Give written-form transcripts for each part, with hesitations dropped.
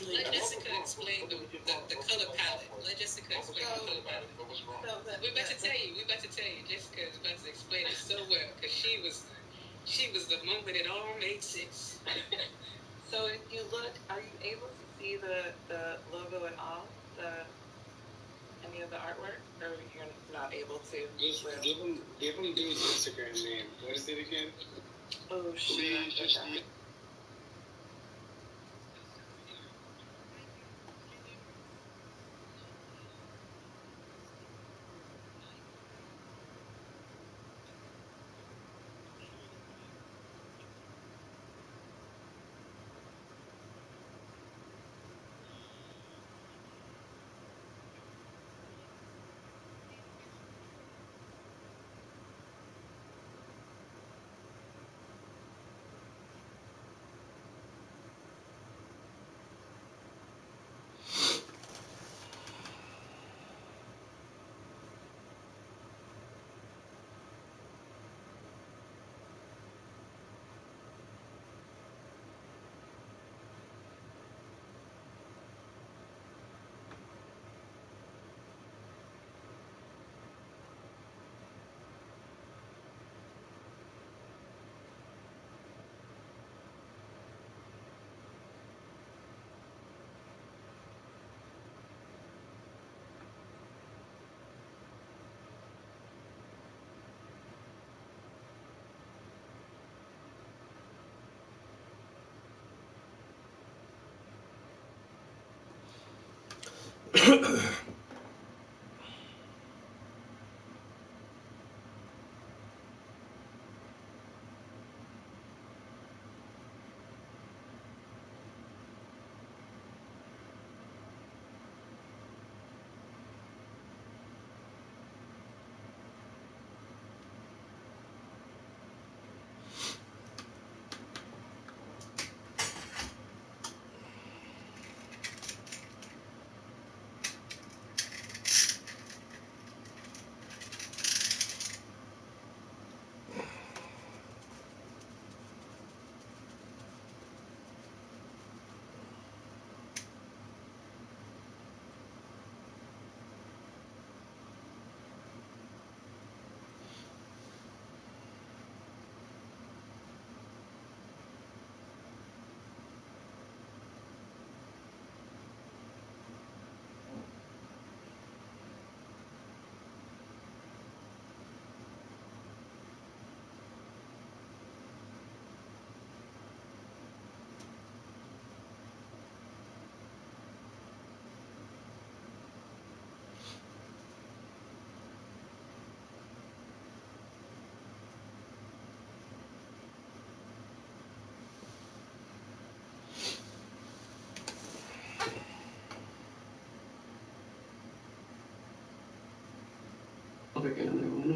Let Jessica explain the color palette. Let Jessica explain the color palette. We're about to tell you. We're about to tell you. Jessica is about to explain it so well because she was the moment it all made sense. So if you look, are you able to see the logo at all? Any of the artwork, or you're not able to? Well, give him dude's Instagram name. What is it again? Oh shit!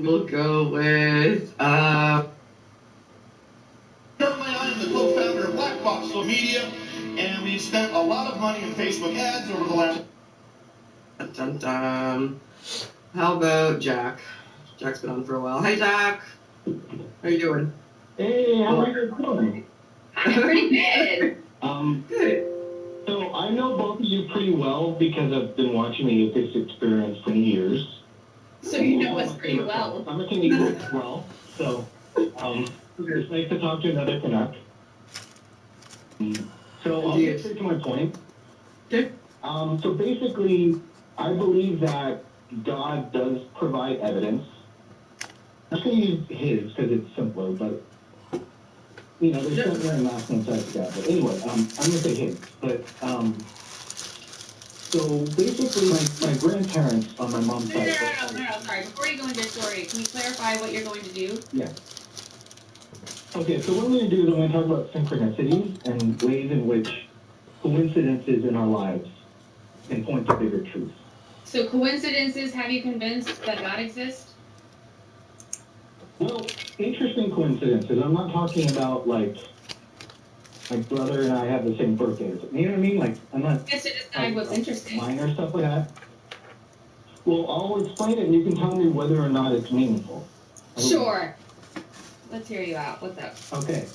We'll go with Currently, I am the co-founder of Black Box Social Media, and we've spent a lot of money in Facebook ads over the last. dun, dun. How about Jack? Jack's been on for a while. Hey, Jack. How you doing? Hey, how are you doing? Pretty good. Good. So I know both of you pretty well because I've been watching the Atheist Experience for years. So you know us pretty well. I'm a Canadian as well, so it's nice to talk to another Canuck. So I'll get straight to my point. Okay. So basically, I believe that God does provide evidence. I'm going to use his because it's simpler, but you know, there's something and last name sides to God. But anyway, I'm going to say his. But So basically, my grandparents on my mom's No, side. sorry. Before you go into your story, can you clarify what you're going to do? Yeah. Okay, so what I'm going to do is I'm going to talk about synchronicities and ways in which coincidences in our lives can point to bigger truths. So coincidences have you convinced that God exists? Well, interesting coincidences. I'm not talking about like my brother and I have the same birthday. You know what I mean? Like I'm not. Just to decide what's interesting. Minor stuff like that. Well, I'll explain it, and you can tell me whether or not it's meaningful. Sure. Let's hear you out. What's up? Okay.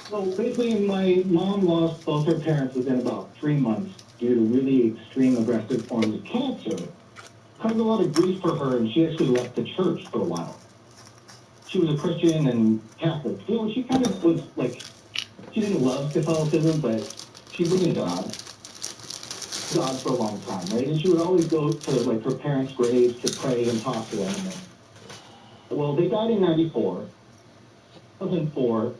So basically, my mom lost both her parents within about 3 months due to really extreme aggressive forms of cancer. Caused a lot of grief for her, and she actually left the church for a while. She was a Christian and Catholic. You know, she kind of was like, she didn't love Catholicism, but she believed in God for a long time, right? And she would always go to like her parents' graves to pray and talk to them. Well, they died in 94. 2004.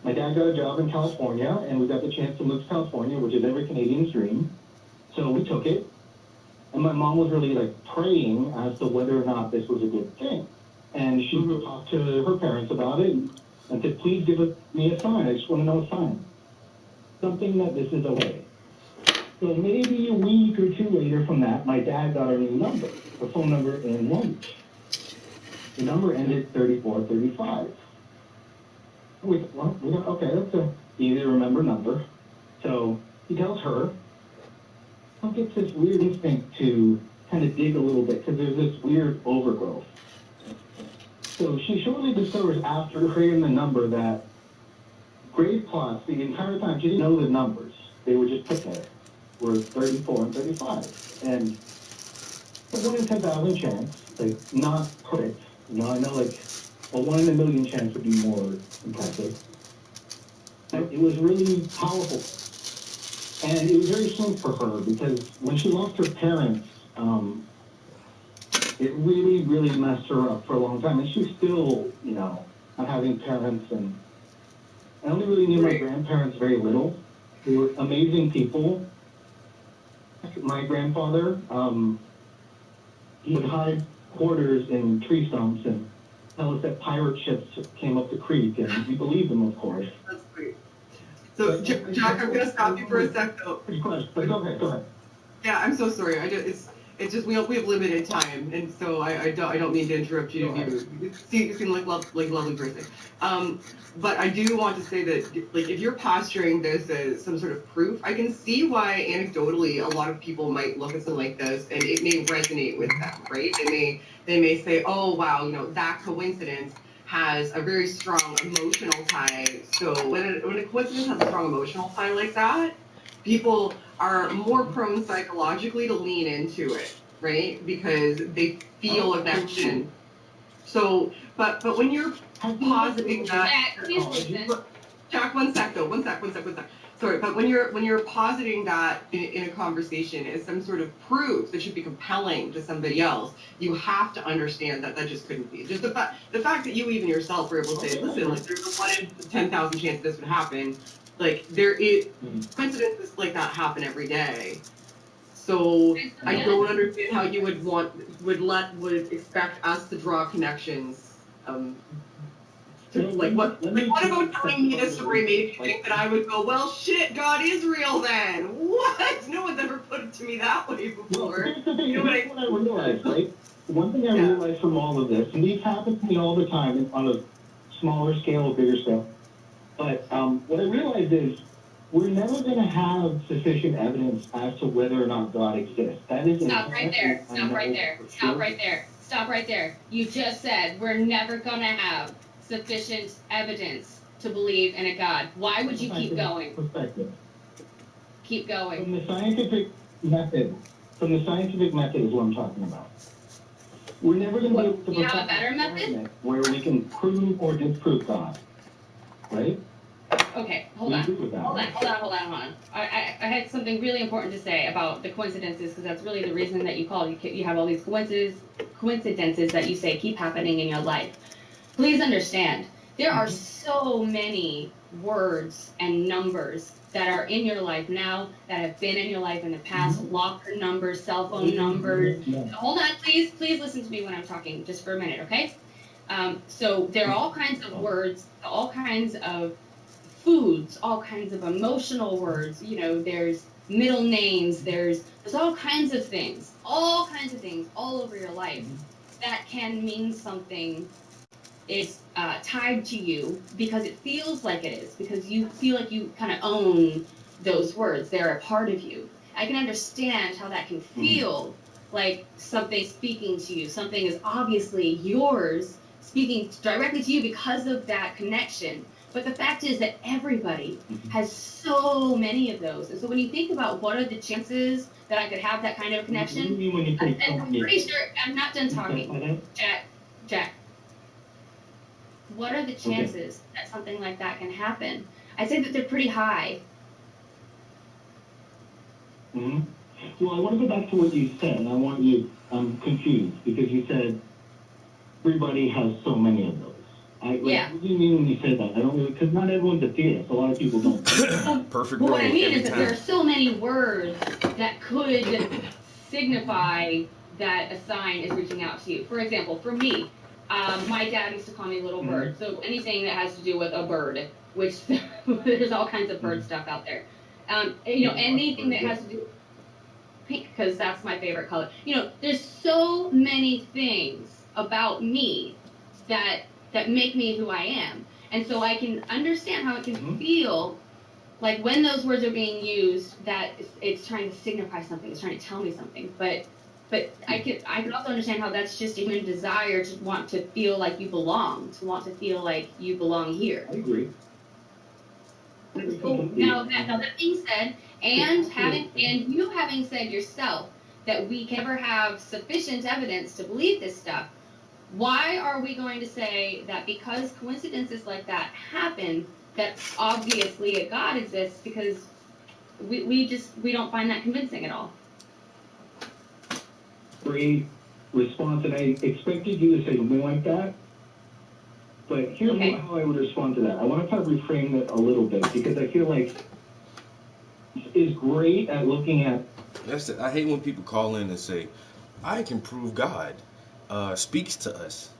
My dad got a job in California, and we got the chance to move to California, which is every Canadian's dream. So we took it, and my mom was really like praying as to whether or not this was a good thing. And she talked to her parents about it and said, please give me a sign. I just want to know a sign. Something that this is okay. So maybe a week or two later from that, my dad got a new number, a phone number in Long Beach. The number ended 3435. Okay, that's an easy to remember number. So he tells her, I get this weird instinct to kind of dig a little bit because there's this weird overgrowth. So she shortly discovers after hearing the number that grade plots the entire time, she didn't know the numbers. They were just put there, were 34 and 35. And a 1 in 10,000 chance, like not perfect. You know, I know like a 1 in a million chance would be more impressive. But it was really powerful. And it was very sweet for her because when she lost her parents, it really, really messed her up for a long time. And she's still, you know, not having parents. And I only really knew my grandparents very little. They were amazing people. My grandfather, he would hide quarters in tree stumps and tell us that pirate ships came up the creek, and we believed them, of course. That's great. So, Jack, I'm going to stop you for a sec, though. Go ahead. Yeah, I'm so sorry. It's just we have limited time, and so I don't mean to interrupt you. You seem like a lovely person. But I do want to say that like if you're posturing this as some sort of proof, I can see why anecdotally a lot of people might look at something like this and it may resonate with them, right? They may say, oh wow, you know, that coincidence has a very strong emotional tie. So when a coincidence has a strong emotional tie like that, people are more prone psychologically to lean into it, right? Because they feel a connection. So, but when you're positing that, Jack, one sec. Sorry, but when you're positing that in a conversation as some sort of proof that should be compelling to somebody else, you have to understand that just couldn't be. Just the fact that you even yourself were able to say, listen, like there's a 1 in 10,000 chance this would happen. Like there is coincidences like that happen every day. So I don't understand how you would expect us to draw connections. What about telling me this story made you think that I would go, well, shit, God is real then? What? No one's ever put it to me that way before. You know what I realized, right? One thing I realized from all of this, and these happen to me all the time on a smaller scale, bigger scale, but what I realized is we're never going to have sufficient evidence as to whether or not God exists. That is Stop right there. You just said we're never going to have sufficient evidence to believe in a God. Why would you keep going? Perspective. Keep going. From the scientific method is what I'm talking about. We're never going to be able to have a better method where we can prove or disprove God, right? Okay, hold on. I had something really important to say about the coincidences because that's really the reason that you have all these coincidences that you say keep happening in your life. Please understand, there are so many words and numbers that are in your life now, that have been in your life in the past, locker numbers, cell phone numbers. Hold on, please listen to me when I'm talking, just for a minute, okay? So there are all kinds of words, all kinds of foods, all kinds of emotional words. You know, there's middle names, there's all kinds of things all over your life that can mean something. It's tied to you because it feels like it is, because you feel like you kind of own those words. They're a part of you. I can understand how that can feel like something speaking to you. Something is obviously yours, speaking directly to you because of that connection. But the fact is that everybody has so many of those. And so when you think about what are the chances that I could have that kind of connection, I'm pretty sure I'm not done talking. Jack. What are the chances that something like that can happen? I'd say that they're pretty high. Well, I want to go back to what you said, and I'm confused, because you said everybody has so many of those. What do you mean when you say that? I don't really, because not everyone's a theist. A lot of people don't. Perfect. What I mean is that there are so many words that could signify that a sign is reaching out to you. For example, for me, my dad used to call me Little Bird. So anything that has to do with a bird, which there's all kinds of bird stuff out there. You know, anything that has to do with pink, because that's my favorite color. You know, there's so many things about me that make me who I am. And so I can understand how it can feel like when those words are being used, that it's trying to signify something, it's trying to tell me something. But I can also understand how that's just a human desire to want to feel like you belong, to want to feel like you belong here. I agree. So now that being said, and you having said yourself that we can never have sufficient evidence to believe this stuff, why are we going to say that because coincidences like that happen, that obviously a God exists? Because we don't find that convincing at all. Great response, and I expected you to say something like that. But here's how I would respond to that. I want to kind of reframe it a little bit, because I feel like is great at looking at. I hate when people call in and say, "I can prove God speaks to us,"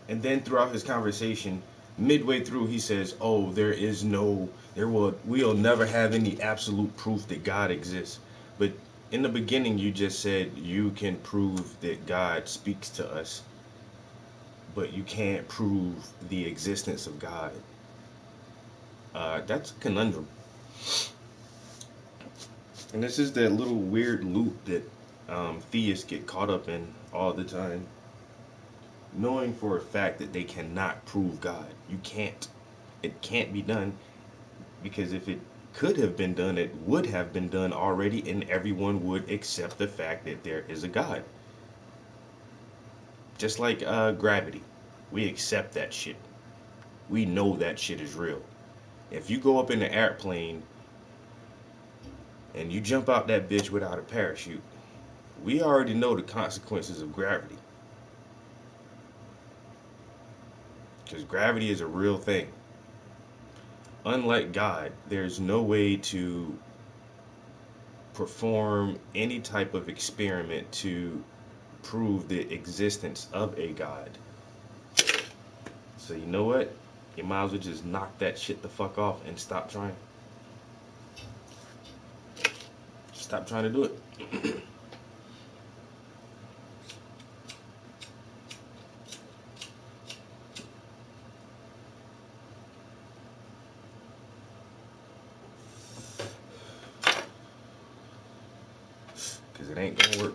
and then throughout his conversation, midway through, he says, "Oh, we'll never have any absolute proof that God exists." But in the beginning, you just said you can prove that God speaks to us, but you can't prove the existence of God. That's a conundrum. And this is that little weird loop that theists get caught up in all the time. Knowing for a fact that they cannot prove God. You can't. It can't be done, because if it could have been done, it would have been done already, and everyone would accept the fact that there is a God. Just like gravity. We accept that shit. We know that shit is real. If you go up in an airplane and you jump out that bitch without a parachute, we already know the consequences of gravity. Because gravity is a real thing. Unlike God, there's no way to perform any type of experiment to prove the existence of a God. So you know what? You might as well just knock that shit the fuck off and stop trying. Stop trying to do it. Because it ain't gonna work.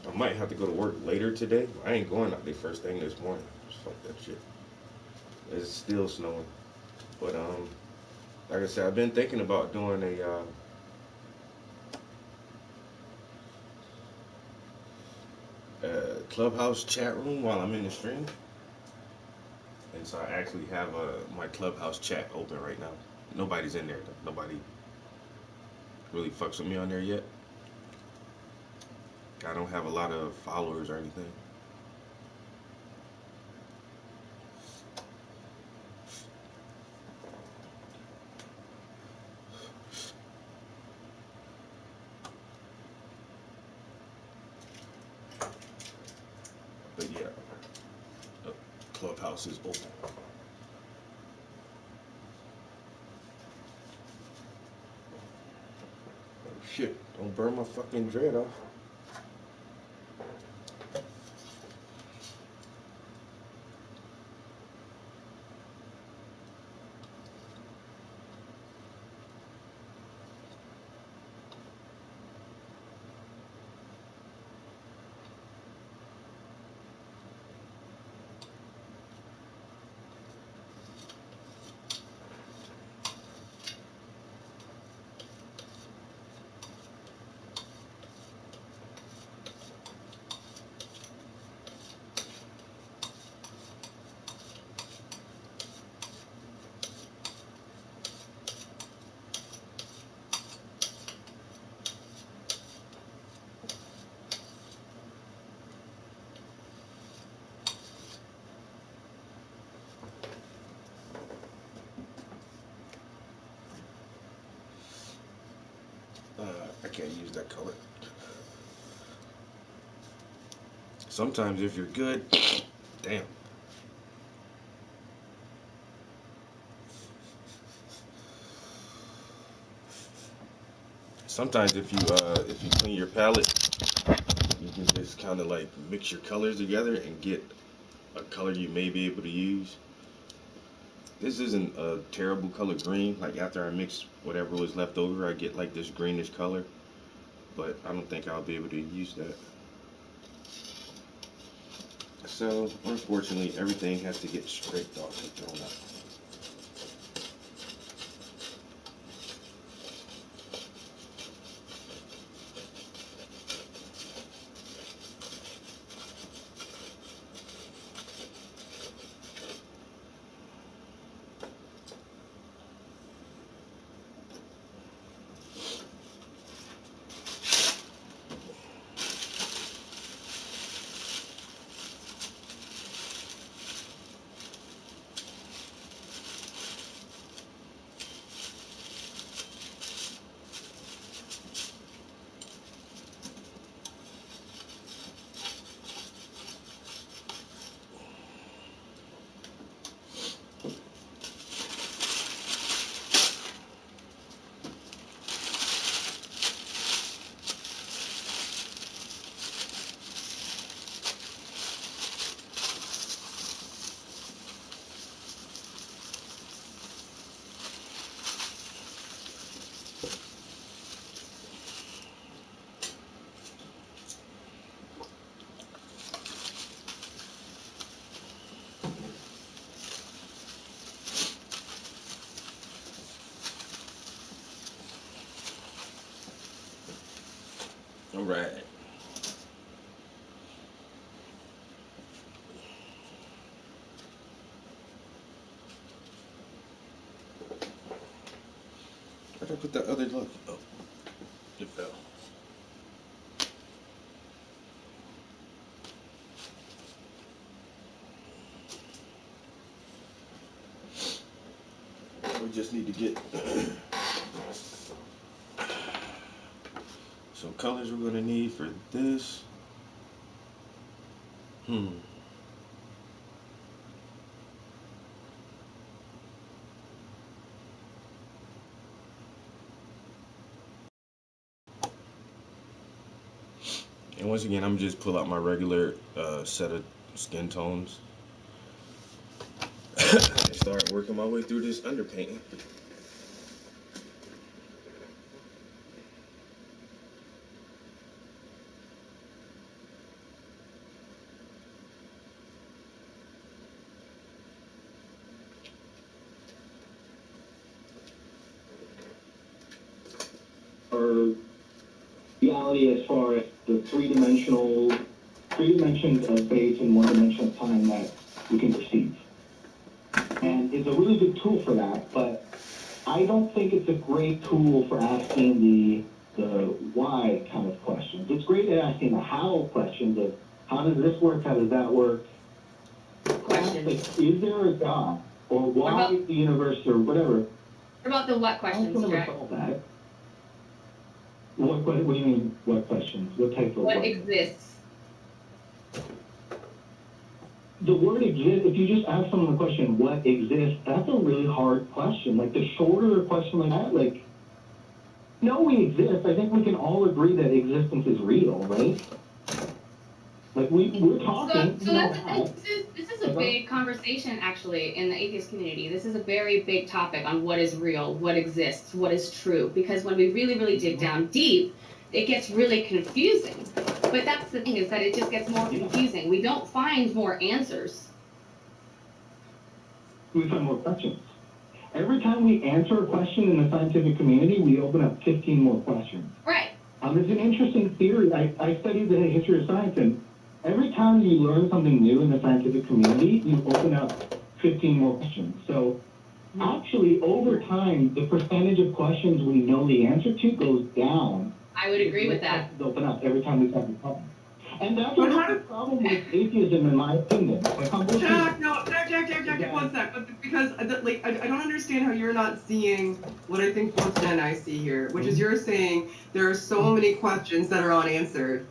I might have to go to work later today. I ain't going out there first thing this morning. Just fuck that shit. It's still snowing. But like I said, I've been thinking about doing a Clubhouse chat room while I'm in the stream. And so I actually have my Clubhouse chat open right now. Nobody's in there though. Nobody really fucks with me on there yet. I don't have a lot of followers or anything. But yeah, the Clubhouse is open. Oh shit, don't burn my fucking dread off. I can't use that color. Sometimes if you're good, damn. Sometimes if you clean your palette, you can just kind of like mix your colors together and get a color you may be able to use. This isn't a terrible color green. Like after I mix whatever was left over, I get like this greenish color. But I don't think I'll be able to use that. So unfortunately, everything has to get scraped off and thrown out. All right. Where'd I put that other glove? Oh, it fell. We just need to get some colors we're gonna need for this. And once again, I'm just pull out my regular set of skin tones and start working my way through this underpainting. Or reality as far as the three dimensions of space and one dimension of time that we can perceive. is a really good tool for that, but I don't think it's a great tool for asking the why kind of questions. It's great at asking the how questions of how does this work, how does that work. Questions. Like, is there a God? Or why is the universe, or whatever. What about the what questions, Jack? That. What do you mean, what questions? What type of what exists? The word exists, if you just ask someone the question, what exists, that's a really hard question. Like, the shorter a question like that, like, no, we exist. I think we can all agree that existence is real, right? Like, we're talking. So this is a big conversation, actually, in the atheist community. This is a very big topic on what is real, what exists, what is true. Because when we really, really dig down deep, it gets really confusing. But that's the thing, is that it just gets more confusing. We don't find more answers. We find more questions. Every time we answer a question in the scientific community, we open up 15 more questions. Right. It's an interesting theory. I studied the history of science, and every time you learn something new in the scientific community, you open up 15 more questions. So actually, over time, the percentage of questions we know the answer to goes down. I would agree with that. Open up every time we have a problem. And that's a problem with atheism, in my opinion. Jack, one sec. But because, I don't understand how you're not seeing what I think both Jen and I see here, which is you're saying there are so many questions that are unanswered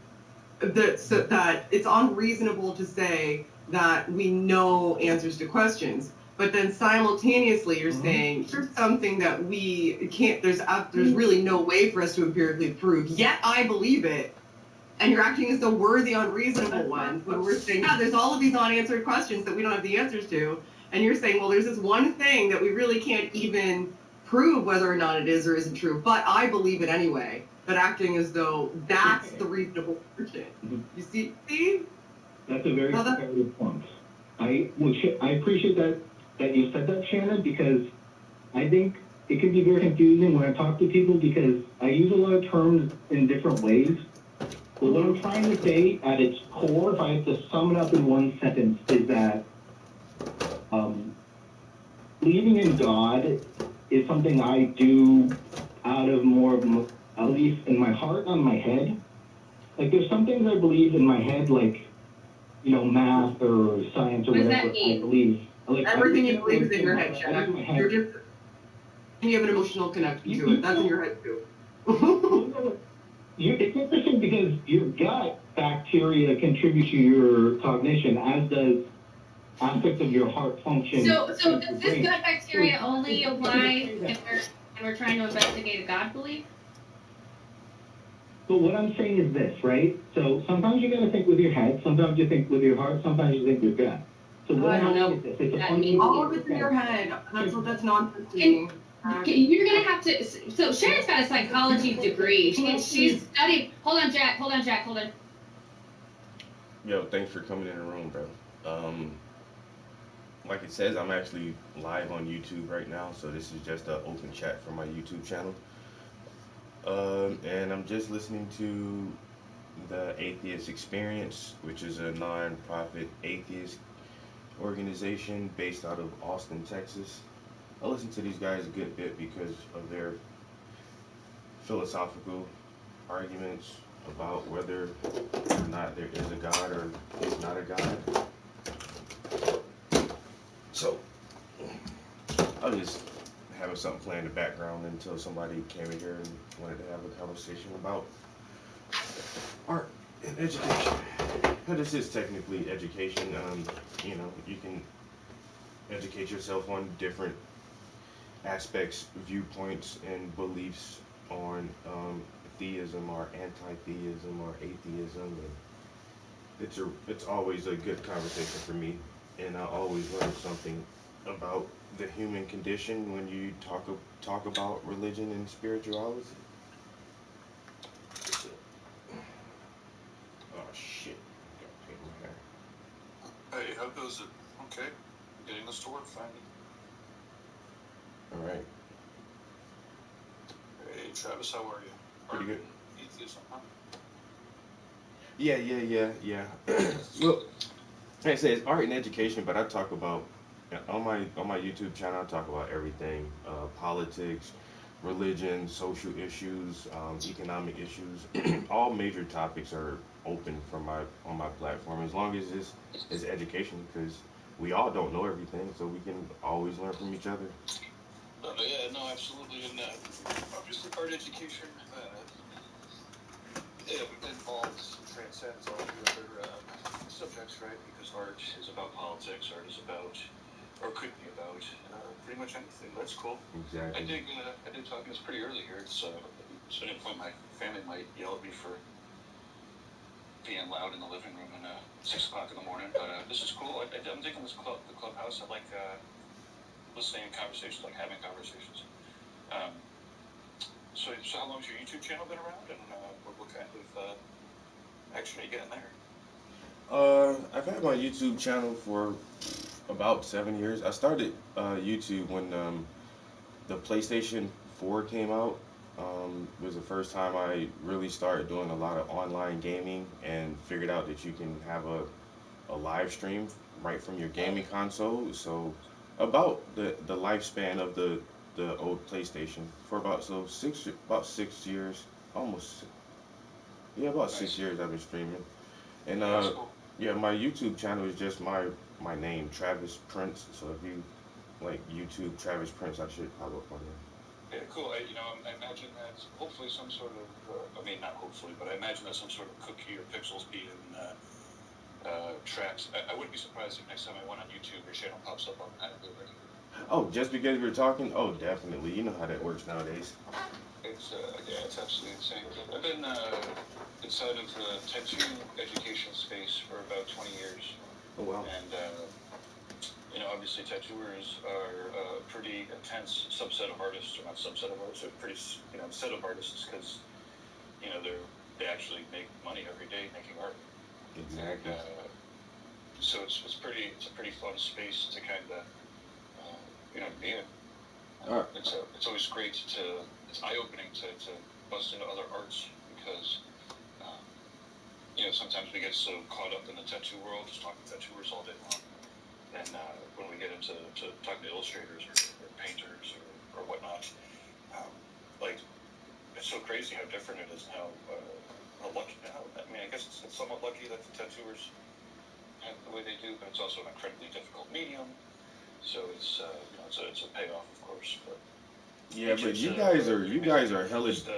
that it's unreasonable to say that we know answers to questions. But then simultaneously, you're saying here's something that we can't. There's really no way for us to empirically prove. Yet I believe it, and you're acting as though we're the unreasonable ones. When we're saying, there's all of these unanswered questions that we don't have the answers to, and you're saying, well, there's this one thing that we really can't even prove whether or not it is or isn't true. But I believe it anyway. But acting as though that's the reasonable person. You see? That's a very comparative point. I appreciate that you said that, Shannon, because I think it can be very confusing when I talk to people because I use a lot of terms in different ways. But what I'm trying to say at its core, if I have to sum it up in one sentence, is that believing in God is something I do out of more of a belief in my heart, not my head. Like, there's some things I believe in my head, like, math or science or whatever. I believe. Like, everything you believe is in your head, Jack. You're just, you have an emotional connection to it. That's in your head too. It's interesting because your gut bacteria contribute to your cognition, as does aspects of your heart function. So does this gut bacteria only apply when we're trying to investigate a God belief? But what I'm saying is this, right? So sometimes you got to think with your head, sometimes you think with your heart, sometimes you think with your gut. So what I don't know. All of it's in your head. That's nonsense to me. You're gonna have to. So Shannon's got a psychology degree. She's studied. Hold on, Jack. Yo, thanks for coming in the room, bro. Like it says, I'm actually live on YouTube right now, so this is just an open chat for my YouTube channel. And I'm just listening to the Atheist Experience, which is a non-profit atheist organization based out of Austin, Texas. I listen to these guys a good bit because of their philosophical arguments about whether or not there is a God or is not a God. So, I was just having something play in the background until somebody came in here and wanted to have a conversation about art and education. Now, this is technically education. You can educate yourself on different aspects, viewpoints, and beliefs on theism or anti-theism or atheism. And it's always a good conversation for me, and I always learn something about the human condition when you talk about religion and spirituality. Oh shit! Gotta paint my hair. Hey, how goes it? Okay, getting this to work finally. All right. Hey, Travis, how are you? Pretty good. Atheism, huh? Yeah. Well, like I say, it's art and education, but I talk about Yeah, on my YouTube channel, I talk about everything: politics, religion, social issues, economic issues. All major topics are open for my on my platform as long as it's education, because we all don't know everything, so we can always learn from each other. Yeah, no, absolutely. And obviously, art education, yeah, involves, transcends all the other subjects, right? Because art is about politics, art is about, or could be about, pretty much anything. That's cool. Exactly. I dig talking. It's pretty early here. It's at any point my family might yell at me for being loud in the living room and 6 o'clock in the morning. But this is cool. I'm digging the clubhouse. I like listening to conversations, like having conversations. Um, so how long has your YouTube channel been around, and what kind of action are you getting there? I've had my YouTube channel for about 7 years. I started YouTube when the PlayStation 4 came out. It was the first time I really started doing a lot of online gaming and figured out that you can have a live stream right from your gaming console. So about the lifespan of the old PlayStation for about 6 years, almost, yeah, about Nice. 6 years I've been streaming. And Yeah, that's cool. yeah, my YouTube channel is just my name, Travis Prince. So if you like YouTube Travis Prince, I should pop up on there. Yeah, cool. I imagine that hopefully some sort of, I mean, not hopefully, but I imagine that some sort of cookie or pixels being tracked. I wouldn't be surprised if next time I went on YouTube, your channel pops up automatically already. Oh, just because we're talking? Oh, definitely. You know how that works nowadays. Yeah, it's absolutely insane. I've been inside of the tattoo education space for about 20 years. Oh, wow. And, obviously tattooers are a pretty intense subset of artists, or not subset of artists, they're pretty, set of artists, because, they actually make money every day making art. Exactly. And, so it's a pretty fun space to kind of, be in. It's always great it's eye-opening to bust into other arts, because, sometimes we get so caught up in the tattoo world, just talking tattooers all day long. And when we get into talking to illustrators or painters or whatnot, like, it's so crazy how different it is now. How lucky now. I mean, I guess it's somewhat lucky that the tattooers have the way they do, but it's also an incredibly difficult medium. So it's it's a payoff, of course. But yeah, but you guys are hella. Just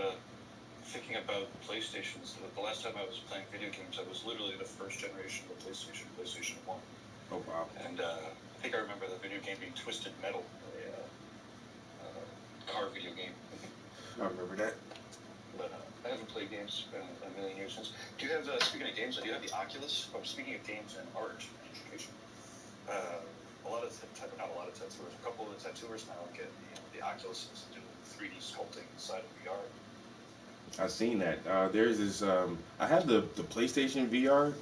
thinking about PlayStations. The last time I was playing video games, I was literally the first generation of the PlayStation 1. Oh, wow. And I think I remember the video game being Twisted Metal, a car video game. I remember that. But I haven't played games in a million years since. Do you have, speaking of games, do you have the Oculus? Oh, speaking of games and art and education, not a lot of tattooers, a couple of the tattooers now get the Oculus to do 3D sculpting inside of VR. I've seen that. There's this. I have the PlayStation VR,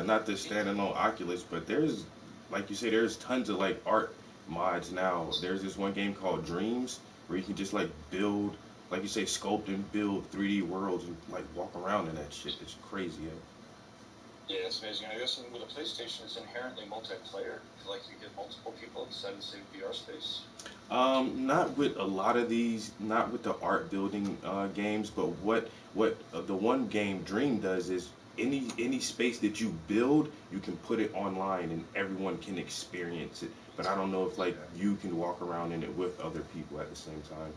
not the standalone Oculus, but there's, like you say, there's tons of like art mods now. There's this one game called Dreams where you can just like build, like you say, sculpt and build 3D worlds and like walk around in that shit. It's crazy. Yeah, it's amazing. I guess with a PlayStation, it's inherently multiplayer. Like you get multiple people inside the same VR space. Not with a lot of these, not with the art building games, but what the one game Dream does is any space that you build, you can put it online and everyone can experience it. But I don't know if like you can walk around in it with other people at the same time.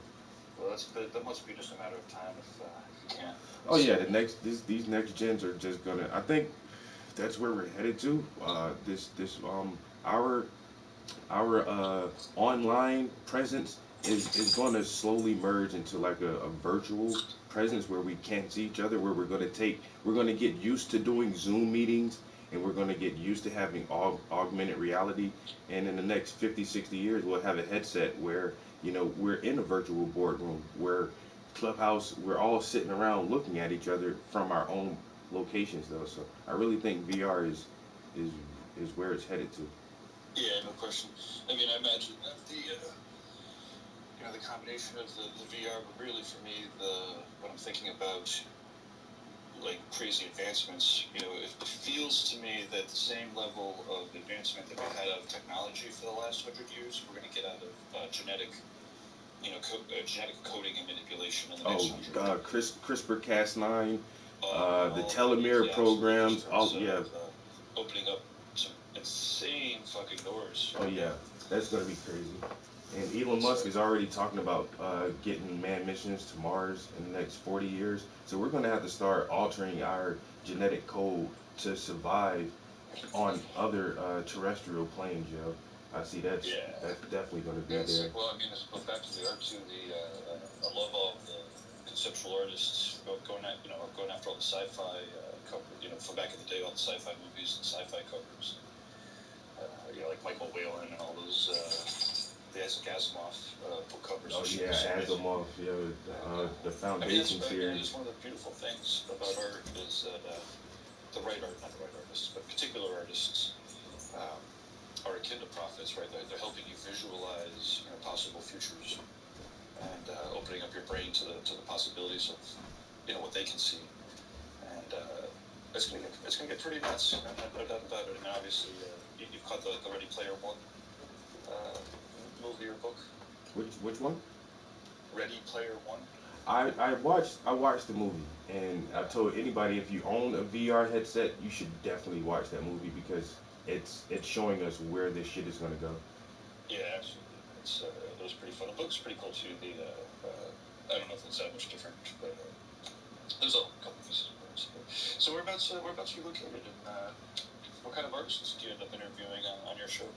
Well, that must be just a matter of time if you can't. Oh yeah, these next gens are just gonna. I think that's where we're headed to. Our online presence is going to slowly merge into like a virtual presence where we can't see each other, where we're going to get used to doing Zoom meetings, and we're going to get used to having augmented reality, and in the next 50, 60 years we'll have a headset where we're in a virtual boardroom where Clubhouse, we're all sitting around looking at each other from our own locations though. So I really think VR is where it's headed to. Yeah, no question. I mean, I imagine that the combination of the VR, but really for me, what I'm thinking about like crazy advancements. You know, it feels to me that the same level of advancement that we've had out of technology for the last 100 years, we're going to get out of genetic coding and manipulation in the next 100 years. CRISPR-Cas9, the telomere programs. Opening up some insane fucking doors. Oh yeah, that's gonna be crazy. And Elon Musk is already talking about getting manned missions to Mars in the next 40 years. So we're gonna have to start altering our genetic code to survive on other terrestrial planes, yo. I see that's definitely gonna be there. Well, I mean, it goes back to the art too. I love all the conceptual artists going after all the sci-fi cover. You know, from back in the day, all the sci-fi movies and sci-fi covers. You know, like Michael Whalen and all those. The Isaac Asimov book covers. Oh yeah, Asimov, the Foundation series. One of the beautiful things about art is that not the right artists, but particular artists are akin to prophets, right? They're helping you visualize possible futures and opening up your brain to the possibilities of what they can see. And it's gonna get pretty nuts. No doubt about it. I mean, obviously, you've caught the Ready Player One movie or book. Which one? Ready Player One. I watched the movie, and I told anybody, if you own a VR headset, you should definitely watch that movie because it's showing us where this shit is gonna go. Yeah, absolutely. It was pretty fun. The book's pretty cool too. I don't know if it's that much different, but there's a couple pieces of books. So whereabouts are you located, and what kind of artists do you end up interviewing on your show?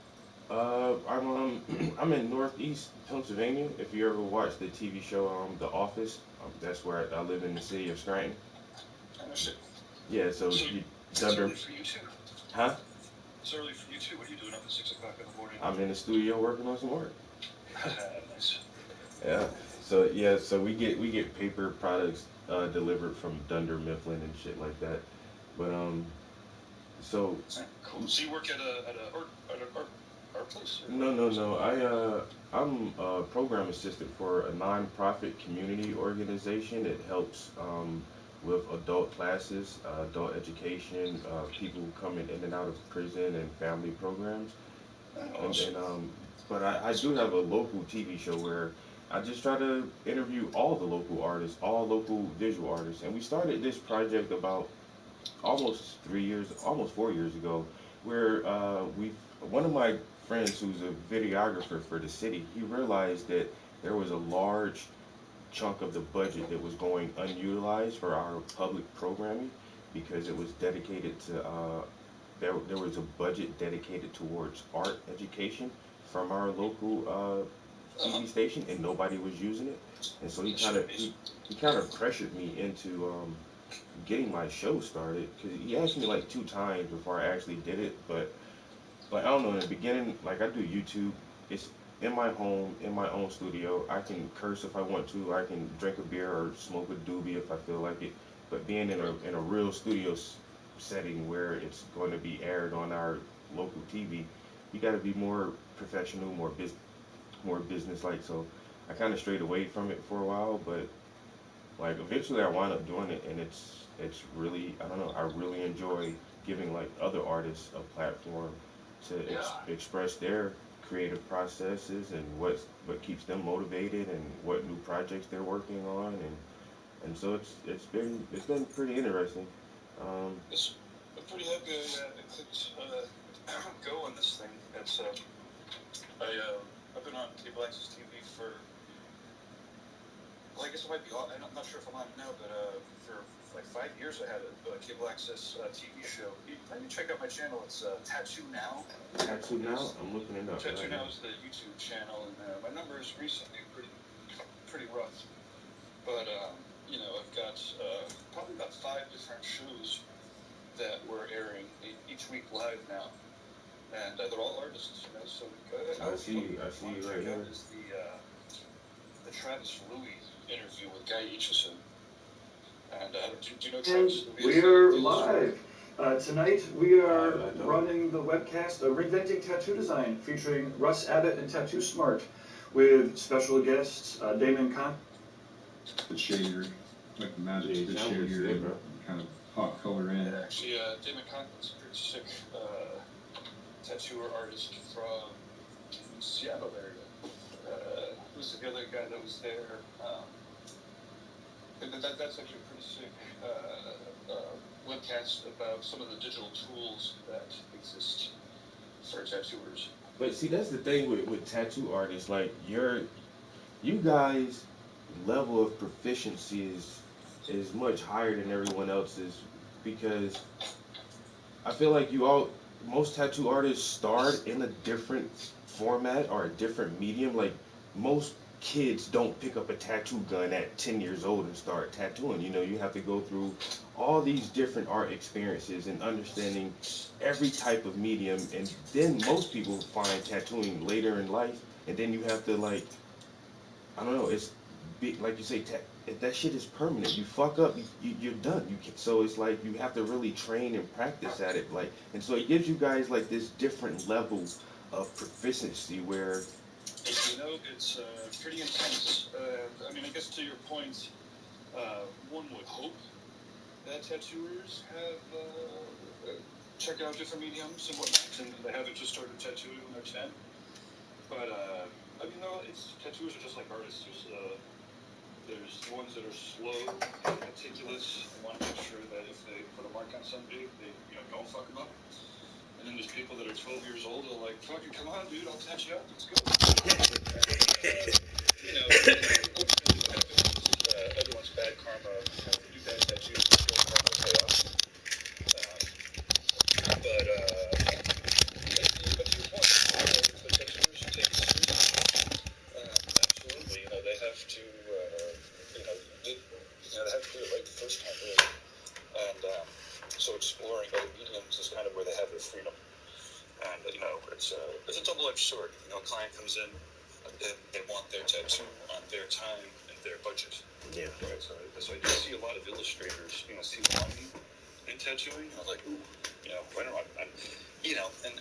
I'm in Northeast Pennsylvania. If you ever watched the TV show The Office, that's where I live in the city of Scranton. I know shit. Yeah, so it's early for you too. Huh? It's early for you too. What are you doing up at 6 o'clock in the morning? I'm in the studio working on some work. Nice. Yeah. So we get paper products delivered from Dunder Mifflin and shit like that. But so. Cool. So you work at an art place? No. I'm a program assistant for a non-profit community organization that helps with adult classes, adult education, people coming in and out of prison and family programs. Awesome. But I do have a local TV show where I just try to interview all the local artists, all local visual artists. And we started this project about almost 4 years ago, where one of my friends who's a videographer for the city, he realized that there was a large chunk of the budget that was going unutilized for our public programming because it was dedicated to there was a budget dedicated towards art education from our local TV station, and nobody was using it. And so he kind of pressured me into getting my show started, because he asked me like 2 times before I actually did it. But I don't know, in the beginning, like, I do YouTube, it's in my home, in my own studio. I can curse if I want to, I can drink a beer or smoke a doobie if I feel like it. But being in a real studio setting where it's going to be aired on our local TV, you got to be more professional, more business-like. So I kind of strayed away from it for a while, but like eventually I wound up doing it, and it's really, I don't know, I really enjoy giving like other artists a platform to express their creative processes and what keeps them motivated and what new projects they're working on, and so it's been pretty interesting. It's I'm pretty happy I clicked go on this thing. It's I've been on cable access TV for, well, I guess it might be, I'm not sure if I'm on it now, but for like 5 years I had a cable access TV show. Let me check out my channel. It's Tattoo Now. Tattoo Now? I'm looking it up. Tattoo Now is the YouTube channel, and my numbers recently pretty rough. But I've got probably about 5 different shows that we're airing each week live now, and they're all artists. So I see you right here. Is the Travis Louis interview with Guy Aitchison. And do you know Travis Louis? We are live. Tonight we are running the webcast of Reinventing Tattoo Design, featuring Russ Abbott and Tattoo Smart, with special guests Damon Kahn. The shader, like the magic, the shader, kind of hot color in. Yeah, actually, Damon Conklin's a pretty sick tattooer artist from Seattle area. Who's the other guy that was there? That's actually a pretty sick webcast about some of the digital tools that exist for tattooers. But see, that's the thing with tattoo artists. Like you guys' level of proficiency is much higher than everyone else's, because I feel like most tattoo artists start in a different format or a different medium. Like most kids don't pick up a tattoo gun at 10 years old and start tattooing. You know, you have to go through all these different art experiences and understanding every type of medium, and then most people find tattooing later in life, and then you have to, like, I don't know, like you say, that shit is permanent. You fuck up, you're done. So it's like you have to really train and practice at it, like, and so it gives you guys like this different level of proficiency where, you know, it's pretty intense. I mean, I guess to your point, one would hope that tattooers have checked out different mediums and whatnot, and they haven't just started tattooing when they're 10. But I mean, no, tattooers are just like artists. There's ones that are slow and meticulous and want to make sure that if they put a mark on somebody, they don't fuck them up. And then there's people that are 12 years old that are like, fucking come on, dude, I'll touch you up, let's go. Ultimately what happens is everyone's bad karma, if you do bad tattoos, good karma will pay off. But to your point, the tattooers who take it seriously, absolutely, they have to, they have to do it right the first time, really. And so exploring other mediums is kind of where they have their freedom. And, it's a double-edged sword. A client comes in, they want their tattoo on their time and their budget. yeah. Right, so I do see a lot of illustrators, see money in tattooing. I'm like, ooh, why don't I,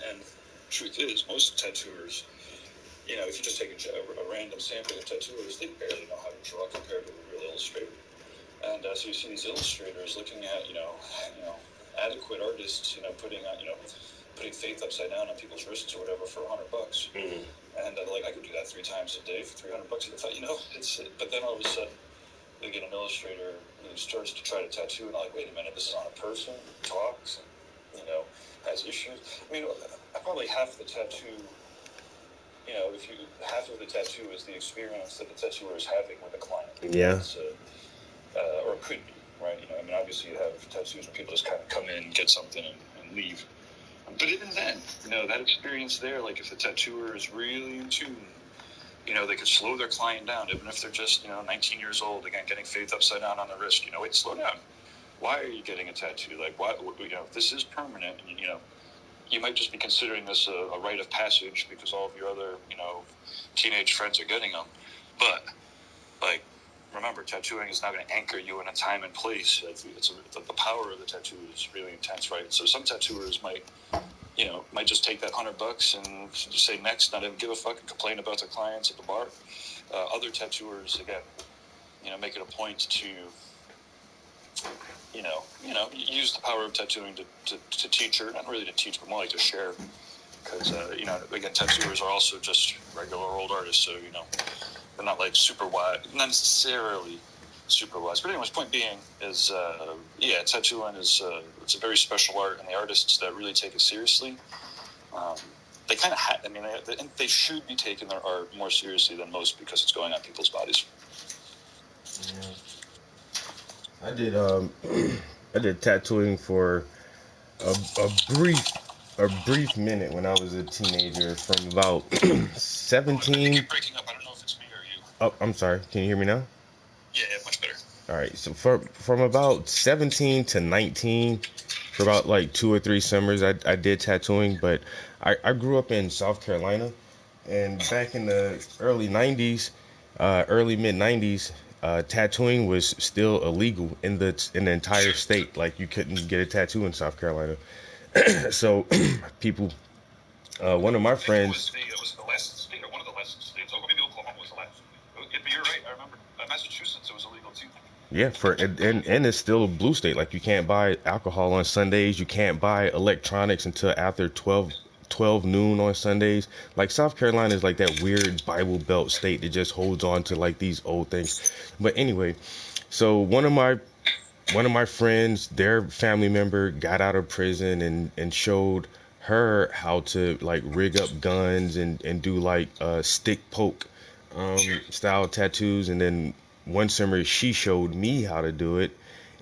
and truth is, most tattooers, if you just take a random sampling of tattooers, they barely know how to draw compared to a real illustrator. And so you see these illustrators looking at, adequate artists, putting faith upside down on people's wrists or whatever for $100. Mm-hmm. And like, I could do that 3 times a day for $300. But then all of a sudden, they get an illustrator who starts to try to tattoo, and I'm like, wait a minute, this is on a person, talks, and, has issues. I mean, probably half the tattoo, half of the tattoo is the experience that the tattooer is having with the client. Yeah. Or it could be, right? Obviously you have tattoos where people just kind of come in, get something, and leave. But even then, that experience there, like if the tattooer is really in tune, they could slow their client down, even if they're just, 19 years old, again, getting faith upside down on the wrist. Wait, slow down. Why are you getting a tattoo? Like, why, this is permanent, and, you might just be considering this a rite of passage because all of your other, teenage friends are getting them. But, like, remember, tattooing is not going to anchor you in a time and place. The power of the tattoo is really intense, right? So some tattooers might just take that $100 and just say next, not even give a fuck, and complain about their clients at the bar. Other tattooers, again, make it a point to, use the power of tattooing to teach, or not really to teach, but more like to share. Because, again, tattooers are also just regular old artists, so, they're not like super wise, not necessarily super wise. But anyways, point being is, tattooing is it's a very special art, and the artists that really take it seriously, they kind of they should be taking their art more seriously than most because it's going on people's bodies. Yeah. I did tattooing for a brief minute when I was a teenager, from about 17. I think you're breaking up. I don't know if it's me or you. Oh, I'm sorry. Can you hear me now? Yeah, much better. All right. So from about 17 to 19, for about like 2 or 3 summers, I did tattooing. But I grew up in South Carolina, and back in the early mid 90s, tattooing was still illegal in the entire state. Like, you couldn't get a tattoo in South Carolina. So people, one of my friends. It was the last state, or one of the last states. Oh, maybe Oklahoma was the last. You're right. I remember Massachusetts. It was illegal too. Yeah, and it's still a blue state. Like, you can't buy alcohol on Sundays. You can't buy electronics until after 12 noon on Sundays. Like, South Carolina is like that weird Bible Belt state that just holds on to like these old things. But anyway, so one of my friends, their family member got out of prison and showed her how to like rig up guns and do like stick poke style tattoos. And then one summer she showed me how to do it,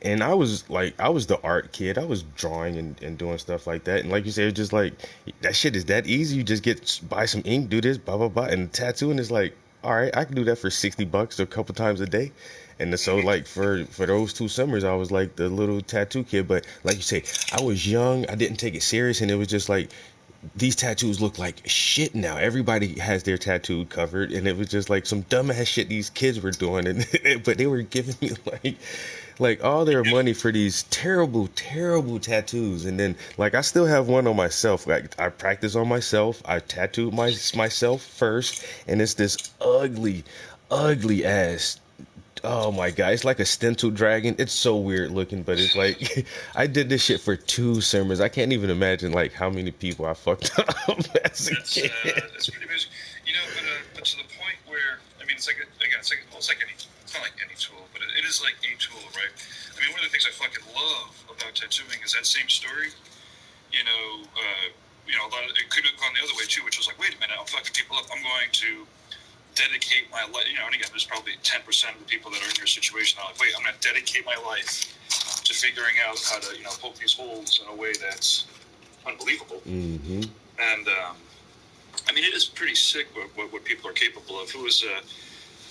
and I was the art kid. I was drawing and doing stuff like that. And like you said, it's just like, that shit is that easy. You just buy some ink, do this, blah blah blah, and tattooing is like, all right, I can do that for $60 a couple times a day. And so like for those 2 summers, I was like the little tattoo kid. But like you say, I was young, I didn't take it serious, and it was just like, these tattoos look like shit now. Everybody has their tattoo covered, and it was just like some dumbass shit these kids were doing, and but they were giving me like all their money for these terrible tattoos. And then like, I still have one on myself. Like, I practice on myself. I tattooed myself first, and it's this ugly ass. Oh my god, it's like a stencil dragon. It's so weird looking, but it's like, I did this shit for 2 summers. I can't even imagine like how many people I fucked up as a kid. That's pretty amazing. You know, but to the point where, I mean, it's like it's not like any tool, but it is like a tool, right? I mean, one of the things I fucking love about tattooing is that same story. You know, a lot of it could have gone the other way too, which was like, wait a minute, I'm fucking people up. I'm going to dedicate my life, you know, and again, there's probably 10% of the people that are in your situation that are like, wait, I'm going to dedicate my life to figuring out how to, you know, poke these holes in a way that's unbelievable. Mm-hmm. And, I mean, it is pretty sick what people are capable of. Who was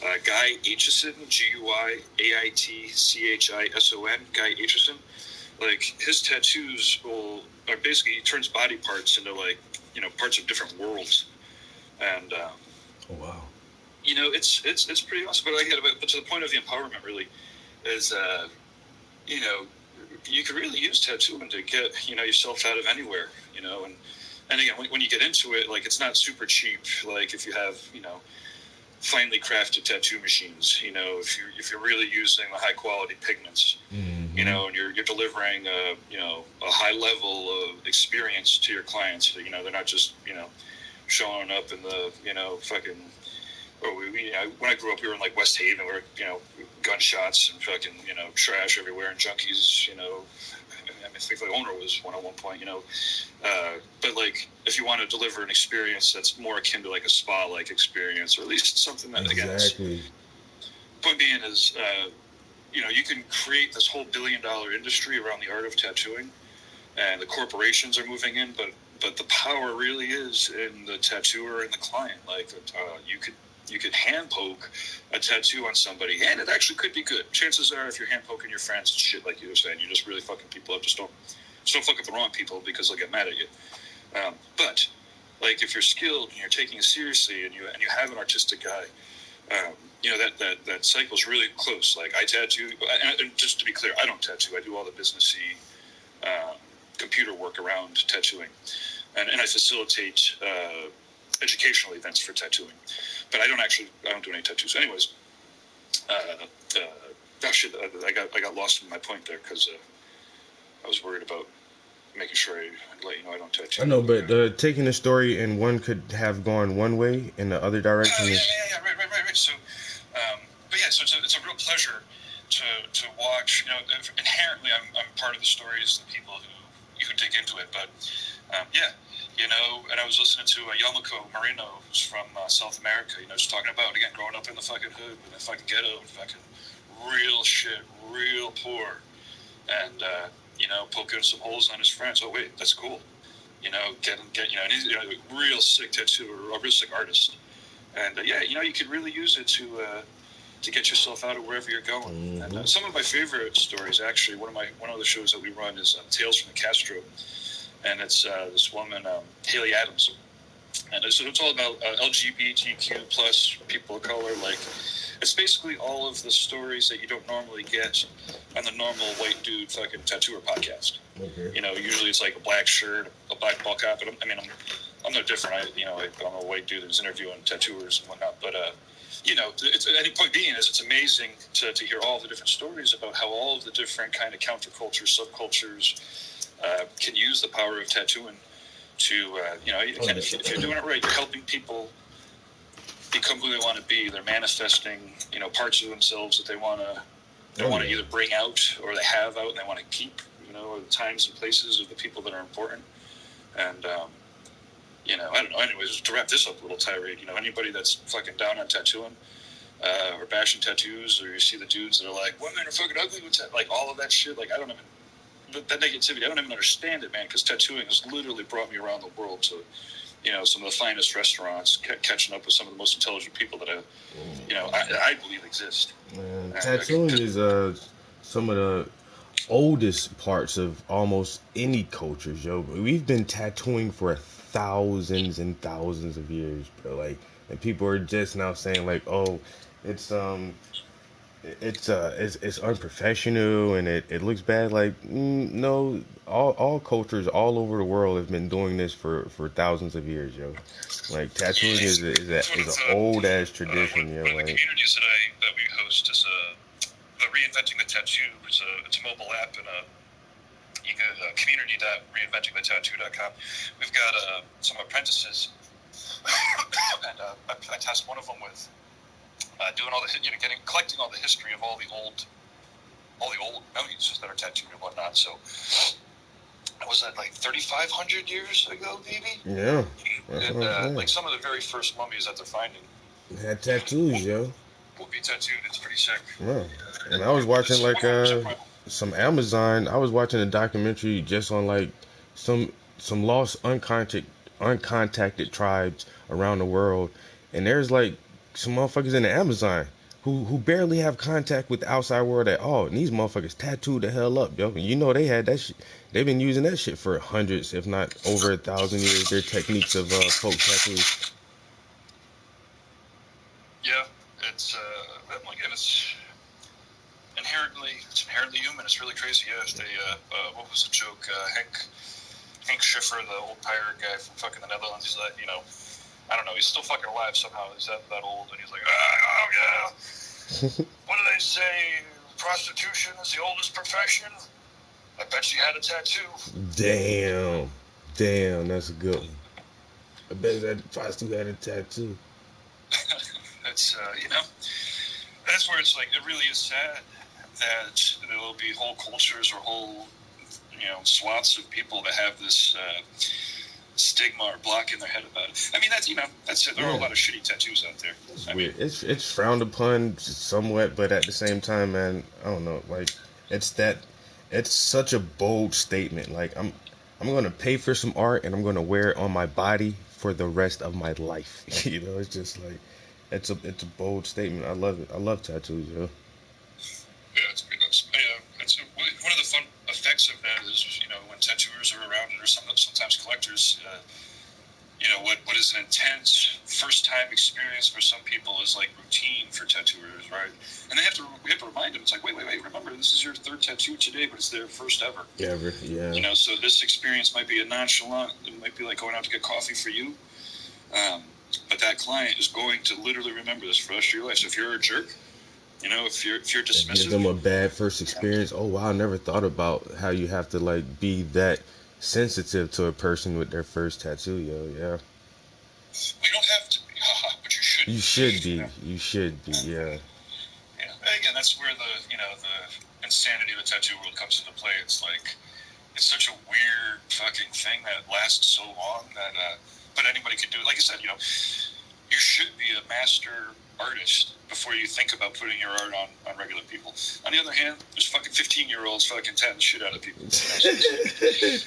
Guy Aitchison, Guiaitchison, Guy Aitchison? Like, his tattoos are basically, he turns body parts into, like, you know, parts of different worlds. And, oh, wow. You know, it's pretty awesome. But to the point of the empowerment, really, is, you know, you could really use tattooing to get, you know, yourself out of anywhere, you know. And again, when you get into it, like, it's not super cheap. Like, if you have, you know, finely crafted tattoo machines, you know, if you're really using the high quality pigments, mm-hmm. you know, and you're delivering a high level of experience to your clients. You know, they're not just, you know, showing up in the, you know, fucking. Or when I grew up, we were in like West Haven, where, you know, gunshots and fucking, you know, trash everywhere and junkies, you know. I think the owner was one at one point, you know. But like, if you want to deliver an experience that's more akin to like a spa-like experience, or at least something that, exactly. Again, point being is, you know, you can create this whole billion-dollar industry around the art of tattooing, and the corporations are moving in, but the power really is in the tattooer and the client. Like, you could hand poke a tattoo on somebody, and it actually could be good. Chances are, if you're hand poking your friends and shit, like you were saying, you're just really fucking people up. Just don't fuck up the wrong people, because they'll get mad at you. But like, if you're skilled and you're taking it seriously, and you have an artistic eye, you know, that cycle's really close. Like, I tattoo, and just to be clear, I don't tattoo. I do all the businessy computer work around tattooing, and I facilitate educational events for tattooing. But I don't do any tattoos. Anyways, I got lost in my point there, because I was worried about making sure I let you know I don't tattoo. I know, but taking the story, and one could have gone one way in the other direction. Right. So, but yeah, so it's a real pleasure to watch. You know, inherently, I'm part of the stories, the people who dig into it. But yeah. You know, and I was listening to Yomiko Moreno, who's from South America, you know, just talking about, again, growing up in the fucking hood, in the fucking ghetto, fucking real shit, real poor, and, you know, poking some holes on his friends. Oh, wait, that's cool. You know, get you know, and he's, you know, a real sick tattooer, a real sick artist. And, yeah, you know, you could really use it to get yourself out of wherever you're going. Mm-hmm. And some of my favorite stories, actually, one of the shows that we run is Tales from the Castro. And it's this woman, Haley Adams, and it's all about LGBTQ plus people of color. Like, it's basically all of the stories that you don't normally get on the normal white dude fucking tattooer podcast. Okay. You know, usually it's like a black shirt, a black ball cap. But I'm I'm no different. I'm a white dude that's interviewing tattooers and whatnot. But the point being is it's amazing to hear all the different stories about how all of the different kind of countercultures, subcultures can use the power of tattooing to, if you're doing it right, you're helping people become who they want to be. They're manifesting, parts of themselves that they want to either bring out or they have out and they want to keep, or the times and places of the people that are important. And, I don't know. Anyways, to wrap this up a little tirade, anybody that's fucking down on tattooing or bashing tattoos, or you see the dudes that are like, women are fucking ugly with like all of that shit. Like, I don't even, that negativity, I don't even understand it, man, because tattooing has literally brought me around the world to, some of the finest restaurants, catching up with some of the most intelligent people that I believe exist. Man, tattooing is some of the oldest parts of almost any cultures, yo. We've been tattooing for thousands and thousands of years, bro. Like, and people are just now saying like, oh, it's unprofessional and it looks bad. Like, no, all cultures all over the world have been doing this for thousands of years, yo. Like, tattooing is an old ass tradition, yo. One of the communities that we host is the Reinventing the Tattoo. It's a mobile app and you go to community.reinventingthetattoo.com. We've got some apprentices, and I tasked one of them with doing all the collecting all the history of all the old mummies that are tattooed and whatnot. So was that like 3,500 years ago, maybe? Yeah. And like some of the very first mummies that they're finding had tattoos, yo. Will be tattooed. It's pretty sick. Yeah. And I was watching like some Amazon. I was watching a documentary just on like some lost uncontacted tribes around the world, and there's like some motherfuckers in the Amazon who barely have contact with the outside world at all, and these motherfuckers tattooed the hell up, yo. And they had that shit. They've been using that shit for hundreds, if not over 1,000 years. Their techniques of folk tattoos. Yeah, it's inherently human. It's really crazy. Yeah, what was the joke? Henk Schiffer, the old pirate guy from fucking the Netherlands. He's like, I don't know. He's still fucking alive somehow. He's that old, and he's like, oh yeah. What do they say? Prostitution is the oldest profession. I bet she had a tattoo. Damn, that's a good one. I bet that prostitute had a tattoo. That's that's where it's like, it really is sad that there will be whole cultures or whole swaths of people that have this stigma or block in their head about it. I mean, that's it. There are a lot of shitty tattoos out there. It's weird. It's frowned upon somewhat, but at the same time, man, I don't know. Like, it's such a bold statement. Like, I'm gonna pay for some art and I'm gonna wear it on my body for the rest of my life. It's just like, it's a bold statement. I love it. I love tattoos, yo. Yeah, it's one of the fun effects of that is, when tattooers are around, or sometimes collectors, what is an intense first-time experience for some people is like routine for tattooers, right? And we have to remind them. It's like, wait, remember, this is your third tattoo today, but it's their first ever. Ever, yeah. So this experience might be a nonchalant. It might be like going out to get coffee for you. But that client is going to literally remember this for the rest of your life. So if you're a jerk, if you're dismissive, give them a bad first experience. Oh wow, I never thought about how you have to like be that sensitive to a person with their first tattoo, yo. Yeah. We don't have to be, but you should. You should be. Yeah. Yeah. Again, that's where the insanity of the tattoo world comes into play. It's like, it's such a weird fucking thing that lasts so long that, but anybody could do it. Like I said, you should be a master artist before you think about putting your art on regular people. On the other hand, there's fucking 15-year-olds fucking tatting the shit out of people. So it's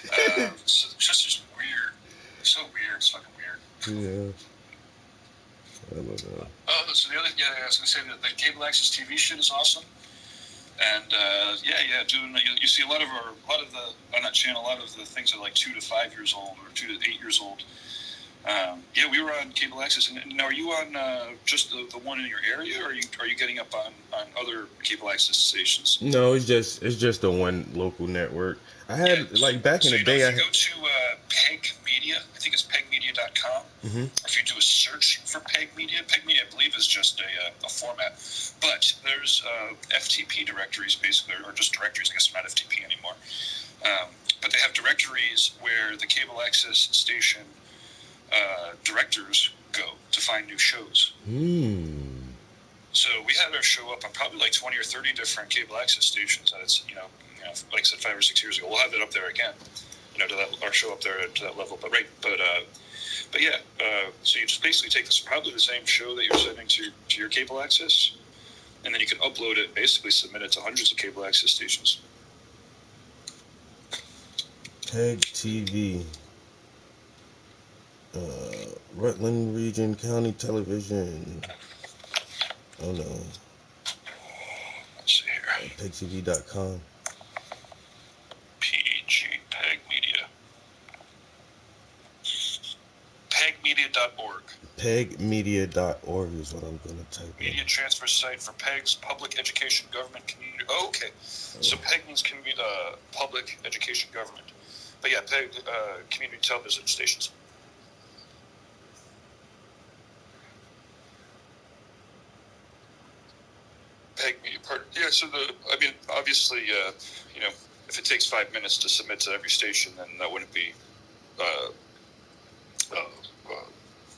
just weird. It's so weird. It's fucking weird. Yeah. I love that. So I was gonna say that the cable access TV shit is awesome. And doing you see a lot of the on that channel, a lot of the things are like 2 to 5 years old or 2 to 8 years old. We were on cable access. And now, are you on just the one in your area, or are you getting up on other cable access stations? No, it's just the one local network. I had like back in the day. If you go to Peg Media, I think it's pegmedia.com. pegmedia.com. If you do a search for Peg Media, I believe, is just a format. But there's FTP directories, basically, or just directories. I guess they're not FTP anymore. But they have directories where the cable access station directors go to find new shows. So we have our show up on probably like 20 or 30 different cable access stations. That's, like I said, 5 or 6 years ago. We'll have it up there again, to that, our show up there to that level. But yeah, so you just basically take this, probably the same show that you're sending to your cable access, and then you can upload it, basically submit it to hundreds of cable access stations. Peg TV. Rutland Region County Television. Oh no. Let's see here. PegTV.com. Peg Media. Pegmedia.org. Pegmedia.org is what I'm going to type in. Media transfer site for PEG's public education government community. Oh, okay. So PEG means public education government. But yeah, PEG community television stations. Peg Media part. Yeah, so obviously, if it takes 5 minutes to submit to every station, then that wouldn't be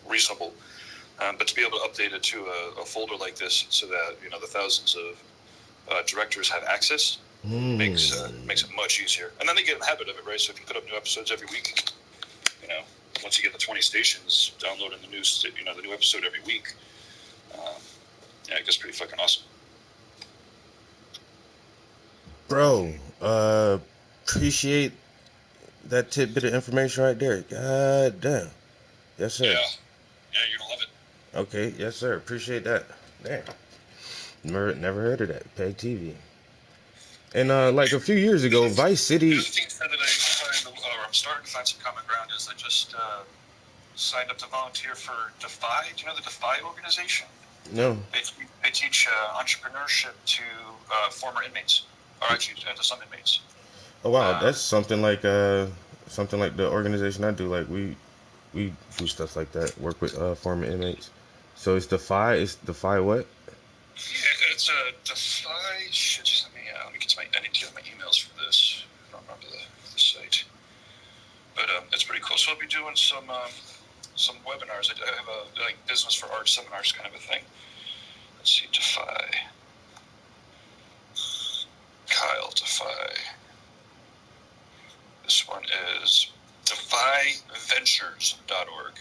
reasonable. But to be able to update it to a folder like this, so that the thousands of directors have access, makes it much easier. And then they get in the habit of it, right? So if you put up new episodes every week, once you get the 20 stations downloading the new episode every week, it gets pretty fucking awesome. Bro, appreciate that tidbit of information right there. God damn. Yes, sir. Yeah, you're gonna love it. Okay, yes, sir. Appreciate that. Damn. Never heard of that. Peg TV. And like a few years ago, Vice City. The other thing that I'm starting to find some common ground is I just signed up to volunteer for Defy. Do you know the Defy organization? No. They teach entrepreneurship to former inmates, or actually to some inmates. Oh wow, that's something like the organization I do. Like we do stuff like that. Work with former inmates. So it's Defy. It's Defy what? Yeah, it's a Defy. Shit, let me get to I need to get my emails for this. I don't remember the site, but it's pretty cool. So I'll be doing some webinars. I have a business for art seminars kind of a thing. Let's see, Defy. Kyle Defy. This one is defyventures.org.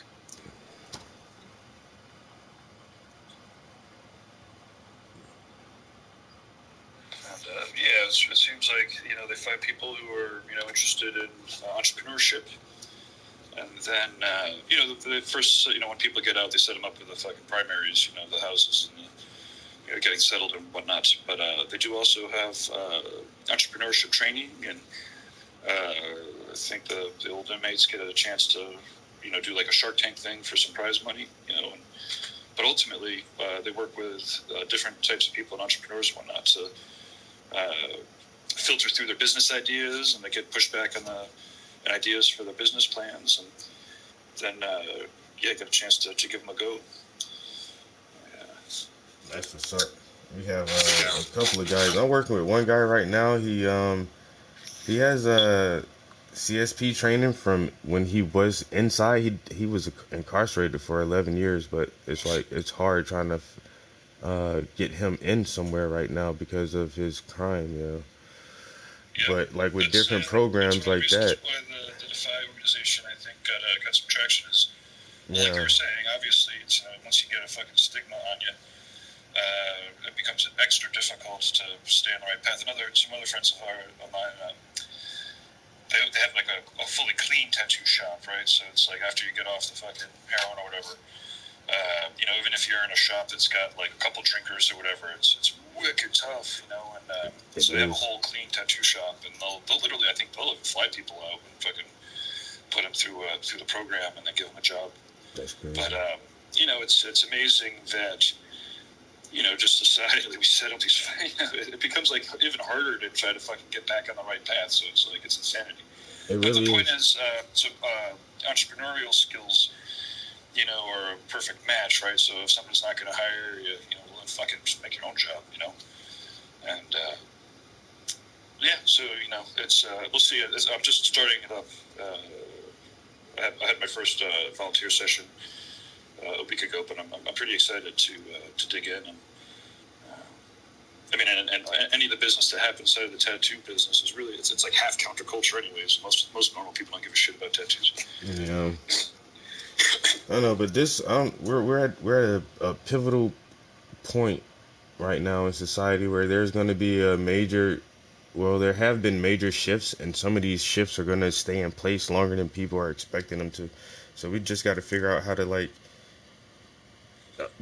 And it seems like they find people who are interested in entrepreneurship, and then the first when people get out, they set them up with the fucking primaries, the houses and the getting settled and whatnot. But they do also have entrepreneurship training, and I think the old inmates get a chance to do like a Shark Tank thing for some prize money, but ultimately they work with different types of people and entrepreneurs and whatnot to filter through their business ideas, and they get pushed back on the ideas for their business plans, and then get a chance to give them a go. That's what's up. We have a couple of guys. I'm working with one guy right now. He has a CSP training from when he was inside. He was incarcerated for 11 years, but it's hard trying to get him in somewhere right now because of his crime, Yeah, but like with different programs like that. That's why the Defy organization, I think, got some traction. Is like you were saying, obviously, it's once you get a fucking stigma on you, it becomes extra difficult to stay on the right path. Some other friends of mine, they have like a fully clean tattoo shop, right? So it's like after you get off the fucking heroin or whatever, even if you're in a shop that's got like a couple drinkers or whatever, it's wicked tough, and so they have a whole clean tattoo shop, and they'll literally, I think they'll even fly people out and fucking put them through the program and then give them a job. That's great. But it's amazing that just societally we set up these. It becomes like even harder to try to fucking get back on the right path. So it's insanity. It But really the point is, entrepreneurial skills you know, are a perfect match, right? So if someone's not going to hire you, you know, well, then fucking just make your own job, you know. And yeah, so you know, it's we'll see. I'm just starting it up. I had my first volunteer session a week ago, but I'm pretty excited to dig in. And I mean, and any of the business that happens outside of the tattoo business is really it's like half counterculture, anyways. Most normal people don't give a shit about tattoos. Yeah. I know, but this we're at a pivotal point right now in society where there's going to be there have been major shifts, and some of these shifts are going to stay in place longer than people are expecting them to. So we just got to figure out how to like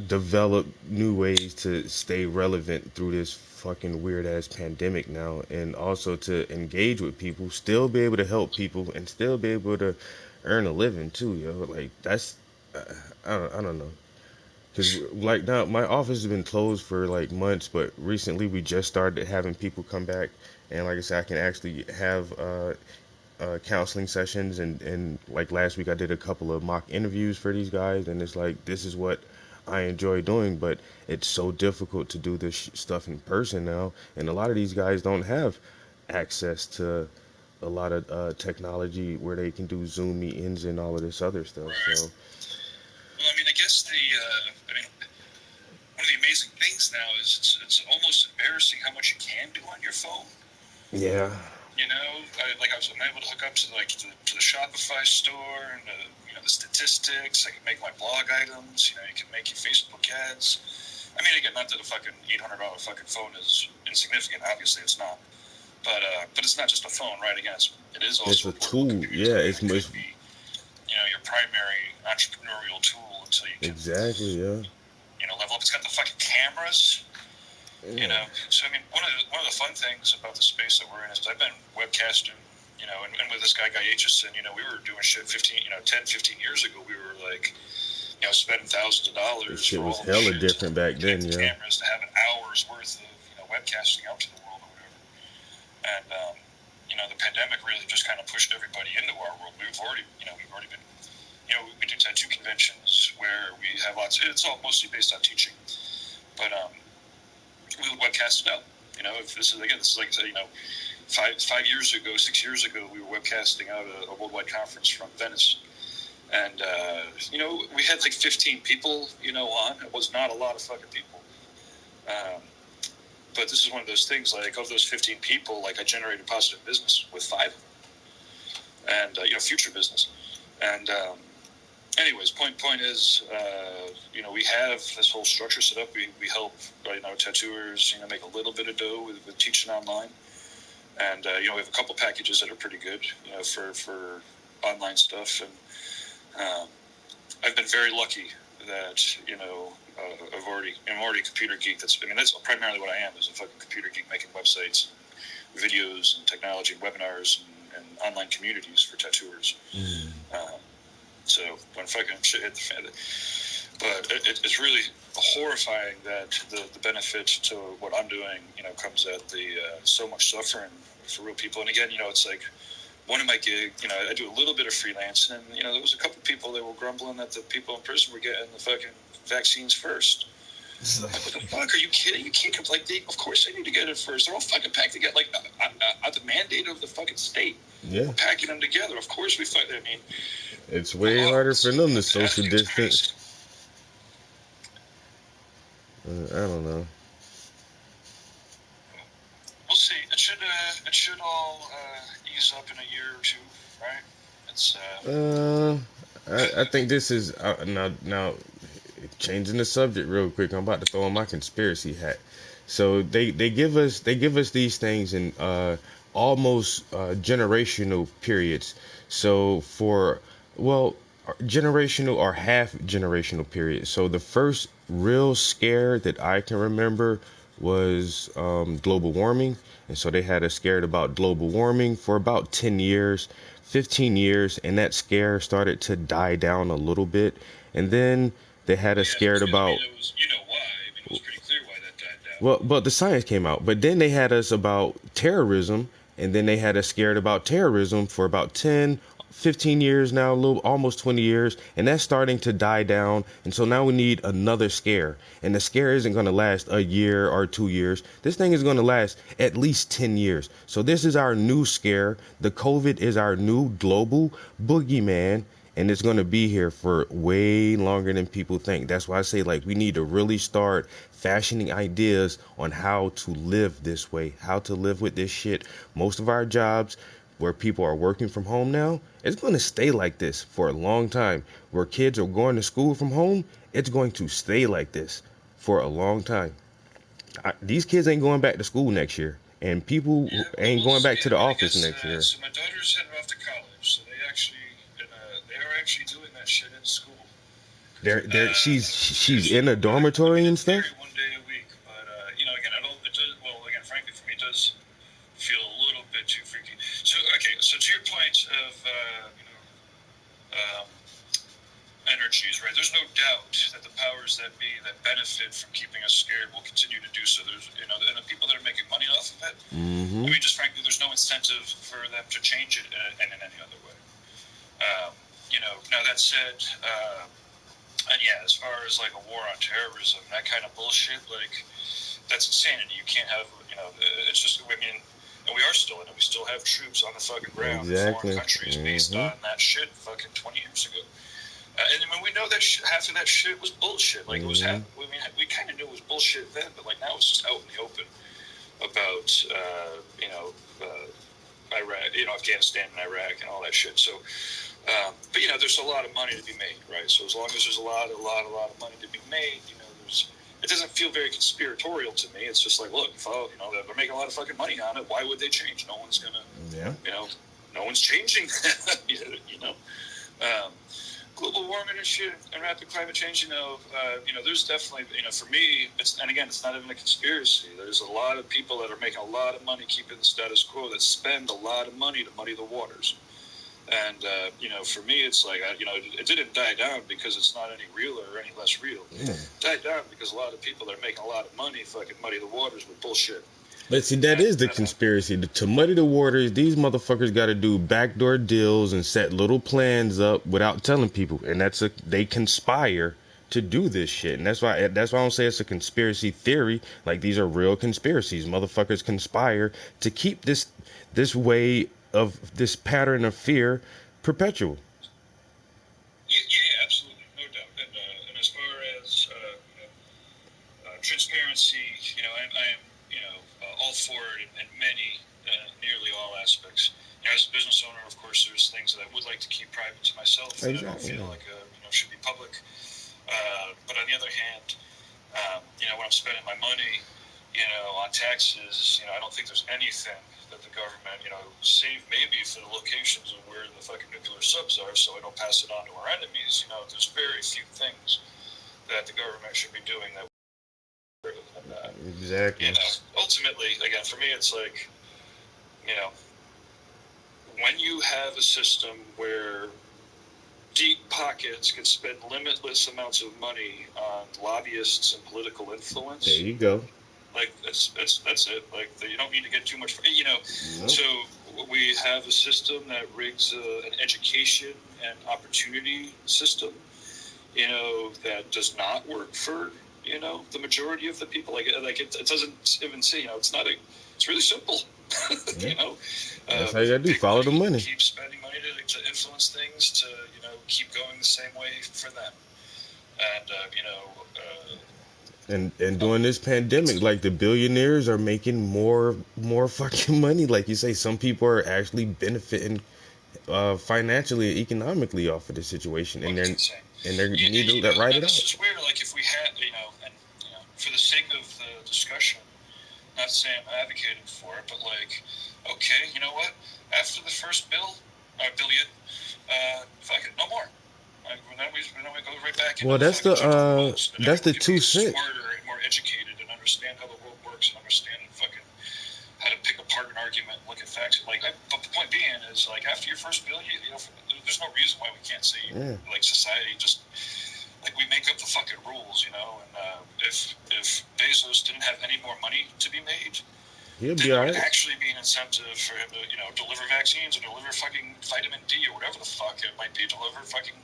develop new ways to stay relevant through this fucking weird ass pandemic now, and also to engage with people, still be able to help people, and still be able to earn a living too, yo. Like that's I don't know. Because, like, now, my office has been closed for, like, months, but recently we just started having people come back. And, like I said, I can actually have counseling sessions. And, like, last week I did a couple of mock interviews for these guys. And it's like, this is what I enjoy doing. But it's so difficult to do this stuff in person now. And a lot of these guys don't have access to a lot of technology where they can do Zoom meetings and all of this other stuff. Right. So. Well, I mean, I guess one of the amazing things now is it's almost embarrassing how much you can do on your phone. Yeah. You know, I'm able to hook up to the Shopify store and you know, the statistics. I can make my blog items. You know, you can make your Facebook ads. I mean, again, not that a fucking $800 fucking phone is insignificant. Obviously, it's not. But it's not just a phone, right? Again, it is also a tool. Yeah, it could be, you know, your primary entrepreneurial tool until you can exactly, yeah. You know, level up. It's got the fucking cameras. Yeah. You know, so I mean, one of the fun things about the space that we're in is I've been webcasting, you know, and with this guy Aitchison, you know, we were doing shit 10, 15 years ago. We were like, you know, spending thousands of dollars. This shit was hella different back then, yeah. Cameras to have an hour's worth of, you know, webcasting out to the world or whatever. And you know, the pandemic really just kind of pushed everybody into our world. We've already been. You know, we do tattoo conventions where we have it's all mostly based on teaching, but we webcast it out. You know, if this is like I said, you know, 6 years ago, we were webcasting out a worldwide conference from Venice, and you know, we had like 15 people, you know, on. It was not a lot of fucking people, but this is one of those things. Like, of those 15 people, like, I generated positive business with 5 of them, and you know, future business, and anyways, point is, you know, we have this whole structure set up. We help, you know, tattooers, you know, make a little bit of dough with teaching online, and you know, we have a couple packages that are pretty good, you know, for online stuff, and I've been very lucky that, you know, I'm already a computer geek. That's primarily what I am, is a fucking computer geek, making websites, videos, and technology, webinars, and online communities for tattooers. So when fucking shit hit the fan, but it's really horrifying that the benefit to what I'm doing, you know, comes at the so much suffering for real people. And again, you know, it's like one of my gigs, you know, I do a little bit of freelance, and you know, there was a couple people that were grumbling that the people in prison were getting the fucking vaccines first. Like, what the fuck? Are you kidding? You can't like of course they need to get it first. They're all fucking packed together. Like the mandate of the fucking state. Yeah. We're packing them together. Of course we fight. I mean, it's way harder for them to social distance. I don't know. We'll see. It should all ease up in a year or two, right? It's I think this is now changing the subject real quick. I'm about to throw on my conspiracy hat. So they give us these things in almost generational periods. So for generational or half generational periods. So the first real scare that I can remember was global warming, and so they had us scared about global warming for about 10 years, 15 years, and that scare started to die down a little bit, and then they had us scared about. You know why? It was pretty clear why that died down. Well, but the science came out, but then they had us about terrorism, and then they had us scared about terrorism for about 10, 15 years now, a little, almost 20 years, and that's starting to die down. And so now we need another scare. And the scare isn't going to last a year or 2 years. This thing is going to last at least 10 years. So this is our new scare. The COVID is our new global boogeyman. And it's going to be here for way longer than people think. That's why I say, like, we need to really start fashioning ideas on how to live this way, how to live with this shit. Most of our jobs where people are working from home now, it's going to stay like this for a long time. Where kids are going to school from home, it's going to stay like this for a long time. These kids ain't going back to school next year. And people ain't going back to the office next year. So my daughter's heading off to college, so they are actually doing that shit in school. She's in a dormitory and stuff. One day a week, but again, frankly, for me, it does feel a little bit too freaky. So to your point of energies, right? There's no doubt that the powers that be that benefit from keeping us scared will continue to do so. There's and the people that are making money off of it. Mm-hmm. I mean, just frankly, there's no incentive for them to change it in any other way. Now that said, and yeah, as far as like a war on terrorism, that kind of bullshit, like that's insanity. You can't have, it's just, I mean, and we are still in it. We still have troops on the fucking ground in foreign countries based on that shit fucking 20 years ago. And when we know that half of that shit was bullshit, like it was, we kind of knew it was bullshit then, but like now it's just out in the open about, Iraq, Afghanistan and Iraq and all that shit. So, but there's a lot of money to be made, right? So as long as there's a lot of money to be made, it doesn't feel very conspiratorial to me. It's just like, look, they're making a lot of fucking money on it. Why would they change? No one's gonna, no one's changing. Global warming and shit and rapid climate change, there's definitely, for me, it's not even a conspiracy. There's a lot of people that are making a lot of money keeping the status quo that spend a lot of money to muddy the waters. And, for me, it's like, it didn't die down because it's not any realer or any less real. Yeah. It died down because a lot of people that are making a lot of money fucking muddy the waters with bullshit. But see, that is the conspiracy. To muddy the waters, these motherfuckers got to do backdoor deals and set little plans up without telling people. And they conspire to do this shit. And that's why I don't say it's a conspiracy theory. Like, these are real conspiracies. Motherfuckers conspire to keep this way of this pattern of fear perpetual. Yeah, absolutely, no doubt. And as far as transparency, I am all for it in many, nearly all aspects. As a business owner, of course, there's things that I would like to keep private to myself that I don't feel like should be public. But on the other hand, when I'm spending my money, on taxes, I don't think there's anything that the government, save maybe for the locations of where the fucking nuclear subs are, so I don't pass it on to our enemies. There's very few things that the government should be doing that. Exactly. Ultimately, again, for me, it's like, when you have a system where deep pockets can spend limitless amounts of money on lobbyists and political influence. There you go. Like that's it. Like you don't need to get too much. So we have a system that rigs an education and opportunity system. That does not work for the majority of the people. It doesn't even say. It's really simple. That's how you gotta do. Follow the money. Keep spending money to influence things to keep going the same way for them. And And during this pandemic, like, the billionaires are making more fucking money. Like you say, some people are actually benefiting financially, economically off of the situation, and they need to write it out. This is where, like, if we had, and for the sake of the discussion, not saying I'm advocating for it, but like, okay, you know what? After the first billion, fuck it, no more. Then we go right back into that's the 2 cents. Smarter and more educated and understand how the world works and understand fucking how to pick apart an argument and look at facts. But the point being is, like, after your first billion, there's no reason why we can't say like society just like we make up the fucking rules, And if Bezos didn't have any more money to be made, He'll be there all would right. actually be an incentive for him to, you know, deliver vaccines or deliver fucking vitamin D or whatever the fuck it might be, deliver fucking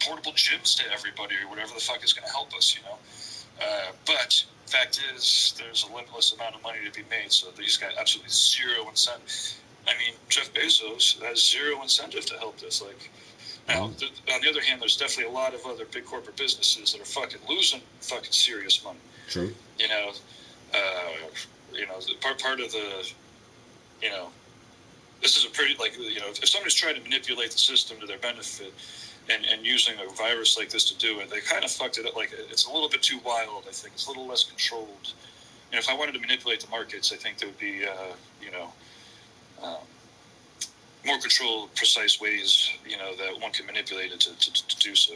portable gyms to everybody or whatever the fuck is going to help us, you know. But fact is, there's a limitless amount of money to be made, so he's got absolutely zero incentive. I mean, Jeff Bezos has zero incentive to help this. Like, now, on the other hand, there's definitely a lot of other big corporate businesses that are fucking losing fucking serious money. True. You know, part of the, you know, this is a pretty, like, you know, if somebody's trying to manipulate the system to their benefit and using a virus like this to do it, they kind of fucked it up. Like, it's a little bit too wild, I think. It's a little less controlled. You know, if I wanted to manipulate the markets, I think there would be, you know, more controlled, precise ways, you know, that one can manipulate it to do so.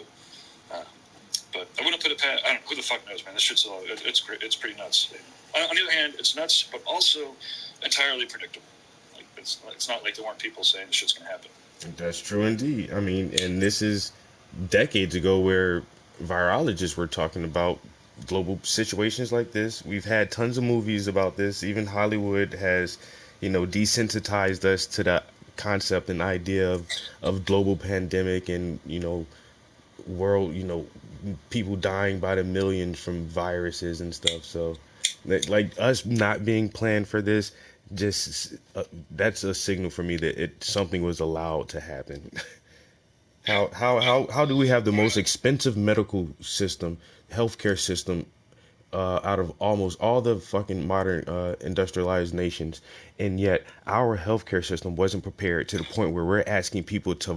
But I wouldn't put it past, I don't know, who the fuck knows, man. This shit's it's great. It's pretty nuts. On the other hand, it's nuts, but also entirely predictable. Like, it's not like there weren't people saying this shit's going to happen. That's true indeed. I mean, and this is decades ago where virologists were talking about global situations like this. We've had tons of movies about this. Even Hollywood has, you know, desensitized us to the concept and idea of global pandemic and, you know, world, you know, people dying by the millions from viruses and stuff. So, like us not being planned for this, just that's a signal for me that something was allowed to happen. How do we have the most expensive medical system, healthcare system, out of almost all the fucking modern industrialized nations, and yet our healthcare system wasn't prepared to the point where we're asking people to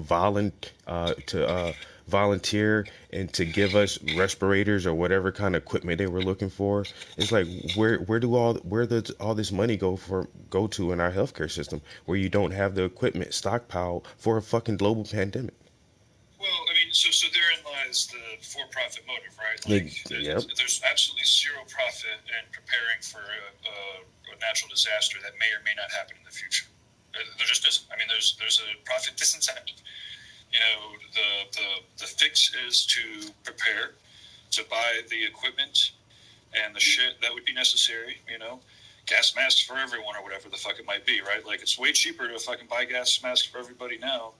volunteer and to give us respirators or whatever kind of equipment they were looking for. It's like where does all this money go to in our healthcare system where you don't have the equipment stockpiled for a fucking global pandemic? Well, I mean, so therein lies the for-profit motive, right? Like, yep. There's absolutely zero profit in preparing for a natural disaster that may or may not happen in the future. There just isn't. I mean, there's a profit disincentive. You know, the fix is to prepare, to buy the equipment and the shit that would be necessary, you know, gas masks for everyone or whatever the fuck it might be, right? Like, it's way cheaper to fucking buy gas masks for everybody now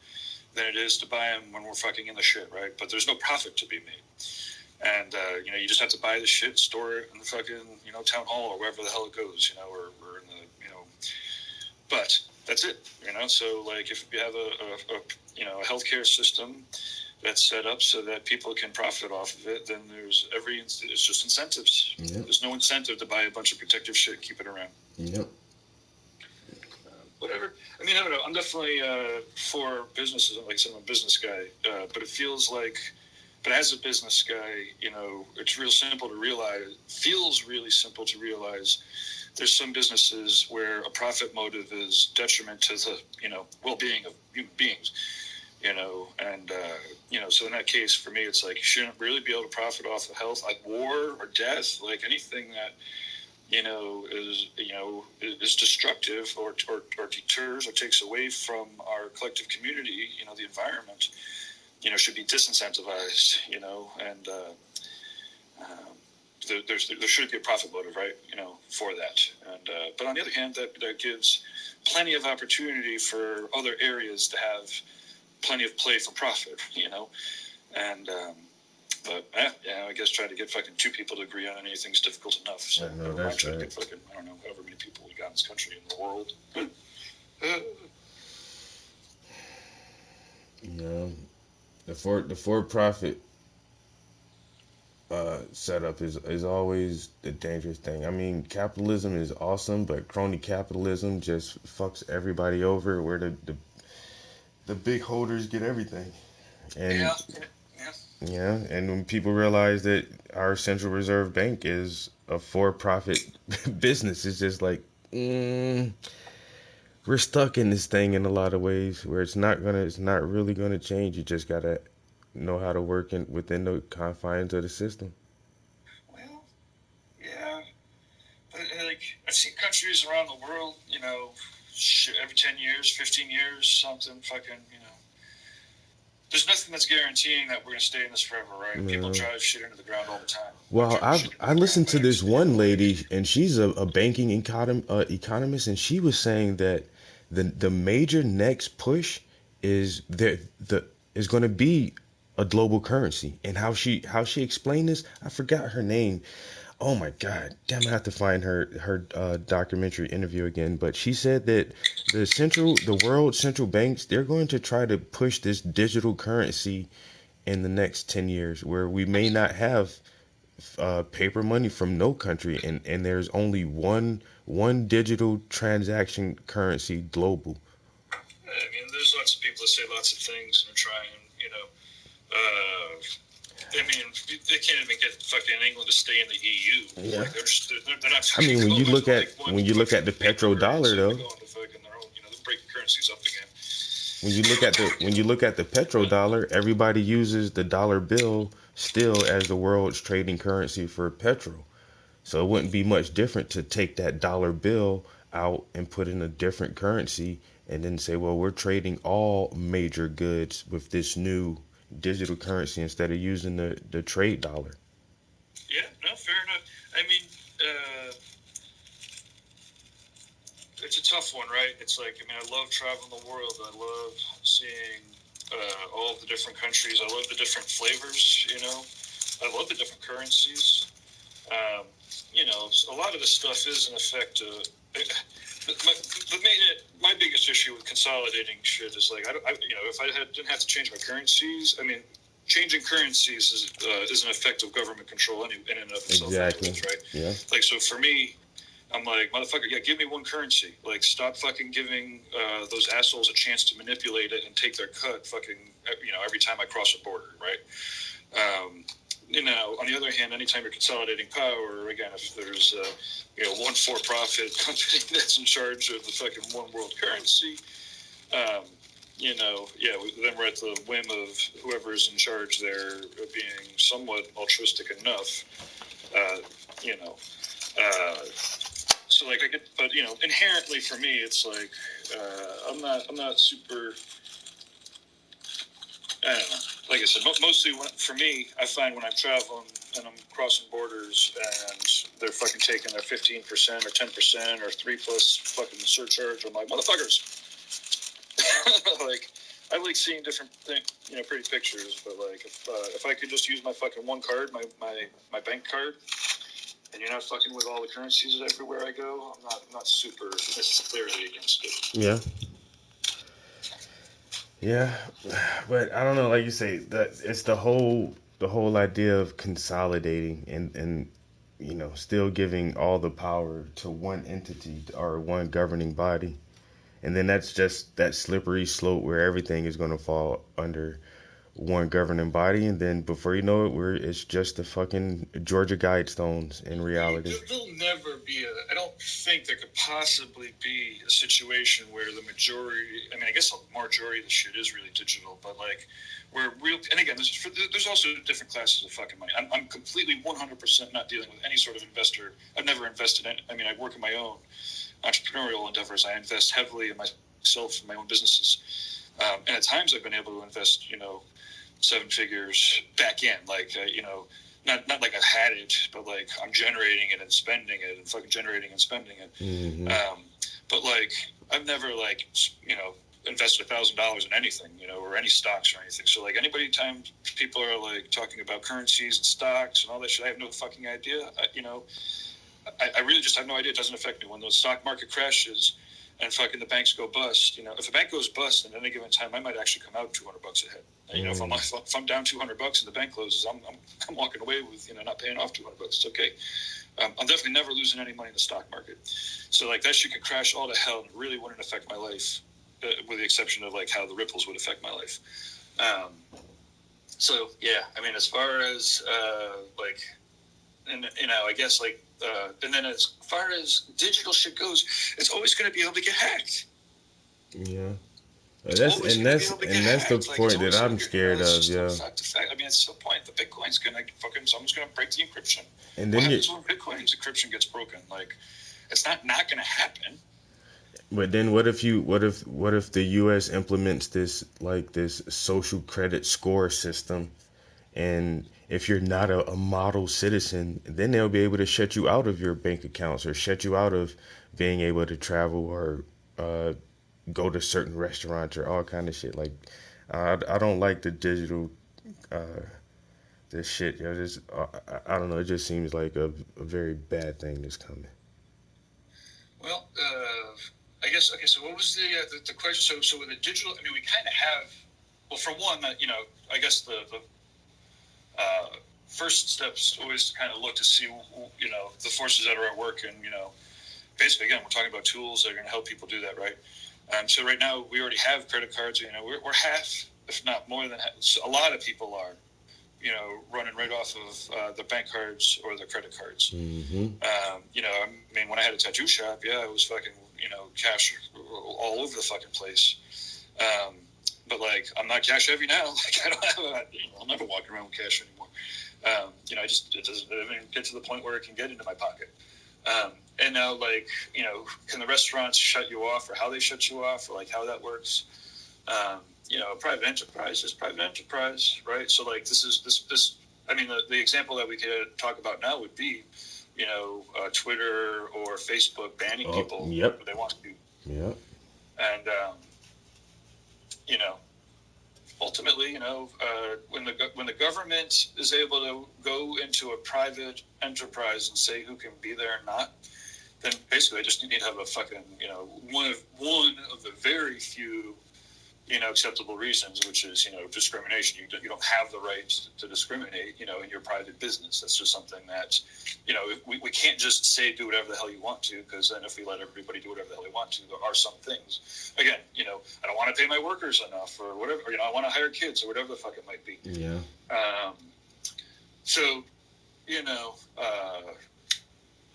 than it is to buy them when we're fucking in the shit, right? But there's no profit to be made. And, you know, you just have to buy the shit, store it in the fucking, you know, town hall or wherever the hell it goes, you know, or in the, you know, but that's it, you know? So, like, if you have a healthcare system that's set up so that people can profit off of it, then it's just incentives. Yep. There's no incentive to buy a bunch of protective shit and keep it around. Yep. Whatever. I mean, I don't know. I'm definitely for businesses. Like I said, I'm a business guy. But it feels like, but as a business guy, you know, it's real simple to realize, feels really simple to realize there's some businesses where a profit motive is detriment to the, you know, well-being of human beings, you know, and, you know, so in that case, for me, it's like you shouldn't really be able to profit off of health, like war or death, like anything that, you know, is destructive or deters or takes away from our collective community, you know, the environment, you know, should be disincentivized, you know, and there should be a profit motive, right, you know, for that. And but on the other hand, that gives plenty of opportunity for other areas to have plenty of play for profit, you know, and but yeah, I guess trying to get fucking two people to agree on anything's difficult enough. So I know, that's right. Get fucking, I don't know, however many people we got in this country in the world. Yeah, the for-profit setup is always the dangerous thing. I mean, capitalism is awesome, but crony capitalism just fucks everybody over. Where the big holders get everything, and yeah, and when people realize that our Central Reserve Bank is a for-profit business, it's just like we're stuck in this thing in a lot of ways where it's not really gonna change. You just gotta know how to work within the confines of the system. Well, yeah, but like I've seen countries around the world, you know, every 10 years, 15 years, something fucking, you know, There's nothing that's guaranteeing that we're going to stay in this forever, right? No. People drive shit into the ground all the time. Well, I listened to this one lady, and she's a banking economist, and she was saying that the major next push is is going to be a global currency. And how she explained this, I forgot her name. Oh my God, damn! I have to find her documentary interview again. But she said that the world central banks, they're going to try to push this digital currency in the next 10 years, where we may not have paper money from no country, and there's only one digital transaction currency global. I mean, there's lots of people that say lots of things and are trying, you know. I mean, they can't even get fucking England to stay in the EU. Yeah. Like, they're not. I mean, when you look at the petrodollar, though. They're breaking currencies up again. When you look at the petrodollar, everybody uses the dollar bill still as the world's trading currency for petrol. So it wouldn't be much different to take that dollar bill out and put in a different currency and then say, well, we're trading all major goods with this new digital currency instead of using the trade dollar. Yeah, no, fair enough. I mean, it's a tough one, right? It's like, I mean, I love traveling the world. I love seeing all of the different countries. I love the different flavors, you know. I love the different currencies. You know, a lot of this stuff is, in effect, my biggest issue with consolidating shit is, like, if I didn't have to change my currencies, I mean, changing currencies is an effect of government control in and of itself. Exactly. Anyways, right? Yeah. Like, so for me, I'm like, motherfucker, yeah, give me one currency. Like, stop fucking giving those assholes a chance to manipulate it and take their cut fucking, you know, every time I cross a border, right? You know, on the other hand, anytime you're consolidating power, again, if there's one for-profit company that's in charge of the fucking one world currency, you know, yeah, then we're at the whim of whoever's in charge there being somewhat altruistic enough, you know. So, like, I get, but, you know, inherently for me, it's like, I'm not super, I don't know. Like I said, mostly for me, I find when I'm traveling and I'm crossing borders and they're fucking taking their 15% or 10% or 3+ fucking surcharge, I'm like, motherfuckers. Like, I like seeing different things, you know, pretty pictures, but, like, if I could just use my fucking one card, my bank card, and you're not fucking with all the currencies everywhere I go, I'm not super necessarily against it. Yeah. Yeah, but I don't know. Like you say, that it's the whole idea of consolidating and you know, still giving all the power to one entity or one governing body, and then that's just that slippery slope where everything is going to fall under one governing body, and then before you know it, it's just the fucking Georgia Guidestones in reality. There'll never be I don't think there could possibly be a situation where the majority, I mean, I guess the majority of the shit is really digital, but, like, where real, and again, there's also different classes of fucking money. I'm completely 100% not dealing with any sort of investor. I've never invested in, I mean, I work in my own entrepreneurial endeavors. I invest heavily in myself and my own businesses. And at times I've been able to invest, you know, 7 figures back in, like, you know, not like I've had it, but, like, I'm generating it and spending it and fucking generating and spending it. Mm-hmm. But, like, I've never, like, you know, invested $1,000 in anything, you know, or any stocks or anything. So, like, time people are, like, talking about currencies and stocks and all that shit, I have no fucking idea. You know, I really just have no idea. It doesn't affect me. When the stock market crashes and fucking the banks go bust, you know, if a bank goes bust at any given time, I might actually come out $200 ahead. You know, if I'm down $200 and the bank closes, I'm walking away with, you know, not paying off $200. It's okay. I'm definitely never losing any money in the stock market. So, like, that shit could crash all to hell and it really wouldn't affect my life, with the exception of, like, how the ripples would affect my life. So, yeah, I mean, as far as, like, and, you know, I guess, like, and then as far as digital shit goes, it's always going to be able to get hacked. Yeah. That's the point that I'm scared of, yeah. Fact to fact. I mean, it's the point. The Bitcoin's gonna someone's gonna break the encryption. And then what happens when Bitcoin's encryption gets broken? Like, it's not gonna happen. But then what if the U.S. implements this social credit score system, and if you're not a model citizen, then they'll be able to shut you out of your bank accounts or shut you out of being able to travel or go to certain restaurants or all kind of shit. Like I don't like the digital this shit. I don't know. It just seems like a very bad thing that's coming. Well, I guess, okay, so what was the question? So with the digital, I mean, we kind of have, well, for one, I guess the first step's always to kind of look to see, the forces that are at work. And, basically, again, we're talking about tools that are going to help people do that, right? So right now, we already have credit cards. We're half, if not more than half. So a lot of people are, running right off of the bank cards or the credit cards. Mm-hmm. I mean, when I had a tattoo shop, yeah, it was fucking, cash all over the fucking place. But like, I'm not cash heavy now. Like, I don't have I'll never walk around with cash anymore. It doesn't get to the point where it can get into my pocket. And now, like, can the restaurants shut you off, or how they shut you off, or like how that works? Private enterprise is private enterprise, right? So like this. I mean, the example that we could talk about now would be, Twitter or Facebook banning people yep. who they want to. Yeah. And ultimately, when the government is able to go into a private enterprise and say who can be there or not, then basically they just need to have a fucking, one of the very few, acceptable reasons, which is, discrimination. You don't have the right to discriminate, in your private business. That's just something that, we can't just say do whatever the hell you want to, because then if we let everybody do whatever the hell they want to, there are some things. Again, I don't want to pay my workers enough, or whatever, or, I want to hire kids, or whatever the fuck it might be. Yeah.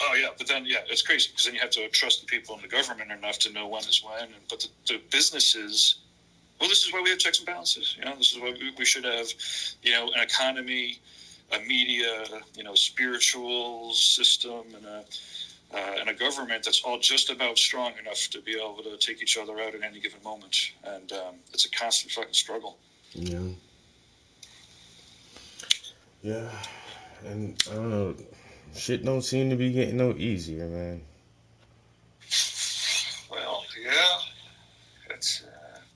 Oh yeah, but then it's crazy, because then you have to trust the people in the government enough to know when is when. But the businesses, well, this is why we have checks and balances. This is why we should have, an economy, a media, spiritual system, and a government that's all just about strong enough to be able to take each other out at any given moment. And it's a constant fucking struggle. Yeah. Yeah, and I don't know. Shit don't seem to be getting no easier, man. Well, yeah, it's,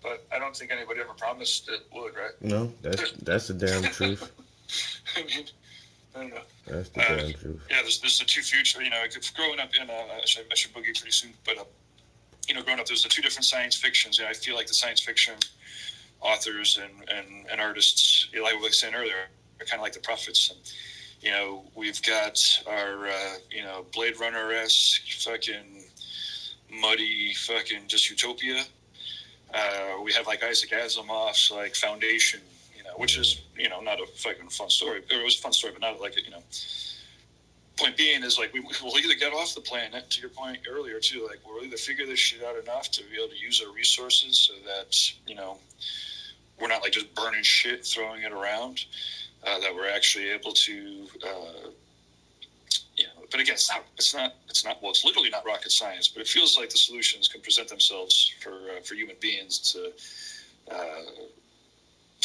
but I don't think anybody ever promised it would, right? No, that's the damn truth. I mean, I don't know. That's the damn truth. Yeah, there's the two future. Growing up in I should boogie pretty soon, but growing up, there's the two different science fictions. I feel like the science fiction authors and artists, like we were saying earlier, are kind of like the prophets. And we've got our Blade Runner-esque fucking muddy fucking just utopia. We have like Isaac Asimov's like Foundation, which is not a fucking fun story. It was a fun story, but not like it. Point being is like we'll either get off the planet, to your point earlier too. Like we'll either figure this shit out enough to be able to use our resources so that we're not like just burning shit, throwing it around. That we're actually able to, but again, it's literally not rocket science, but it feels like the solutions can present themselves for human beings to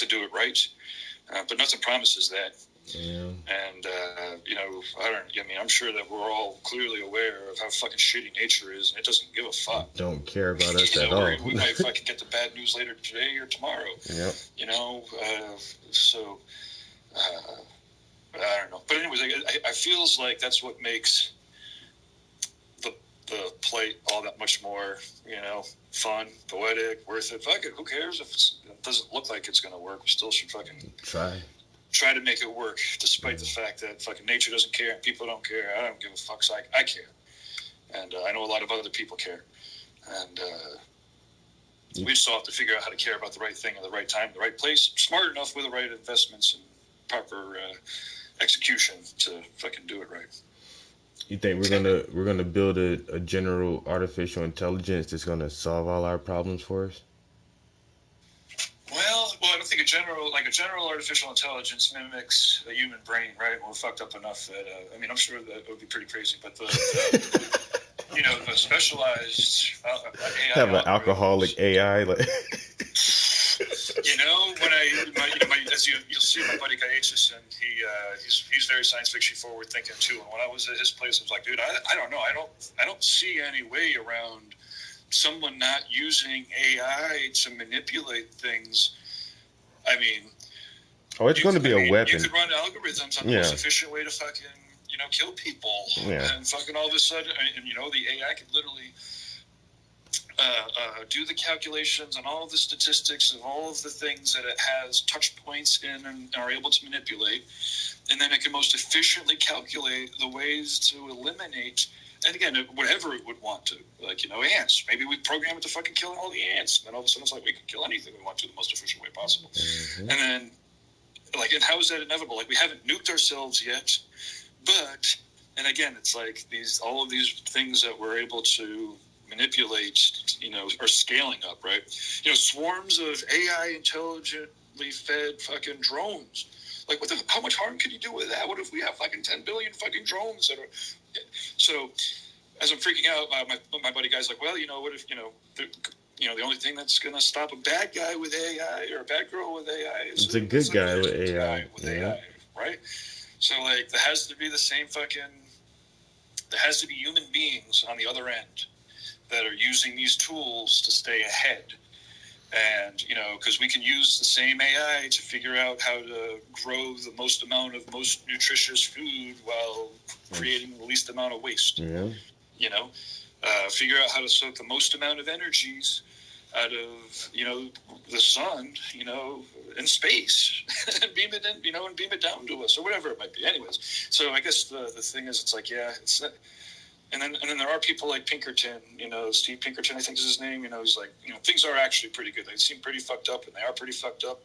do it right. But nothing promises that. Yeah. And, I'm sure that we're all clearly aware of how fucking shitty nature is, and it doesn't give a fuck. Don't care about us at all. We might fucking get the bad news later today or tomorrow. Yep. So... I don't know. But anyways, I feels like that's what makes the plight all that much more, fun, poetic, worth it. Fuck it, who cares if it doesn't look like it's going to work? We still should fucking try to make it work, despite the fact that fucking nature doesn't care and people don't care. I don't give a fuck, so I care. And I know a lot of other people care. And we just all have to figure out how to care about the right thing at the right time, the right place, smart enough with the right investments and proper execution to fucking do it right. You think we're gonna build a general artificial intelligence that's gonna solve all our problems for us? Well, I don't think a general artificial intelligence mimics a human brain, right? We're fucked up enough that I'm sure that it would be pretty crazy, but you know, the specialized AI Have an alcoholic AI, like. You know, when as you'll see my buddy Gaiatis, and he's very science fiction forward thinking too. And when I was at his place, I was like, dude, I don't know, I don't see any way around someone not using AI to manipulate things. I mean, it's going to be a weapon. You could run algorithms on the most efficient way to fucking, you know, kill people. Yeah. And fucking all of a sudden, and you know, the AI could literally do the calculations and all of the statistics of all of the things that it has touch points in and are able to manipulate. And then it can most efficiently calculate the ways to eliminate, and again, whatever it would want to. Like, you know, ants. Maybe we program it to fucking kill all the ants. And then all of a sudden it's like we can kill anything we want to the most efficient way possible. Mm-hmm. And then, like, and how is that inevitable? Like, we haven't nuked ourselves yet, but, and again, it's like all of these things that we're able to manipulate, you know, are scaling up, right? You know, swarms of AI intelligently fed fucking drones. Like, how much harm can you do with that? What if we have fucking 10 billion fucking drones that are... So, as I'm freaking out, my buddy guy's like, well, you know, what if, you know, the only thing that's going to stop a bad guy with AI or a bad girl with AI is... It's a good guy with AI. AI, right? So, like, there has to be human beings on the other end that are using these tools to stay ahead. And, you know, because we can use the same AI to figure out how to grow the most amount of most nutritious food while creating the least amount of waste. Yeah. You know, figure out how to soak the most amount of energies out of, you know, the sun, you know, in space, and beam it in, you know, and beam it down to us or whatever it might be. Anyways, so I guess the thing is, it's like, yeah, it's not. And then there are people like Pinkerton, you know, Steve Pinkerton, I think is his name. You know, he's like, you know, things are actually pretty good. They seem pretty fucked up, and they are pretty fucked up.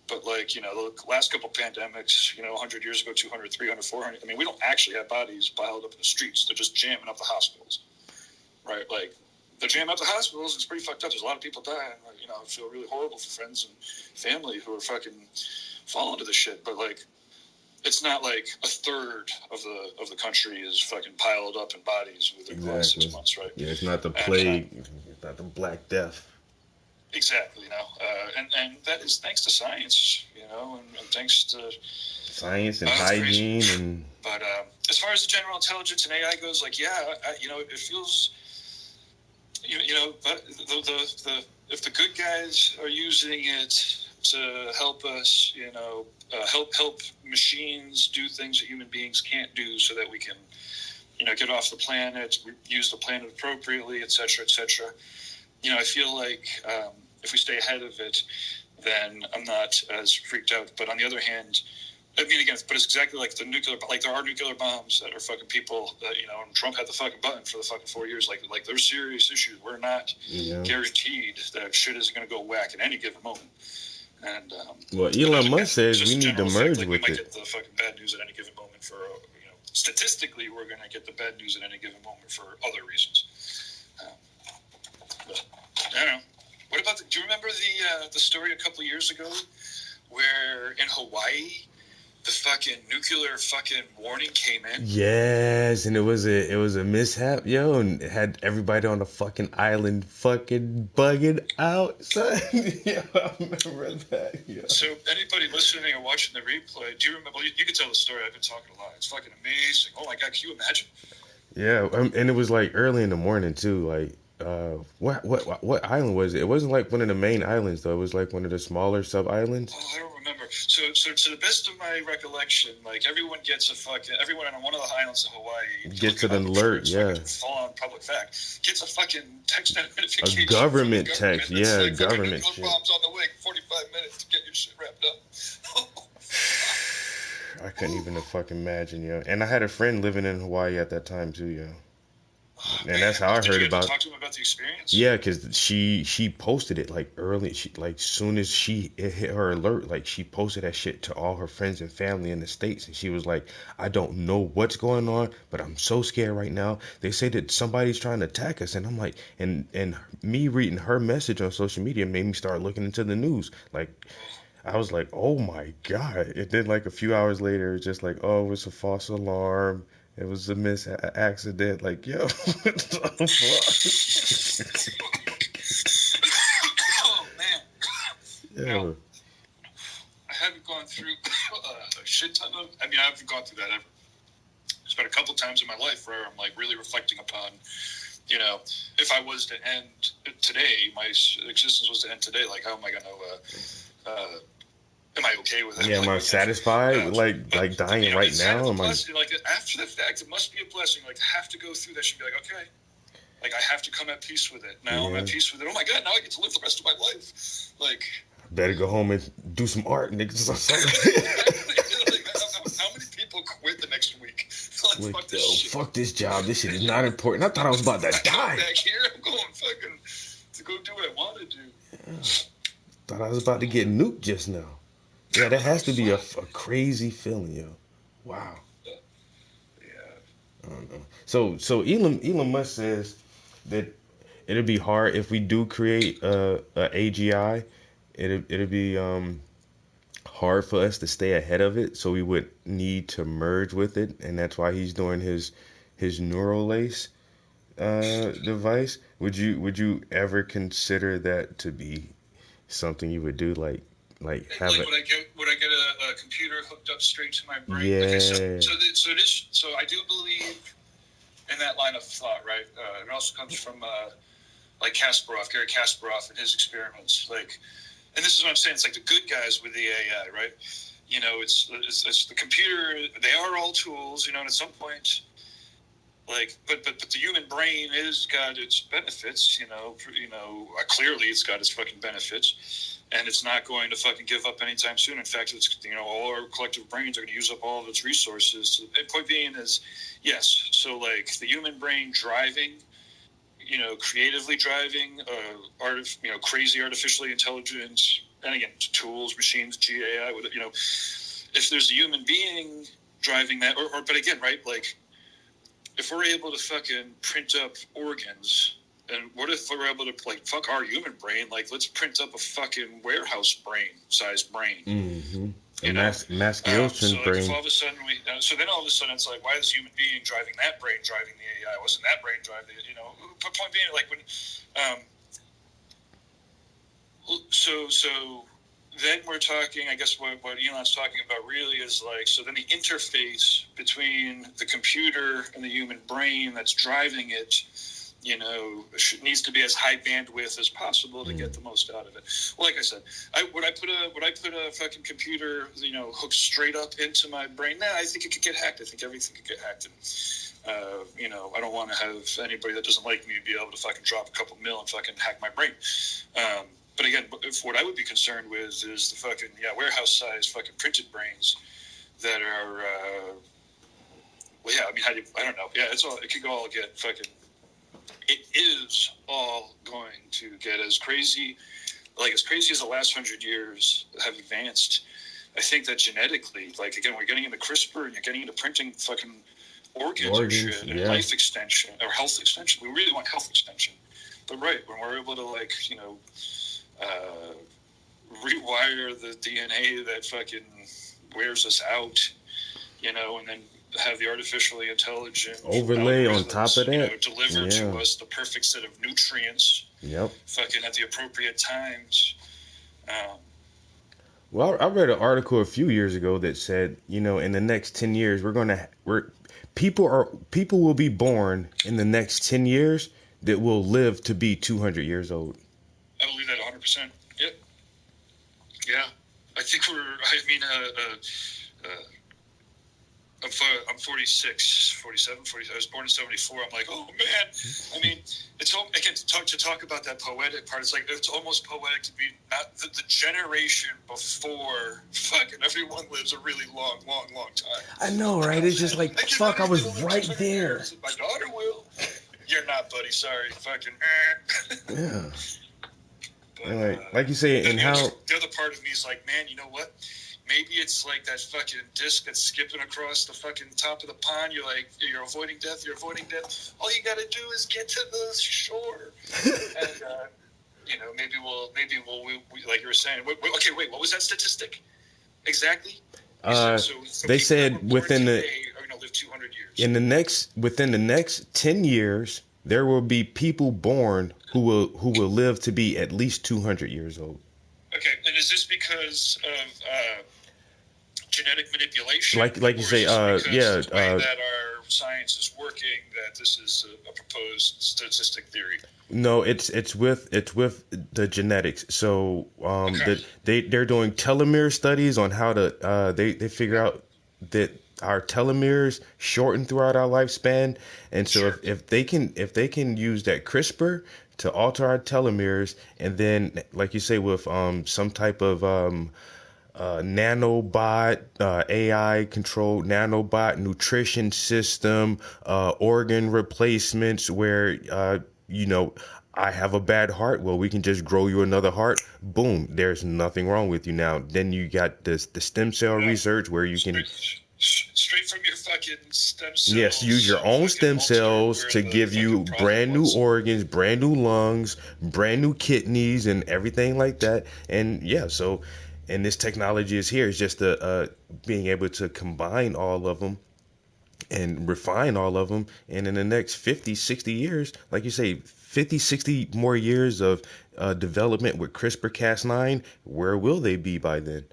But, like, you know, the last couple pandemics, you know, 100 years ago, 200, 300, 400, I mean, we don't actually have bodies piled up in the streets. They're just jamming up the hospitals, right? Like, they're jamming up the hospitals. It's pretty fucked up. There's a lot of people dying. You know, I feel really horrible for friends and family who are fucking falling to this shit. But, like, it's not like a third of the country is fucking piled up in bodies within the last 6 months, right? Yeah, it's not the plague, it's not the Black Death. Exactly, you know, and that is thanks to science, you know, and thanks to science and hygiene and. But as far as the general intelligence and AI goes, like, yeah, you know, it feels, you know, but if the good guys are using it to help us, you know, help machines do things that human beings can't do, so that we can, you know, get off the planet, use the planet appropriately, et cetera, et cetera. You know, I feel like if we stay ahead of it, then I'm not as freaked out. But on the other hand, I mean, again, but it's exactly like the nuclear, like there are nuclear bombs that are fucking people that, you know, and Trump had the fucking button for the fucking 4 years. Like there's serious issues. We're not guaranteed that shit isn't going to go whack at any given moment. And well, Elon Musk says we need to merge with it. We might get the fucking bad news at any given moment for, you know, statistically, we're going to get the bad news at any given moment for other reasons. But I don't know. What about do you remember the story a couple of years ago where in Hawaii the fucking nuclear fucking warning came in? Yes, and it was a mishap, yo, and it had everybody on the fucking island fucking bugging out, son. Yeah, I remember that. Yeah. So anybody listening or watching the replay, do you remember? Well, you can tell the story. I've been talking a lot. It's fucking amazing. Oh my god, can you imagine? Yeah, and it was like early in the morning too. Like, what island was it? It wasn't like one of the main islands though. It was like one of the smaller sub islands. Oh, I don't remember. So to the best of my recollection, like everyone on one of the islands of Hawaii gets an alert. Yeah. Full on public fact. Gets a fucking text notification. A government text. Yeah, like, government shit. Bombs on the way. 45 minutes to get your shit wrapped up. I couldn't even fucking imagine, yo. And I had a friend living in Hawaii at that time too, yo. And that's how I heard about. Did you talk to him about the experience? Yeah, because she posted it like early. Soon as it hit her alert, like she posted that shit to all her friends and family in the States, and she was like, "I don't know what's going on, but I'm so scared right now. They say that somebody's trying to attack us," and I'm like, and me reading her message on social media made me start looking into the news. Like, I was like, "Oh my god!" And then like a few hours later, it's just like, "Oh, it's a false alarm." It was a accident. Like, yo, what the fuck? Oh man. Yeah. You know, I haven't gone through a shit ton of. I mean, I haven't gone through that ever. There's been a couple times in my life where I'm like really reflecting upon, you know, if I was to end today, my existence was to end today. Like, how am I gonna? Am I okay with it? Yeah, am I satisfied? Like dying right now? Am I? Like after the fact, it must be a blessing. Like I have to go through that. Should be like, okay, like I have to come at peace with it. Now I'm at peace with it. Oh my god, now I get to live the rest of my life. Like, better go home and do some art, niggas. How many people quit the next week? Like, fuck this job. This shit is not important. I thought I was about to die. Back here, I'm going fucking to go do what I want to do. Yeah. Thought I was about to get nuked just now. Yeah, that has to be a crazy feeling, yo. Wow. Yeah. I don't know. So Elon Musk says that it'll be hard if we do create a AGI. It'll be hard for us to stay ahead of it. So we would need to merge with it, and that's why he's doing his Neuralink device. Would you ever consider that to be something you would do, like have it? Would I get a computer hooked up straight to my brain? Yeah. Okay, so I do believe in that line of thought, right? It also comes from like Gary Kasparov and his experiments. Like, and this is what I'm saying. It's like the good guys with the AI, right? You know, it's the computer. They are all tools, you know. And at some point, like, but the human brain has got its benefits, you know. Clearly it's got its fucking benefits. And it's not going to fucking give up anytime soon. In fact, it's, you know, all our collective brains are going to use up all of its resources. The point being is, yes. So, like, the human brain driving, you know, creatively driving, crazy artificially intelligent, and again, tools, machines, GAI, you know, if there's a human being driving that, but again, right, like, if we're able to fucking print up organs. And what if we're able to, like, fuck our human brain? Like, let's print up a fucking warehouse sized brain. Mm-hmm. You know? Mass Gilson brain. If all of a sudden then all of a sudden it's like, why is the human being driving that brain driving the AI? Wasn't that brain driving it? You know, but point being, like, when, so then we're talking, I guess what Elon's talking about really is like, so then the interface between the computer and the human brain that's driving it, you know, needs to be as high bandwidth as possible to get the most out of it. Well, like I said, would I put a fucking computer, you know, hooked straight up into my brain? Nah, I think it could get hacked. I think everything could get hacked. And, you know, I don't want to have anybody that doesn't like me be able to fucking drop a couple mil and fucking hack my brain. But again, what I would be concerned with is the fucking, warehouse-sized fucking printed brains that are, I mean, I don't know. Yeah, it could all get fucking... It is all going to get as crazy as the last 100 years have advanced. I think that genetically, like, again, we're getting into CRISPR and you're getting into printing fucking organs and shit, and life extension or health extension. We really want health extension. But right, when we're able to, like, you know, rewire the DNA that fucking wears us out, you know, and then have the artificially intelligent overlay on top of that, you know, deliver to us the perfect set of nutrients. Yep. Fucking at the appropriate times. Well, I read an article a few years ago that said, you know, in the next 10 years, people will be born in the next 10 years that will live to be 200 years old. I believe that 100%. Yep. Yeah. I think I'm 46, 47, 40. I was born in 74. I'm like, oh man. I mean, it's all, again, to talk about that poetic part. It's like, it's almost poetic to be not the generation before fucking everyone lives a really long time. I know, right? It's just like, fuck, I was right there. My daughter will. You're not, buddy. Sorry. Fucking. Yeah. But, like you say, and how the other part of me is like, man, you know what? Maybe it's like that fucking disc that's skipping across the fucking top of the pond. You're like, you're avoiding death. All you gotta do is get to the shore. And you know, maybe we'll like you were saying. Wait, what was that statistic? Exactly. they said within the. Live live 200 years. Within the next 10 years, there will be people born who will live to be at least 200 years old. Okay, and is this because of genetic manipulation? Like you say, the way that our science is working, that this is a proposed statistic theory? No, it's with the genetics. So they're doing telomere studies on how to they figure out that our telomeres shorten throughout our lifespan, and so if they can use that CRISPR to alter our telomeres, and then like you say with some type of nanobot, AI controlled nanobot nutrition system, organ replacements where I have a bad heart. Well, we can just grow you another heart. Boom, there's nothing wrong with you now. Then you got the stem cell research where you can straight from your fucking stem cells. Yes, use your own stem cells to give you brand new organs, brand new lungs, brand new kidneys, and everything like that. And and this technology is here. It's just being able to combine all of them and refine all of them. And in the next 50, 60 years, like you say, 50, 60 more years of development with CRISPR-Cas9, where will they be by then?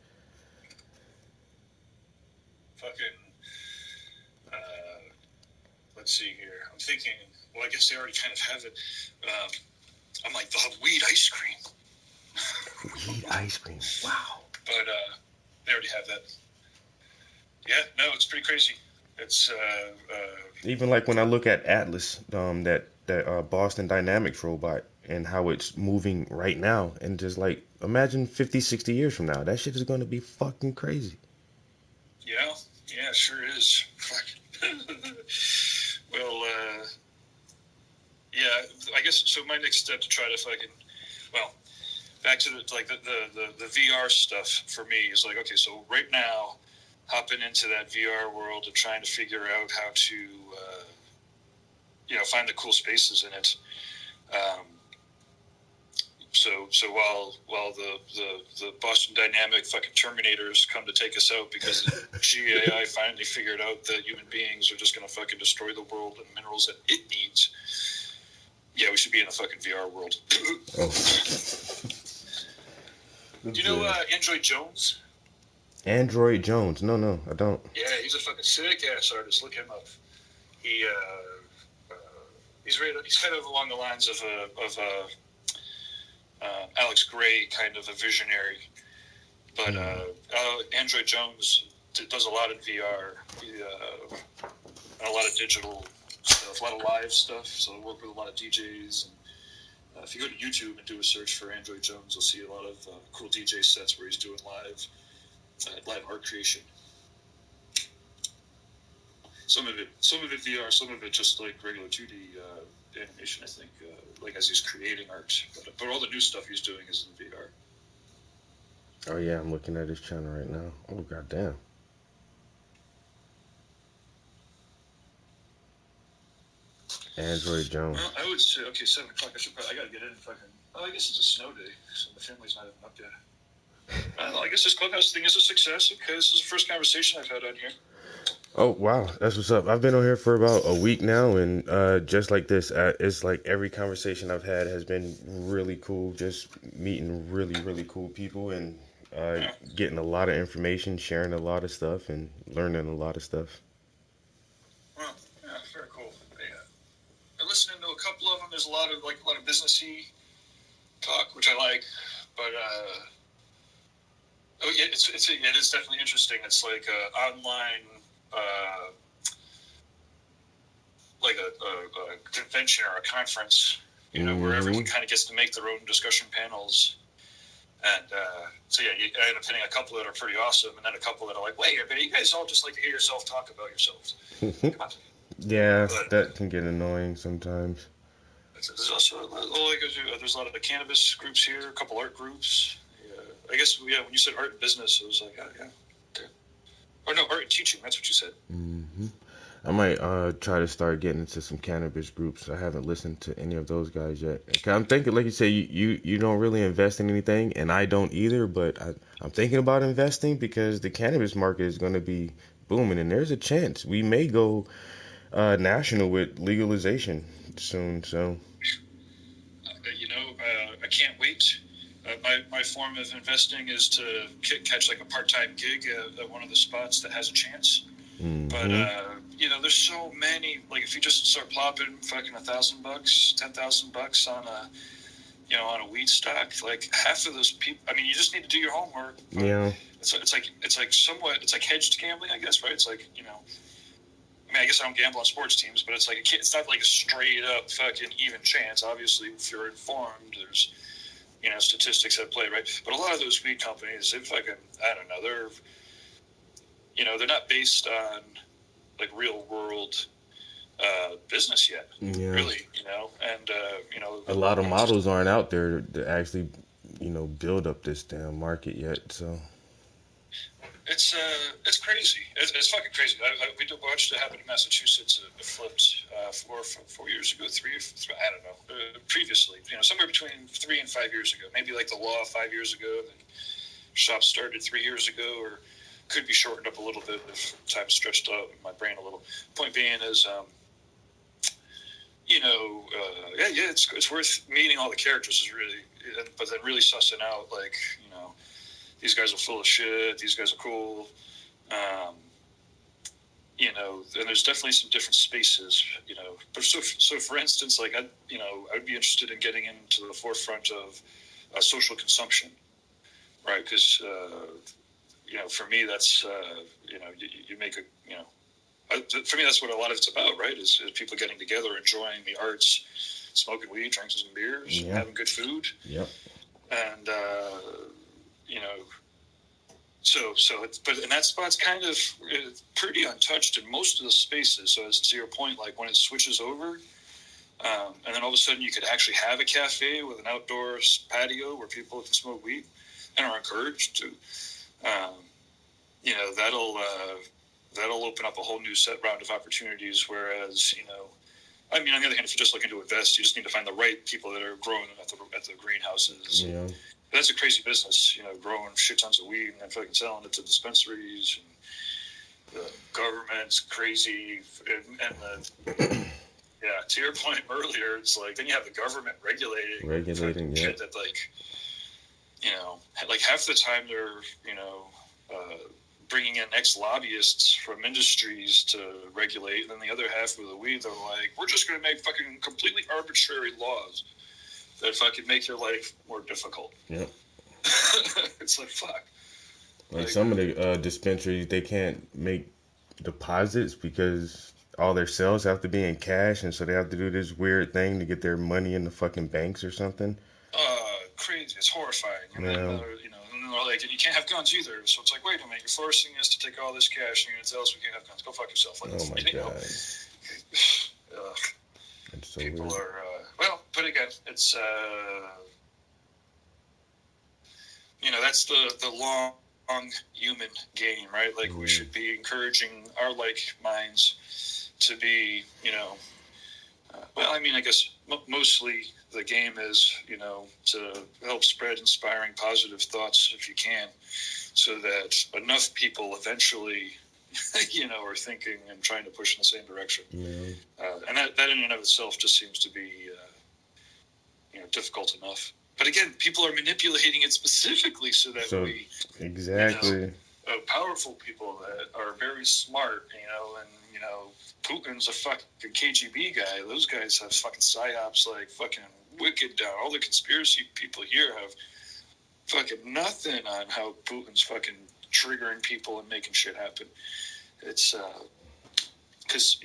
Let's see here. I'm thinking, well, I guess they already kind of have it. I'm like, they'll have weed ice cream. Weed ice cream. Wow. But they already have that. Yeah, no, it's pretty crazy. It's even like when I look at Atlas, that Boston Dynamics robot, and how it's moving right now, and just like imagine 50, 60 years from now, that shit is going to be fucking crazy. Yeah, it sure is. Fuck. Well, I guess so. My next step to try to fucking, back to the VR stuff for me is like, okay, so right now, hopping into that VR world and trying to figure out how to, find the cool spaces in it. So while the Boston Dynamic fucking Terminators come to take us out because GAI finally figured out that human beings are just gonna fucking destroy the world and minerals that it needs. Yeah, we should be in a fucking VR world. Do you know Android Jones? Android Jones? No, I don't. Yeah, he's a fucking sick ass artist. Look him up. He's kind of along the lines of Alex Gray, kind of a visionary, but Android Jones does a lot in VR, a lot of digital stuff, a lot of live stuff. So I work with a lot of DJs. And if you go to YouTube and do a search for Android Jones, you'll see a lot of cool DJ sets where he's doing live art creation. Some of it VR, some of it just like regular 2D animation, I think, like as he's creating art. But all the new stuff he's doing is in VR. Oh yeah, I'm looking at his channel right now. Oh goddamn. Android Jones. Well, I would say, okay, 7 o'clock. I gotta get in fucking. Oh, I guess it's a snow day, so the family's not even up yet. I guess this Clubhouse thing is a success. Okay, this is the first conversation I've had on here. Oh wow, that's what's up. I've been on here for about a week now, and just like this, it's like every conversation I've had has been really cool. Just meeting really, really cool people, and getting a lot of information, sharing a lot of stuff, and learning a lot of stuff. Well, yeah, very cool. I'm listening to a couple of them. There's a lot of businessy talk, which I like, but it is definitely interesting. It's like online. Like a convention or a conference, where everyone kind of gets to make their own discussion panels. And so, yeah, I end up hitting a couple that are pretty awesome, and then a couple that are like, wait a minute, you guys all just like to hear yourself talk about yourselves. Yeah, that can get annoying sometimes. There's also there's a lot of the cannabis groups here, a couple art groups. Yeah, I guess, when you said art and business, it was like, yeah. Okay. Or no, art and teaching, that's what you said. Mm-hmm. I might try to start getting into some cannabis groups. I haven't listened to any of those guys yet. I'm thinking, like you say, you don't really invest in anything, and I don't either, but I'm thinking about investing because the cannabis market is going to be booming, and there's a chance we may go national with legalization soon. So, I can't wait. My form of investing is to catch like a part-time gig at one of the spots that has a chance. mm-hmm. But there's so many. Like if you just start plopping fucking $1,000, $10,000 on a weed stock, like half of those people. I mean, you just need to do your homework. Yeah. It's like hedged gambling, I guess, right? It's like I mean, I guess I don't gamble on sports teams, but it's like it's not like a straight up fucking even chance. Obviously, if you're informed, there's statistics at play, right? But a lot of those weed companies, they fucking, I don't know, they're not based on like real world business yet, really, and a lot of models aren't out there to actually, build up this damn market yet. So it's crazy. It's fucking crazy. We watched it happen in Massachusetts. It flipped 4 years ago, I don't know, previously, somewhere between 3 and 5 years ago. Maybe like the law 5 years ago, and shops started 3 years ago, or could be shortened up a little bit if time stretched out my brain a little. Point being is, it's worth meeting all the characters is really, but then really sussing out like, these guys are full of shit. These guys are cool. And there's definitely some different spaces, But so for instance, like I'd be interested in getting into the forefront of social consumption, right? Because for me, that's you make for me, that's what a lot of it's about, right? Is people getting together, enjoying the arts, smoking weed, drinking some beers, having good food. Yep. And and that spot's kind of pretty untouched in most of the spaces. So as to your point, like when it switches over, and then all of a sudden you could actually have a cafe with an outdoor patio where people can smoke weed and are encouraged to. That'll open up a whole new round of opportunities. Whereas, I mean, on the other hand, if you're just looking to invest, you just need to find the right people that are growing at the greenhouses. Yeah. That's a crazy business, growing shit tons of weed and then fucking selling it to dispensaries. And the government's crazy. To your point earlier, it's like then you have the government regulating shit that like half the time they're bringing in ex-lobbyists from industries to regulate, and then the other half of the weed, they're like, we're just going to make fucking completely arbitrary laws that fucking make your life more difficult. Yep. It's like, fuck. Like some of the dispensaries, they can't make deposits because all their sales have to be in cash, and so they have to do this weird thing to get their money in the fucking banks or something. Crazy. It's horrifying. And then, and they're like, and you can't have guns either. So it's like, wait a minute, you're forcing us to take all this cash, and you're going to tell us we can't have guns. Go fuck yourself. Like, oh my God. It's so people weird. But again, it's that's the long human game, right? Like we should be encouraging our like minds to be, I guess mostly the game is, to help spread inspiring positive thoughts if you can, so that enough people eventually are thinking and trying to push in the same direction. And that in and of itself just seems to be, difficult enough. But again, people are manipulating it specifically so that exactly powerful people that are very smart, and Putin's a fucking KGB guy. Those guys have fucking psyops like fucking wicked down. All the conspiracy people here have fucking nothing on how Putin's fucking triggering people and making shit happen. It's because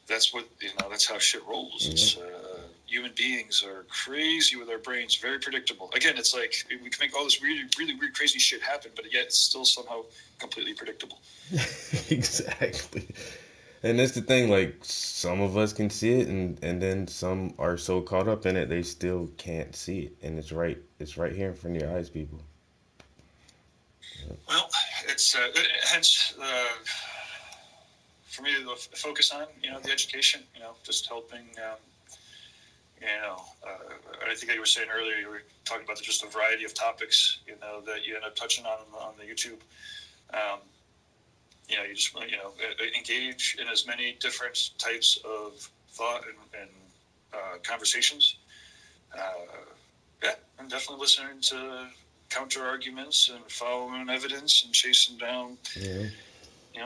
that's what that's how shit rolls. It's human beings are crazy with their brains, very predictable. Again, it's like we can make all this really, really weird, crazy shit happen, but yet it's still somehow completely predictable. Exactly. And that's the thing, like some of us can see it, and then some are so caught up in it they still can't see it, and it's right here in front of your eyes, people. Well, it's hence for me to focus on the education, just helping. I think like you were saying earlier, you were talking about just a variety of topics, that you end up touching on the YouTube. you just engage in as many different types of thought and conversations. I'm definitely listening to counter arguments and following evidence and chasing down,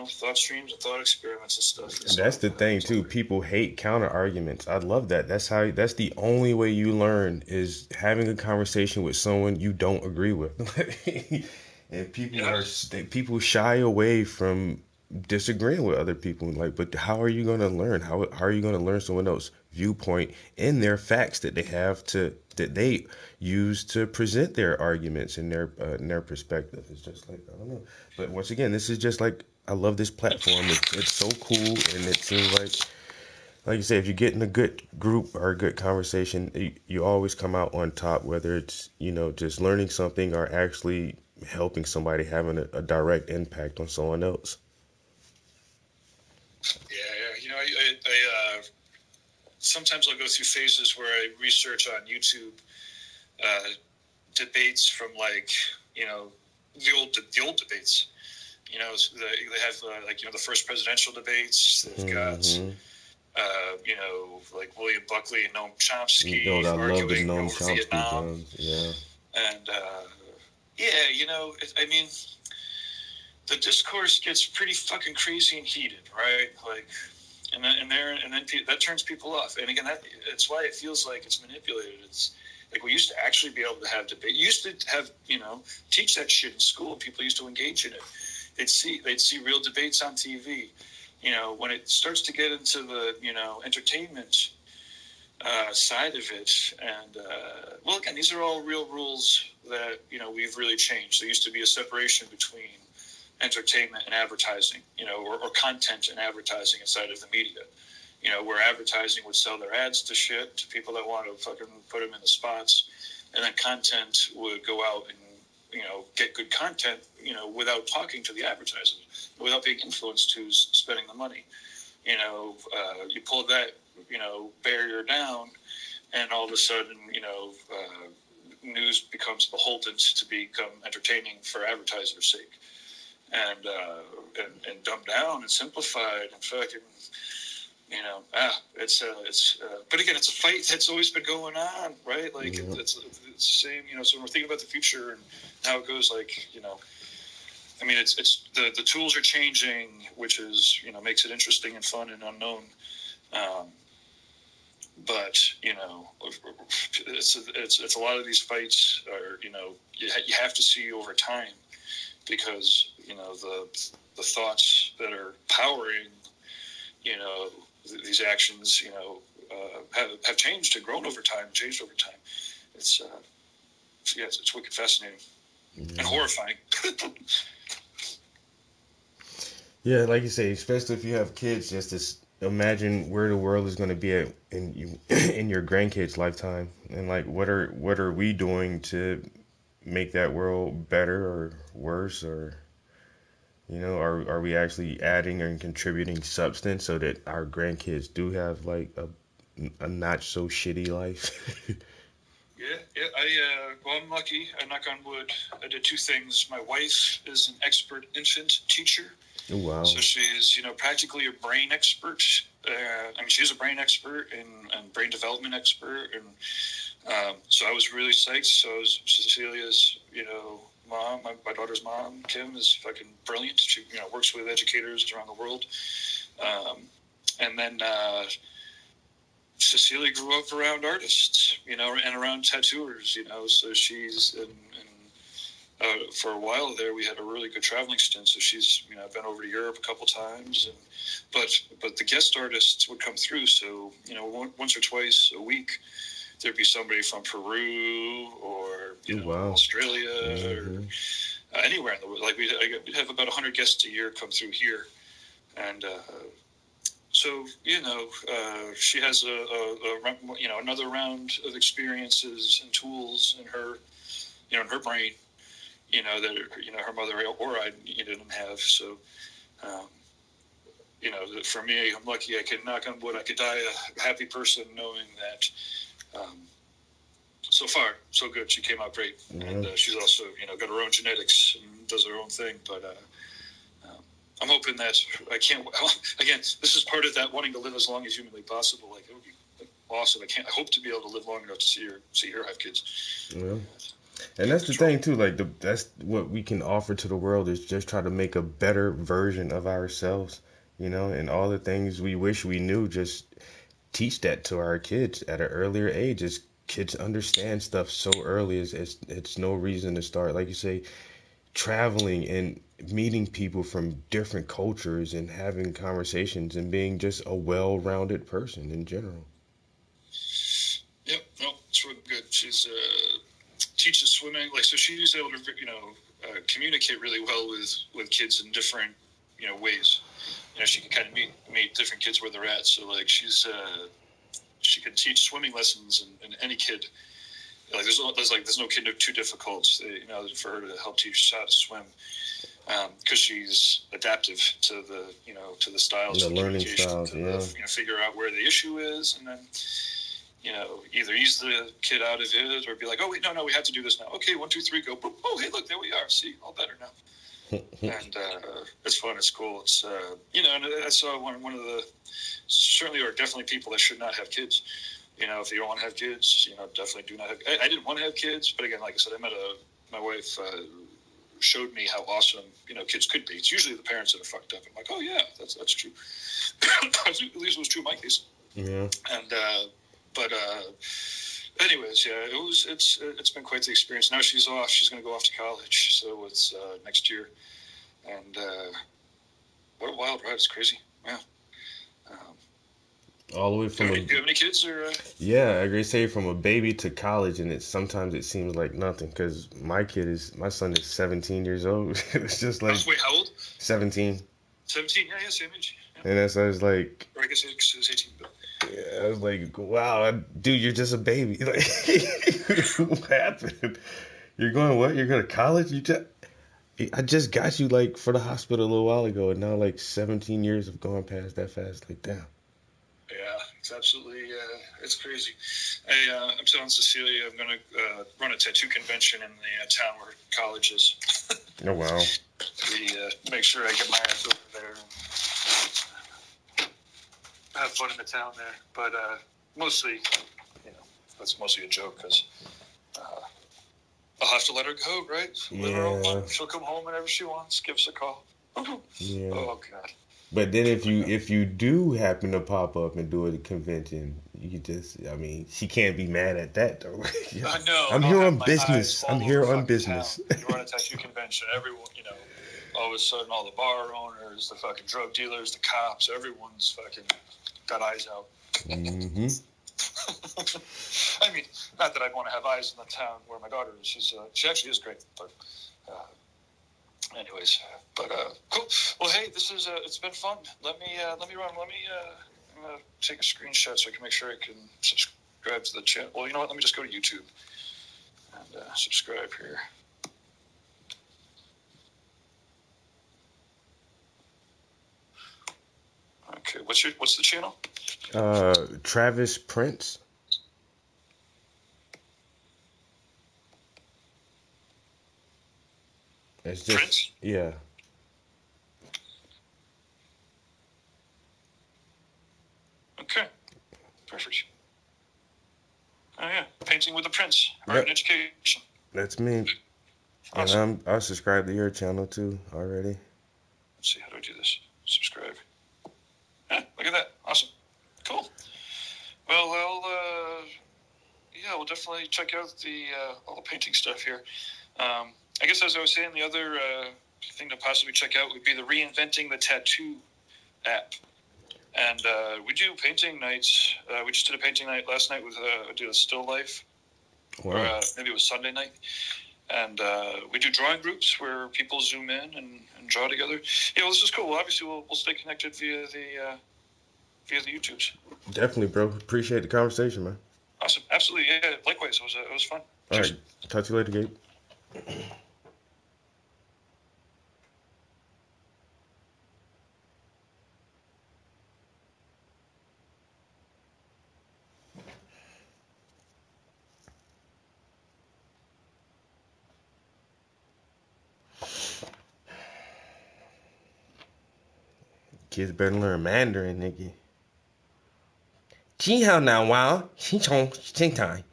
thought streams and thought experiments and stuff. And that's the thing too. People hate counter arguments. I love that. That's the only way you learn is having a conversation with someone you don't agree with. And people shy away from disagreeing with other people. Like, but how are you going to learn? How are you going to learn someone else's viewpoint in their facts that they use to present their arguments and their perspective? It's just like, I don't know. But once again, this is just like, I love this platform. It's so cool, and it seems like you say, if you get in a good group or a good conversation, you always come out on top. Whether it's just learning something or actually helping somebody, having a direct impact on someone else. Yeah. I sometimes I'll go through phases where I research on YouTube debates from the old debates. They have the first presidential debates. They've got William Buckley and Noam Chomsky arguing over Vietnam. Yeah. And the discourse gets pretty fucking crazy and heated, right? And then that turns people off. And again, that's why it feels like it's manipulated. It's like we used to actually be able to have debate. You used to have, teach that shit in school. People used to engage in it. They'd see real debates on TV. When it starts to get into the, entertainment side of it. And, again, these are all real rules that, we've really changed. There used to be a separation between entertainment and advertising, or content and advertising inside of the media, where advertising would sell their ads to shit to people that want to fucking put them in the spots. And then content would go out and, get good content, without talking to the advertisers, without being influenced who's spending the money. You pull that, barrier down, and all of a sudden, news becomes beholden to become entertaining for advertisers' sake. And dumbed down and simplified and fucking, but again, it's a fight that's always been going on, right? It's the same, so when we're thinking about the future and how it goes, it's the tools are changing, which is, makes it interesting and fun and unknown. But, it's a lot of these fights are, you have to see over time, because, the thoughts that are powering, these actions, have changed and grown over time, changed over time. It's wicked fascinating and horrifying. Yeah, like you say, especially if you have kids, just to imagine where the world is going to be at in your grandkids' lifetime, and what are we doing to make that world better or worse, or are we actually adding and contributing substance so that our grandkids do have a not so shitty life? I'm lucky. I knock on wood. I did two things. My wife is an expert infant teacher. Oh, wow. So she's, practically a brain expert. She's a brain expert and brain development expert. And so I was really psyched. So I was Cecilia's, mom, my daughter's mom, Kim, is fucking brilliant. She, works with educators around the world. And then Cecilia grew up around artists, and around tattooers, so she's, for a while there, we had a really good traveling stint. So she's, been over to Europe a couple times, but the guest artists would come through. So, once or twice a week, there'd be somebody from Peru or Australia or anywhere in the world. We'd have about 100 guests a year come through here, and so she has another round of experiences and tools in her, in her brain, that her mother or I didn't have. So, for me, I'm lucky. I can knock on wood. I could die a happy person knowing that. So far, so good. She came out great, and she's also, got her own genetics and does her own thing. But I'm hoping that I can't. Again, this is part of that wanting to live as long as humanly possible. Like, it would be awesome. I hope to be able to live long enough to see her have kids. Yeah. And that's the thing too. Like that's what we can offer to the world is just try to make a better version of ourselves. And all the things we wish we knew, just teach that to our kids at an earlier age. As kids understand stuff so early, it's no reason to start, like you say, traveling and meeting people from different cultures and having conversations and being just a well-rounded person in general. Yep, no, it's really good. She's teaches swimming, like, so she's able to communicate really well with kids in different ways. She can kind of meet different kids where they're at. So like she can teach swimming lessons and any kid. Like there's no kid too difficult, for her to help teach how to swim, because she's adaptive to the styles, the learning styles, figure out where the issue is, and then either ease the kid out of it or be like, oh wait, no, we have to do this now. Okay, 1, 2, 3, go. Boom. Oh hey, look, there we are. See, all better now. And it's fun. It's cool. It's and I saw one of the certainly or definitely people that should not have kids. If you don't want to have kids, definitely do not have. I didn't want to have kids, but again, like I said, my wife showed me how awesome kids could be. It's usually the parents that are fucked up. I'm like, oh yeah, that's true. At least it was true in my case. Yeah. And anyways, yeah, it's been quite the experience. Now she's off. She's going to go off to college, so it's next year. And what a wild ride! It's crazy. Yeah. All the way from. Do you have any kids or? Yeah, I agree. Say from a baby to college, and sometimes it seems like nothing because my son is 17 years old. It's just like. Wait, how old? 17. 17, yeah, same age. Yeah. And I was like. Or I guess it was 18. But... Yeah, I was like, wow, dude, you're just a baby. Like, what happened? You're going what? You're going to college? I just got you like for the hospital a little while ago, and now like 17 years have gone past that fast. Like, damn. Yeah, it's absolutely, it's crazy. I'm telling Cecilia I'm going to run a tattoo convention in the town where college is. Oh, wow. We make sure I get my ass over there and have fun in the town there. But mostly, that's mostly a joke because I'll have to let her go, right? Live her own life. She'll come home whenever she wants. Give us a call. Yeah. Oh, God. But then if you do happen to pop up and do a convention, you she can't be mad at that though. I know. I'm here on business. I'm here on business. You run a tattoo convention, everyone, all of a sudden all the bar owners, the fucking drug dealers, the cops, everyone's fucking got eyes out. Mm-hmm. I mean, not that I'd want to have eyes in the town where my daughter is. She actually is great, but anyways, but cool. Well, hey, this is it's been fun. Let me run. I'm gonna take a screenshot so I can make sure I can subscribe to the channel. Well, you know what? Let me just go to YouTube and subscribe here. Okay, what's the channel? Travis Prince. It's just Prince? Yeah. Okay, perfect. Oh yeah, painting with the Prince. Art Yep. and education. That's me. Awesome. And I subscribed to your channel too already. Let's see, how do I do this? Subscribe. Yeah, look at that. Awesome. Cool. Well, we'll definitely check out all the painting stuff here. I guess as I was saying, the other thing to possibly check out would be the Reinventing the Tattoo app. And we do painting nights. We just did a painting night last night with a still life. Wow. Or maybe it was Sunday night. And we do drawing groups where people zoom in and draw together. Yeah, well, this is cool. Well, obviously, we'll stay connected via the YouTubes. Definitely, bro. Appreciate the conversation, man. Awesome. Absolutely. Yeah. Likewise. It was fun. All right. Talk to you later, Gabe. Kids better learn Mandarin, nigga. 今好难玩，新从新台。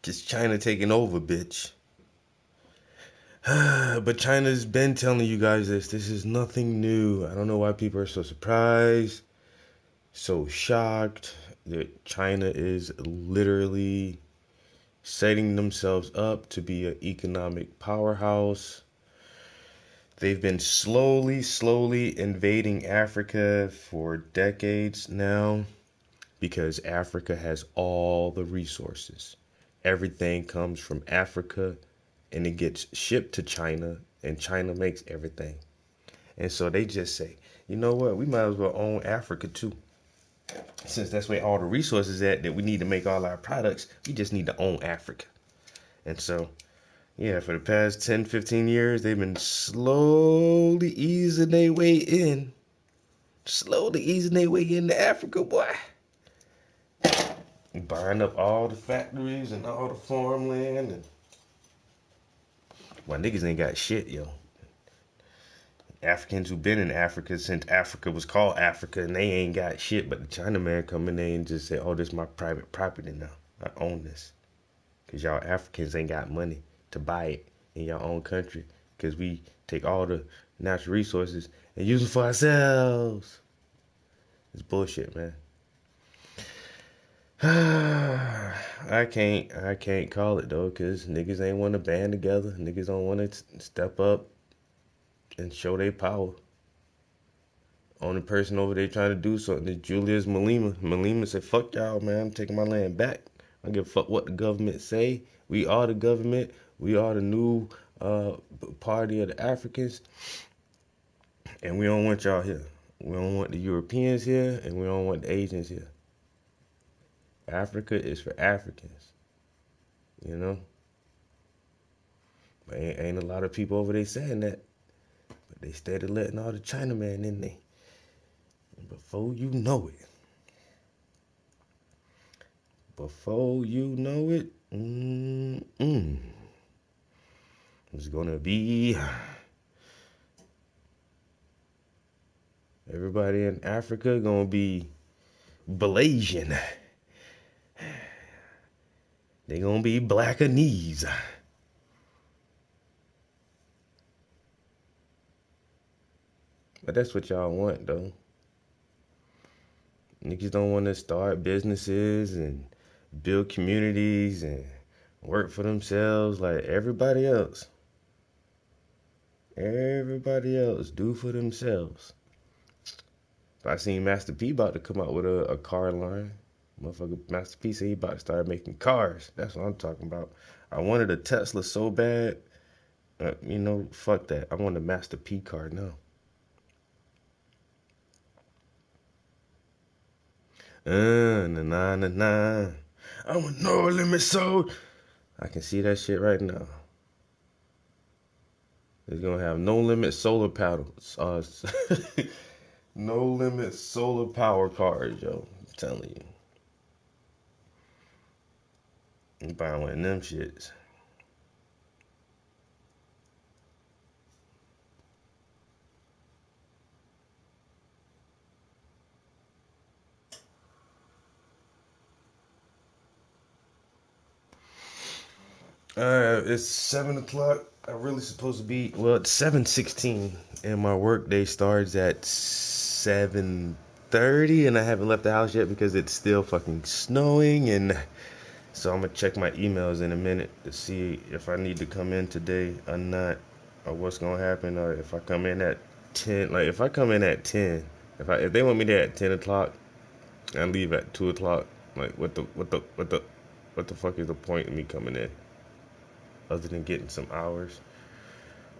Just China taking over, bitch. But China's been telling you guys this. This is nothing new. I don't know why people are so surprised, so shocked that China is literally setting themselves up to be an economic powerhouse. They've been slowly invading Africa for decades now because Africa has all the resources. Everything comes from Africa and it gets shipped to China and China makes everything. And so they just say, you know what, we might as well own Africa too. Since that's where all the resources at that we need to make all our products, we just need to own Africa. And so, yeah, for the past 10, 15 years, they've been slowly easing their way in. Slowly easing their way into Africa, boy. Buying up all the factories and all the farmland. And my niggas ain't got shit, yo. Africans who've been in Africa since Africa was called Africa, and they ain't got shit. But the Chinaman come in there and just say, oh, this is my private property now. I own this. Because y'all Africans ain't got money to buy it in your own country. Because we take all the natural resources and use them for ourselves. It's bullshit, man. I can't call it though, cause niggas ain't want to band together. Niggas don't want to step up and show their power. Only person over there trying to do something is Julius Malema. Malema said, "Fuck y'all, man. I'm taking my land back. I don't give a fuck what the government say. We are the government. We are the new party of the Africans, and we don't want y'all here. We don't want the Europeans here, and we don't want the Asians here. Africa is for Africans, you know." But ain't a lot of people over there saying that. But they steady letting all the Chinaman in there. And before you know it, it's gonna be everybody in Africa gonna be Blasian. They gonna be Blackanese. But that's what y'all want, though. Niggas don't want to start businesses and build communities and work for themselves like everybody else. Everybody else do for themselves. I seen Master P about to come out with a car line. Motherfucker, Master P said he about to start making cars. That's what I'm talking about. I wanted a Tesla so bad. Fuck that. I want a Master P car now. Na. I'm a no limit soul. I can see that shit right now. It's gonna have no limit solar paddles. No limit solar power cars, yo. I'm telling you. I'm buying one of them shits. It's 7 o'clock. I'm really supposed to be, it's 7:16, and my work day starts at 7:30, and I haven't left the house yet because it's still fucking snowing, and so I'm gonna check my emails in a minute to see if I need to come in today or not, or what's gonna happen, or if I come in at 10. Like if I come in at 10, if they want me there at 10 o'clock, and leave at 2 o'clock. Like what the fuck is the point of me coming in? Other than getting some hours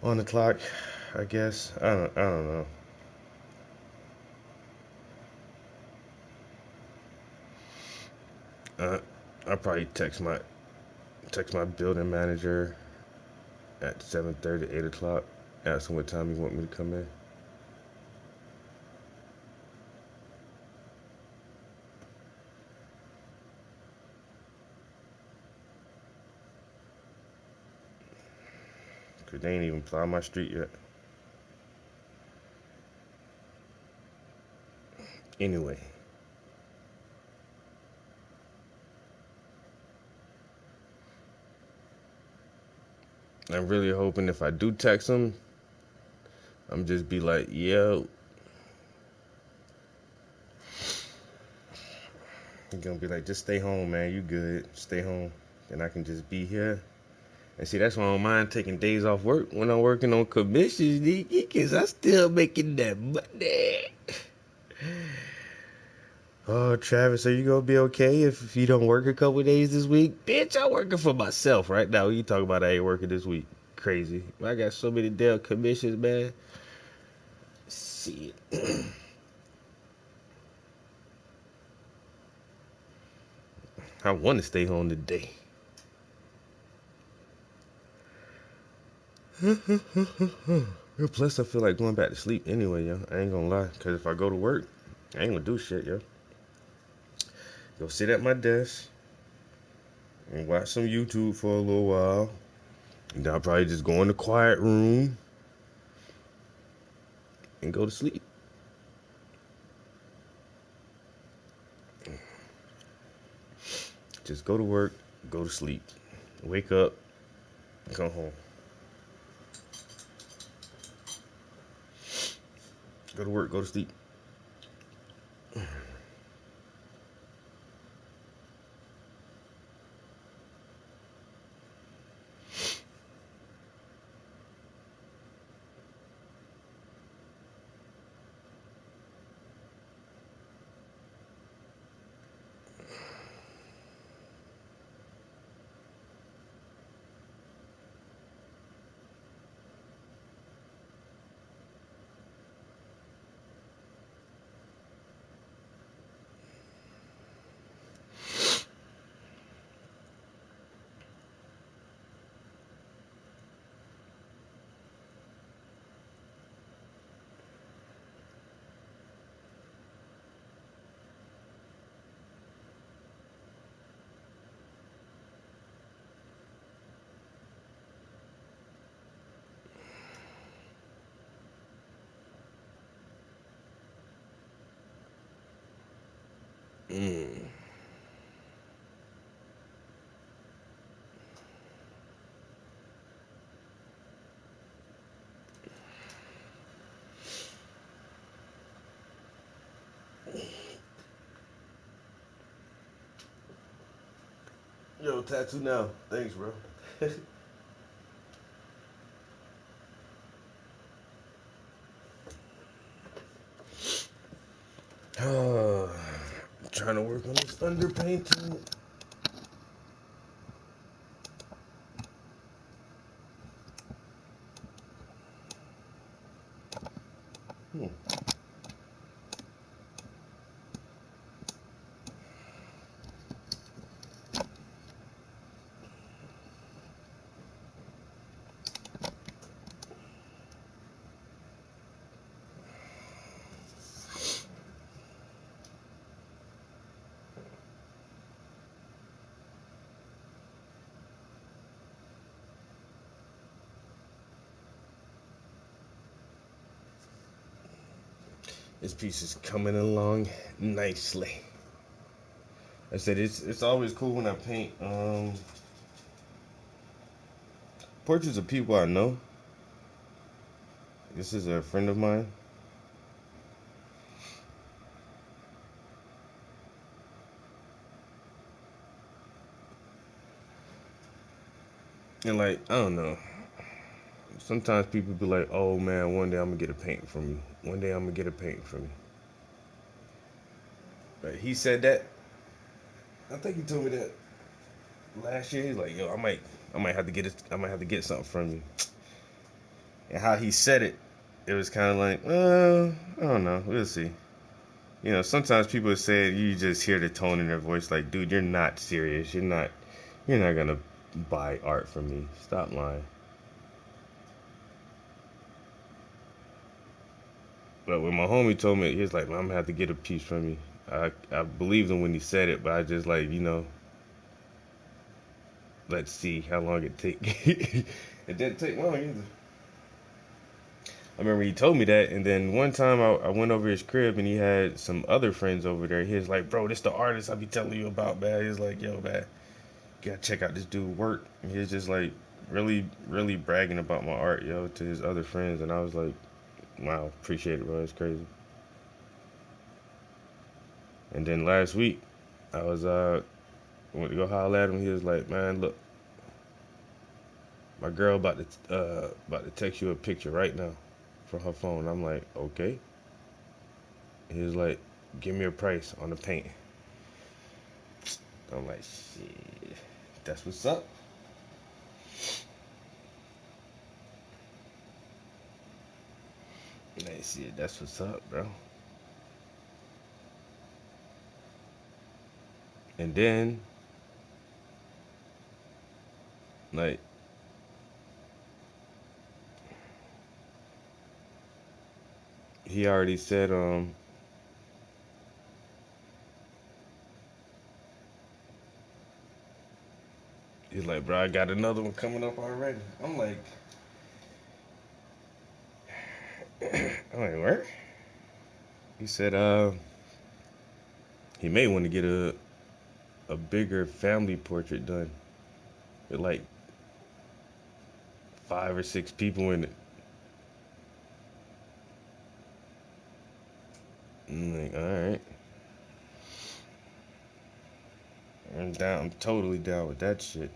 on the clock, I guess. I don't know. I'll probably text my building manager at 7:30, 8 o'clock. Ask him what time he want me to come in. Cause they ain't even plow my street yet. Anyway. I'm really hoping if I do text them, I'm just be like, yo. I'm gonna be like, just stay home, man. You good. Stay home. And I can just be here. And see, that's why I don't mind taking days off work when I'm working on commissions, because I still making that money. Oh, Travis, are you gonna be okay if you don't work a couple days this week? Bitch, I'm working for myself right now. You talk about I ain't working this week. Crazy. I got so many damn commissions, man. Shit. I want to stay home today. Plus, I feel like going back to sleep anyway, yo. I ain't gonna lie. Because if I go to work, I ain't gonna do shit, yo. Go sit at my desk and watch some YouTube for a little while. And then I'll probably just go in the quiet room and go to sleep. Just go to work, go to sleep. Wake up, come home. Go to work, go to sleep. Yo, tattoo now. Thanks, bro. Trying to work on this underpainting. This piece is coming along nicely. I said it's always cool when I paint portraits of people I know. This is a friend of mine. And like, I don't know. Sometimes people be like, oh man, one day I'm gonna get a painting from you. One day I'm gonna get a painting from you. But he said that. I think he told me that last year. He's like, yo, I might have to get something from you. And how he said it, it was kind of like, I don't know, we'll see. You know, sometimes people say you just hear the tone in their voice, like, dude, you're not serious. You're not gonna buy art from me. Stop lying. But when my homie told me, he was like, man, I'm gonna have to get a piece from you. I believed him when he said it, but I just like, you know, let's see how long it take. It didn't take long either. I remember he told me that, and then one time I went over his crib, and he had some other friends over there. He was like, bro, this the artist I be telling you about, man. He was like, yo, man, you gotta check out this dude work. And he was just like really, really bragging about my art, yo, to his other friends, and I was like, wow, appreciate it, bro. It's crazy. And then last week, I was went to go holler at him. He was like, man, look, my girl about to text you a picture right now from her phone. I'm like, okay. He was like, give me a price on the paint. I'm like, shit, that's what's up. Like, shit, that's what's up, bro. And then, like, he already said, he's like, bro, I got another one coming up already. I'm like, where? He said, he may want to get a bigger family portrait done with like 5 or 6 people in it. I'm like, alright. I'm totally down with that shit.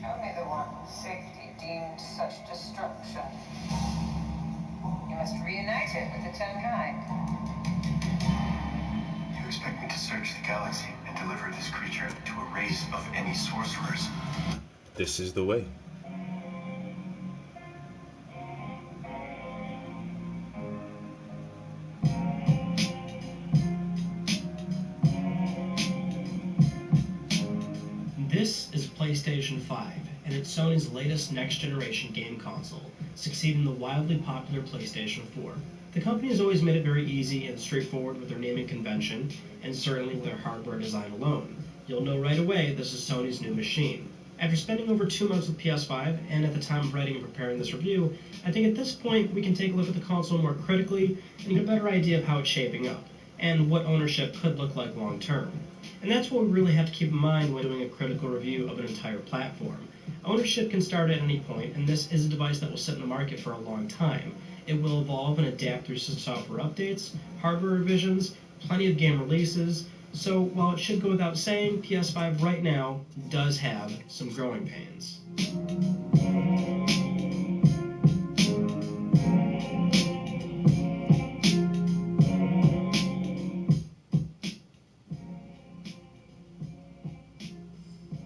Show me the one whose safety deemed such destruction. You must reunite it with the Ten Kind. You expect me to search the galaxy and deliver this creature to a race of any sorcerers? This is the way. This is PlayStation 5, and it's Sony's latest next-generation game console, succeeding the wildly popular PlayStation 4. The company has always made it very easy and straightforward with their naming convention, and certainly with their hardware design alone. You'll know right away this is Sony's new machine. After spending over 2 months with PS5, and at the time of writing and preparing this review, I think at this point we can take a look at the console more critically and get a better idea of how it's shaping up, and what ownership could look like long-term. And that's what we really have to keep in mind when doing a critical review of an entire platform. Ownership can start at any point, and this is a device that will sit in the market for a long time. It will evolve and adapt through software updates, hardware revisions, plenty of game releases, so while it should go without saying, PS5 right now does have some growing pains.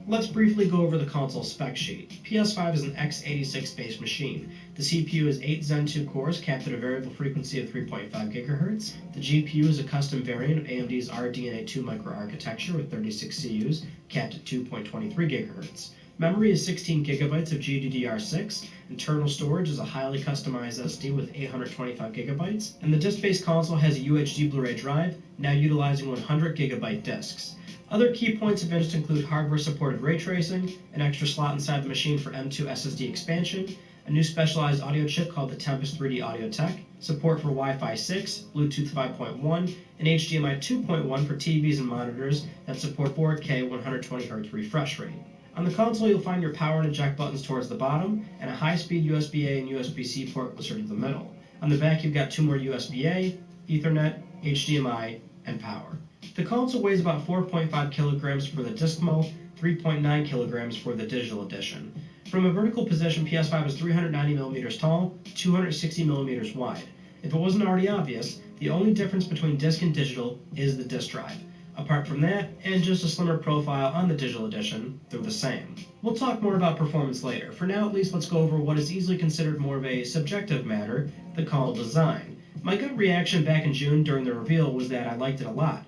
Let's briefly go over the console spec sheet. PS5 is an x86-based machine. The CPU is 8 Zen 2 cores capped at a variable frequency of 3.5 GHz. The GPU is a custom variant of AMD's RDNA 2 microarchitecture with 36 CUs capped at 2.23 GHz. Memory is 16 GB of GDDR6. Internal storage is a highly customized SD with 825 GB. And the disc-based console has a UHD Blu-ray drive, now utilizing 100 GB discs. Other key points of interest include hardware-supported ray tracing, an extra slot inside the machine for M2 SSD expansion, a new specialized audio chip called the Tempest 3D Audio Tech, support for Wi-Fi 6, Bluetooth 5.1, and HDMI 2.1 for TVs and monitors that support 4K 120Hz refresh rate. On the console, you'll find your power and eject buttons towards the bottom, and a high-speed USB-A and USB-C port closer to the middle. On the back, you've got 2 more USB-A, Ethernet, HDMI, and power. The console weighs about 4.5 kilograms for the disc model, 3.9 kilograms for the digital edition. From a vertical position, PS5 is 390 millimeters tall, 260 millimeters wide. If it wasn't already obvious, the only difference between disc and digital is the disc drive. Apart from that, and just a slimmer profile on the digital edition, they're the same. We'll talk more about performance later. For now, at least, let's go over what is easily considered more of a subjective matter, the console design. My gut reaction back in June during the reveal was that I liked it a lot.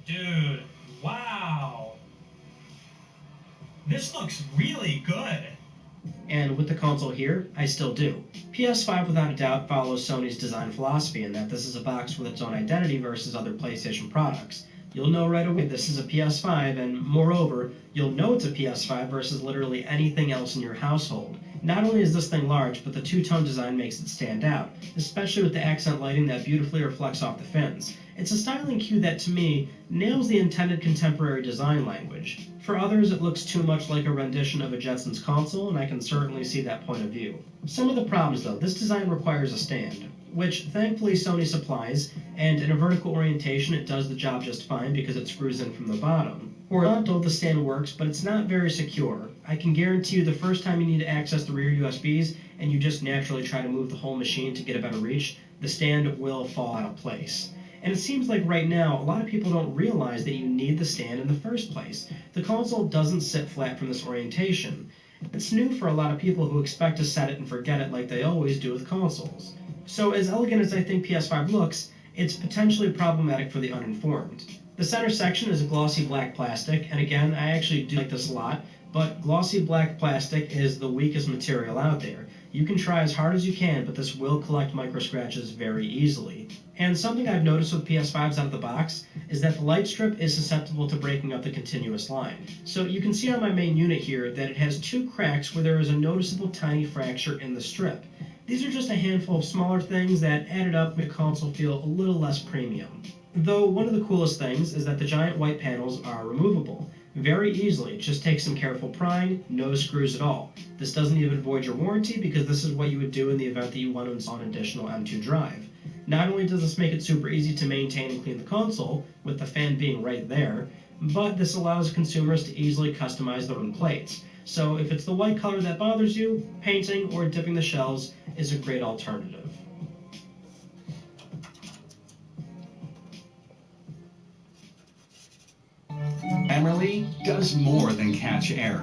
Dude, wow. This looks really good. And with the console here, I still do. PS5 without a doubt follows Sony's design philosophy in that this is a box with its own identity versus other PlayStation products. You'll know right away this is a PS5, and moreover, you'll know it's a PS5 versus literally anything else in your household. Not only is this thing large, but the two-tone design makes it stand out, especially with the accent lighting that beautifully reflects off the fins. It's a styling cue that, to me, nails the intended contemporary design language. For others, it looks too much like a rendition of a Jetsons console, and I can certainly see that point of view. Some of the problems, though, this design requires a stand, which thankfully Sony supplies, and in a vertical orientation it does the job just fine because it screws in from the bottom. Horizontal, the stand works, but it's not very secure. I can guarantee you the first time you need to access the rear USBs and you just naturally try to move the whole machine to get a better reach, the stand will fall out of place. And it seems like right now, a lot of people don't realize that you need the stand in the first place. The console doesn't sit flat from this orientation. It's new for a lot of people who expect to set it and forget it like they always do with consoles. So as elegant as I think PS5 looks, it's potentially problematic for the uninformed. The center section is a glossy black plastic, and again, I actually do like this a lot, but glossy black plastic is the weakest material out there. You can try as hard as you can, but this will collect micro scratches very easily. And something I've noticed with PS5s out of the box is that the light strip is susceptible to breaking up the continuous line. So you can see on my main unit here that it has two cracks where there is a noticeable tiny fracture in the strip. These are just a handful of smaller things that added up make the console feel a little less premium. Though one of the coolest things is that the giant white panels are removable. Very easily, just take some careful prying, no screws at all. This doesn't even void your warranty because this is what you would do in the event that you want to install an additional M2 drive. Not only does this make it super easy to maintain and clean the console, with the fan being right there, but this allows consumers to easily customize their own plates. So if it's the white color that bothers you, painting or dipping the shells is a great alternative. Grammarly does more than catch error.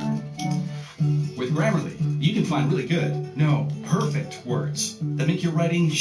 With Grammarly, you can find really good, no, perfect words that make your writing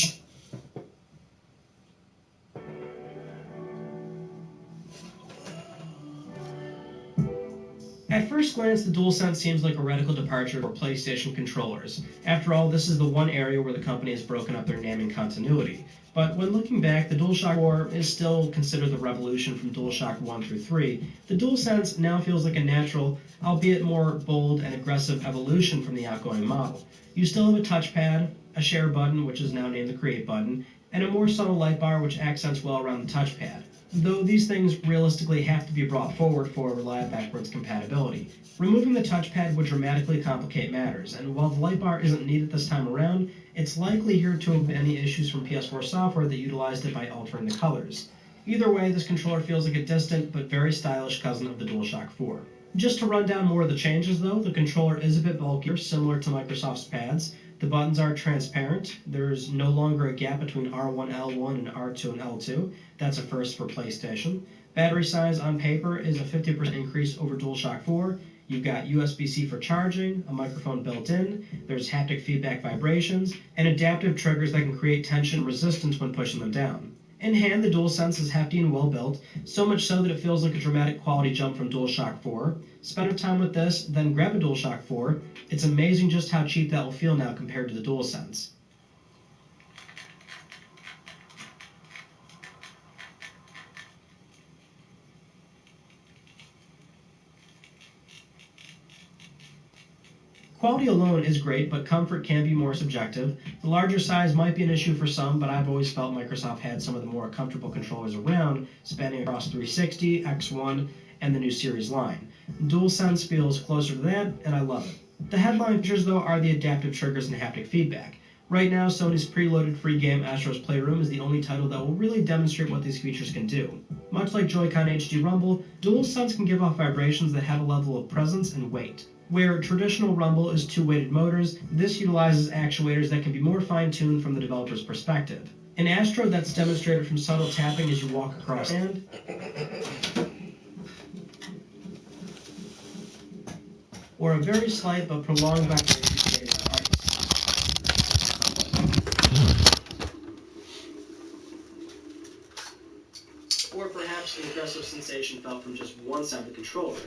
At first glance, the DualSense seems like a radical departure for PlayStation controllers. After all, this is the one area where the company has broken up their naming continuity. But when looking back, the DualShock 4 is still considered the revolution from DualShock 1 through 3. The DualSense now feels like a natural, albeit more bold and aggressive evolution from the outgoing model. You still have a touchpad, a share button, which is now named the Create button, and a more subtle light bar which accents well around the touchpad. Though these things realistically have to be brought forward for reliable backwards compatibility. Removing the touchpad would dramatically complicate matters, and while the light bar isn't needed this time around, it's likely here to have been any issues from PS4 software that utilized it by altering the colors. Either way, this controller feels like a distant but very stylish cousin of the DualShock 4. Just to run down more of the changes though, the controller is a bit bulkier, similar to Microsoft's pads. The buttons are transparent. There's no longer a gap between R1, L1 and R2 and L2. That's a first for PlayStation. Battery size on paper is a 50% increase over DualShock 4. You've got USB-C for charging, a microphone built in, there's haptic feedback vibrations, and adaptive triggers that can create tension and resistance when pushing them down. In hand, the DualSense is hefty and well built, so much so that it feels like a dramatic quality jump from DualShock 4. Spend time with this, then grab a DualShock 4. It's amazing just how cheap that will feel now compared to the DualSense. Quality alone is great, but comfort can be more subjective. The larger size might be an issue for some, but I've always felt Microsoft had some of the more comfortable controllers around, spanning across 360, X1, and the new Series line. DualSense feels closer to that, and I love it. The headline features, though, are the adaptive triggers and haptic feedback. Right now, Sony's preloaded free game Astro's Playroom is the only title that will really demonstrate what these features can do. Much like Joy-Con HD Rumble, DualSense can give off vibrations that have a level of presence and weight. Where traditional Rumble is two weighted motors, this utilizes actuators that can be more fine-tuned from the developer's perspective. In Astro, that's demonstrated from subtle tapping as you walk across hand, or a very slight but prolonged vibration created by ice. Or perhaps an aggressive sensation felt from just one side of the controller.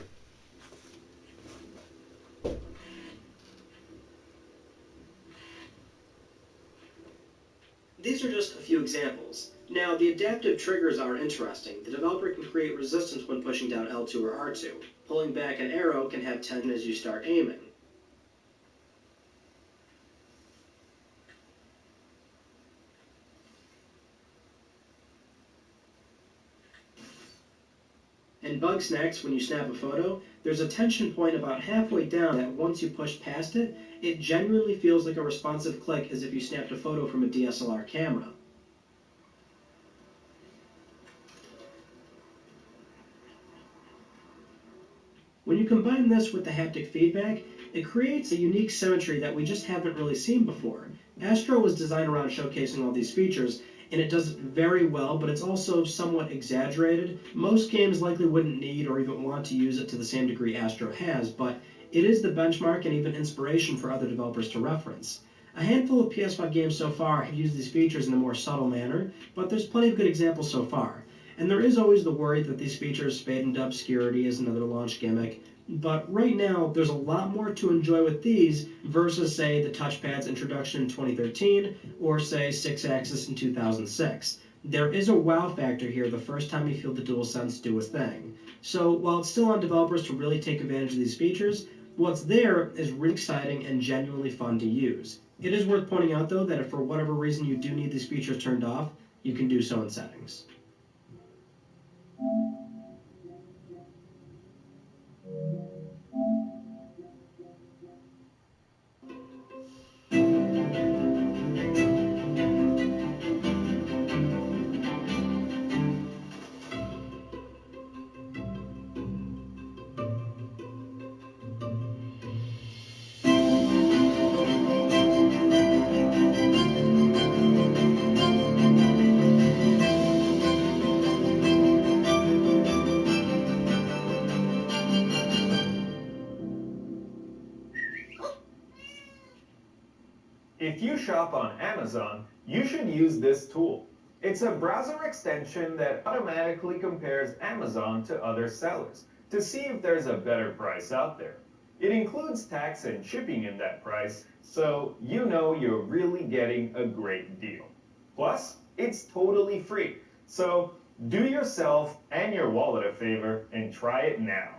These are just a few examples. Now, the adaptive triggers are interesting. The developer can create resistance when pushing down L2 or R2. Pulling back an arrow can have tension as you start aiming. In Bugsnax, when you snap a photo, there's a tension point about halfway down that once you push past it, it genuinely feels like a responsive click as if you snapped a photo from a DSLR camera. When you combine this with the haptic feedback, it creates a unique symmetry that we just haven't really seen before. Astro was designed around showcasing all these features, and it does it very well, but it's also somewhat exaggerated. Most games likely wouldn't need or even want to use it to the same degree Astro has, but it is the benchmark and even inspiration for other developers to reference. A handful of PS5 games so far have used these features in a more subtle manner, but there's plenty of good examples so far. And there is always the worry that these features fade into obscurity as another launch gimmick, but right now there's a lot more to enjoy with these versus, say, the touchpad's introduction in 2013 or, say, 6-axis in 2006. There is a wow factor here the first time you feel the DualSense do a thing. So while it's still on developers to really take advantage of these features, what's there is really exciting and genuinely fun to use. It is worth pointing out, though, that if for whatever reason you do need these features turned off, you can do so in settings. If you shop on Amazon, you should use this tool. It's a browser extension that automatically compares Amazon to other sellers to see if there's a better price out there. It includes tax and shipping in that price, so you know you're really getting a great deal. Plus, it's totally free, so do yourself and your wallet a favor and try it now.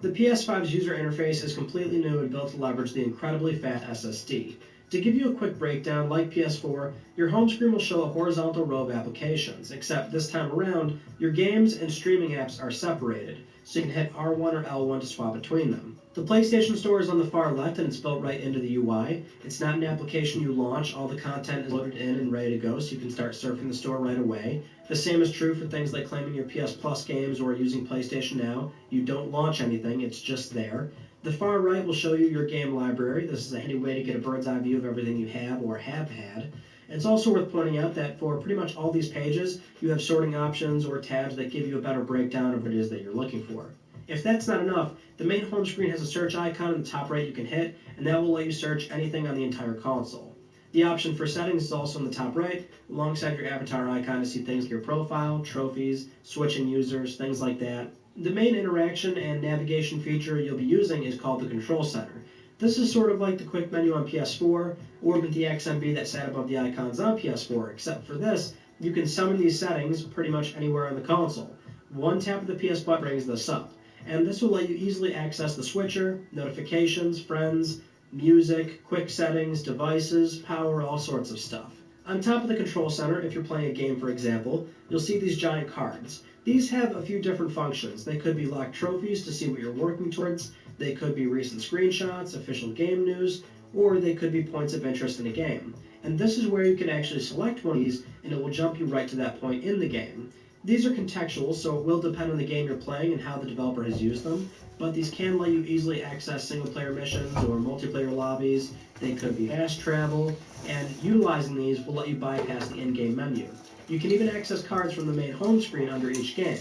The PS5's user interface is completely new and built to leverage the incredibly fast SSD. To give you a quick breakdown, like PS4, your home screen will show a horizontal row of applications, except this time around, your games and streaming apps are separated, so you can hit R1 or L1 to swap between them. The PlayStation Store is on the far left and it's built right into the UI. It's not an application you launch, all the content is loaded in and ready to go, so you can start surfing the store right away. The same is true for things like claiming your PS Plus games or using PlayStation Now. You don't launch anything, it's just there. The far right will show you your game library. This is a handy way to get a bird's eye view of everything you have or have had. It's also worth pointing out that for pretty much all these pages, you have sorting options or tabs that give you a better breakdown of what it is that you're looking for. If that's not enough, the main home screen has a search icon in the top right you can hit, and that will let you search anything on the entire console. The option for settings is also in the top right, alongside your avatar icon to see things like your profile, trophies, switching users, things like that. The main interaction and navigation feature you'll be using is called the Control Center. This is sort of like the quick menu on PS4, or even the XMB that sat above the icons on PS4, except for this, you can summon these settings pretty much anywhere on the console. One tap of the PS button brings this up, and this will let you easily access the switcher, notifications, friends, music, quick settings, devices, power, all sorts of stuff. On top of the control center, if you're playing a game, for example, you'll see these giant cards. These have a few different functions. They could be locked trophies to see what you're working towards, they could be recent screenshots, official game news, or they could be points of interest in a game. And this is where you can actually select one of these, and it will jump you right to that point in the game. These are contextual, so it will depend on the game you're playing and how the developer has used them, but these can let you easily access single-player missions or multiplayer lobbies. They could be fast travel, and utilizing these will let you bypass the in-game menu. You can even access cards from the main home screen under each game.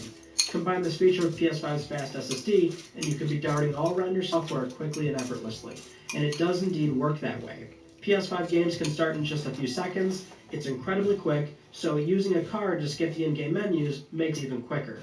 Combine this feature with PS5's fast SSD, and you could be darting all around your software quickly and effortlessly. And it does indeed work that way. PS5 games can start in just a few seconds, it's incredibly quick, so using a card to skip the in-game menus makes it even quicker.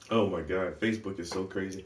Oh my God, Facebook is so crazy.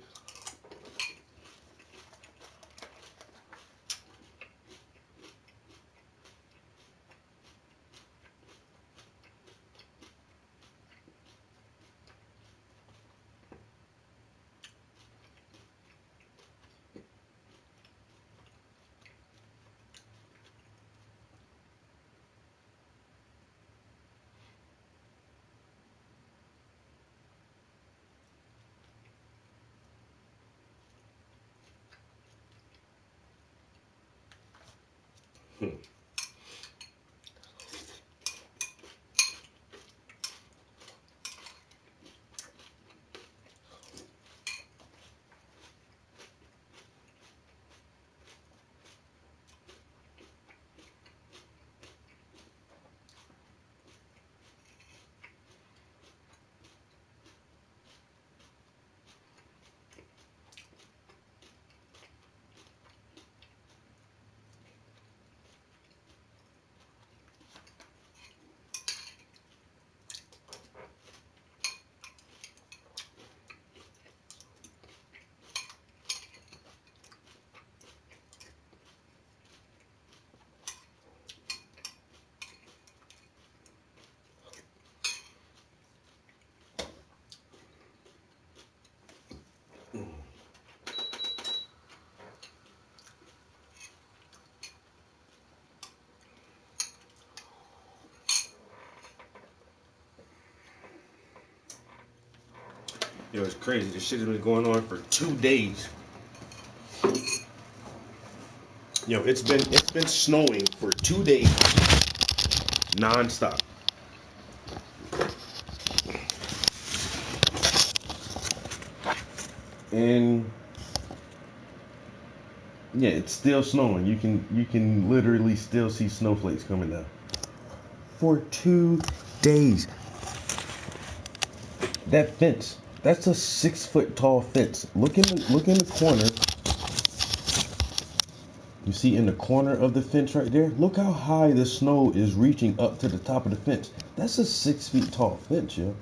Yo, it's crazy. This shit has been going on for 2 days. It's been snowing for 2 days, non-stop. And yeah, it's still snowing. You can literally still see snowflakes coming down for 2 days. That fence, that's a 6-foot tall fence. Look in the corner. You see in the corner of the fence right there? Look how high the snow is reaching up to the top of the fence. That's a 6 feet tall fence, yo.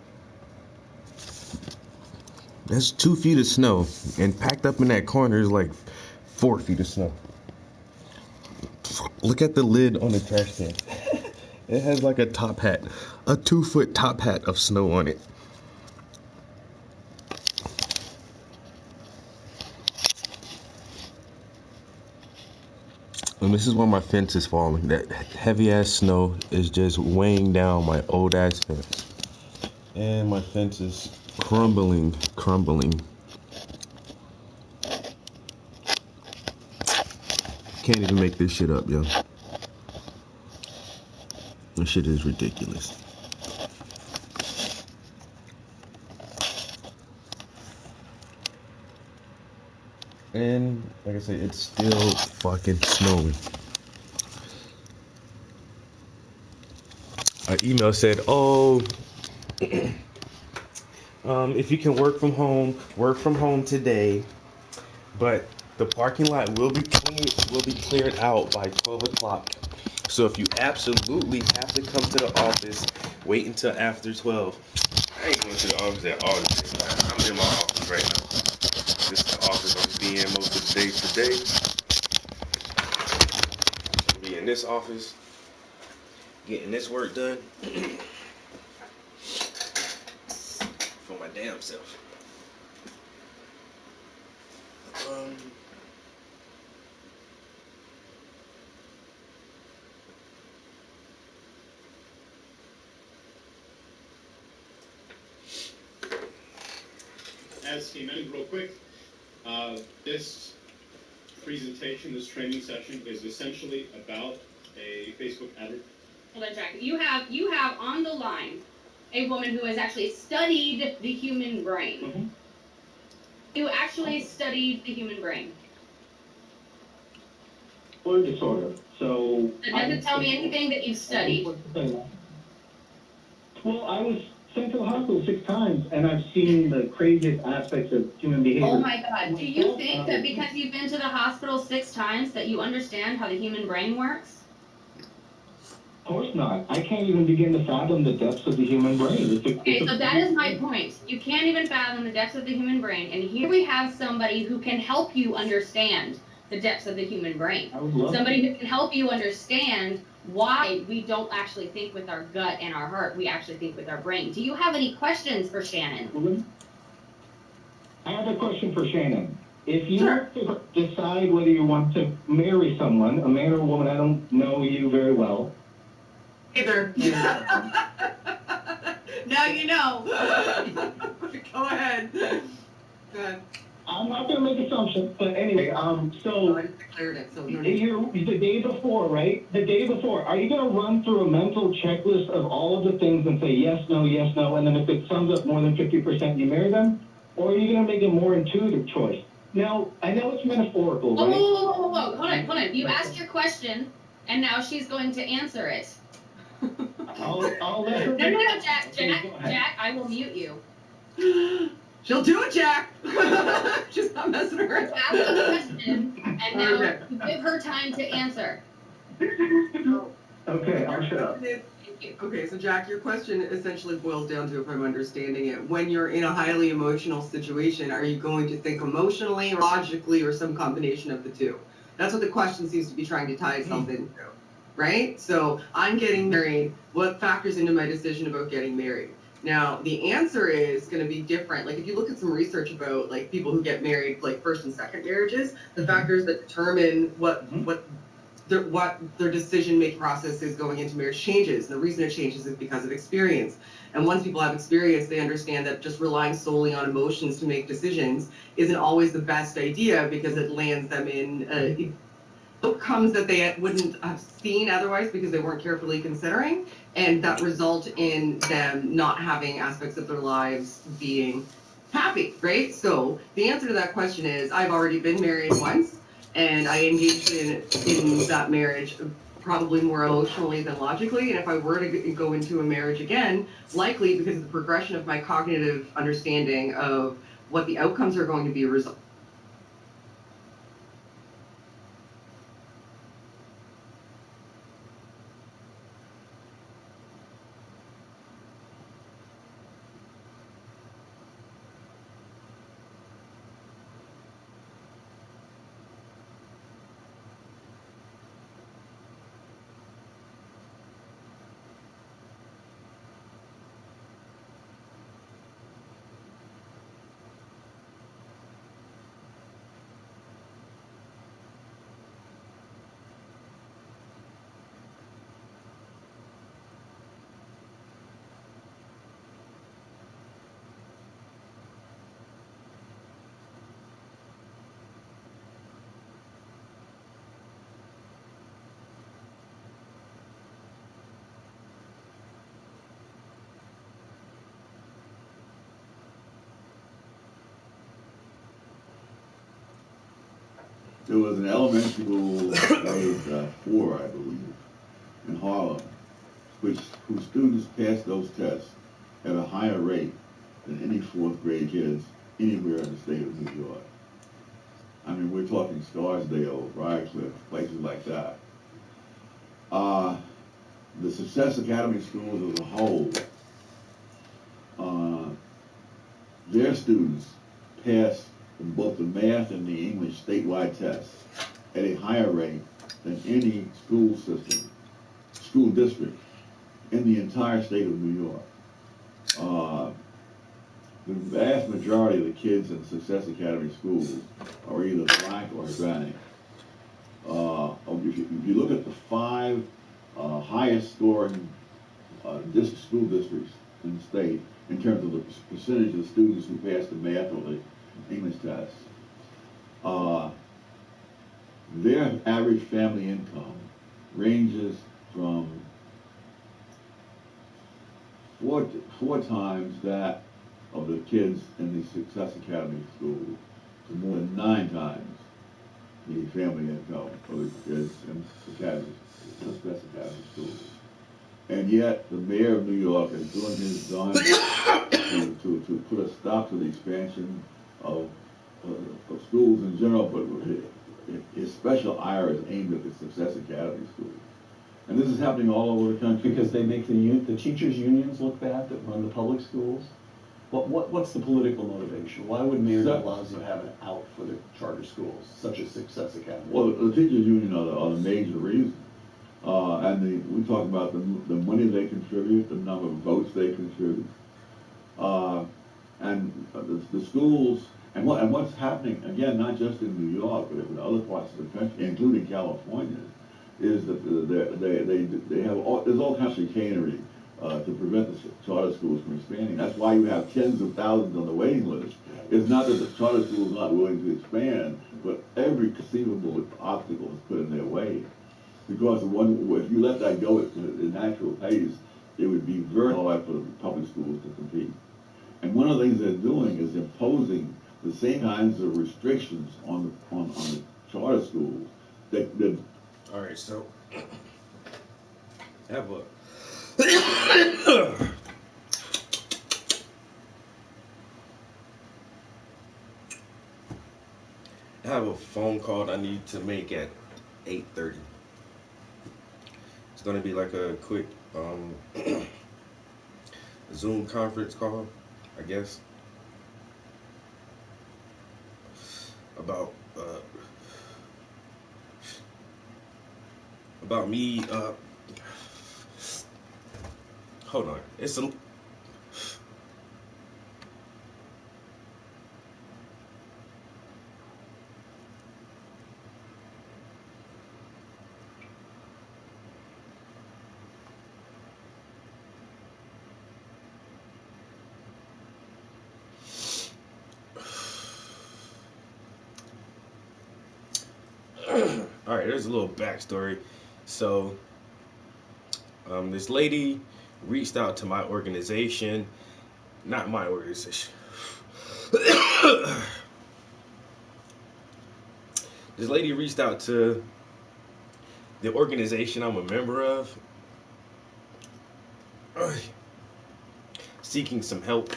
That's 2 feet of snow, and packed up in that corner is like 4 feet of snow. Look at the lid on the trash can. It has like a top hat, a 2-foot top hat of snow on it. And this is where my fence is falling. That heavy ass snow is just weighing down my old ass fence. And my fence is crumbling. Can't even make this shit up, yo. This shit is ridiculous. And like I say, it's still fucking snowing. An email said, "Oh, if you can work from home today, but the parking lot will be cleared out by 12 o'clock. So if you absolutely have to come to the office, wait until after 12. I ain't going to the office at all today. I'm in my office right now. This is the office I'm be in most of the day today. I'll be in this office, getting this work done for my damn self. As he mentioned real quick, this presentation, this training session is essentially about a Facebook advert. Hold on, Jack. You have on the line a woman who has actually studied the human brain. Mm-hmm. You actually studied the human brain. Bipolar disorder. So It doesn't tell me anything that you've studied. Well, I was sent to the hospital 6 times, and I've seen the craziest aspects of human behavior. Oh my God. Do you think that because you've been to the hospital 6 times that you understand how the human brain works? Of course not. I can't even begin to fathom the depths of the human brain. Okay, so that is my point. You can't even fathom the depths of the human brain, and here we have somebody who can help you understand the depths of the human brain. Somebody who can help you understand why we don't actually think with our gut and our heart, we actually think with our brain. Do you have any questions for Shannon? I have a question for Shannon. If you were to decide whether you want to marry someone, a man or a woman, I don't know you very well. Either. Now you know. Go ahead. Go ahead. I'm not going to make assumptions, but anyway, so I declared it, so no the day before, right? The day before, are you going to run through a mental checklist of all of the things and say yes, no, and then if it sums up more than 50%, you marry them? Or are you going to make a more intuitive choice? Now, I know it's metaphorical, right? Whoa. Hold on. You asked your question, and now she's going to answer it. I'll let her. No, Jack, I will mute you. She'll do it, Jack. She's not messing around. Ask a question, and now give her time to answer. Okay, I'll shut up. Okay, so Jack, your question essentially boils down to, if I'm understanding it, when you're in a highly emotional situation, are you going to think emotionally, or logically, or some combination of the two? That's what the question seems to be trying to tie itself into, right? So I'm getting married. What factors into my decision about getting married? Now, the answer is going to be different. Like, if you look at some research about, like, people who get married, like, first and second marriages, the factors that determine what their decision-making process is going into marriage changes. And the reason it changes is because of experience. And once people have experience, they understand that just relying solely on emotions to make decisions isn't always the best idea, because it lands them in outcomes that they wouldn't have seen otherwise because they weren't carefully considering, and that result in them not having aspects of their lives being happy, right? So the answer to that question is I've already been married once, and I engaged in that marriage probably more emotionally than logically. And if I were to go into a marriage again, likely because of the progression of my cognitive understanding of what the outcomes are going to be a result. There was an elementary school, grade 4, I believe, in Harlem, whose students passed those tests at a higher rate than any fourth grade kids anywhere in the state of New York. I mean, we're talking Scarsdale, Briarcliff, places like that. The Success Academy schools as a whole, their students passed in both the math and the English statewide tests at a higher rate than any school system, school district in the entire state of New York. The vast majority of the kids in Success Academy schools are either black or Hispanic. If you look at the 5 highest scoring school districts in the state in terms of the percentage of students who pass the math or the English tests, their average family income ranges from four times that of the kids in the Success Academy schools to more than 9 times the family income of the kids in Success Academy schools. And yet, the mayor of New York is doing his darndest to put a stop to the expansion of schools in general, but his special ire is aimed at the Success Academy schools. And this is happening all over the country. Because they make the teachers' unions look bad that run the public schools? What's the political motivation? Why would Mayor de Blasio have an out for the charter schools, such as Success Academy? Well, the teachers' union are the major reason. And we talk about the money they contribute, the number of votes they contribute, and the schools, and what's happening, again, not just in New York, but in other parts of the country, including California, is that they have there's all kinds of chicanery to prevent the charter schools from expanding. That's why you have tens of thousands on the waiting list. It's not that the charter schools are not willing to expand, but every conceivable obstacle is put in their way. Because if you let that go at the natural pace, it would be very hard for the public schools to compete. And one of the things they're doing is imposing the same kinds of restrictions on the charter schools that all right, so I have a phone call I need to make at 8:30. It's gonna be like a quick Zoom conference call, I guess, about me. Hold on, it's a. All right, there's a little backstory. So, this lady reached out to my organization, not my organization. This lady reached out to the organization I'm a member of, seeking some help.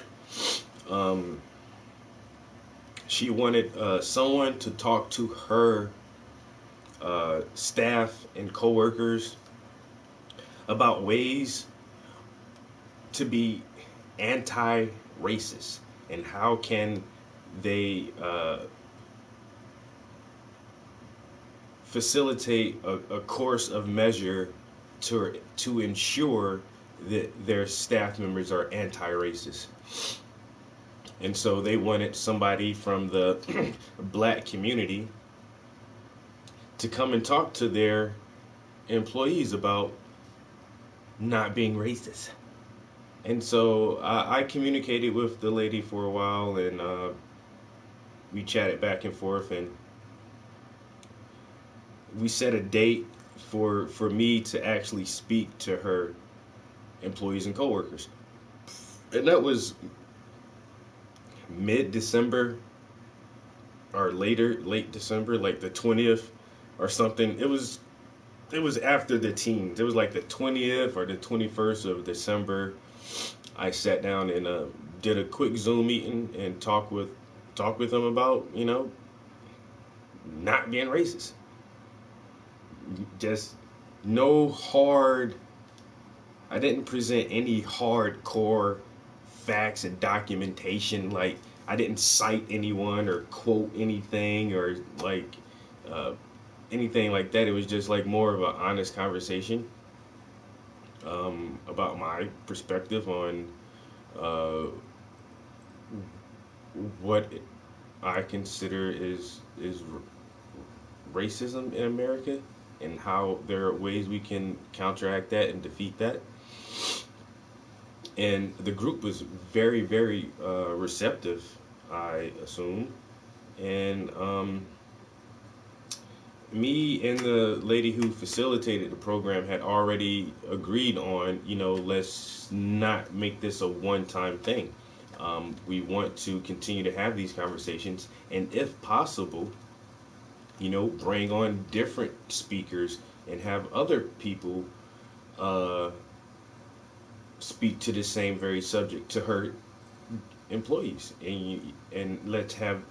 She wanted someone to talk to her staff and coworkers about ways to be anti-racist and how can they facilitate a course of measure to ensure that their staff members are anti-racist. And so they wanted somebody from the black community to come and talk to their employees about not being racist. And so I communicated with the lady for a while, and we chatted back and forth, and we set a date for me to actually speak to her employees and coworkers. And that was mid-December or late December, like the 20th or something. It was after the teens. It was like the 20th or the 21st of December. I sat down and did a quick Zoom meeting and talked with them about, not being racist. Just no hard. I didn't present any hardcore facts and documentation. Like, I didn't cite anyone or quote anything or like anything like that. It was just like more of an honest conversation about my perspective on what I consider is racism in America and how there are ways we can counteract that and defeat that. And the group was very, very receptive, I assume. And me and the lady who facilitated the program had already agreed on, let's not make this a one-time thing. We want to continue to have these conversations, and if possible, bring on different speakers and have other people speak to the same very subject to her employees, and let's have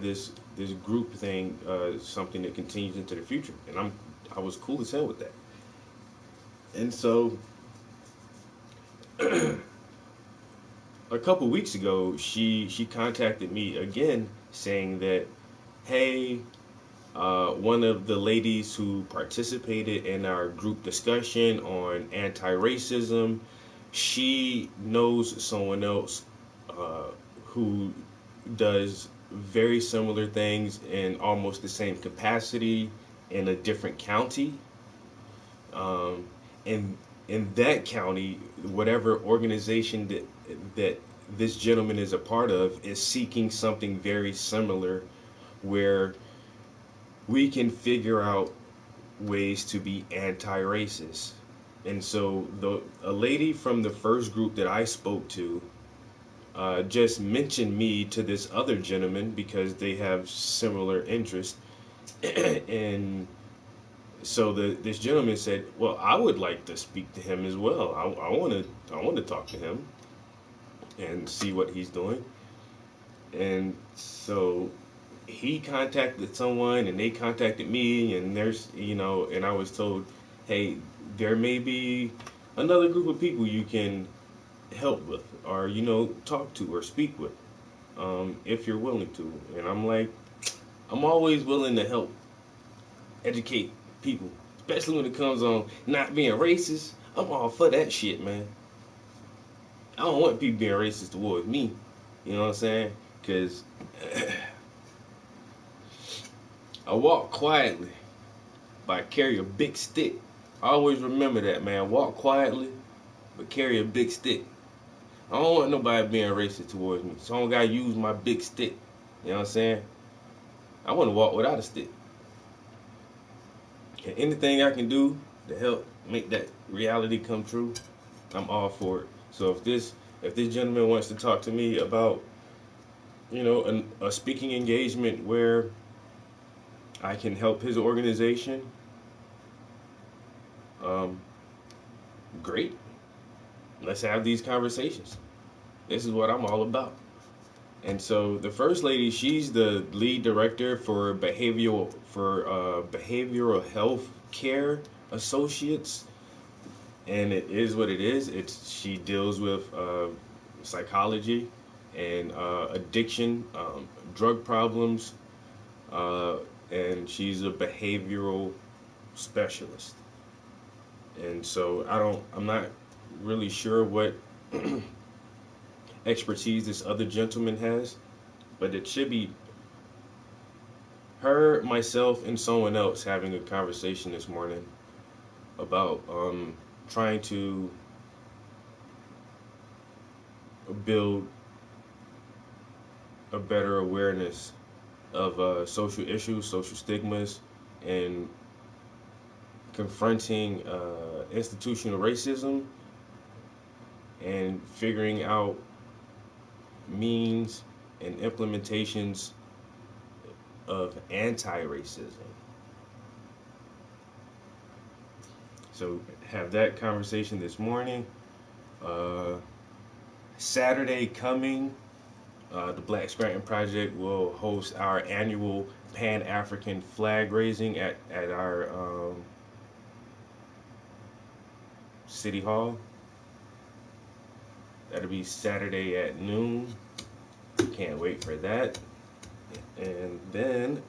this group thing something that continues into the future. And I was cool as hell with that. And so a couple weeks ago, she contacted me again saying that, hey, one of the ladies who participated in our group discussion on anti-racism, she knows someone else who does very similar things in almost the same capacity in a different county. And in that county, whatever organization that this gentleman is a part of is seeking something very similar, where we can figure out ways to be anti-racist. And so a lady from the first group that I spoke to just mentioned me to this other gentleman because they have similar interests. And so this gentleman said, well, I would like to speak to him as well. I want to talk to him and see what he's doing. And so he contacted someone, and they contacted me, and there's, and I was told, hey, there may be another group of people you can help with, or, talk to or speak with, if you're willing to. And I'm like, I'm always willing to help educate people, especially when it comes on not being racist. I'm all for that shit, man. I don't want people being racist towards me. You know what I'm saying? Because I walk quietly, but I carry a big stick. I always remember that, man. Walk quietly, but carry a big stick. I don't want nobody being racist towards me, so I don't gotta use my big stick. You know what I'm saying? I want to walk without a stick. And anything I can do to help make that reality come true, I'm all for it. So if this gentleman wants to talk to me about, you know, a speaking engagement where I can help his organization, great. Let's have these conversations. This is what I'm all about. And so the first lady, she's the lead director for behavioral health care associates, and it is what it is. She deals with psychology and addiction, drug problems, and she's a behavioral specialist. And so I'm not really sure what expertise this other gentleman has, but it should be her, myself, and someone else having a conversation this morning about trying to build a better awareness of social issues, social stigmas, and confronting institutional racism and figuring out means and implementations of anti-racism. So have that conversation this morning. Saturday coming, the Black Scranton Project will host our annual Pan-African flag raising at our City Hall. That'll be Saturday at noon. Can't wait for that. And then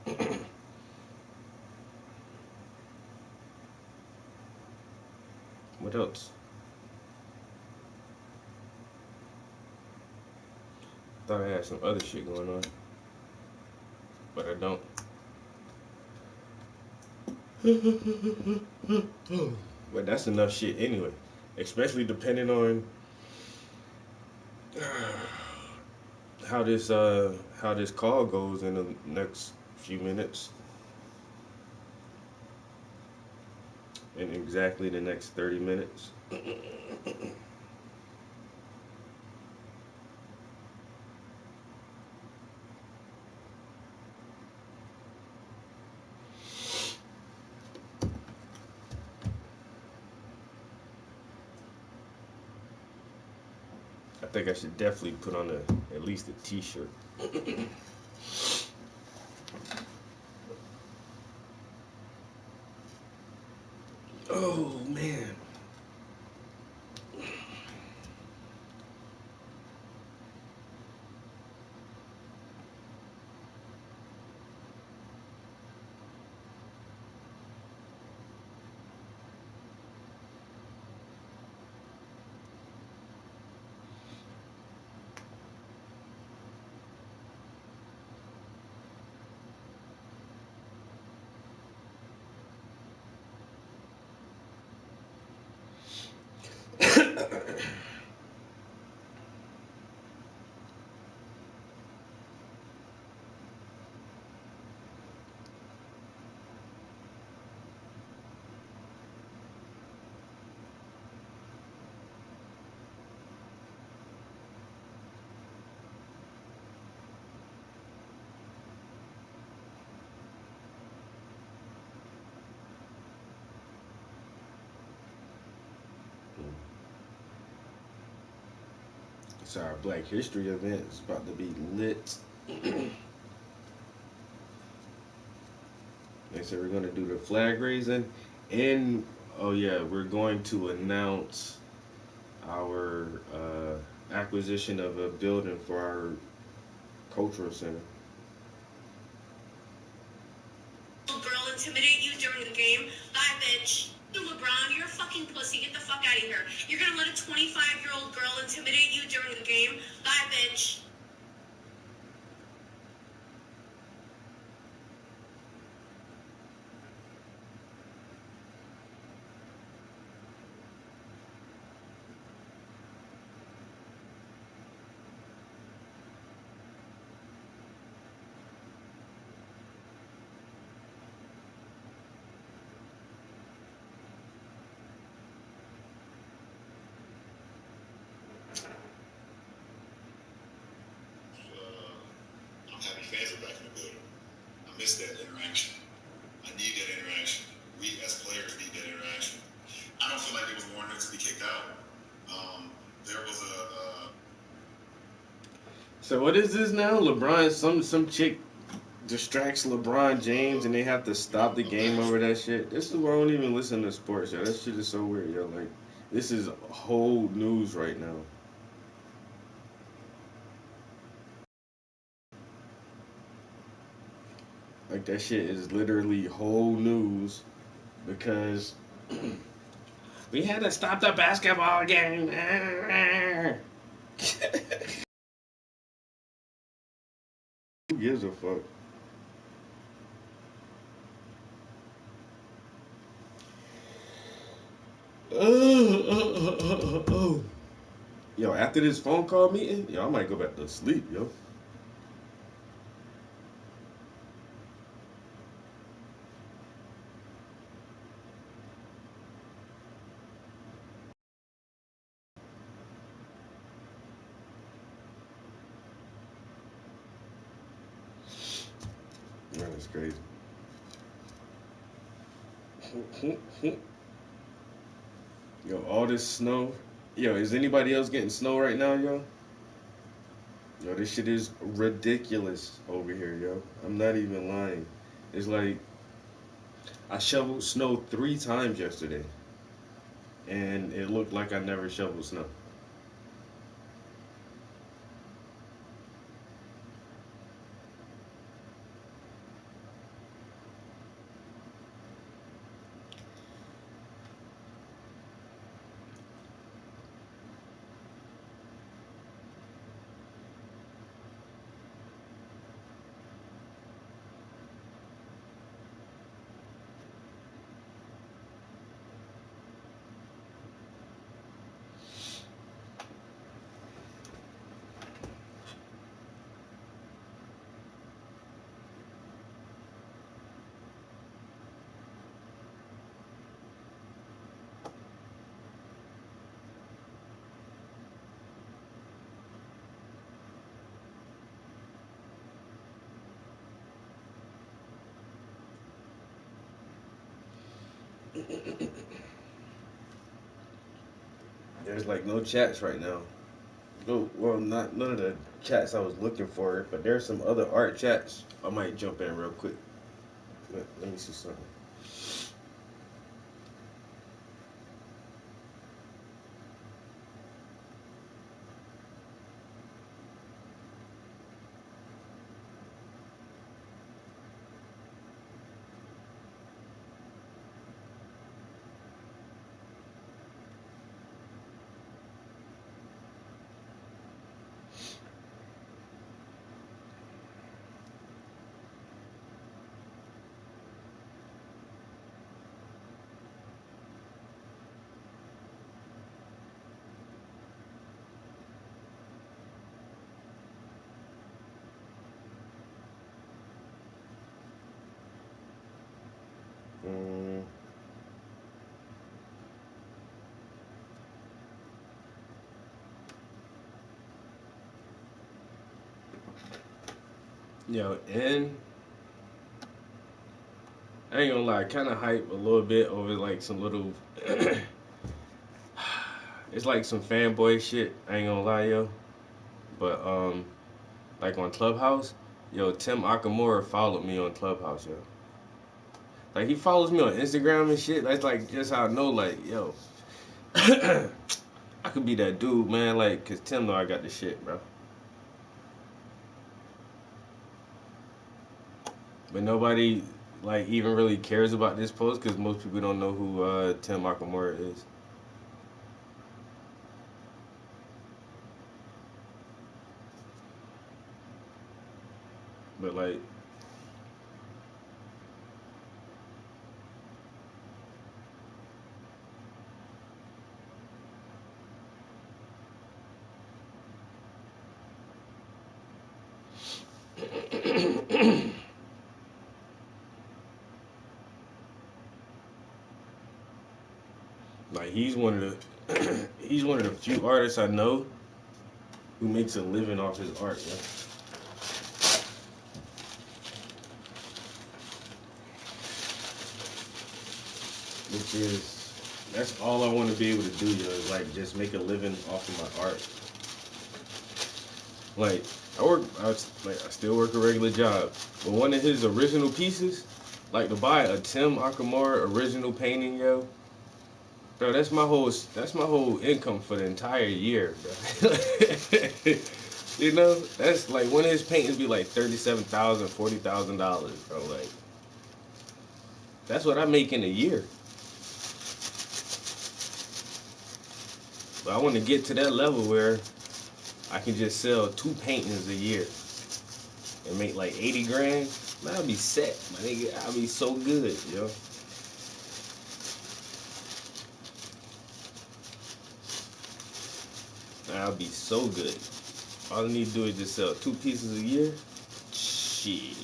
what else? Thought I had some other shit going on, but I don't. But that's enough shit anyway, especially depending on how this call goes in the next few minutes, in exactly the next 30 minutes. I think I should definitely put on at least a t-shirt. Oh man. It's our Black History event. It's about to be lit. They said we're going to do the flag raising, and oh yeah, we're going to announce our acquisition of a building for our cultural center. Girl intimidate you during the game? Bye, bitch. LeBron, you're a fucking pussy. Get the fuck out of here. You're gonna let a 25-year-old girl intimidate you during the game? Bye, bitch. fans are back in the building. I miss that interaction. I need that interaction. We as players need that interaction. I don't feel like it was warranted to be kicked out. There was a. So what is this now? LeBron, some chick distracts LeBron James and they have to stop the game over that shit. This is why I don't even listen to sports, yo. That shit is so weird, yo. Like, this is whole news right now. Like, that shit is literally whole news because we had to stop the basketball game. Who gives a fuck? Yo, after this phone call meeting, yo, I might go back to sleep, yo. Man, that's crazy. Yo, all this snow. Yo, is anybody else getting snow right now, yo? Yo, this shit is ridiculous over here, yo. I'm not even lying. It's like, I shoveled snow 3 times yesterday. And it looked like I never shoveled snow. There's like no chats right now. No, well, not none of the chats I was looking for, but there's some other art chats. I might jump in real quick. Let me see something. Yo, and I ain't gonna lie, kind of hype a little bit over like some little, it's like some fanboy shit. I ain't gonna lie, yo. But like on Clubhouse, yo, Tim Akamura followed me on Clubhouse, yo. Like he follows me on Instagram and shit. That's like just how I know, like, yo, I could be that dude, man. Like, cause Tim know I got the shit, bro. But nobody like even really cares about this post because most people don't know who Tim Akamura is. But like, like he's one of the he's one of the few artists I know who makes a living off his art, man. which is, that's all I want to be able to do, yo, is like just make a living off of my art. Like, I still work a regular job, but one of his original pieces, like to buy a Tim Akamara original painting, yo, bro, that's my whole income for the entire year, bro. You know, that's like one of his paintings be like $37,000, $40,000, bro. Like, that's what I make in a year. But I want to get to that level where I can just sell 2 paintings a year and make like 80 grand. Man, I'll be set, my nigga. I'll be so good, yo. I'll be so good. All I need to do is just sell 2 pieces a year. Shit.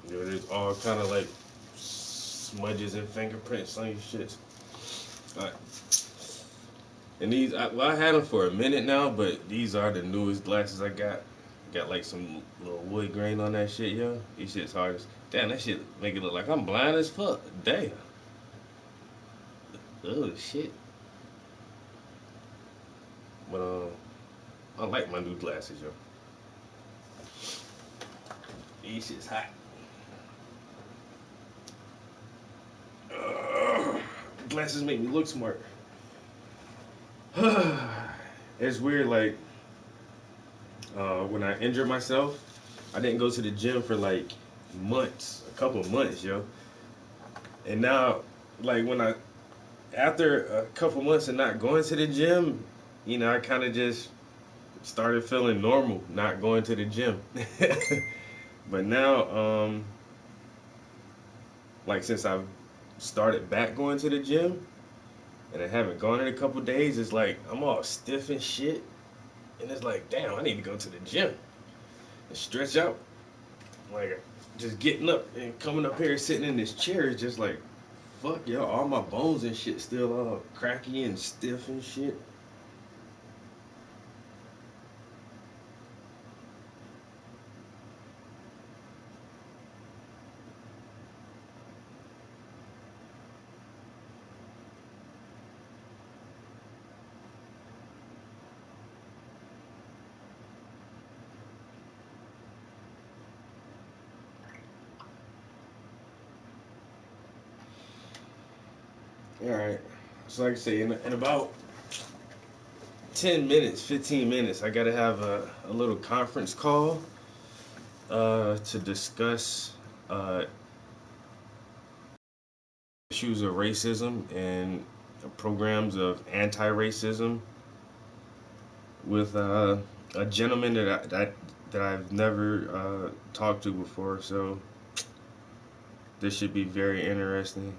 Yo, there's all kind of like smudges and fingerprints on your shits. Alright. And these, I had them for a minute now, but these are the newest glasses I got. Got like some little wood grain on that shit, yo. These shit's hard as, damn, that shit make it look like I'm blind as fuck. Damn. Oh shit. But I like my new glasses, yo. These shit's hot. Glasses make me look smart. It's weird, like, when I injured myself, I didn't go to the gym for like months, a couple of months, yo. And now, like, after a couple months of not going to the gym, you know, I kind of just started feeling normal not going to the gym. But now, like, since I've started back going to the gym, and I haven't gone in a couple days, it's like I'm all stiff and shit. And it's like, damn, I need to go to the gym and stretch out. Like, just getting up and coming up here sitting in this chair is just like, fuck, yo, all my bones and shit still all cracky and stiff and shit. Alright, so like I say, in about 10 minutes, 15 minutes, I gotta have a little conference call to discuss issues of racism and programs of anti-racism with a gentleman that I've never talked to before, so this should be very interesting.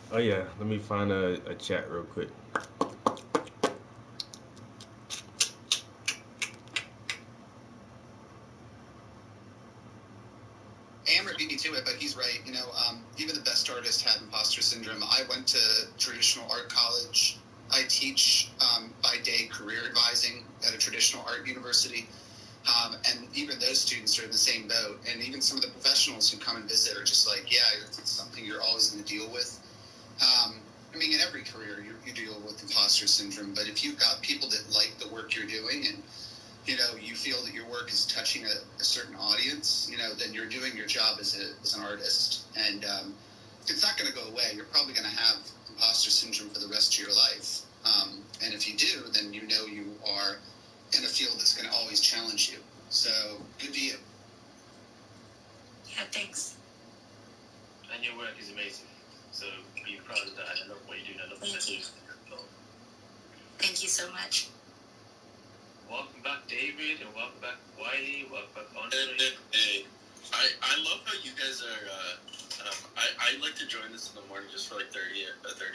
Oh yeah, let me find a chat real quick. Amrit beat me to it, but he's right. You know, even the best artists have imposter syndrome. I went to traditional art college. I teach by day career advising at a traditional art university. And even those students are in the same boat. And even some of the professionals who come and visit are just like, yeah, it's something you're always going to deal with. I mean, in every career, you deal with imposter syndrome. But if you've got people that like the work you're doing and, you know, you feel that your work is touching a certain audience, you know, then you're doing your job as an artist. And it's not going to go away. You're probably going to have imposter syndrome for the rest of your life. And if you do, then you know you are in a field that's going to always challenge you. So, good to you. Yeah, thanks. And your work is amazing. So, be proud of that. I love what you do. I love Thank you. Thank you so much. join this in the morning just for like 30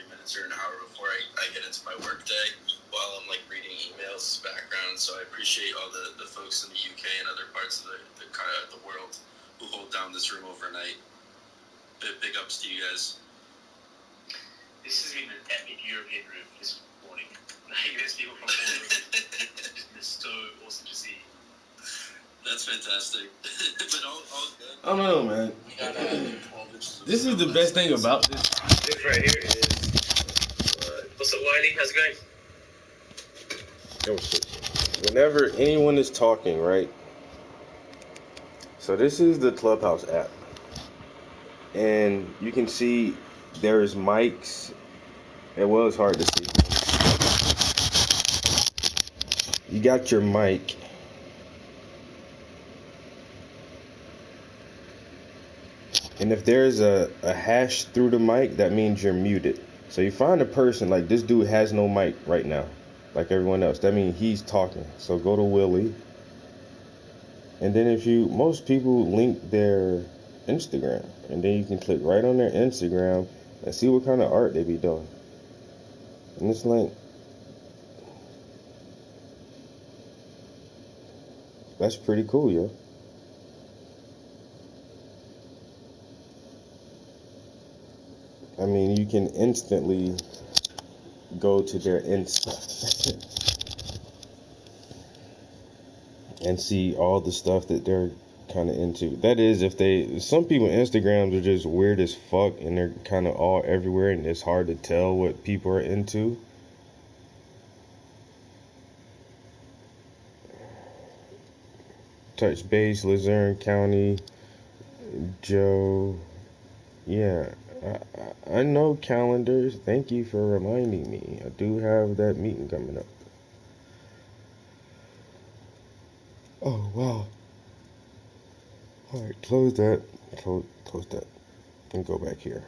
minutes or an hour before I get into my work day while I'm like reading emails background. So I appreciate all the folks in the UK and other parts of the kind of the world who hold down this room overnight. Big ups to you guys. This has been an epic European room this morning. Like, there's people from all over. It's so awesome to see. That's fantastic. But all good. I don't know, man. This is the best thing about this. This right here is. What's up, Wiley? How's it going? Oh shit. Whenever anyone is talking, right? So this is the Clubhouse app. And you can see there's mics. Well, it's hard to see. You got your mic. And if there's a hash through the mic, that means you're muted. So you find a person, like this dude has no mic right now, like everyone else. That means he's talking. So go to Willie. And then most people link their Instagram. And then you can click right on their Instagram and see what kind of art they be doing. And it's like, that's pretty cool, yo. I mean, you can instantly go to their Insta and see all the stuff that they're kind of into. That is, some people Instagrams are just weird as fuck and they're kind of all everywhere and it's hard to tell what people are into. Touch base, Luzerne County, Joe. Yeah, I know calendars. Thank you for reminding me. I do have that meeting coming up. Oh, wow. Alright, close that. Close that. And go back here.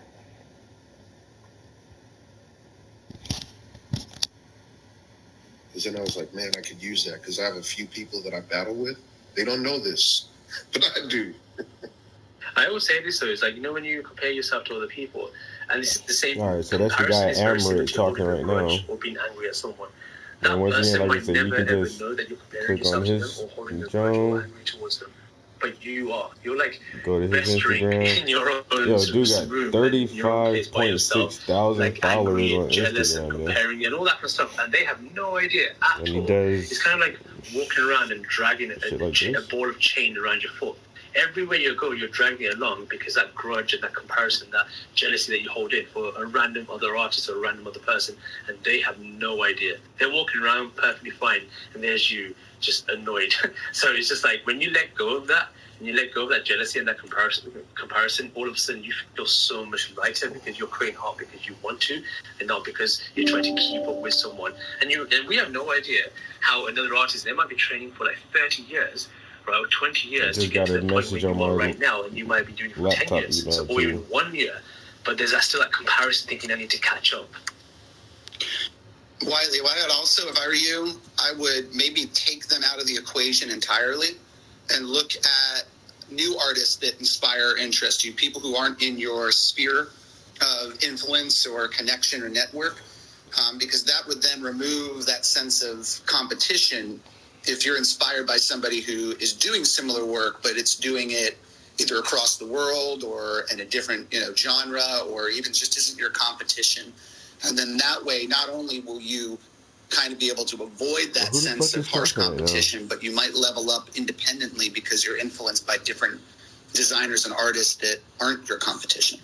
Because then I was like, man, I could use that. Because I have a few people that I battle with. They don't know this, but I do. I always say this though, it's like, when you compare yourself to other people, and this is the same. Alright, so that's the guy Amarit talking right now. Or being angry at someone. And once again, like I said, you can just know that you're click on his Joan. But you're like go to his Instagram. In your own yo, dude got 35.6 thousand followers on Instagram, and comparing and all that kind of stuff, and they have no idea at all. It's kind of like walking around and dragging a ball of chain around your foot. Everywhere you go, you're dragging it along because that grudge and that comparison, that jealousy that you hold in for a random other artist or a random other person, and they have no idea. They're walking around perfectly fine, and there's you just annoyed. So it's just like when you let go of that, and you let go of that jealousy and that comparison, all of a sudden you feel so much lighter because you're creating art because you want to, and not because you're trying to keep up with someone. And we have no idea how another artist, they might be training for like 30 years, right, 20 years to get to the point where you are right now, and you might be doing it for 10 years, or even 1 year. But there's still that comparison thinking I need to catch up. Wiley, also, if I were you, I would maybe take them out of the equation entirely and look at new artists that inspire or interest you, people who aren't in your sphere of influence or connection or network, because that would then remove that sense of competition. If you're inspired by somebody who is doing similar work, but it's doing it either across the world or in a different genre, or even just isn't your competition. And then that way, not only will you kind of be able to avoid that sense of harsh competition, but you might level up independently because you're influenced by different designers and artists that aren't your competition.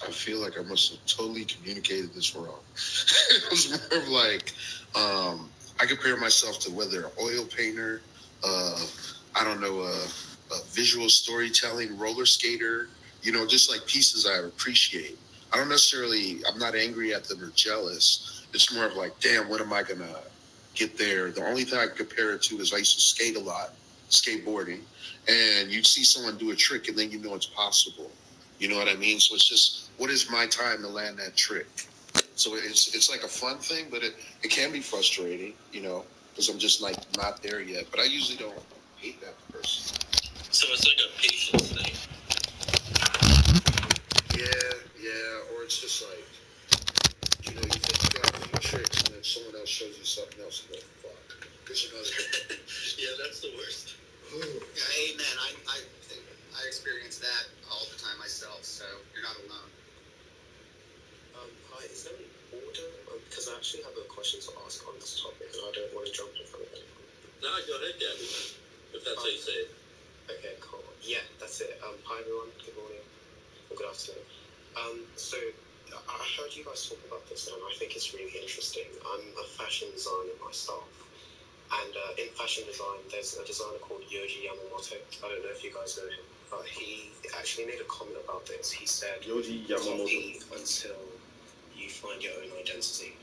I feel like I must have totally communicated this wrong. It was more of like, I compare myself to whether an oil painter, I don't know, a visual storytelling roller skater, just like pieces I appreciate. I'm not angry at them or jealous. It's more of like, damn, when am I going to get there? The only thing I can compare it to is I used to skate a lot, skateboarding, and you'd see someone do a trick and then you know it's possible. You know what I mean? So it's just, what is my time to land that trick? So it's like a fun thing, but it can be frustrating, because I'm just like not there yet. But I usually don't hate that person. So it's like a patience thing. Yeah, Hi everyone, good morning, or good afternoon. So I heard you guys talk about this and I think it's really interesting. I'm a fashion designer myself, and in fashion design there's a designer called Yohji Yamamoto. I don't know if you guys know him, but he actually made a comment about this. He said, Yohji Yamamoto. Copy until you find your own identity.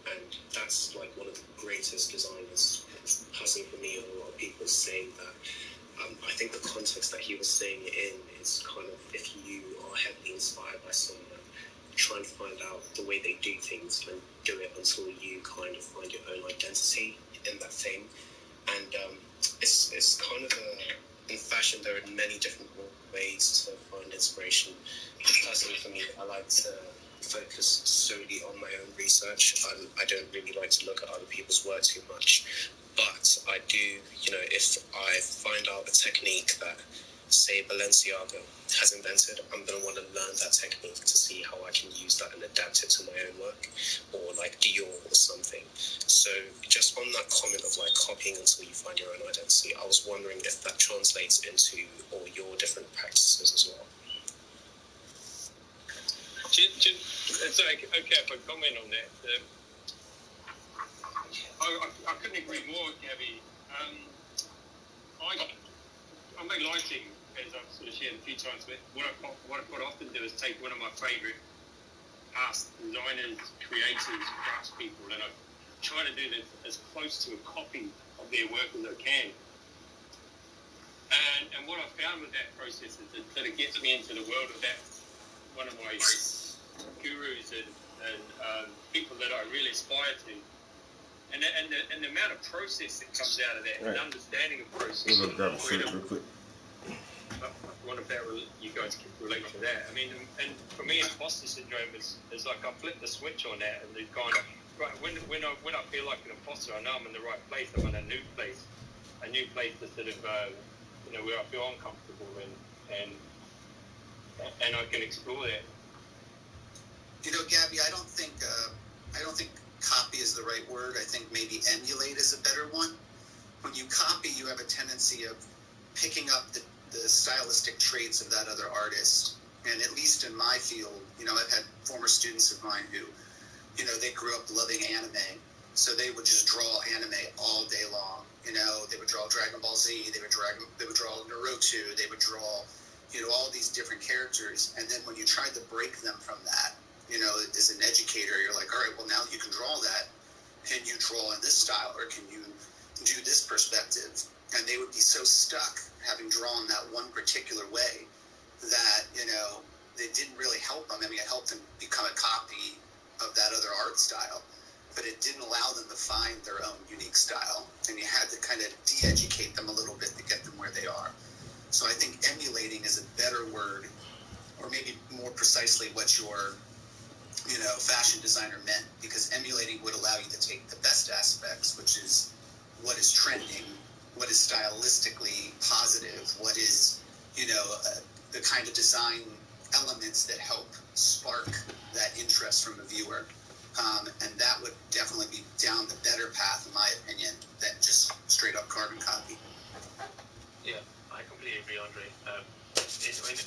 And that's like one of the greatest designers, personally for me and a lot of people, saying that. I think the context that he was saying it in is kind of, if you are heavily inspired by someone, try and find out the way they do things and do it until you kind of find your own identity in that thing. And it's kind of in fashion, there are many different ways to find inspiration. Personally for me, I like to focus solely on my own research. I don't really like to look at other people's work too much. But I do, if I find out a technique that, say, Balenciaga has invented, I'm going to want to learn that technique to see how I can use that and adapt it to my own work, or like Dior or something. So just on that comment of like copying until you find your own identity, I was wondering if that translates into all your different practices as well. Sorry, okay, if I comment on that. I couldn't agree more, Gabby. I make lighting, as I've sort of shared a few times, but what I quite often do is take one of my favourite past designers, creators, craftspeople, and I try to do this as close to a copy of their work as I can. And what I've found with that process is that it gets me into the world of that, one of my gurus and people that I really aspire to. And the amount of process that comes out of that, and understanding of process. We're gonna grab a drink real quick. I wonder if you guys can relate to that. I mean, and for me, imposter syndrome is like I flip the switch on that, and it's kind of right when I feel like an imposter, I know I'm in the right place. I'm in a new place to sort of where I feel uncomfortable and I can explore that. Gabby, I don't think copy is the right word. I think maybe emulate is a better one. When you copy, you have a tendency of picking up the stylistic traits of that other artist. And at least in my field, I've had former students of mine who, they grew up loving anime. So they would just draw anime all day long. They would draw Dragon Ball Z, they would draw Naruto, they would draw, all these different characters. And then when you tried to break them from that, as an educator, you're like, all right, well, now you can draw that. Can you draw in this style, or can you do this perspective? And they would be so stuck having drawn that one particular way that, it didn't really help them. I mean, it helped them become a copy of that other art style, but it didn't allow them to find their own unique style. And you had to kind of de-educate them a little bit to get them where they are. So I think emulating is a better word, or maybe more precisely what your fashion designer meant, because emulating would allow you to take the best aspects, which is what is trending, what is stylistically positive, what is, the kind of design elements that help spark that interest from the viewer. And that would definitely be down the better path, in my opinion, than just straight up carbon copy. Yeah, I completely agree, Andre.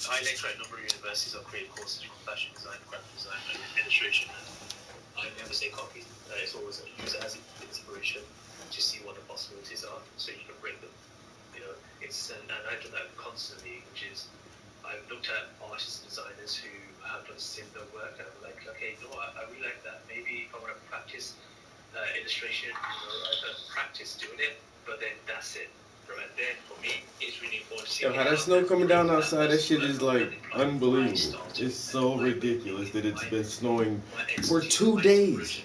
I lecture at a number of universities. I'll create courses from fashion design, graphic design, and illustration. And I never say copy. It's always use it as inspiration to see what the possibilities are, so you can break them. And I do that constantly, which is I've looked at artists and designers who have done similar work, and I'm like, okay, I really like that. Maybe if I want to practice illustration, I can practice doing it, but then that's it. Right there, for me, it's really important to see. Yo, how that snow coming down outside, that shit is like unbelievable. It's so ridiculous that it's been snowing for 2 days.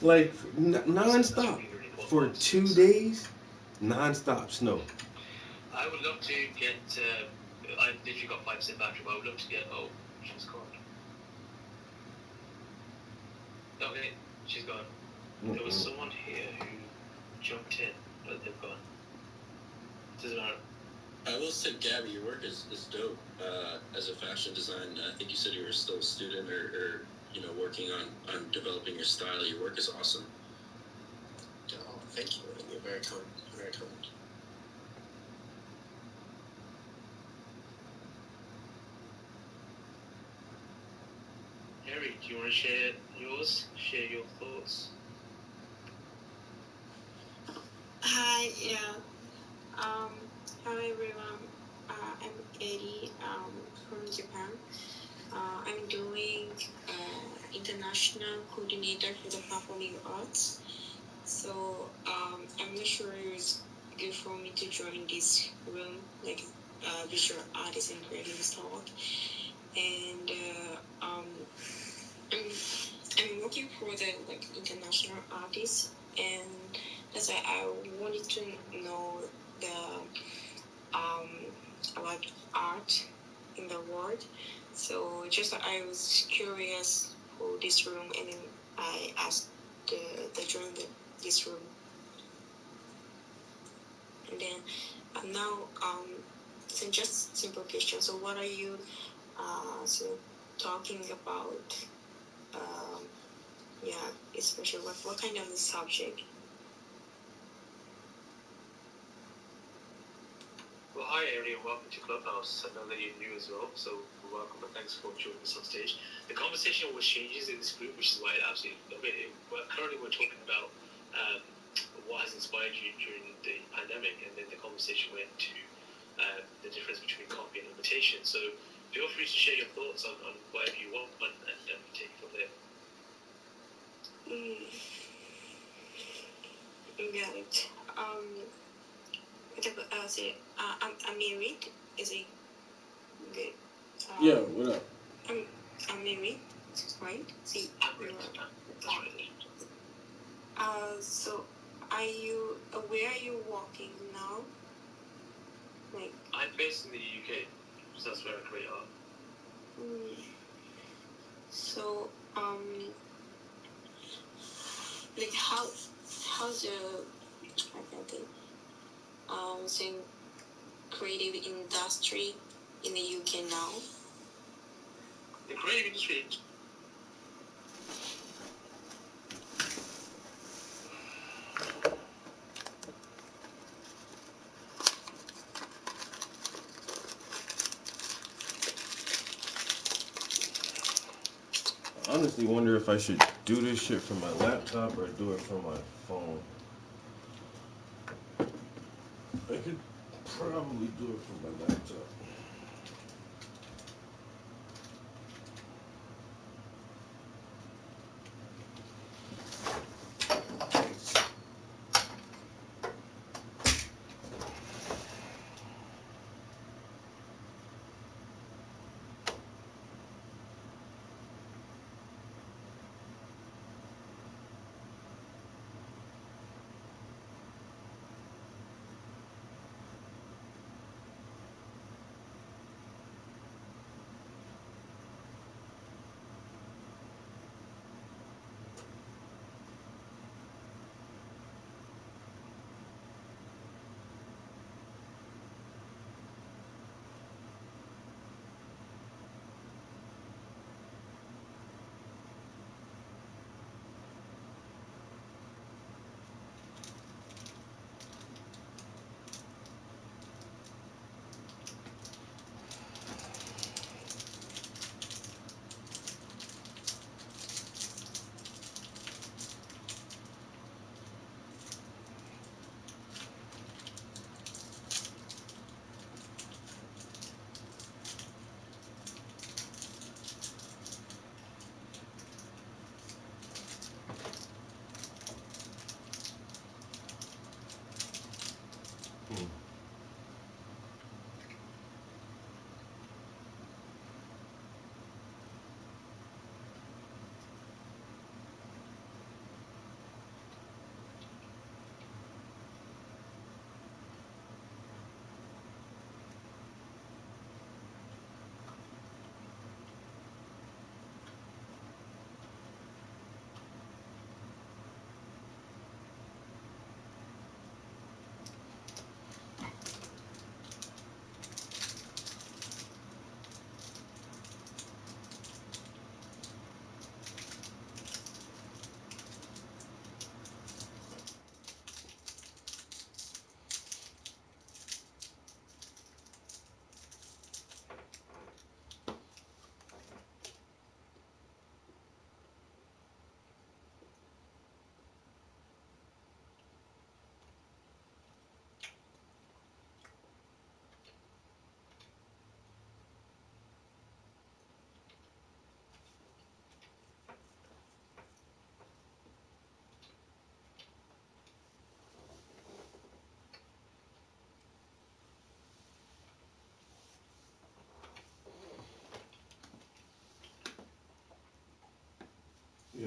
Like non-stop. For 2 days, non-stop snow. I would love to get, I literally got 5% battery, but I would love to get, she's gone. Okay, she's gone. There was someone here who jumped in, but they've gone. Doesn't matter. I will say, Gabby, your work is dope. As a fashion designer, I think you said you were still a student or working on developing your style. Your work is awesome. Oh, thank you. You're very kind. Very kind. Harry, do you want to share yours? Share your thoughts? Hi, yeah. Hi everyone. I'm Eddie from Japan. I'm doing international coordinator for the performing arts. So I'm not sure it's good for me to join this room, like visual artists and creative talk. And I'm working for the like international artists, and that's why I wanted to know the about art in the world. So just I was curious for this room, and then I asked the join this room, and then now so just simple question. So what are you so talking about? Yeah, especially what kind of subject? Well, hi everyone, welcome to Clubhouse. I know that you're new as well, so welcome and thanks for joining us on stage. The conversation always changes in this group, which is why I absolutely love it. Currently we're talking about what has inspired you during the pandemic, and then the conversation went to the difference between copy and imitation. So feel free to share your thoughts on whatever you want, and take it from there. Got it. I'm married. Is it good? Yeah, what up? I'm married, right? See, so where are you working now? Like, I'm based in the UK, so that's where I create art. So, like how's the I can think saying creative industry in the UK now? The creative industry. I honestly wonder if I should do this shit from my laptop or do it from my phone. I could probably do it from my laptop.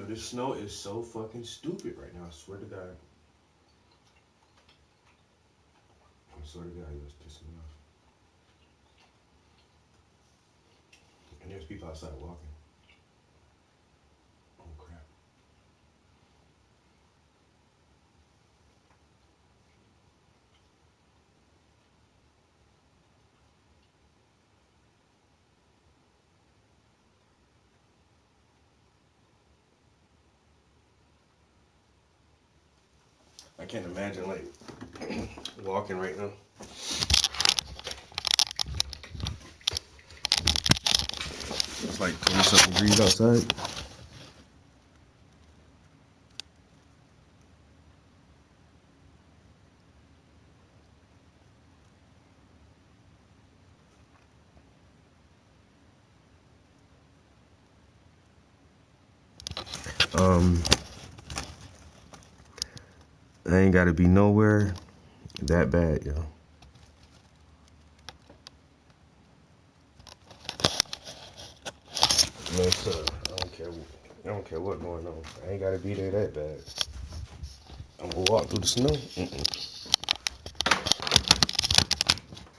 this snow is so fucking stupid right now. I swear to God. I swear to God, it was pissing me off. And there's people outside walking. Oh crap. I can't imagine like walking right now. It's like 20-something degrees outside. I ain't gotta be nowhere that bad, yo. Man, so, I don't care what's going on. I ain't gotta be there that bad. I'm gonna walk through the snow.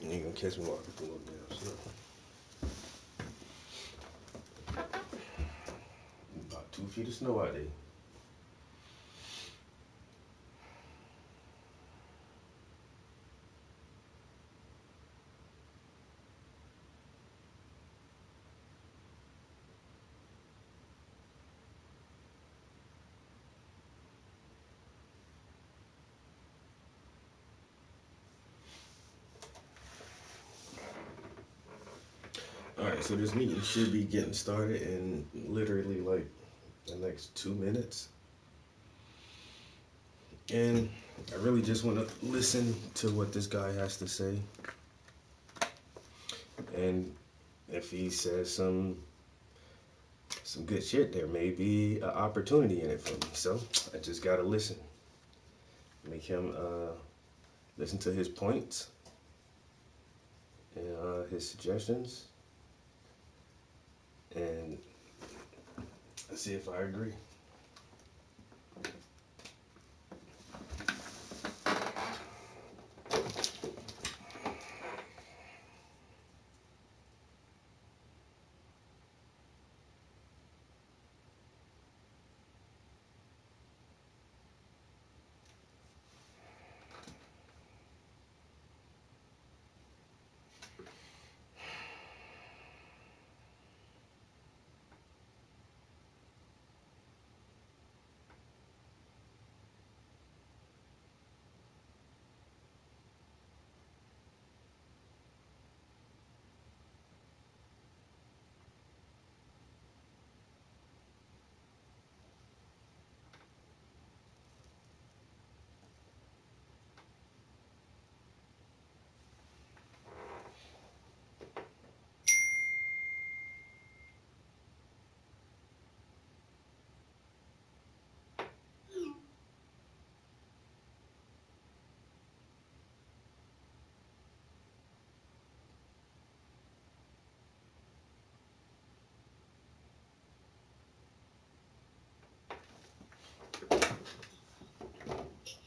You ain't gonna catch me walking through no damn snow. About 2 feet of snow out there. Alright, so this meeting should be getting started in literally like the next 2 minutes. And I really just want to listen to what this guy has to say. And if he says some good shit, there may be an opportunity in it for me. So I just gotta listen. Make him listen to his points and his suggestions. And see if I agree.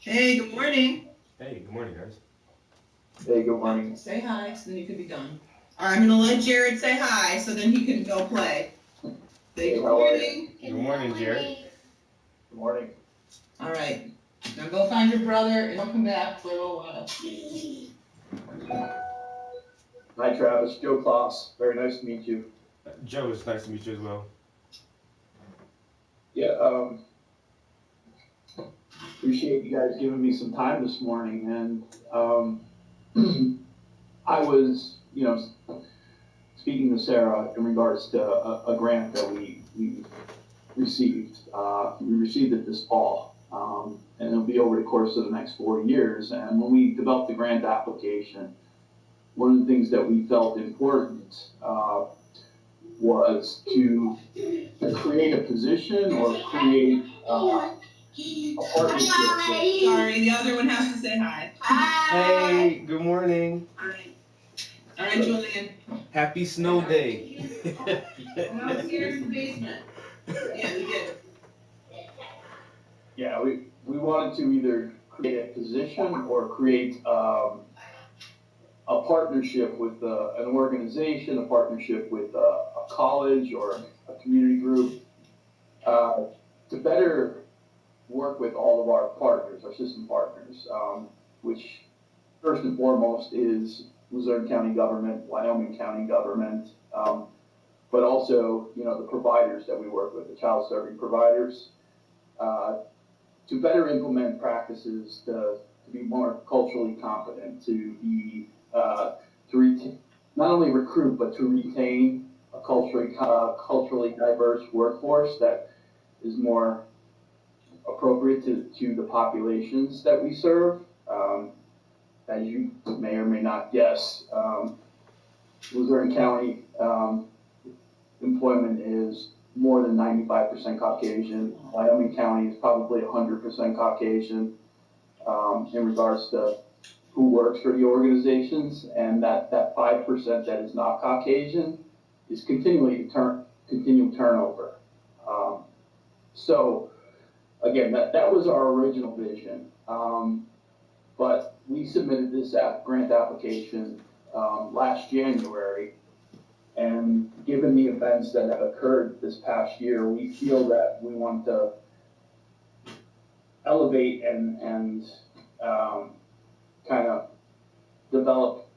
Hey, good morning. Hey, good morning, guys. Hey, good morning. Say hi, so then you can be done. All right, I'm gonna let Jared say hi, so then he can go play. Say good morning. Good morning, Jared. Good morning. All right, now go find your brother and I'll come back for a little while. Hi, Travis. Joe Klaus. Very nice to meet you. Joe, it's nice to meet you as well. Yeah, appreciate you guys giving me some time this morning. And I was, speaking to Sarah in regards to a grant that we received. We received it this fall, and it'll be over the course of the next 4 years. And when we developed the grant application, one of the things that we felt important was to create a position or create a partnership. Sorry, the other one has to say hi. Hey, good morning. All right, Julian. Happy snow day. No, it's here in the basement. Yeah, we did. Yeah, we wanted to either create a position or create a partnership with an organization, a partnership with a college or a community group to better work with all of our partners, our system partners, which first and foremost is Luzerne County government, Wyoming County government, but also, the providers that we work with, the child serving providers, to better implement practices to be more culturally competent, to be, not only recruit, but to retain a culturally diverse workforce that is more appropriate to the populations that we serve. As you may or may not guess, Luzerne County employment is more than 95% Caucasian. Wyoming County is probably 100% Caucasian in regards to who works for the organizations, and that 5% that is not Caucasian is continual turnover. So again, that was our original vision, but we submitted this grant application last January. And given the events that have occurred this past year, we feel that we want to elevate and kind of develop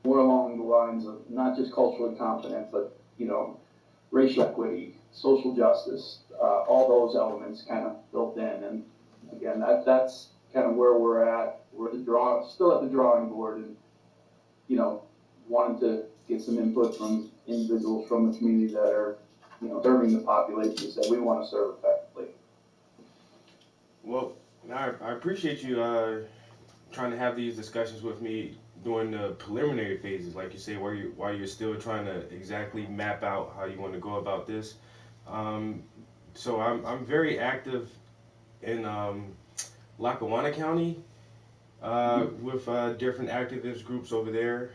more along the lines of not just culturally competent, but, racial equity, social justice, all those elements kind of built in. And again, that's kind of where we're at. We're still at the drawing board, and, wanting to get some input from individuals from the community that are, serving the populations that we want to serve effectively. Well, I appreciate you trying to have these discussions with me during the preliminary phases, like you say, while you're still trying to exactly map out how you want to go about this. So I'm very active in Lackawanna County with different activist groups over there.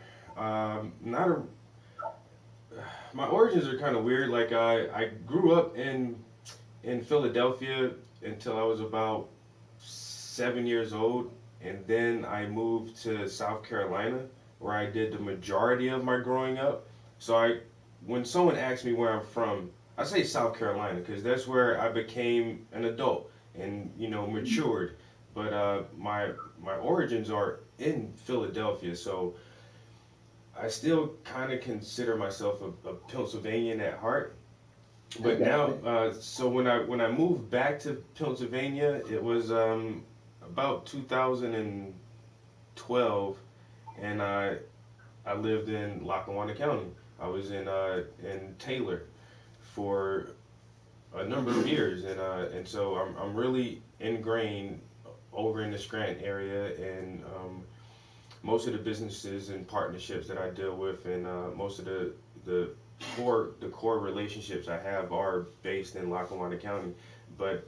My origins are kind of weird. Like I grew up in Philadelphia until I was about 7 years old, and then I moved to South Carolina, where I did the majority of my growing up. So when someone asks me where I'm from, I say South Carolina because that's where I became an adult and matured. But my origins are in Philadelphia, so I still kind of consider myself a Pennsylvanian at heart. But now, so when I moved back to Pennsylvania, it was about 2012, and I lived in Lackawanna County. I was in Taylor for a number of years, and so I'm really ingrained over in the Scranton area, and most of the businesses and partnerships that I deal with, and most of the core relationships I have are based in Lackawanna County. But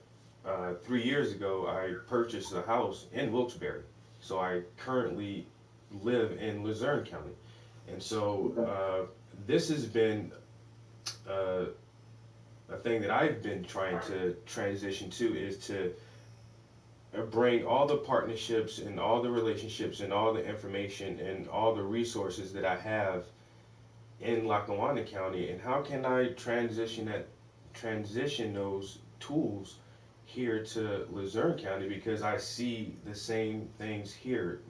3 years ago, I purchased a house in Wilkes-Barre, so I currently live in Luzerne County, and so this has been a thing that I've been trying to transition to, is to bring all the partnerships and all the relationships and all the information and all the resources that I have in Lackawanna County, and how can I transition those tools here to Luzerne County, because I see the same things here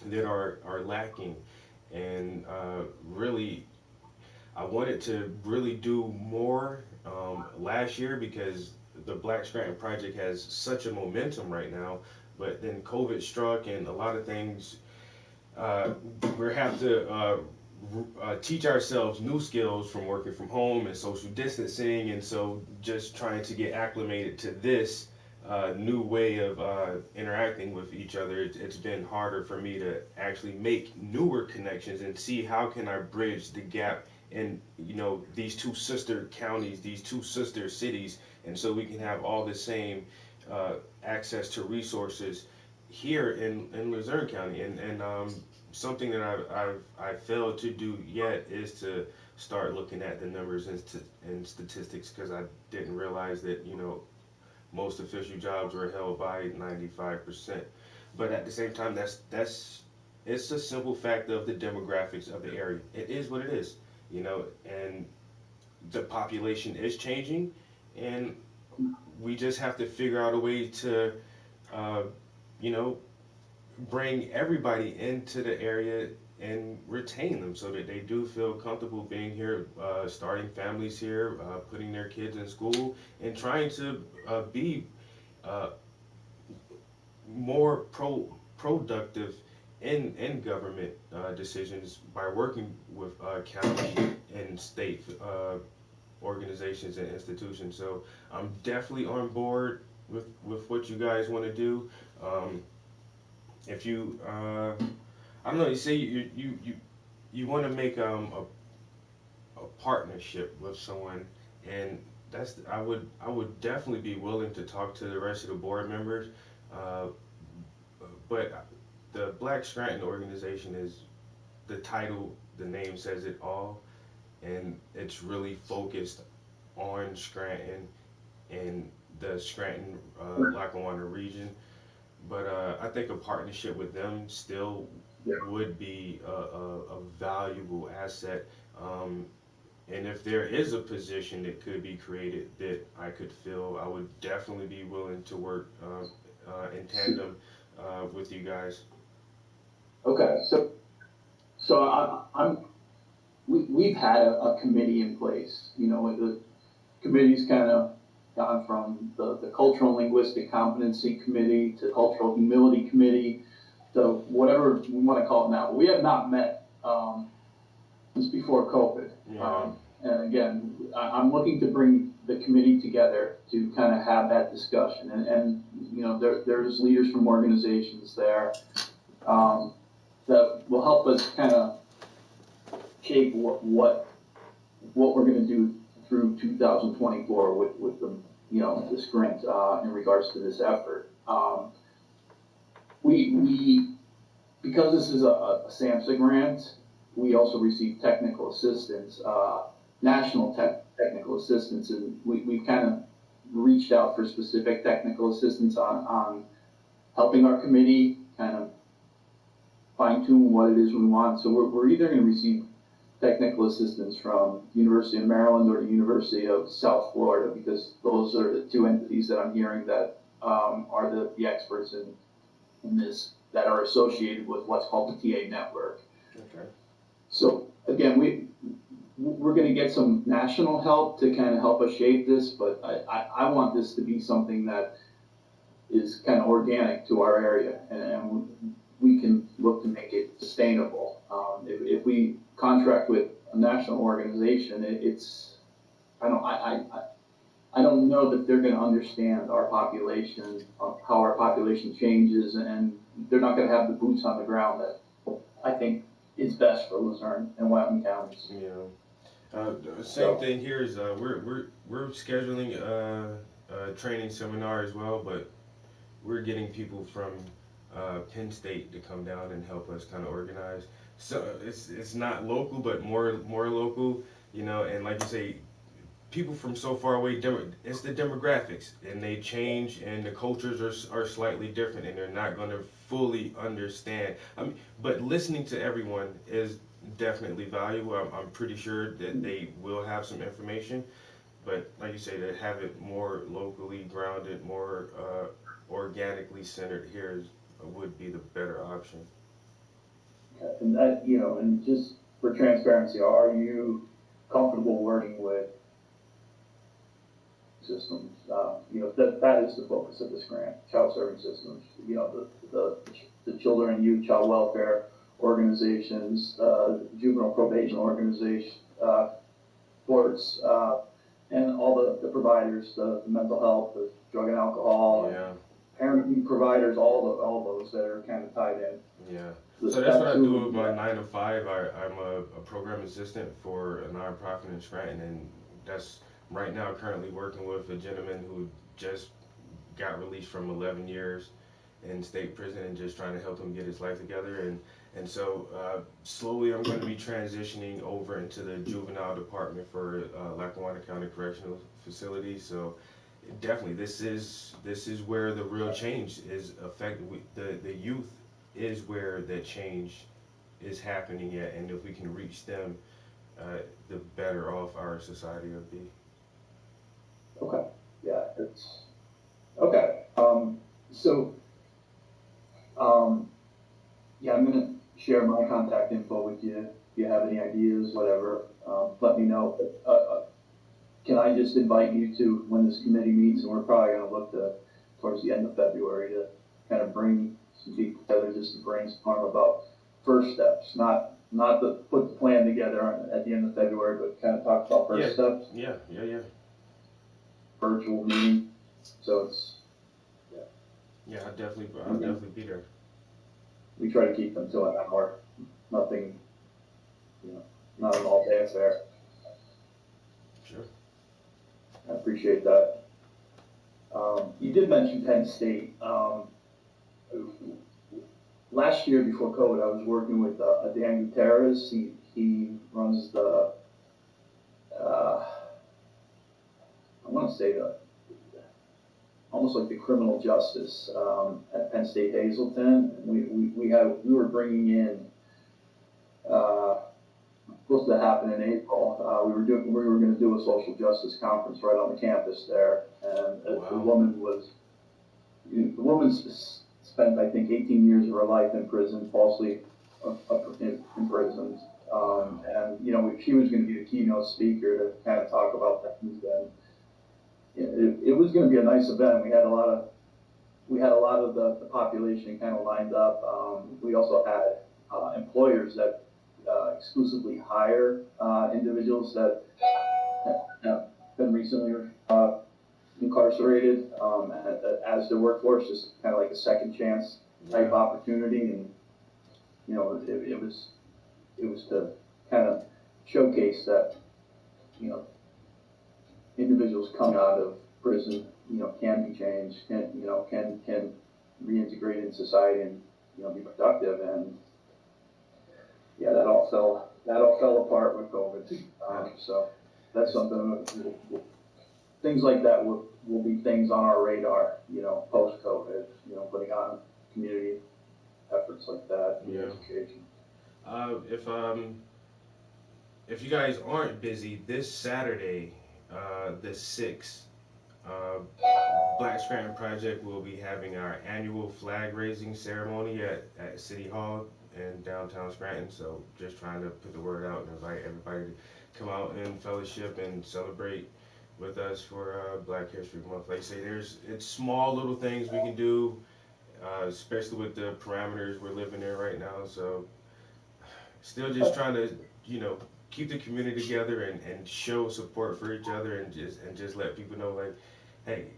that are lacking, and really I wanted to really do more last year because the Black Scranton Project has such a momentum right now, but then COVID struck and a lot of things, we have to teach ourselves new skills from working from home and social distancing, and so just trying to get acclimated to this new way of interacting with each other, it's been harder for me to actually make newer connections and see how can I bridge the gap in these two sister counties, these two sister cities, and so we can have all the same access to resources here in Luzerne County. And something that I've failed to do yet is to start looking at the numbers and statistics, because I didn't realize that most official jobs were held by 95%. But at the same time, it's a simple fact of the demographics of the area. It is what it is, you know, and the population is changing, and we just have to figure out a way to, you know, bring everybody into the area and retain them so that they do feel comfortable being here, starting families here, putting their kids in school, and trying to be more productive in government decisions by working with county and state organizations and institutions. So I'm definitely on board with what you guys want to do. If you, I don't know, you say you want to make a partnership with someone, and I would definitely be willing to talk to the rest of the board members. But the Black Scranton organization is the title, the name says it all, and it's really focused on Scranton and the Scranton Lackawanna region. But I think a partnership with them still would be a valuable asset. And if there is a position that could be created that I could fill, I would definitely be willing to work in tandem with you guys. Okay, we've had a committee in place. You know, the committee's kind of gone from the Cultural and Linguistic Competency Committee to Cultural Humility Committee to whatever we want to call it now. But we have not met since before COVID. Yeah. And again, I'm looking to bring the committee together to kind of have that discussion. And you know, there's leaders from organizations there that will help us kind of shape what we're going to do through 2024 with the, you know, this grant in regards to this effort. We because this is a SAMHSA grant, we also receive technical assistance, national technical assistance, and we've kind of reached out for specific technical assistance on helping our committee kind of fine-tune what it is we want. So we're either going to receive technical assistance from University of Maryland or the University of South Florida, because those are the two entities that I'm hearing that are the experts in this, that are associated with what's called the TA network. Okay. So again, we're going to get some national help to kind of help us shape this, but I want this to be something that is kind of organic to our area, and we can look to make it sustainable. If we contract with a national organization, I don't know that they're going to understand our population, how our population changes, and they're not going to have the boots on the ground that I think is best for Luzerne and Whatcom counties. Yeah. Same thing here is we're scheduling a training seminar as well, but we're getting people from Penn State to come down and help us kind of organize. So it's not local, but more local, you know. And like you say, people from so far away, it's the demographics, and they change, and the cultures are slightly different, and they're not going to fully understand. But listening to everyone is definitely valuable. I'm pretty sure that they will have some information, but like you say, to have it more locally grounded, more organically centered here would be the better option. And that, you know, and just for transparency, are you comfortable working with systems? You know, that is the focus of this grant, child serving systems. You know, the children and youth child welfare organizations, juvenile probation organization, courts, and all the providers, the mental health, the drug and alcohol, parenting providers, all those that are kind of tied in. Yeah. So that's what I do with my 9 to 5. I'm a program assistant for a nonprofit in Scranton, and that's right now currently working with a gentleman who just got released from 11 years in state prison, and just trying to help him get his life together. And so slowly I'm going to be transitioning over into the juvenile department for Lackawanna County Correctional Facility. So definitely, this is where the real change is affected. The youth is where the change is happening at, and if we can reach them, the better off our society will be. Okay. Yeah, it's okay. Yeah, I'm gonna share my contact info with you. If you have any ideas, whatever, let me know. But, can I just invite you to when this committee meets, and we're probably gonna look towards the end of February to kind of bring some people together just to brainstorm about first steps, not to put the plan together at the end of February, but kind of talk about first steps. Yeah. Virtual meeting, so it's Yeah, I'll definitely be there. we try to keep them to an hour. Nothing, not an all-day affair. Sure. I appreciate that. You did mention Penn State. Last year before COVID, I was working with Dan Gutierrez. He runs the, I want to say almost like the criminal justice at Penn State Hazleton. We were bringing in, supposed to happen in April. We were going to do a social justice conference right on the campus there, and the woman spent, I think, 18 years of her life in prison, falsely imprisoned, and she was going to be the keynote speaker to kind of talk about things. And it was going to be a nice event. We had a lot of the population kind of lined up. We also had employers that exclusively hire individuals that have been recently incarcerated as their workforce, just kind of like a second chance type opportunity. And it was to kind of showcase that individuals coming out of prison can be changed, can reintegrate in society and be productive. And yeah, that all fell apart with COVID. So that's something. Things like that will be things on our radar, post COVID. Putting on community efforts like that, education. If you guys aren't busy, this Saturday, the 6th, Black Scranton Project will be having our annual flag raising ceremony at City Hall in downtown Scranton. So just trying to put the word out and invite everybody to come out and fellowship and celebrate with us for Black History Month. Like I say, it's small little things we can do, especially with the parameters we're living in right now. So still just trying to, keep the community together and show support for each other and just let people know, like, hey,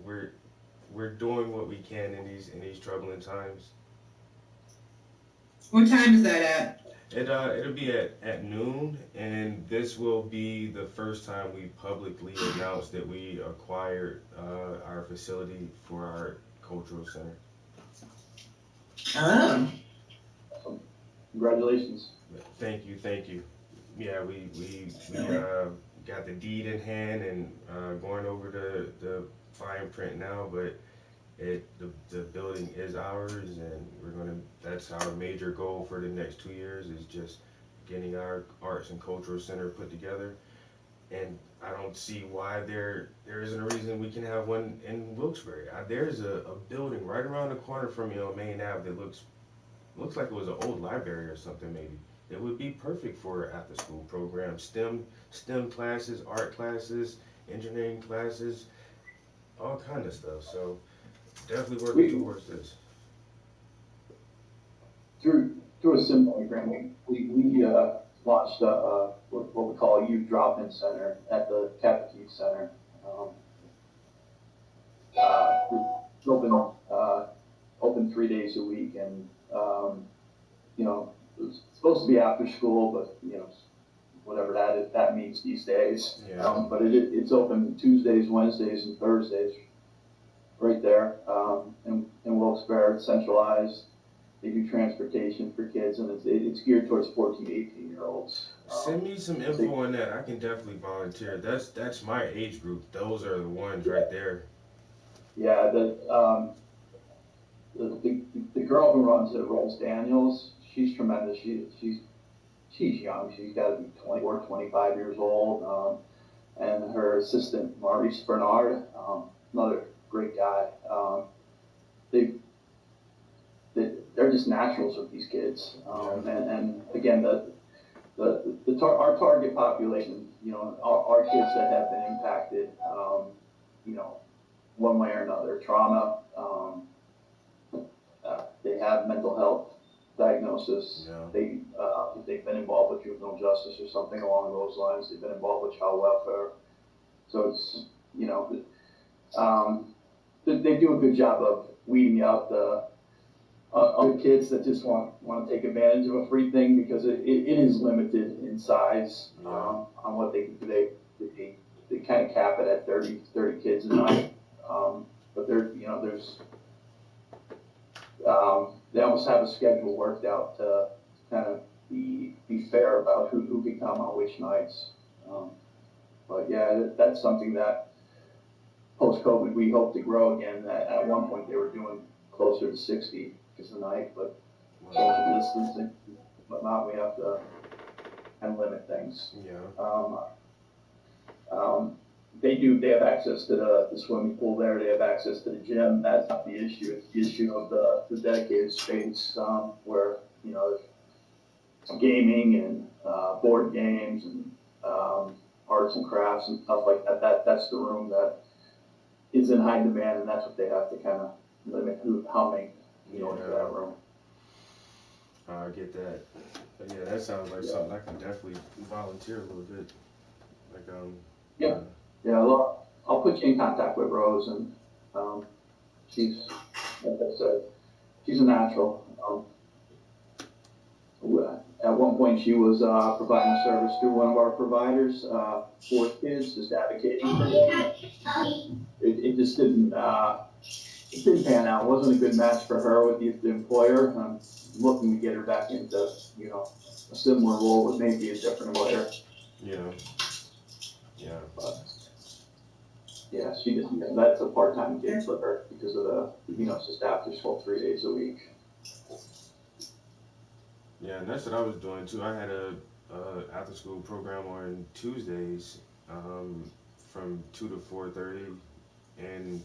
we're doing what we can in these troubling times. What time is that at? It'll be at noon, and this will be the first time we publicly announced that we acquired our facility for our cultural center. Congratulations. Thank you. Yeah, we got the deed in hand and going over the fine print now, but the building is ours, and that's our major goal for the next 2 years is just getting our arts and cultural center put together. And I don't see why there isn't a reason we can have one in Wilkes-Barre. There's a building right around the corner from me on Main Ave that looks like it was an old library or something maybe. It would be perfect for after school programs, STEM classes, art classes, engineering classes, all kind of stuff. So definitely working towards this. Through a similar grant, we launched what we call a youth drop-in center at the Catholic Youth Center. It's open 3 days a week, and it's supposed to be after school, but whatever that means these days. Yeah. But it's open Tuesdays, Wednesdays, and Thursdays, right there in Wilkes-Barre, centralized. They do transportation for kids, and it's geared towards 14 to 18-year-olds. Send me some info on that. I can definitely volunteer. That's my age group. Those are the ones right there. Yeah, the girl who runs it, Rose Daniels, she's tremendous. She's young. She's got to be 24, 25 years old. And her assistant, Maurice Bernard, another great guy. They're just naturals with these kids. And again, our target population, our kids that have been impacted, one way or another, trauma, they have mental health diagnosis, they've been involved with juvenile justice or something along those lines, they've been involved with child welfare. So it's, they do a good job of weeding out the other kids that just want to take advantage of a free thing, because it is limited in size on what they can do. They kind of cap it at 30 kids a night. But they almost have a schedule worked out to kind of be fair about who can come on which nights. But yeah, that's something that post-COVID we hope to grow again. At one point they were doing closer to 60 just a night, but social distancing, whatnot, we have to kind of limit things. They have access to the swimming pool there, they have access to the gym. That's not the issue. It's the issue of the dedicated space where, gaming and board games and arts and crafts and stuff like that. That's the room that is in high demand, and that's what they have to kind of limit how many into that room. I get that. But yeah, that sounds like something I can definitely volunteer a little bit. Like Yeah, well, I'll put you in contact with Rose, and she's, like I said, she's a natural. At one point, she was providing a service through one of our providers for kids, just advocating for them. It just didn't pan out. It wasn't a good match for her with the employer. I'm looking to get her back into, a similar role with maybe a different employer. But, yeah, she just, that's a part-time gig for her because of the, it's just after school 3 days a week. Yeah, and that's what I was doing too. I had a after-school program on Tuesdays from 2 to 4:30, and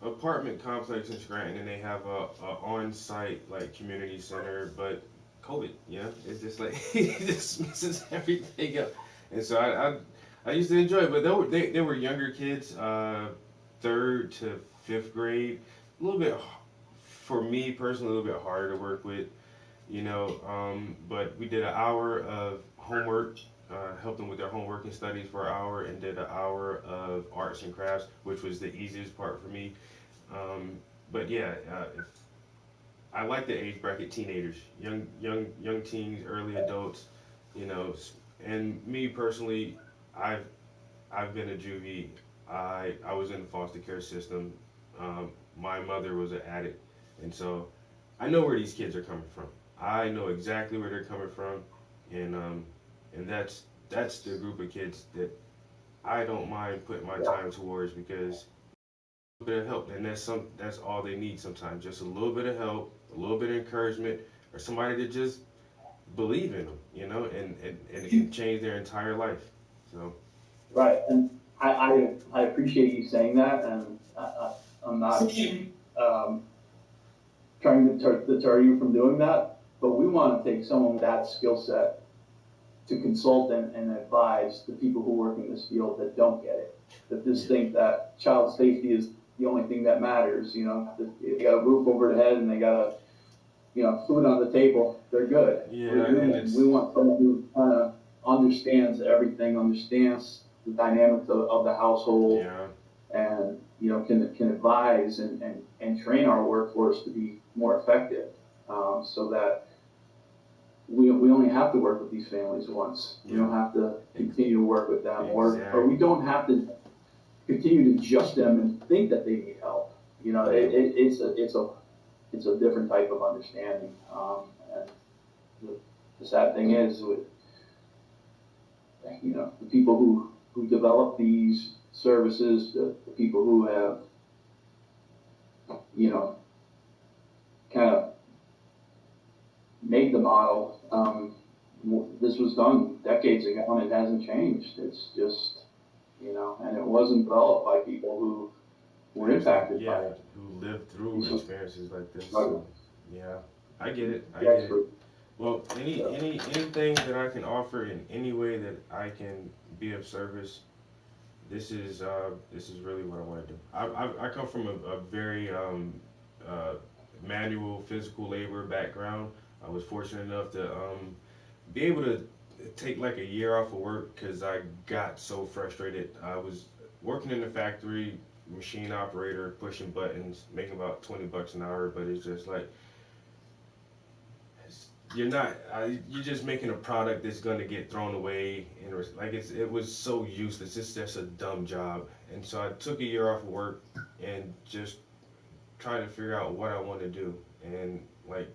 apartment complex in Scranton, and they have a on-site like community center, but COVID, it's just like it just messes everything up. And so I used to enjoy it, but they were younger kids, 3rd to 5th grade, a little bit, for me personally, a little bit harder to work with, but we did an hour of homework, helped them with their homework and studies for an hour, and did an hour of arts and crafts, which was the easiest part for me. But yeah, I like the age bracket teenagers, young teens, early adults, and me personally, I've been a juvie. I was in the foster care system. My mother was an addict, and so I know where these kids are coming from. I know exactly where they're coming from, and that's the group of kids that I don't mind putting my time towards, because a little bit of help, and that's all they need sometimes, just a little bit of help, a little bit of encouragement, or somebody to just believe in them, and it can change their entire life. So. Right, and I appreciate you saying that, and I'm not trying to deter you from doing that, but we want to take someone with that skill set to consult and advise the people who work in this field that don't get it, that just think that child safety is the only thing that matters. They got a roof over their head and they got food on the table, they're good. We want someone who kind of understands everything, understands the dynamics of the household, and can advise and train our workforce to be more effective, so that we only have to work with these families once. We don't have to continue to work with them, or we don't have to continue to judge them and think that they need help. It's it's a different type of understanding. And the sad thing is, with the people who develop these services, the people who have kind of made the model. This was done decades ago, and it hasn't changed. It's just, and it wasn't developed by people who were impacted by it. Who lived through experiences like this. So, yeah, I get it. I get it. Well, anything that I can offer in any way that I can be of service, this is really what I want to do. I come from a very manual, physical labor background. I was fortunate enough to be able to take like a year off of work because I got so frustrated. I was working in the factory, machine operator, pushing buttons, making about $20 an hour, but it's just like, you're just making a product that's going to get thrown away, and like it was so useless. It's just a dumb job. And so I took a year off of work and just tried to figure out what I want to do and like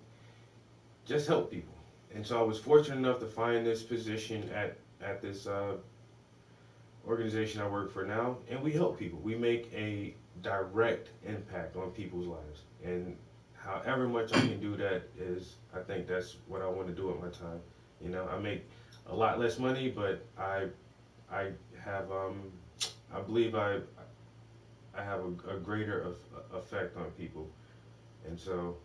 just help people. And so I was fortunate enough to find this position at this organization I work for now, and we help people. We make a direct impact on people's lives, and however much I can do that is, I think that's what I want to do with my time. I make a lot less money, but I have I believe I have a greater effect on people, and so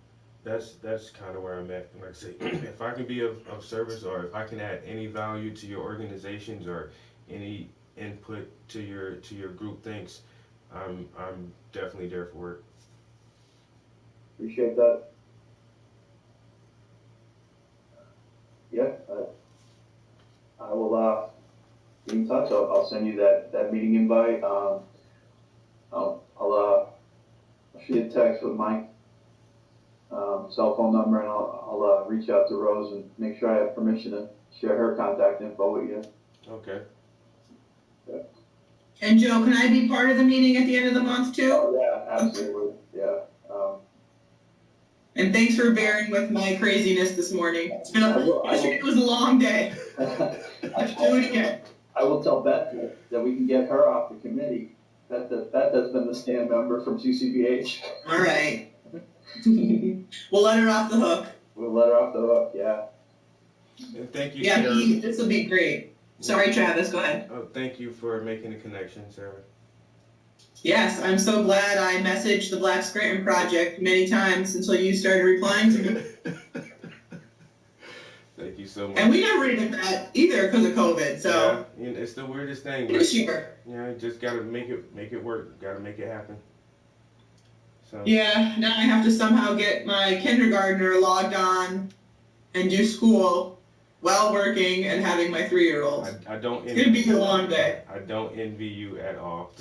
that's kind of where I'm at. Like I say, if I can be of service, or if I can add any value to your organizations or any input to your group thinks, I'm definitely there for it. Appreciate that. Yeah, I will be in touch. I'll send you that meeting invite. I'll shoot you a text with my cell phone number, and I'll reach out to Rose and make sure I have permission to share her contact info with you. Okay. Yeah. And Joe, can I be part of the meeting at the end of the month too? Oh, yeah, absolutely. Yeah. And thanks for bearing with my craziness this morning. It was a long day. Let's do it again. I will tell Beth that we can get her off the committee. Beth has been the stand member from CCBH. All right. We'll let her off the hook. We'll let her off the hook, yeah. And thank you, Yeah, Sarah. this will be great. Sorry, Travis, go ahead. Oh, thank you for making the connection, Sarah. Yes, I'm so glad I messaged the Black Scranton Project many times until you started replying to me. Thank you so much. And we never did that either because of COVID, so. Yeah, it's the weirdest thing. This year. Yeah, you just gotta make it work. Gotta make it happen. So. Yeah, now I have to somehow get my kindergartner logged on and do school while working and having my 3-year-old. I don't. It's gonna be a long day. I don't envy you at all.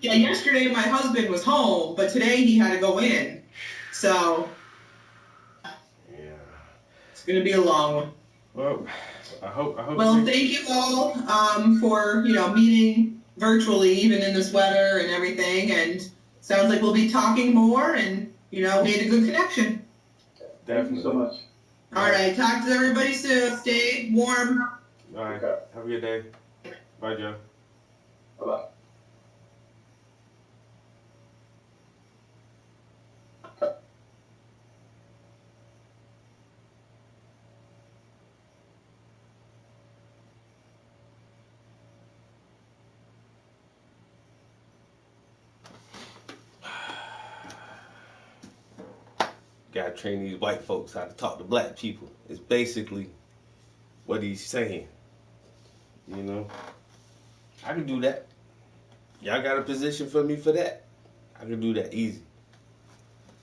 Yeah, yesterday my husband was home, but today he had to go in. So. Yeah. It's gonna be a long one. Well, I hope. Well, thank you all for meeting virtually, even in this weather and everything. And sounds like we'll be talking more, and we had a good connection. Definitely. Thank you so much. All right, talk to everybody soon. Stay warm. All right. Okay. Have a good day. Bye, Joe. Bye-bye. Gotta train these white folks how to talk to black people. It's basically what he's saying. I can do that. Y'all got a position for me for that? I can do that easy.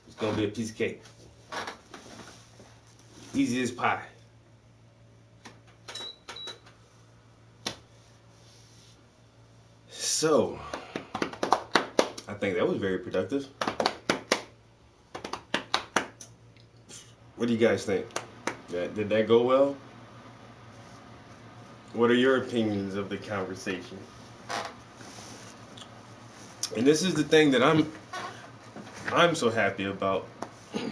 It's gonna be a piece of cake. Easy as pie. So, I think that was very productive. What do you guys think? Did that go well? What are your opinions of the conversation? And this is the thing that I'm so happy about. I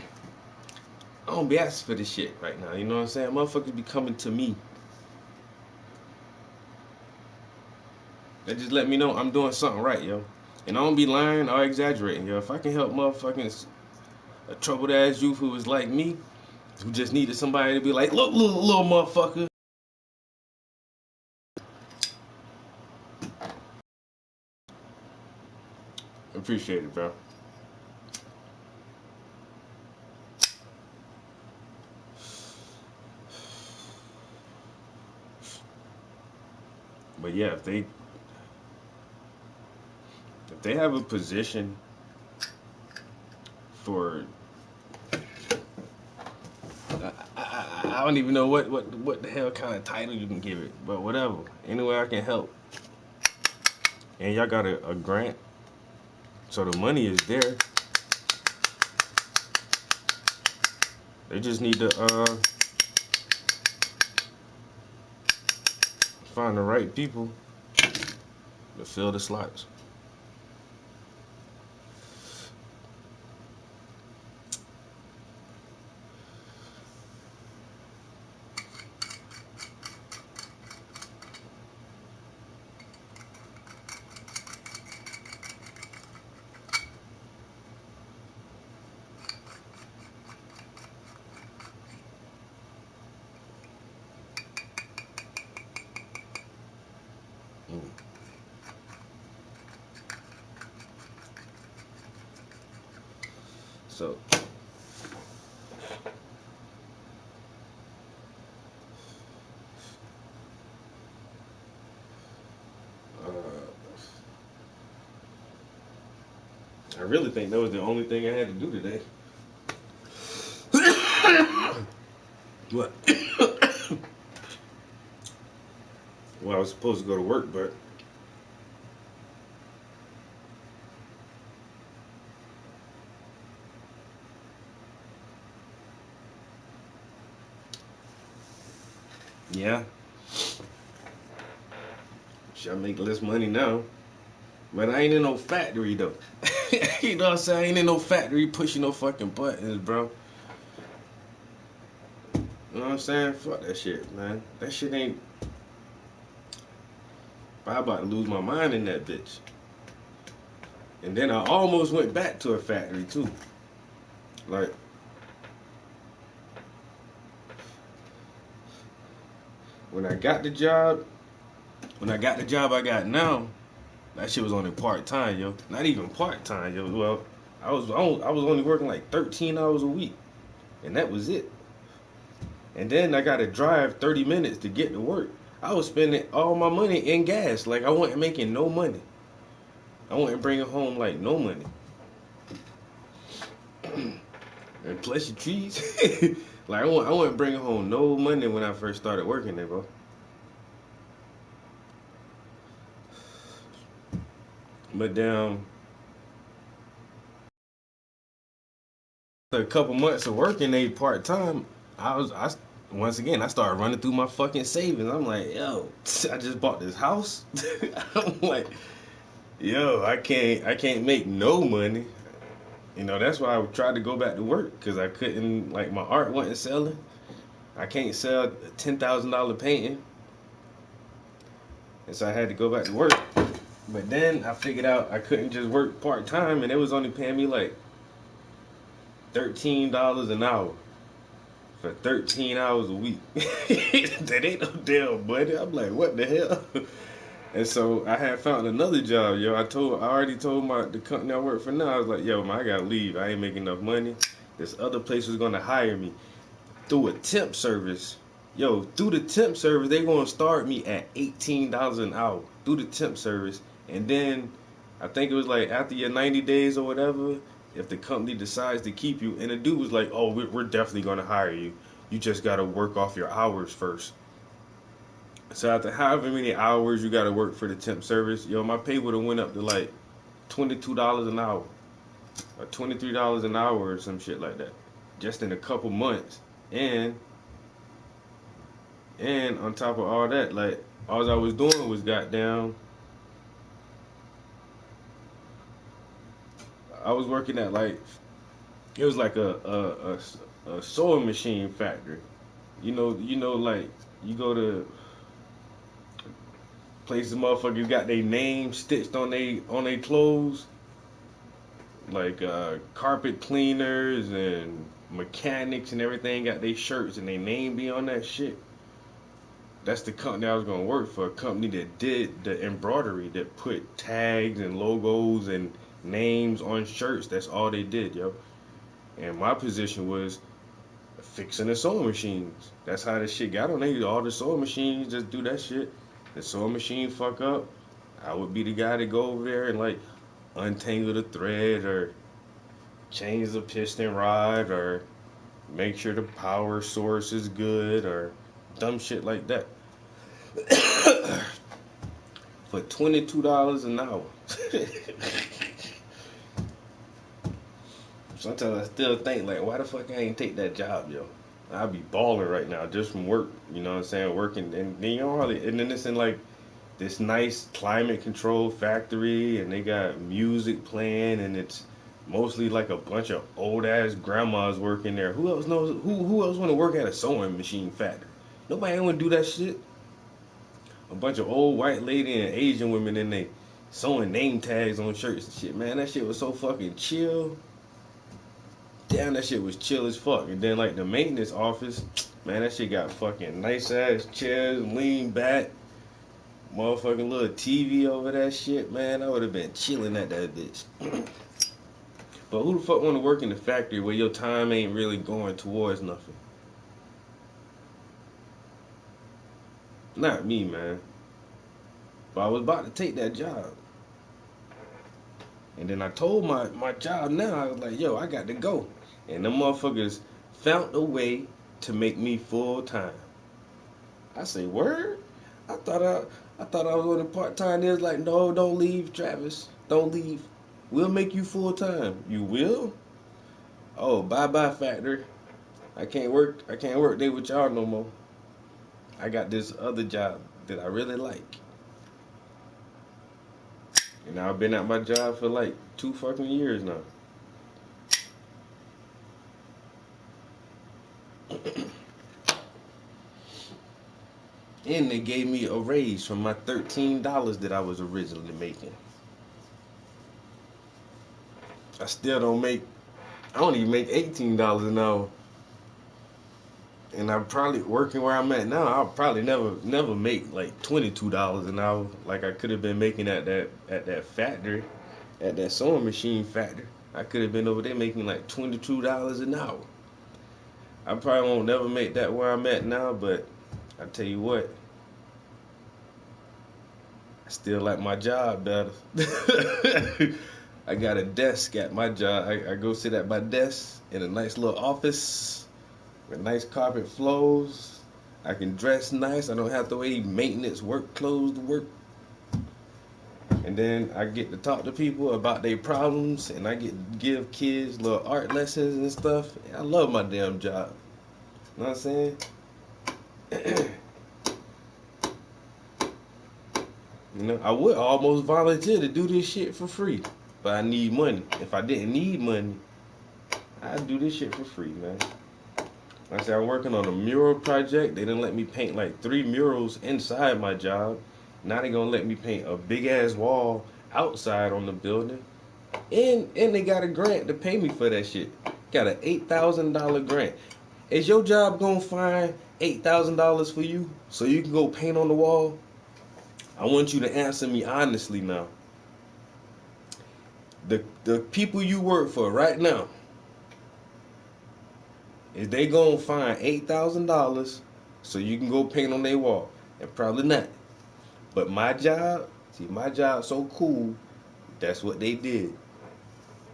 don't be asking for this shit right now. You know what I'm saying? Motherfuckers be coming to me. They just let me know I'm doing something right, yo. And I don't be lying or exaggerating, yo. If I can help motherfucking a troubled ass youth who was like me, who just needed somebody to be like, look, little motherfucker. Appreciate it, bro. But yeah, if they have a position for I don't even know what the hell kind of title you can give it, but whatever. Anyway, I can help. And y'all got a grant, so the money is there. They just need to find the right people to fill the slots. So I really think that was the only thing I had to do today. What? Well, I was supposed to go to work, but yeah, should I make less money now? But I ain't in no factory though. You know what I'm saying? I ain't in no factory pushing no fucking buttons, bro. You know what I'm saying? Fuck that shit, man. That shit ain't. I'm about to lose my mind in that bitch. And then I almost went back to a factory too. Like, when I got the job I got now, that shit was only part-time, yo. Not even part-time, yo. Well, I was only working like 13 hours a week. And that was it. And then I gotta drive 30 minutes to get to work. I was spending all my money in gas. Like, I wasn't making no money. I wasn't bringing home, like, no money. And plus your trees. Like, I wasn't bringing home no money when I first started working there, bro. But damn, after a couple months of working a part time, once again I started running through my fucking savings. I'm like, yo, I just bought this house. I'm like, yo, I can't make no money. You know, that's why I tried to go back to work, because I couldn't, like, my art wasn't selling. I can't sell a $10,000 painting. And so I had to go back to work. But then I figured out I couldn't just work part-time, and it was only paying me like $13 an hour for 13 hours a week. That ain't no damn money. I'm like, what the hell? And so I had found another job, yo. I already told the company I work for now, I was like, yo, man, I gotta leave. I ain't making enough money. This other place was gonna hire me through a temp service. Yo, through the temp service, they gonna start me at $18 an hour through the temp service. And then I think it was like after your 90 days or whatever, if the company decides to keep you, and the dude was like, oh, we're definitely gonna hire you. You just gotta work off your hours first. So after however many hours you gotta work for the temp service, yo, my pay would have went up to like $22 an hour or $23 an hour or some shit like that, just in a couple months. And on top of all that, like, all I was doing was goddamn I was working at like, it was like a sewing machine factory. You know, like you go to places, motherfuckers got their name stitched on they clothes, like carpet cleaners and mechanics and everything got their shirts and their name be on that shit. That's the company I was gonna work for, a company that did the embroidery, that put tags and logos and names on shirts. That's all they did, yo. And my position was fixing the sewing machines. That's how this shit got on there. All the sewing machines just do that shit. The sewing machine fuck up, I would be the guy to go over there and like untangle the thread or change the piston rod or make sure the power source is good or dumb shit like that. For $22 an hour. Sometimes I still think like, why the fuck I ain't take that job, yo? I'd be balling right now just from work. You know what I'm saying? Working and you know and then it's in like this nice climate control factory and they got music playing and it's mostly like a bunch of old ass grandmas working there. Who else knows? Who else want to work at a sewing machine factory? Nobody want to do that shit. A bunch of old white lady and Asian women in they sewing name tags on shirts and shit. Man, that shit was so fucking chill. Damn, that shit was chill as fuck. And then like the maintenance office, man, that shit got fucking nice ass chairs, lean back, motherfucking little TV over that shit, man. I would have been chilling at that bitch. But who the fuck want to work in the factory where your time ain't really going towards nothing? Not me, man. But I was about to take that job. And then I told my job now, I was like, yo, I got to go. And them motherfuckers found a way to make me full time. I say, word? I thought I was on a part time. They was like, no, don't leave, Travis. Don't leave. We'll make you full time. You will? Oh, bye factory. I can't work there with y'all no more. I got this other job that I really like. And I've been at my job for like 2 fucking years now. And they gave me a raise from my $13 that I was originally making. I don't even make $18 an hour. And I'm probably working where I'm at now. I'll probably never make like $22 an hour like I could have been making at that factory, at that sewing machine factory. I could have been over there making like $22 an hour. I probably won't never make that where I'm at now, but I tell you what, I still like my job better. I got a desk at my job. I go sit at my desk in a nice little office with nice carpet floors. I can dress nice. I don't have to wear maintenance work clothes to work. And then I get to talk to people about their problems, and I get to give kids little art lessons and stuff. I love my damn job. You know what I'm saying? You know, I would almost volunteer to do this shit for free, but I need money. If I didn't need money, I'd do this shit for free, man. Like I said, I'm working on a mural project. They didn't let me paint like 3 murals inside my job. Now they gonna let me paint a big ass wall outside on the building. And they got a grant to pay me for that shit. Got an $8,000 grant. Is your job gonna find $8,000 for you so you can go paint on the wall? I want you to answer me honestly now. The people you work for right now, is they gonna find $8,000 so you can go paint on their wall? And probably not. But my job, my job's so cool, that's what they did.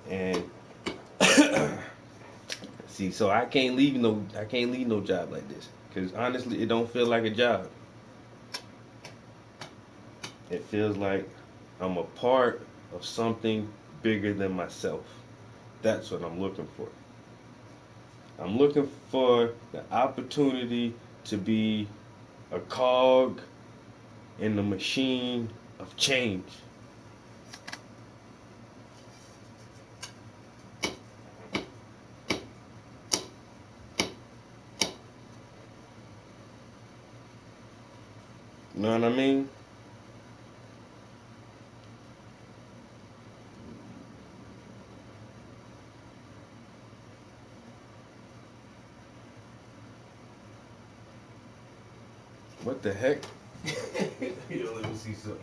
And see, so I can't leave no job like this. Cause honestly, it don't feel like a job. It feels like I'm a part of something bigger than myself. That's what I'm looking for. I'm looking for the opportunity to be a cog in the machine of change. know what I mean? What the heck? Yo, let me see something.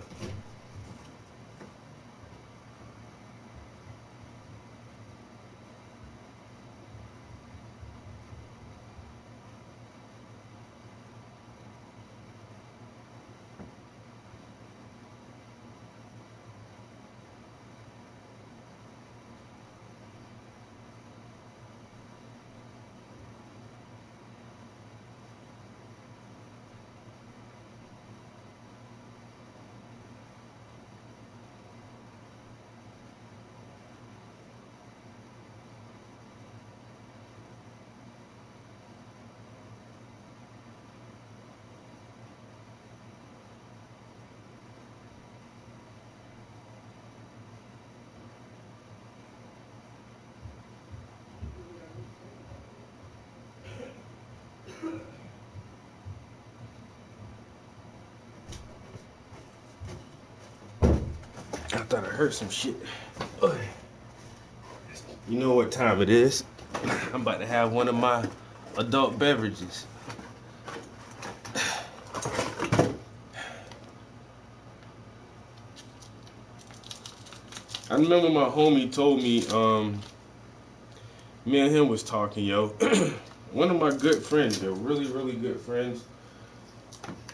I thought I heard some shit. Ugh. You know what time it is? I'm about to have one of my adult beverages. I remember my homie told me, me and him was talking, yo. One of my good friends, they're really, really good friends.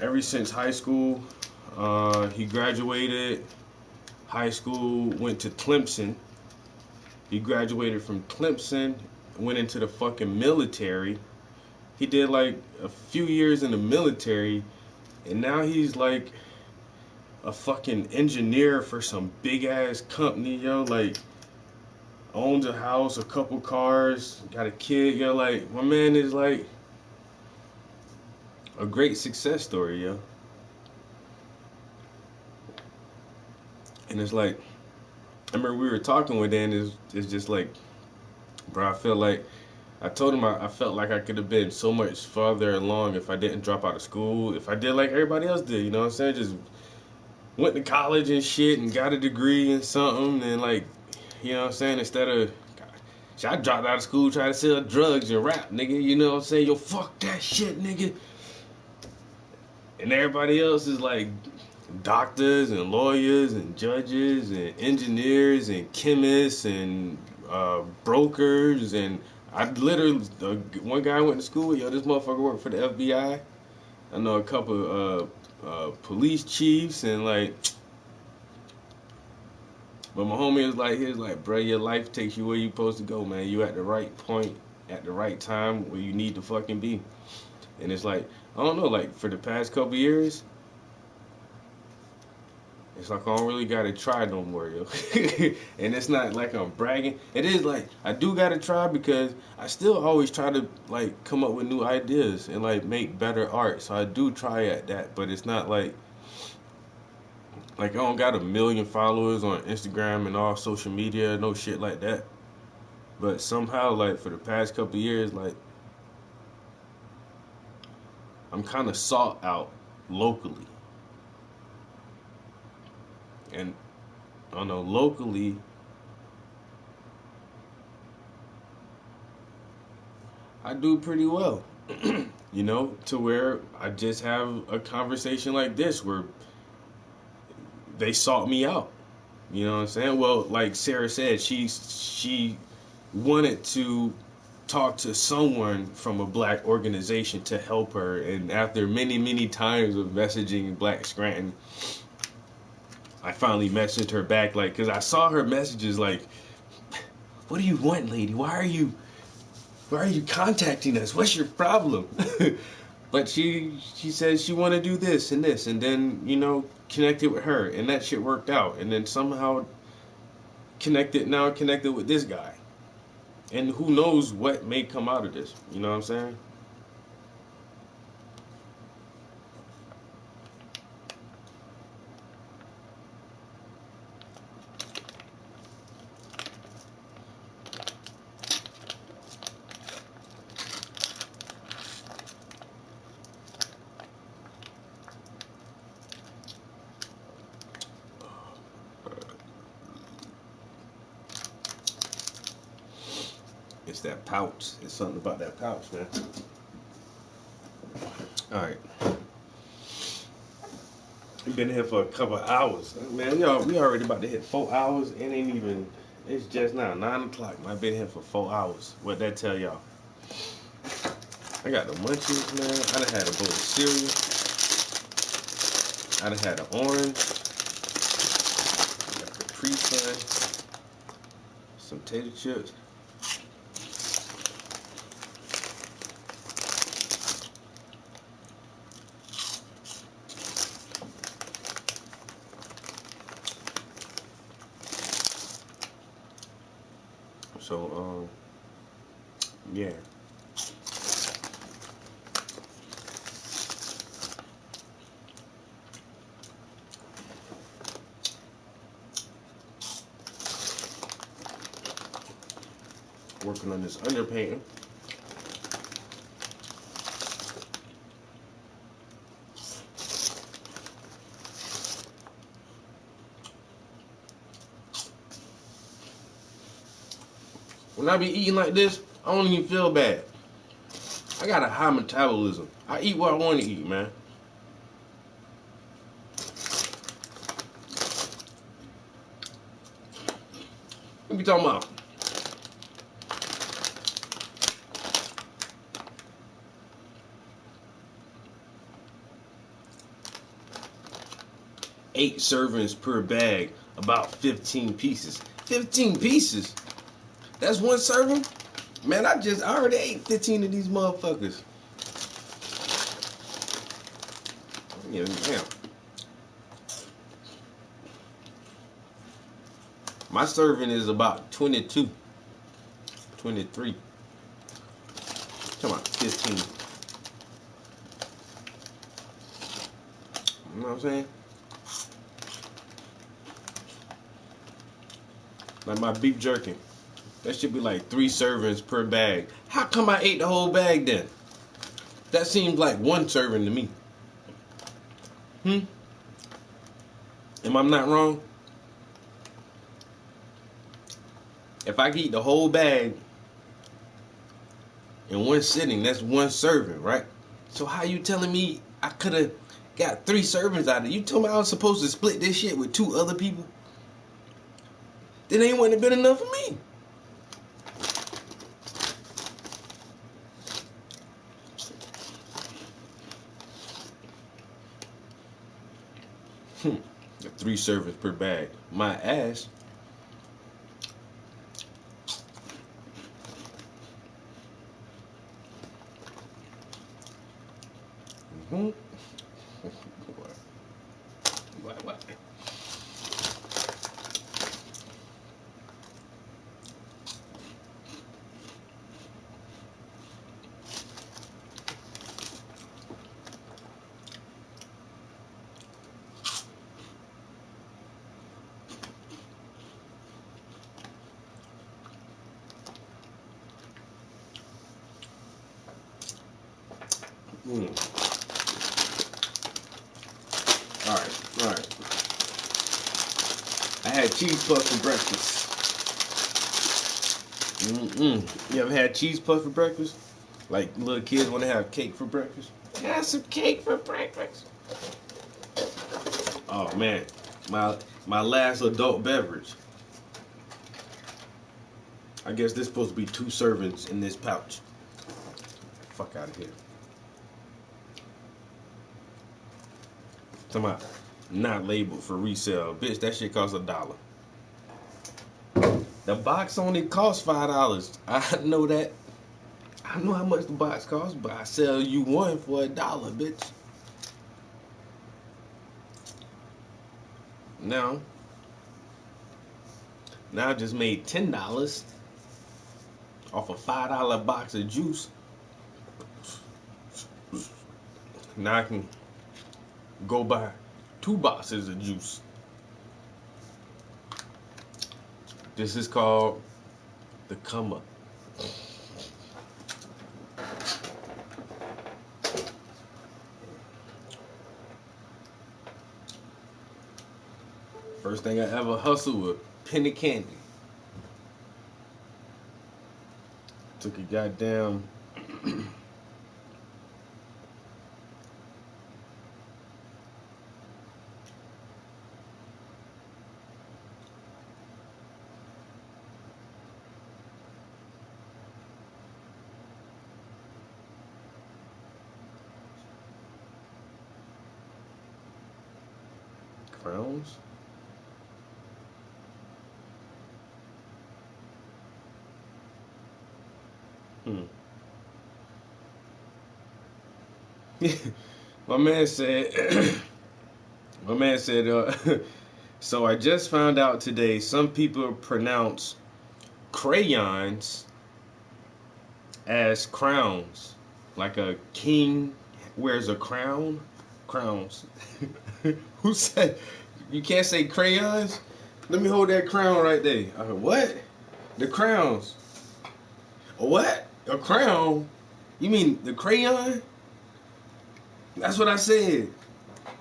Ever since high school, he graduated high school, went to Clemson. He graduated from Clemson, went into the fucking military. He did like a few years in the military, and now he's like a fucking engineer for some big ass company, yo. Like, owns a house, a couple cars, got a kid, yo. Like, my man is like a great success story, yo. And it's like, I remember we were talking with Dan, it's just like, bro, I feel like, I told him I felt like I could have been so much farther along if I didn't drop out of school, if I did like everybody else did, you know what I'm saying? Just went to college and shit and got a degree in something, and like, you know what I'm saying, instead of, I dropped out of school trying to sell drugs and rap, nigga, you know what I'm saying? Yo, fuck that shit, nigga. And everybody else is like doctors and lawyers and judges and engineers and chemists and brokers. And I literally, one guy I went to school with, yo, this motherfucker worked for the FBI. I know a couple police chiefs, and like, but my homie was like, bro, your life takes you where you supposed to go, man. You at the right point at the right time where you need to fucking be. And it's like, I don't know, like for the past couple years, it's like I don't really gotta try no more, yo. And it's not like I'm bragging. It is like I do gotta try, because I still always try to like come up with new ideas and like make better art. So I do try at that, but it's not like I don't got 1 million followers on Instagram and all social media, no shit like that. But somehow, like for the past couple years, like I'm kind of sought out locally. And I don't know, locally, I do pretty well. You know, to where I just have a conversation like this where they sought me out. You know what I'm saying? Well, like Sarah said, she wanted to talk to someone from a black organization to help her, and after many, many times of messaging Black Scranton, I finally messaged her back, like, because I saw her messages like, what do you want, lady? Why are you contacting us? What's your problem? But she said she want to do this and this, and then, you know, connected with her, and that shit worked out, and then somehow connected with this guy. And who knows what may come out of this, you know what I'm saying? that pouch. It's something about that pouch, man. All right. We've been here for a couple of hours. Man, we already about to hit 4 hours. It ain't even, it's just now, 9 o'clock. I've been here for 4 hours. What that tell y'all? I got the munchies, man. I done had a bowl of cereal. I done had an orange. Got the Capri-Sun. Some tater chips. So, yeah. Working on this underpainting. When I be eating like this, I don't even feel bad. I got a high metabolism. I eat what I want to eat, man. What you talking about? Eight servings per bag, about 15 pieces. 15 pieces? That's one serving? Man, I already ate 15 of these motherfuckers. Yeah, damn. My serving is about 22, 23. Come on, 15. You know what I'm saying? Like my beef jerky. That should be like 3 servings per bag. How come I ate the whole bag then? That seems like 1 serving to me. Am I not wrong? If I could eat the whole bag in one sitting, that's 1 serving, right? So how you telling me I could have got 3 servings out of it? You told me I was supposed to split this shit with 2 other people? Then ain't wouldn't have been enough for me. Got 3 servings per bag. My ass. What? All right. I had cheese puffs for breakfast. You ever had cheese puffs for breakfast? Like little kids want to have cake for breakfast? Have some cake for breakfast. Oh man, my last adult beverage. I guess this is supposed to be 2 servings in this pouch. Fuck out of here. Talking about not labeled for resale. Bitch, that shit costs $1. The box only costs $5. I know that. I know how much the box costs, but I sell you one for $1, bitch. Now I just made $10 off a $5 box of juice. Now I can go buy 2 boxes of juice. This is called the come up. First thing I ever hustled with penny candy. took a goddamn crowns. My man said, so I just found out today some people pronounce crayons as crowns. Like a king wears a crown. Crowns. Who said you can't say crayons? Let me hold that crown right there. What? The crowns. What? A crown? You mean the crayon? That's what I said.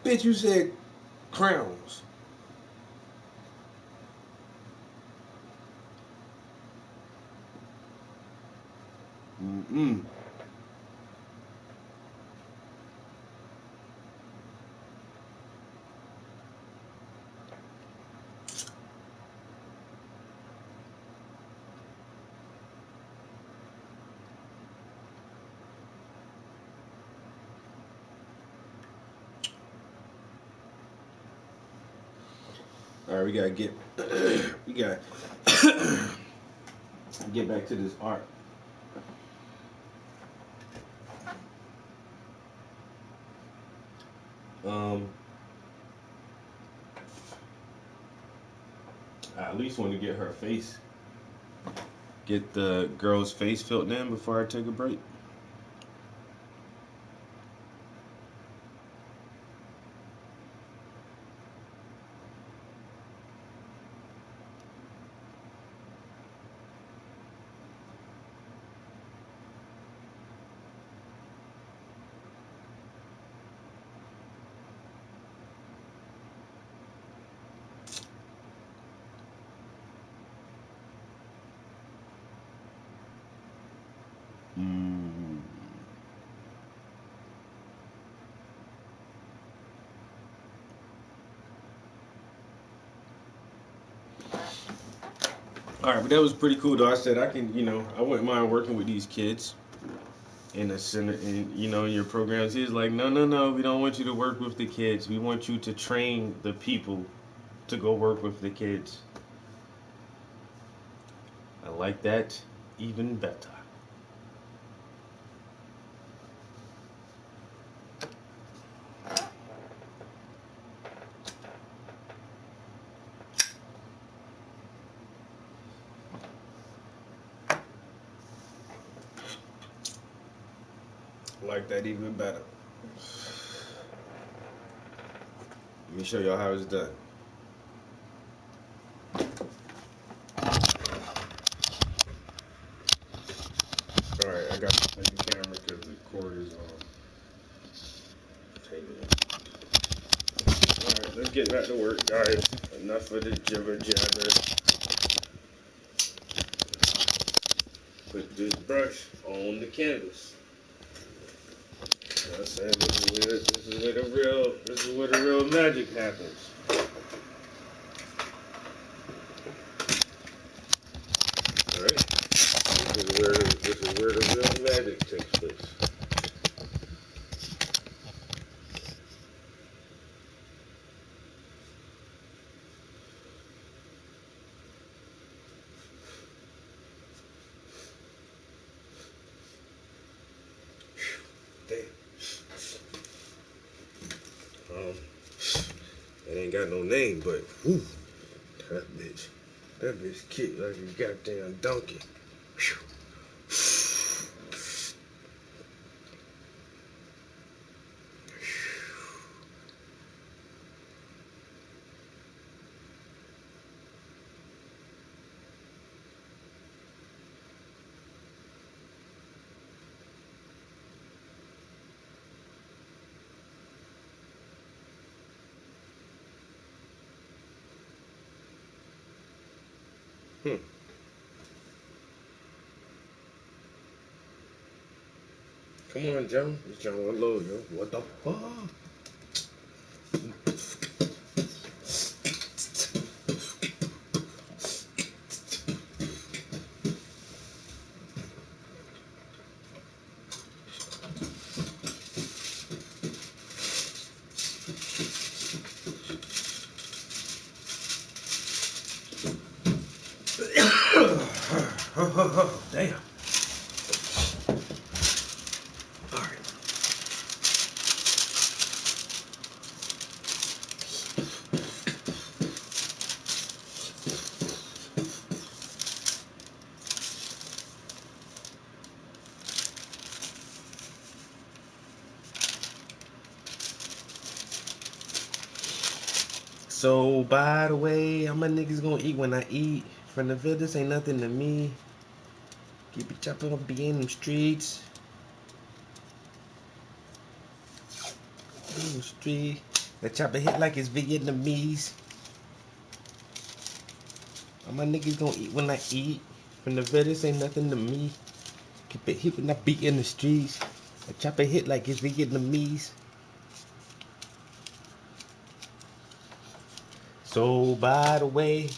Bitch, you said crowns. All right, we gotta get get back to this art. I at least want to get her face, get the girl's face filled in before I take a break. All right, but that was pretty cool though. I said I can, I wouldn't mind working with these kids in a center, in in your programs. He's like, no, we don't want you to work with the kids. We want you to train the people to go work with the kids. I like that even better. Like that even better. Let me show y'all how it's done. Alright, I got the camera because the cord is on. Alright, let's get back to work, guys. Enough of the jibber jabber. Put this brush on the canvas. I'm saying this is where the real magic happens. Alright? This is where the real magic takes place. It ain't got no name, but whoo, that bitch kicked like a goddamn donkey. Come on, Joe. You're trying to unload, yo. What the fuck? Damn. So, by the way, how my niggas gonna eat when I eat? From the village ain't nothing to me. Keep it chopping up, be in them streets. In the street. The chopper hit like it's Vietnamese. How my niggas gonna eat when I eat? From the village ain't nothing to me. Keep it hit when I be in the streets. The chopper hit like it's Vietnamese. So, by the way,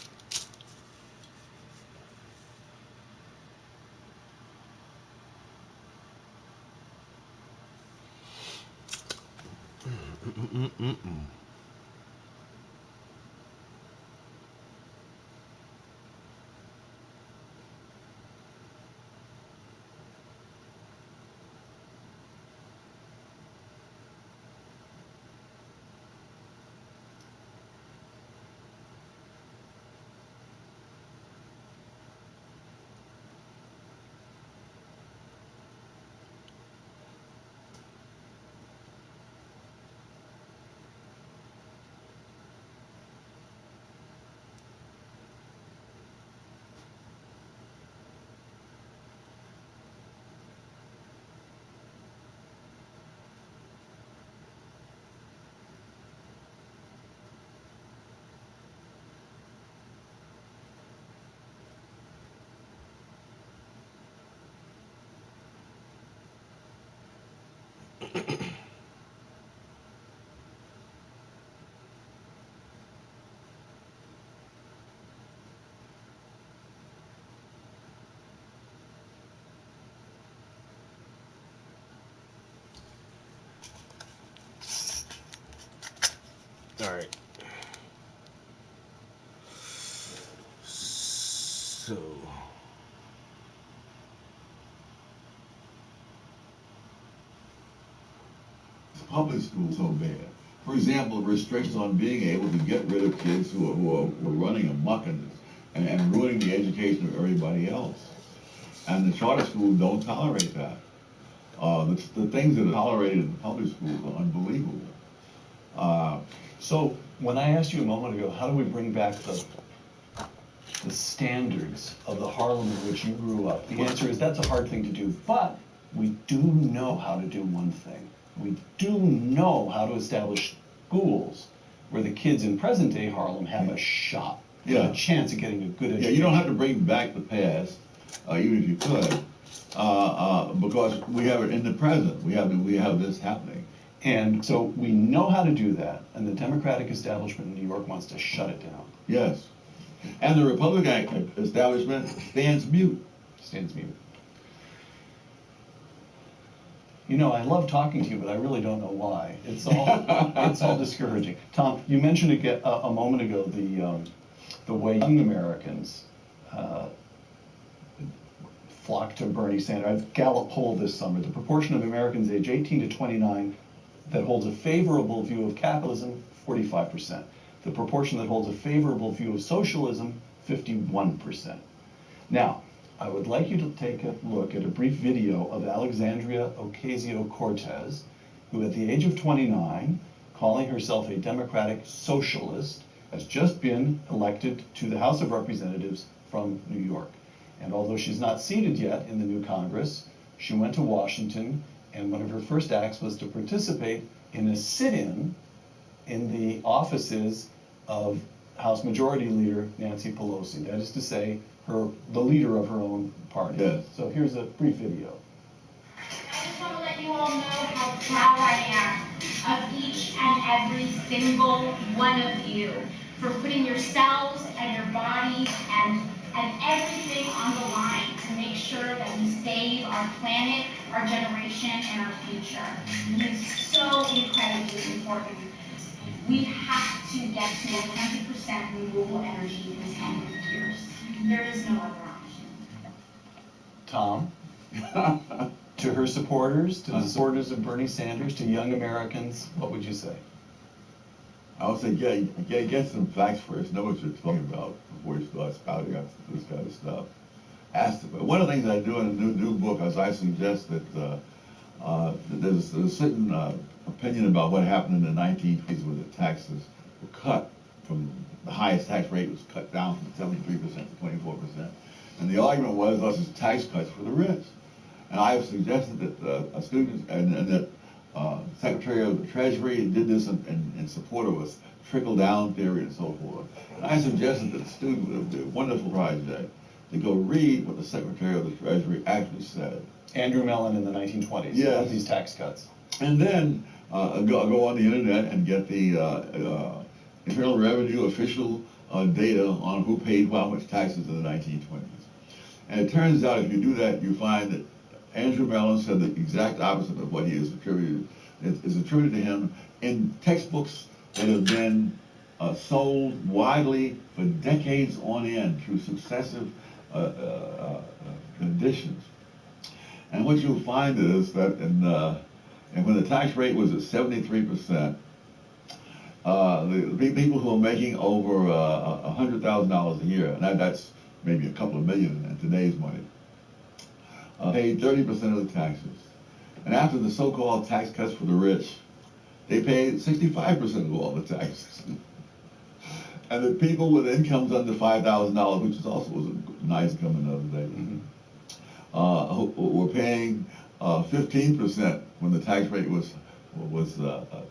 alright. So, public schools so bad. For example, restrictions on being able to get rid of kids who are running amok and ruining the education of everybody else. And the charter schools don't tolerate that. The things that are tolerated in the public schools are unbelievable. So when I asked you a moment ago, how do we bring back the standards of the Harlem in which you grew up? The answer is that's a hard thing to do, but we do know how to do one thing. We do know how to establish schools where the kids in present-day Harlem have a shot, a chance of getting a good education. Yeah, you don't have to bring back the past, even if you could, because we have it in the present. We have this happening. And so we know how to do that, and the Democratic establishment in New York wants to shut it down. Yes. And the Republican establishment stands mute. Stands mute. You know, I love talking to you, but I really don't know why. It's all discouraging. Tom, you mentioned a moment ago the way young Americans flock to Bernie Sanders. A Gallup poll this summer, the proportion of Americans age 18 to 29 that holds a favorable view of capitalism, 45%. The proportion that holds a favorable view of socialism, 51%. Now, I would like you to take a look at a brief video of Alexandria Ocasio-Cortez, who at the age of 29, calling herself a democratic socialist, has just been elected to the House of Representatives from New York. And although she's not seated yet in the new Congress, she went to Washington, and one of her first acts was to participate in a sit-in in the offices of House Majority Leader Nancy Pelosi. That is to say, the leader of her own party. Yes. So here's a brief video. I just want to let you all proud I am of each and every single one of you for putting yourselves and your bodies and everything on the line to make sure that we save our planet, our generation, and our future. It is so incredibly important. We have to get to 100% renewable energy in 10 years. There is no other option. Tom? To her supporters, to the supporters of Bernie Sanders, to young Americans, what would you say? I would say, get some facts first. Know what you're talking about before you start spouting out this kind of stuff. One of the things I do in a new book is I suggest that there's a certain opinion about what happened in the 1950s when the taxes were cut from the highest tax rate was cut down from 73% to 24%. And the argument was this is tax cuts for the rich. And I have suggested that a student and that Secretary of the Treasury did this in support of a trickle-down theory and so forth. And I suggested that the student would do a wonderful project to go read what the Secretary of the Treasury actually said. Andrew Mellon in the 1920s. Yes. These tax cuts. And then go on the internet and get the Internal Revenue official data on who paid how much taxes in the 1920s. And it turns out if you do that, you find that Andrew Mellon said the exact opposite of what he is attributed. It is attributed to him in textbooks that have been sold widely for decades on end through successive editions. And what you'll find is that and when the tax rate was at 73%, the people who are making over $100,000 a year, and that's maybe a couple of million in today's money, paid 30% of the taxes. And after the so-called tax cuts for the rich, they paid 65% of all the taxes. And the people with incomes under $5,000, which is also was a nice income another day, were paying 15% when the tax rate was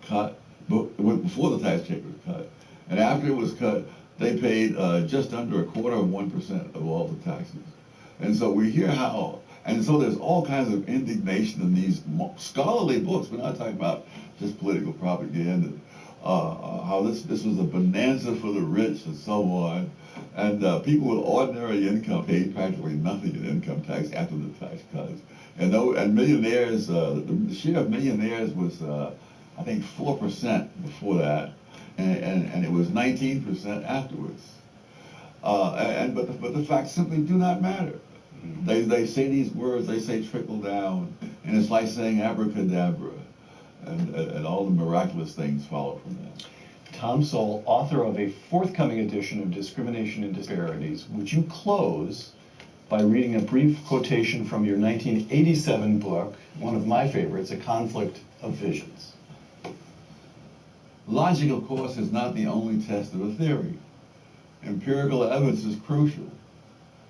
cut, before the tax rate was cut. And after it was cut, they paid just under 1/4% of all the taxes. And so we hear how, and so there's all kinds of indignation in these scholarly books. We're not talking about just political propaganda. How this was a bonanza for the rich and so on. And people with ordinary income paid practically nothing in income tax after the tax cuts. And millionaires, the share of millionaires was, I think, 4% before that. And it was 19% afterwards. But the facts simply do not matter. They say these words, they say trickle down, and it's like saying abracadabra, and all the miraculous things follow from that. Tom Sowell, author of a forthcoming edition of Discrimination and Disparities, would you close by reading a brief quotation from your 1987 book, one of my favorites, A Conflict of Visions? Logic, of course, is not the only test of a theory. Empirical evidence is crucial.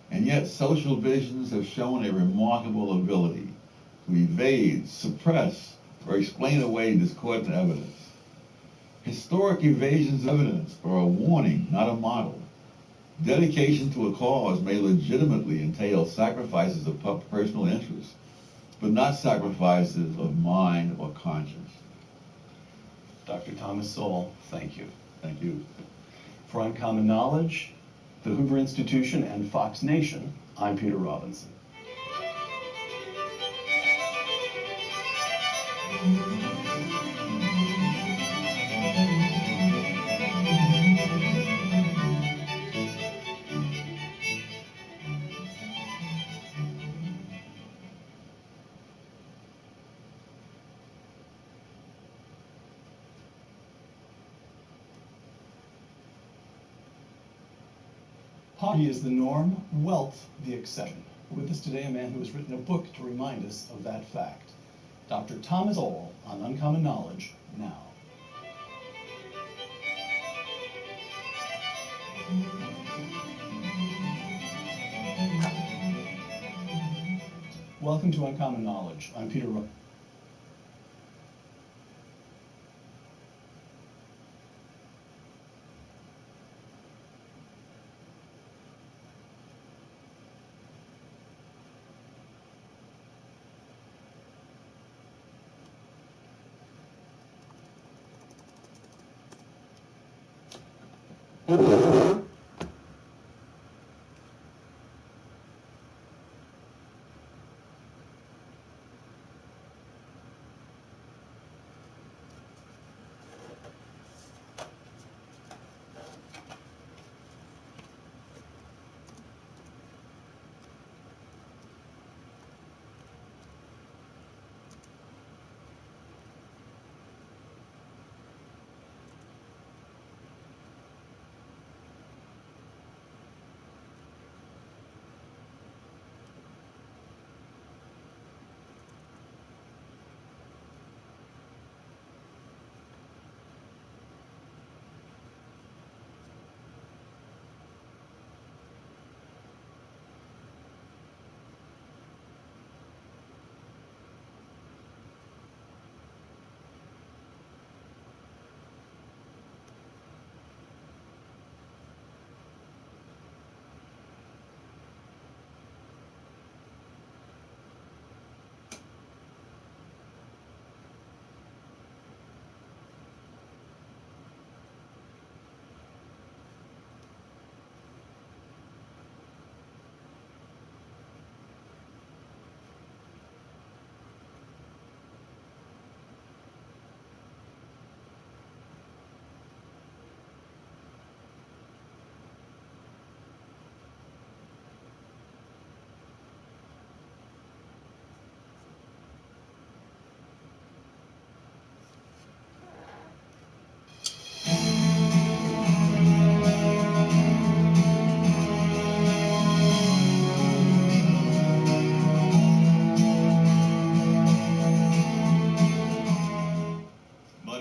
And yet social visions have shown a remarkable ability to evade, suppress, or explain away discordant evidence. Historic evasions of evidence are a warning, not a model. Dedication to a cause may legitimately entail sacrifices of personal interest, but not sacrifices of mind or conscience. Dr. Thomas Sowell, thank you. Thank you. For Uncommon Knowledge, the Hoover Institution, and Fox Nation, I'm Peter Robinson. Poverty is the norm, wealth the exception. With us today, a man who has written a book to remind us of that fact. Dr. Thomas Sowell on Uncommon Knowledge now. Welcome to Uncommon Knowledge. I'm Peter Robinson. My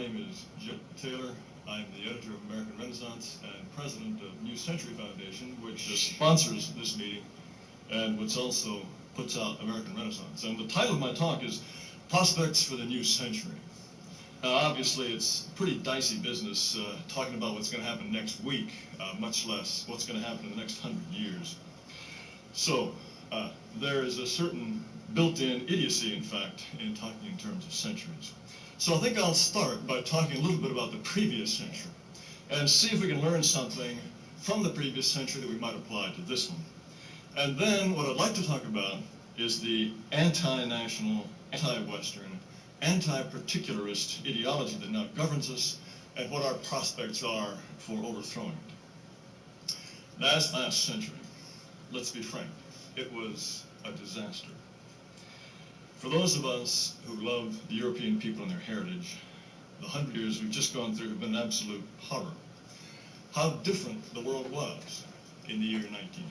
name is Jim Taylor. I'm the editor of American Renaissance and president of New Century Foundation, which sponsors this meeting and which also puts out American Renaissance. And the title of my talk is Prospects for the New Century. Now, obviously, it's pretty dicey business talking about what's going to happen next week, much less what's going to happen in the next 100 years. So, there is a certain built-in idiocy, in fact, in talking in terms of centuries. So I think I'll start by talking a little bit about the previous century and see if we can learn something from the previous century that we might apply to this one. And then what I'd like to talk about is the anti-national, anti-Western, anti-particularist ideology that now governs us and what our prospects are for overthrowing it. Last century, let's be frank, it was a disaster. For those of us who love the European people and their heritage, the 100 years we've just gone through have been absolute horror. How different the world was in the year 1900.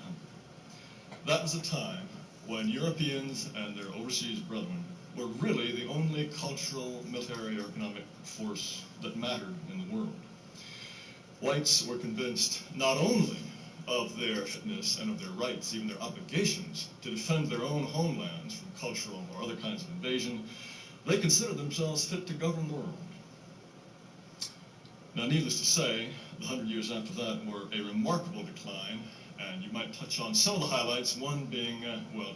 That was a time when Europeans and their overseas brethren were really the only cultural, military, or economic force that mattered in the world. Whites were convinced not only of their fitness and of their rights, even their obligations, to defend their own homelands from cultural or other kinds of invasion, they considered themselves fit to govern the world. Now, needless to say, the 100 years after that were a remarkable decline, and you might touch on some of the highlights, one being,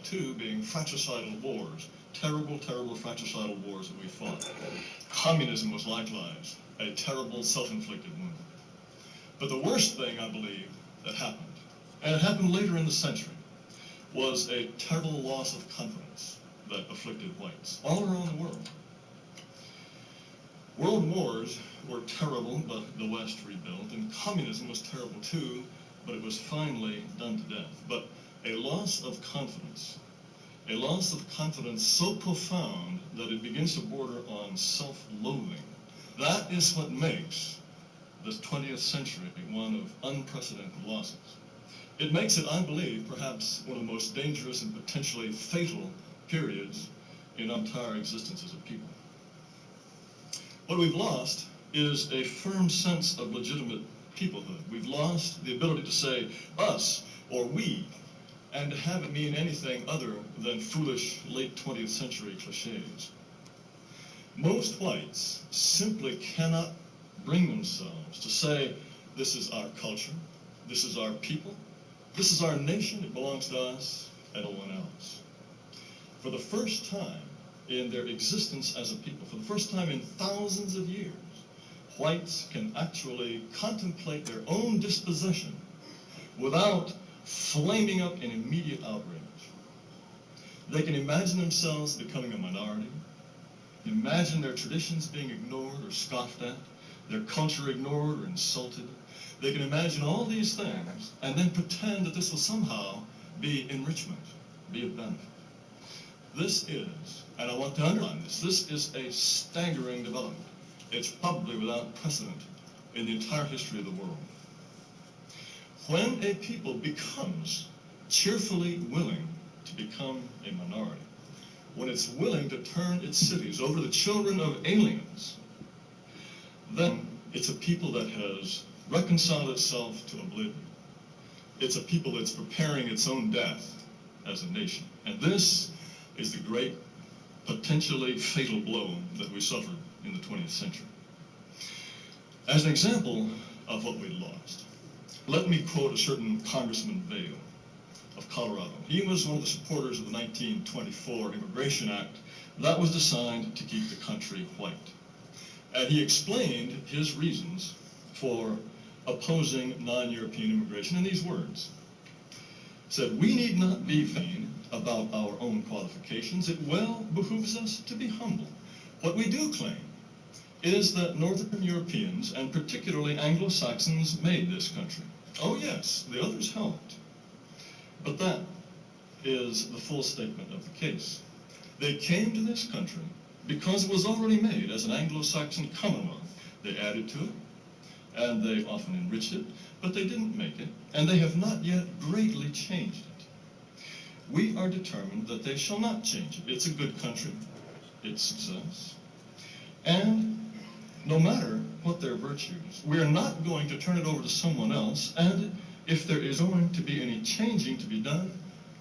two being fratricidal wars, terrible, terrible fratricidal wars that we fought. Communism was likewise a terrible self-inflicted wound. But the worst thing, I believe, that happened, and it happened later in the century, was a terrible loss of confidence that afflicted whites all around the world. World wars were terrible, but the West rebuilt, and communism was terrible too, but it was finally done to death. But a loss of confidence so profound that it begins to border on self-loathing, that is what makes the 20th century one of unprecedented losses. It makes it, I believe, perhaps one of the most dangerous and potentially fatal periods in our entire existence as a people. What we've lost is a firm sense of legitimate peoplehood. We've lost the ability to say us or we, and to have it mean anything other than foolish late 20th century cliches. Most whites simply cannot bring themselves to say, this is our culture, this is our people, this is our nation, it belongs to us and no one else. For the first time in their existence as a people, for the first time in thousands of years, whites can actually contemplate their own disposition without flaming up in immediate outrage. They can imagine themselves becoming a minority, imagine their traditions being ignored or scoffed at, their culture ignored or insulted. They can imagine all these things and then pretend that this will somehow be enrichment, be a benefit. This is, and I want to underline this is a staggering development. It's probably without precedent in the entire history of the world. When a people becomes cheerfully willing to become a minority, when it's willing to turn its cities over to the children of aliens, then it's a people that has reconciled itself to oblivion. It's a people that's preparing its own death as a nation. And this is the great, potentially fatal blow that we suffered in the 20th century. As an example of what we lost, let me quote a certain Congressman Vail of Colorado. He was one of the supporters of the 1924 Immigration Act that was designed to keep the country white. And he explained his reasons for opposing non-European immigration in these words. He said, "We need not be vain about our own qualifications. It well behooves us to be humble. What we do claim is that Northern Europeans, and particularly Anglo-Saxons, made this country. Oh yes, the others helped. But that is the full statement of the case. They came to this country because it was already made as an Anglo-Saxon commonwealth. They added to it, and they often enriched it, but they didn't make it, and they have not yet greatly changed it. We are determined that they shall not change it. It's a good country. It's success. And no matter what their virtues, we are not going to turn it over to someone else, and if there is going to be any changing to be done,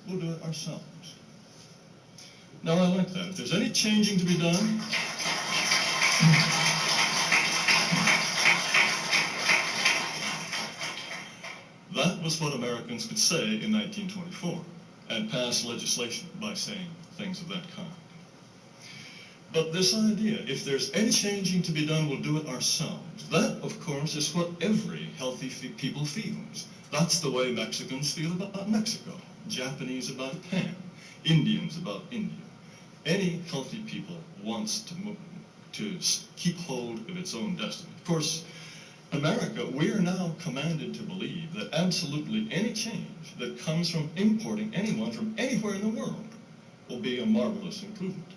we'll do it ourselves." Now, I like that. If there's any changing to be done, that was what Americans could say in 1924 and pass legislation by saying things of that kind. But this idea, if there's any changing to be done, we'll do it ourselves. That, of course, is what every healthy people feels. That's the way Mexicans feel about Mexico, Japanese about Japan, Indians about India. Any healthy people wants to keep hold of its own destiny. Of course, America, we are now commanded to believe that absolutely any change that comes from importing anyone from anywhere in the world will be a marvelous improvement.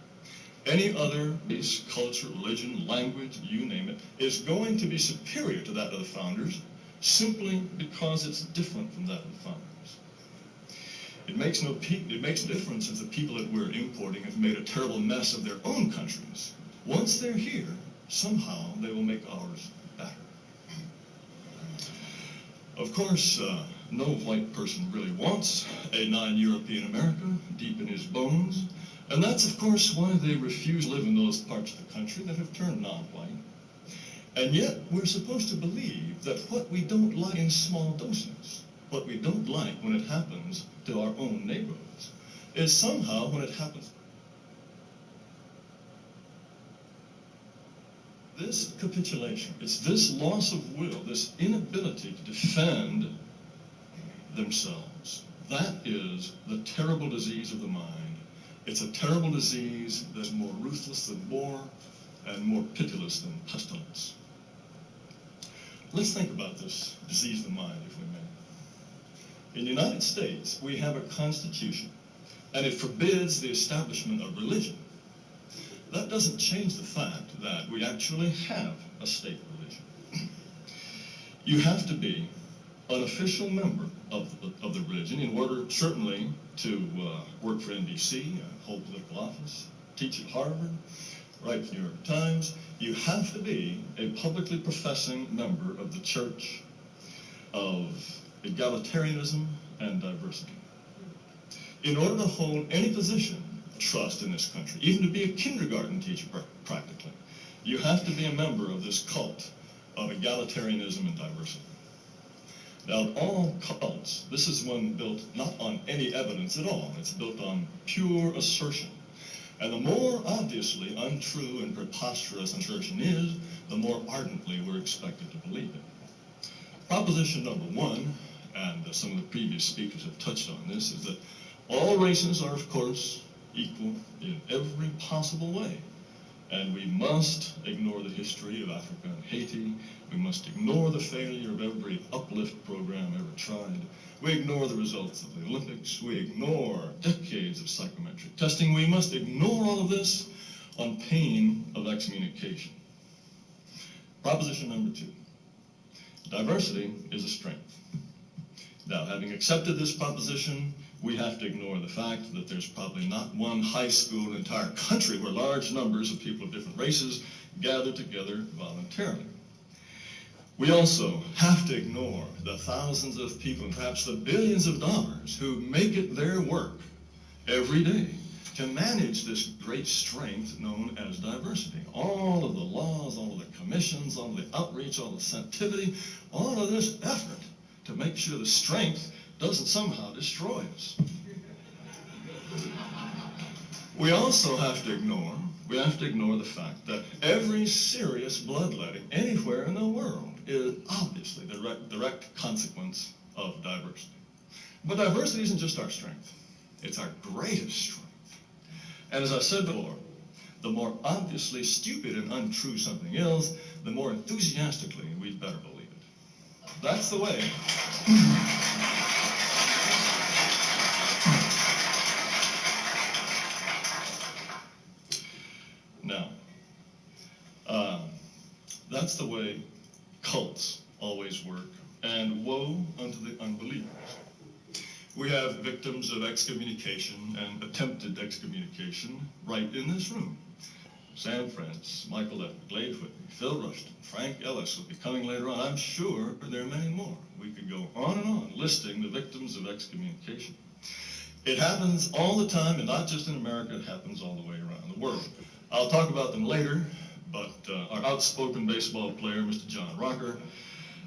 Any other race, culture, religion, language, you name it, is going to be superior to that of the founders simply because it's different from that of the founders. It makes no difference if the people that we're importing have made a terrible mess of their own countries. Once they're here, somehow they will make ours better. Of course, no white person really wants a non-European America deep in his bones. And that's, of course, why they refuse to live in those parts of the country that have turned non-white. And yet, we're supposed to believe that what we don't like in small doses, what we don't like when it happens to our own neighborhoods, is somehow when it happens. This capitulation, it's this loss of will, this inability to defend themselves, that is the terrible disease of the mind. It's a terrible disease that's more ruthless than war and more pitiless than pestilence. Let's think about this disease of the mind, if we may. In the United States, we have a constitution, and it forbids the establishment of religion. That doesn't change the fact that we actually have a state religion. You have to be an official member of the religion in order, certainly, to work for NBC, hold political office, teach at Harvard, write the New York Times. You have to be a publicly professing member of the Church of Egalitarianism and Diversity. In order to hold any position of trust in this country, even to be a kindergarten teacher practically, you have to be a member of this cult of egalitarianism and diversity. Now, all cults, this is one built not on any evidence at all. It's built on pure assertion. And the more obviously untrue and preposterous assertion is, the more ardently we're expected to believe it. Proposition number one, and some of the previous speakers have touched on this, is that all races are, of course, equal in every possible way. And we must ignore the history of Africa and Haiti. We must ignore the failure of every uplift program ever tried. We ignore the results of the Olympics. We ignore decades of psychometric testing. We must ignore all of this on pain of excommunication. Proposition number two, diversity is a strength. Now, having accepted this proposition, we have to ignore the fact that there's probably not one high school in the entire country where large numbers of people of different races gather together voluntarily. We also have to ignore the thousands of people, and perhaps the billions of dollars, who make it their work every day to manage this great strength known as diversity. All of the laws, all of the commissions, all of the outreach, all the sensitivity, all of this effort to make sure the strength doesn't somehow destroy us. We also have to ignore the fact that every serious bloodletting anywhere in the world is obviously the direct consequence of diversity. But diversity isn't just our strength. It's our greatest strength. And as I said before, the more obviously stupid and untrue something is, the more enthusiastically we'd better believe it. That's the way. Now, that's the way cults always work, and woe unto the unbelievers. We have victims of excommunication and attempted excommunication right in this room. Sam France, Michael Levin, Glade Whitney, Phil Rushton, Frank Ellis will be coming later on. I'm sure there are many more. We could go on and on listing the victims of excommunication. It happens all the time, and not just in America, it happens all the way around the world. I'll talk about them later, but our outspoken baseball player, Mr. John Rocker,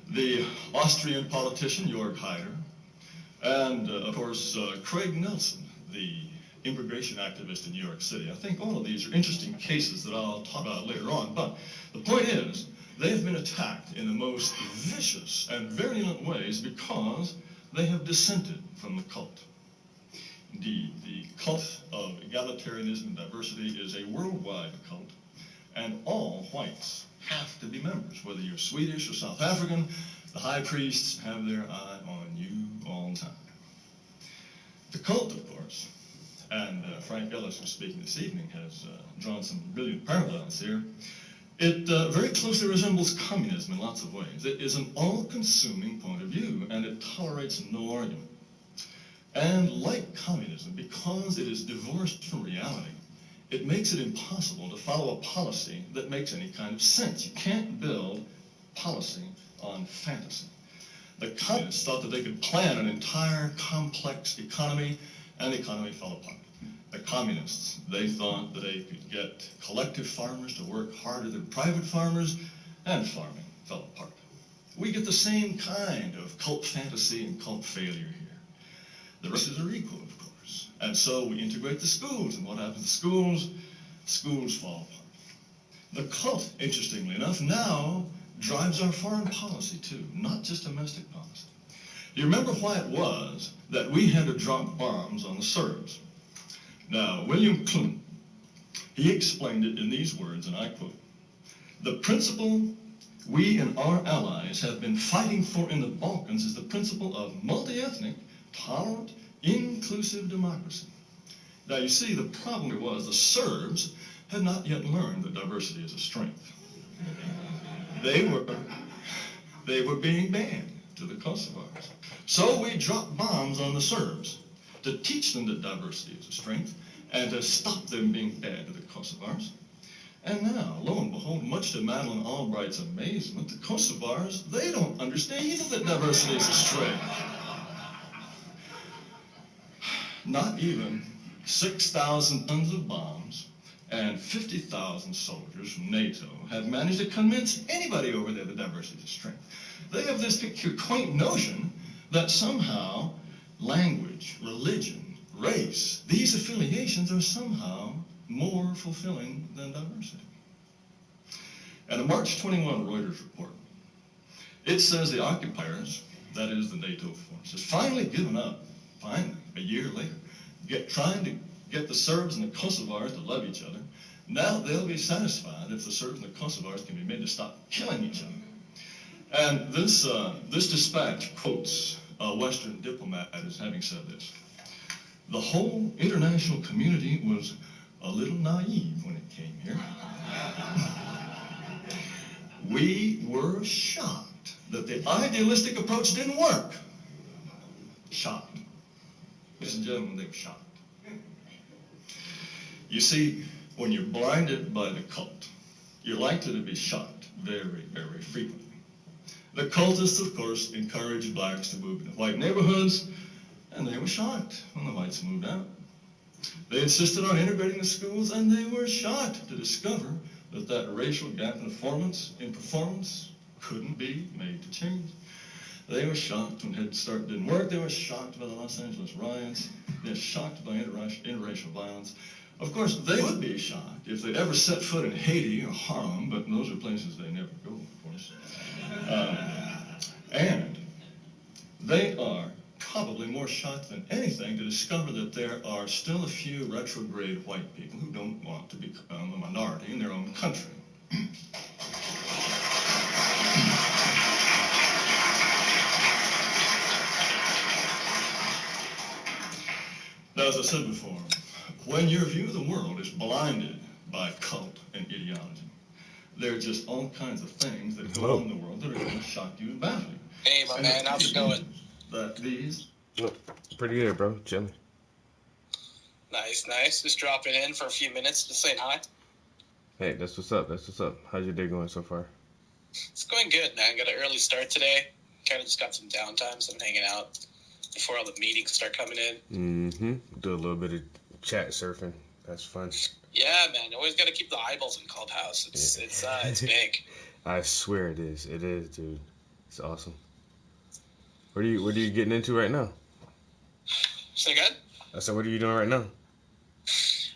the Austrian politician, Jörg Haider, and, of course, Craig Nelson, the immigration activist in New York City. I think all of these are interesting cases that I'll talk about later on, but the point is, they've been attacked in the most vicious and virulent ways because they have dissented from the cult. Indeed, the cult of egalitarianism and diversity is a worldwide cult, and all whites have to be members. Whether you're Swedish or South African, the high priests have their eye on you all the time. The cult, of course, and Frank Ellis, who's speaking this evening, has drawn some brilliant parallels here. It very closely resembles communism in lots of ways. It is an all-consuming point of view, and it tolerates no argument. And like communism, because it is divorced from reality, it makes it impossible to follow a policy that makes any kind of sense. You can't build policy on fantasy. The communists thought that they could plan an entire complex economy, and the economy fell apart. The communists, they thought that they could get collective farmers to work harder than private farmers, and farming fell apart. We get the same kind of cult fantasy and cult failure here. The races are equal, of course. And so we integrate the schools, and what happens to schools? Schools fall apart. The cult, interestingly enough, now drives our foreign policy too, not just domestic policy. Do you remember why it was that we had to drop bombs on the Serbs? Now, William Clune, he explained it in these words, and I quote, "The principle we and our allies have been fighting for in the Balkans is the principle of multi-ethnic, tolerant, inclusive democracy." Now, you see, the problem was the Serbs had not yet learned that diversity is a strength. They were being banned to the Kosovars. So we dropped bombs on the Serbs to teach them that diversity is a strength and to stop them being bad to the Kosovars. And now, lo and behold, much to Madeleine Albright's amazement, the Kosovars, they don't understand either that diversity is a strength. Not even 6,000 tons of bombs and 50,000 soldiers from NATO have managed to convince anybody over there that diversity is a strength. They have this quaint notion that somehow language, religion, race, these affiliations are somehow more fulfilling than diversity. And a March 21 Reuters report, it says the occupiers, that is the NATO force, has finally given up, finally, a year later, trying to get the Serbs and the Kosovars to love each other. Now they'll be satisfied if the Serbs and the Kosovars can be made to stop killing each other. And this dispatch quotes a Western diplomat as having said this: "The whole international community was a little naive when it came here. We were shocked that the idealistic approach didn't work." Shocked. Ladies and gentlemen, they were shocked. You see, when you're blinded by the cult, you're likely to be shocked very, very frequently. The cultists, of course, encouraged blacks to move into white neighborhoods, and they were shocked when the whites moved out. They insisted on integrating the schools, and they were shocked to discover that racial gap in performance couldn't be made to change. They were shocked when Head Start didn't work. They were shocked by the Los Angeles riots. They were shocked by interracial violence. Of course, they would be shocked if they'd ever set foot in Haiti or Harlem, but those are places they never go, of course. And they are probably more shocked than anything to discover that there are still a few retrograde white people who don't want to become a minority in their own country. Now, as I said before, when your view of the world is blinded by cult and ideology, there are just all kinds of things that go on in the world that are going to shock you and baffle you. Hey, my man, how's it going? That these... Pretty good, bro. Chilling. Nice, nice. Just dropping in for a few minutes to say hi. Hey, that's what's up. That's what's up. How's your day going so far? It's going good, man. Got an early start today. Kind of just got some downtime, so I'm hanging out before all the meetings start coming in. Mm-hmm. Do a little bit of chat surfing. That's fun. Yeah, man. You always got to keep the eyeballs in Clubhouse. It's big. I swear it is. It is, dude. It's awesome. What are you getting into right now? Say again? I said, what are you doing right now?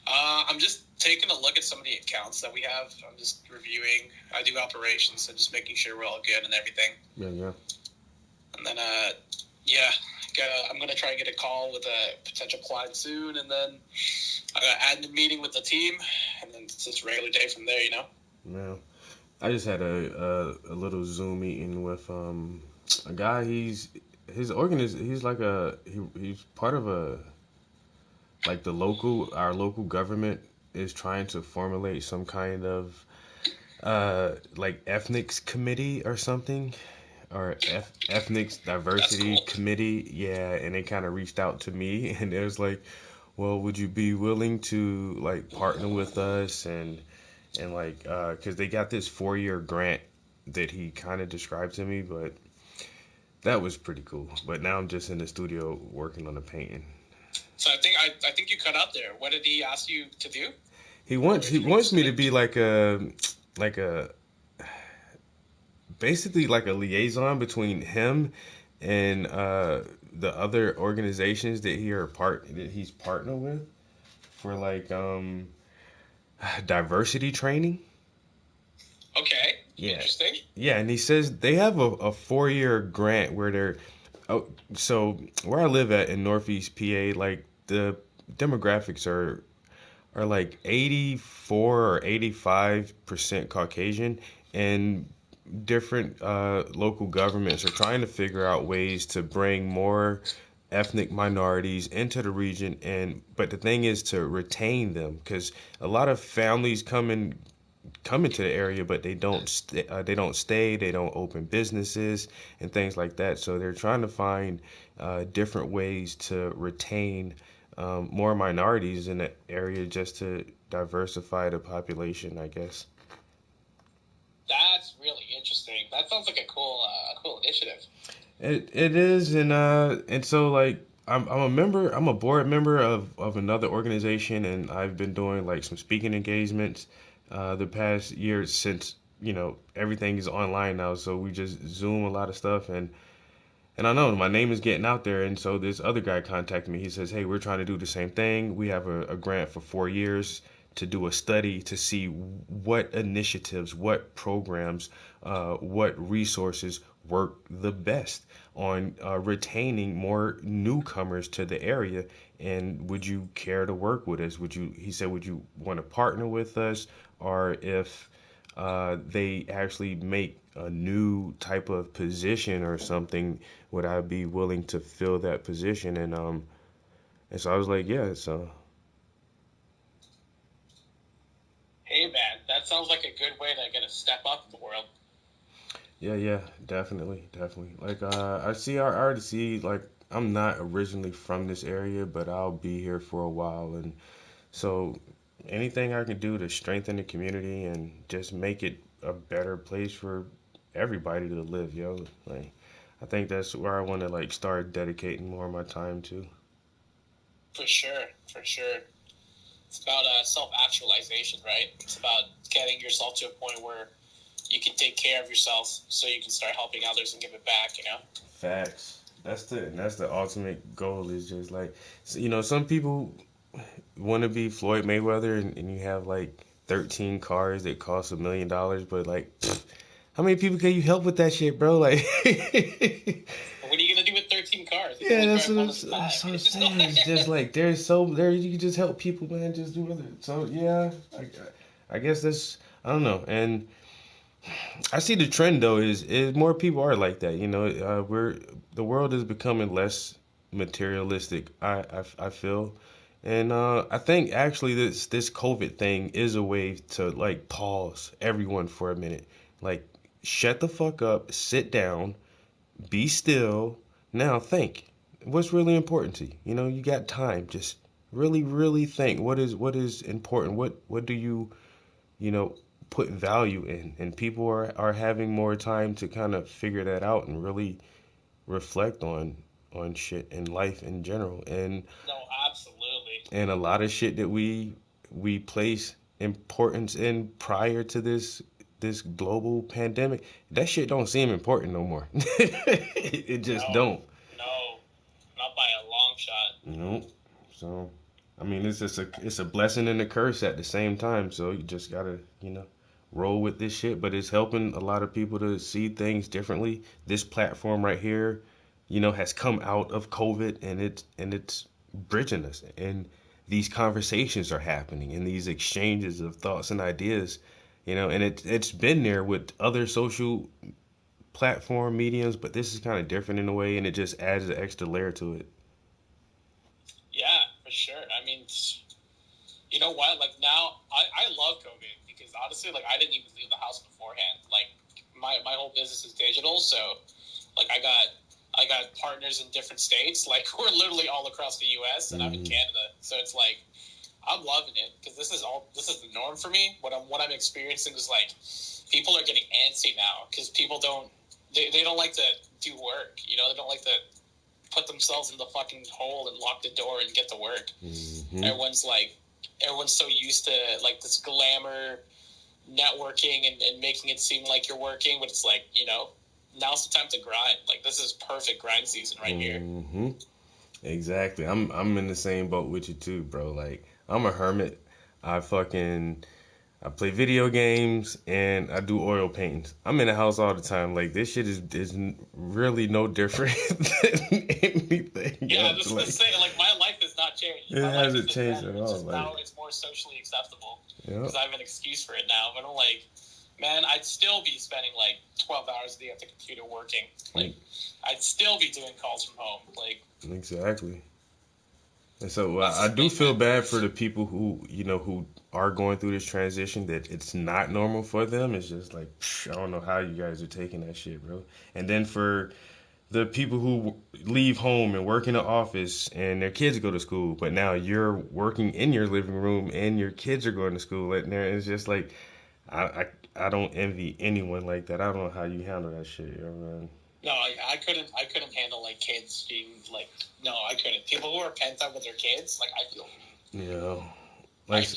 I'm just taking a look at some of the accounts that we have. I'm just reviewing. I do operations, so just making sure we're all good and everything. Yeah. And then, I'm going to try and get a call with a potential client soon, and then I got admin meeting with the team, and then it's just a regular day from there, you know? Yeah. I just had a little Zoom meeting with a guy. He's part of our local government is trying to formulate some kind of ethnics committee or something, or ethnics diversity committee. Yeah, and they kind of reached out to me, and it was like, well, would you be willing to partner with us and because they got this 4-year grant that he kind of described to me, but that was pretty cool. But now I'm just in the studio working on the painting. So I think you cut out there. What did he ask you to do? He wants me to be basically like a liaison between him and the other organizations that he's partnered with for diversity training. Okay. Yeah. Interesting. Yeah, and he says they have a 4-year grant where they're so where I live at in Northeast PA, the demographics are 84 or 85% Caucasian, and different local governments are trying to figure out ways to bring more ethnic minorities into the region, but the thing is to retain them, because a lot of families come into the area, but they don't stay, they don't open businesses and things like that. So they're trying to find different ways to retain more minorities in the area, just to diversify the population, I guess. That's really interesting. That sounds like a cool initiative. It is, and so I'm a board member of another organization, and I've been doing some speaking engagements the past year, since everything is online now, so we just Zoom a lot of stuff, and I know my name is getting out there. And so this other guy contacted me. He says, hey, we're trying to do the same thing. We have a grant for 4 years to do a study to see what initiatives, what programs, what resources work the best on retaining more newcomers to the area. And would you care to work with us? He said, would you want to partner with us? Or if they actually make a new type of position or something, would I be willing to fill that position? And so I was like, yeah, so. Hey man, that sounds like a good way to get a step up in the world. Yeah, definitely. Like, I already see, like, I'm not originally from this area, but I'll be here for a while. And so anything I can do to strengthen the community and just make it a better place for everybody to live, yo. Like, I think that's where I want to, like, start dedicating more of my time to. For sure. It's about self-actualization, right? It's about getting yourself to a point where you can take care of yourself so you can start helping others and give it back, you know? Facts. That's the ultimate goal, is just like, you know, some people want to be Floyd Mayweather and you have like 13 cars that cost $1 million, but like, how many people can you help with that shit, bro? Like, what are you gonna do with 13 cars? Yeah, that's what I'm saying. It's just like there you can just help people, man. Just do other. So yeah, I guess that's, I don't know. And I see the trend though is more people are like that. You know, the world is becoming less materialistic. I feel, and I think actually this COVID thing is a way to like pause everyone for a minute, like shut the fuck up, sit down, be still. Now think, what's really important to you? You know, you got time. Just really think what is important. What do you know, put value in? And people are having more time to kind of figure that out and really reflect on shit in life in general. And no, absolutely. And a lot of shit that we place importance in prior to this global pandemic, that shit don't seem important no more. It just don't. No, not by a long shot. Nope. So, I mean, it's a blessing and a curse at the same time. So you just gotta, you know, roll with this shit. But it's helping a lot of people to see things differently. This platform right here, you know, has come out of COVID, and it's bridging us. And these conversations are happening, and these exchanges of thoughts and ideas. You know, and it's been there with other social platform mediums, but this is kind of different in a way, and it just adds an extra layer to it. Yeah, for sure. I mean, you know what? Like now, I love COVID because honestly, like I didn't even leave the house beforehand. Like my whole business is digital, so like I got partners in different states. Like we're literally all across the U.S. and I'm in Canada, so it's like I'm loving it because this is the norm for me. What I'm experiencing is like people are getting antsy now because people don't like to do work. You know, they don't like to put themselves in the fucking hole and lock the door and get to work. Mm-hmm. Everyone's so used to like this glamour networking and making it seem like you're working, but it's like, you know, now's the time to grind. Like this is perfect grind season right here. Exactly. I'm in the same boat with you too, bro. Like I'm a hermit. I play video games and I do oil paintings. I'm in the house all the time. Like this shit is really no different than anything. Yeah, I was just gonna say, like my life has not changed. It hasn't changed at all. Like, now it's more socially acceptable because I have an excuse for it now. But I'm like, man, I'd still be spending like 12 hours a day at the computer working. Like I'd still be doing calls from home. Like exactly. And so I do feel bad for the people who, you know, who are going through this transition, that it's not normal for them. It's just like, I don't know how you guys are taking that shit, bro. And then for the people who leave home and work in the office and their kids go to school, but now you're working in your living room and your kids are going to school, and it's just like, I don't envy anyone like that. I don't know how you handle that shit, you know, man. No, I couldn't handle like kids being like, no, I couldn't. People who are pent up with their kids, like I feel. Yeah, like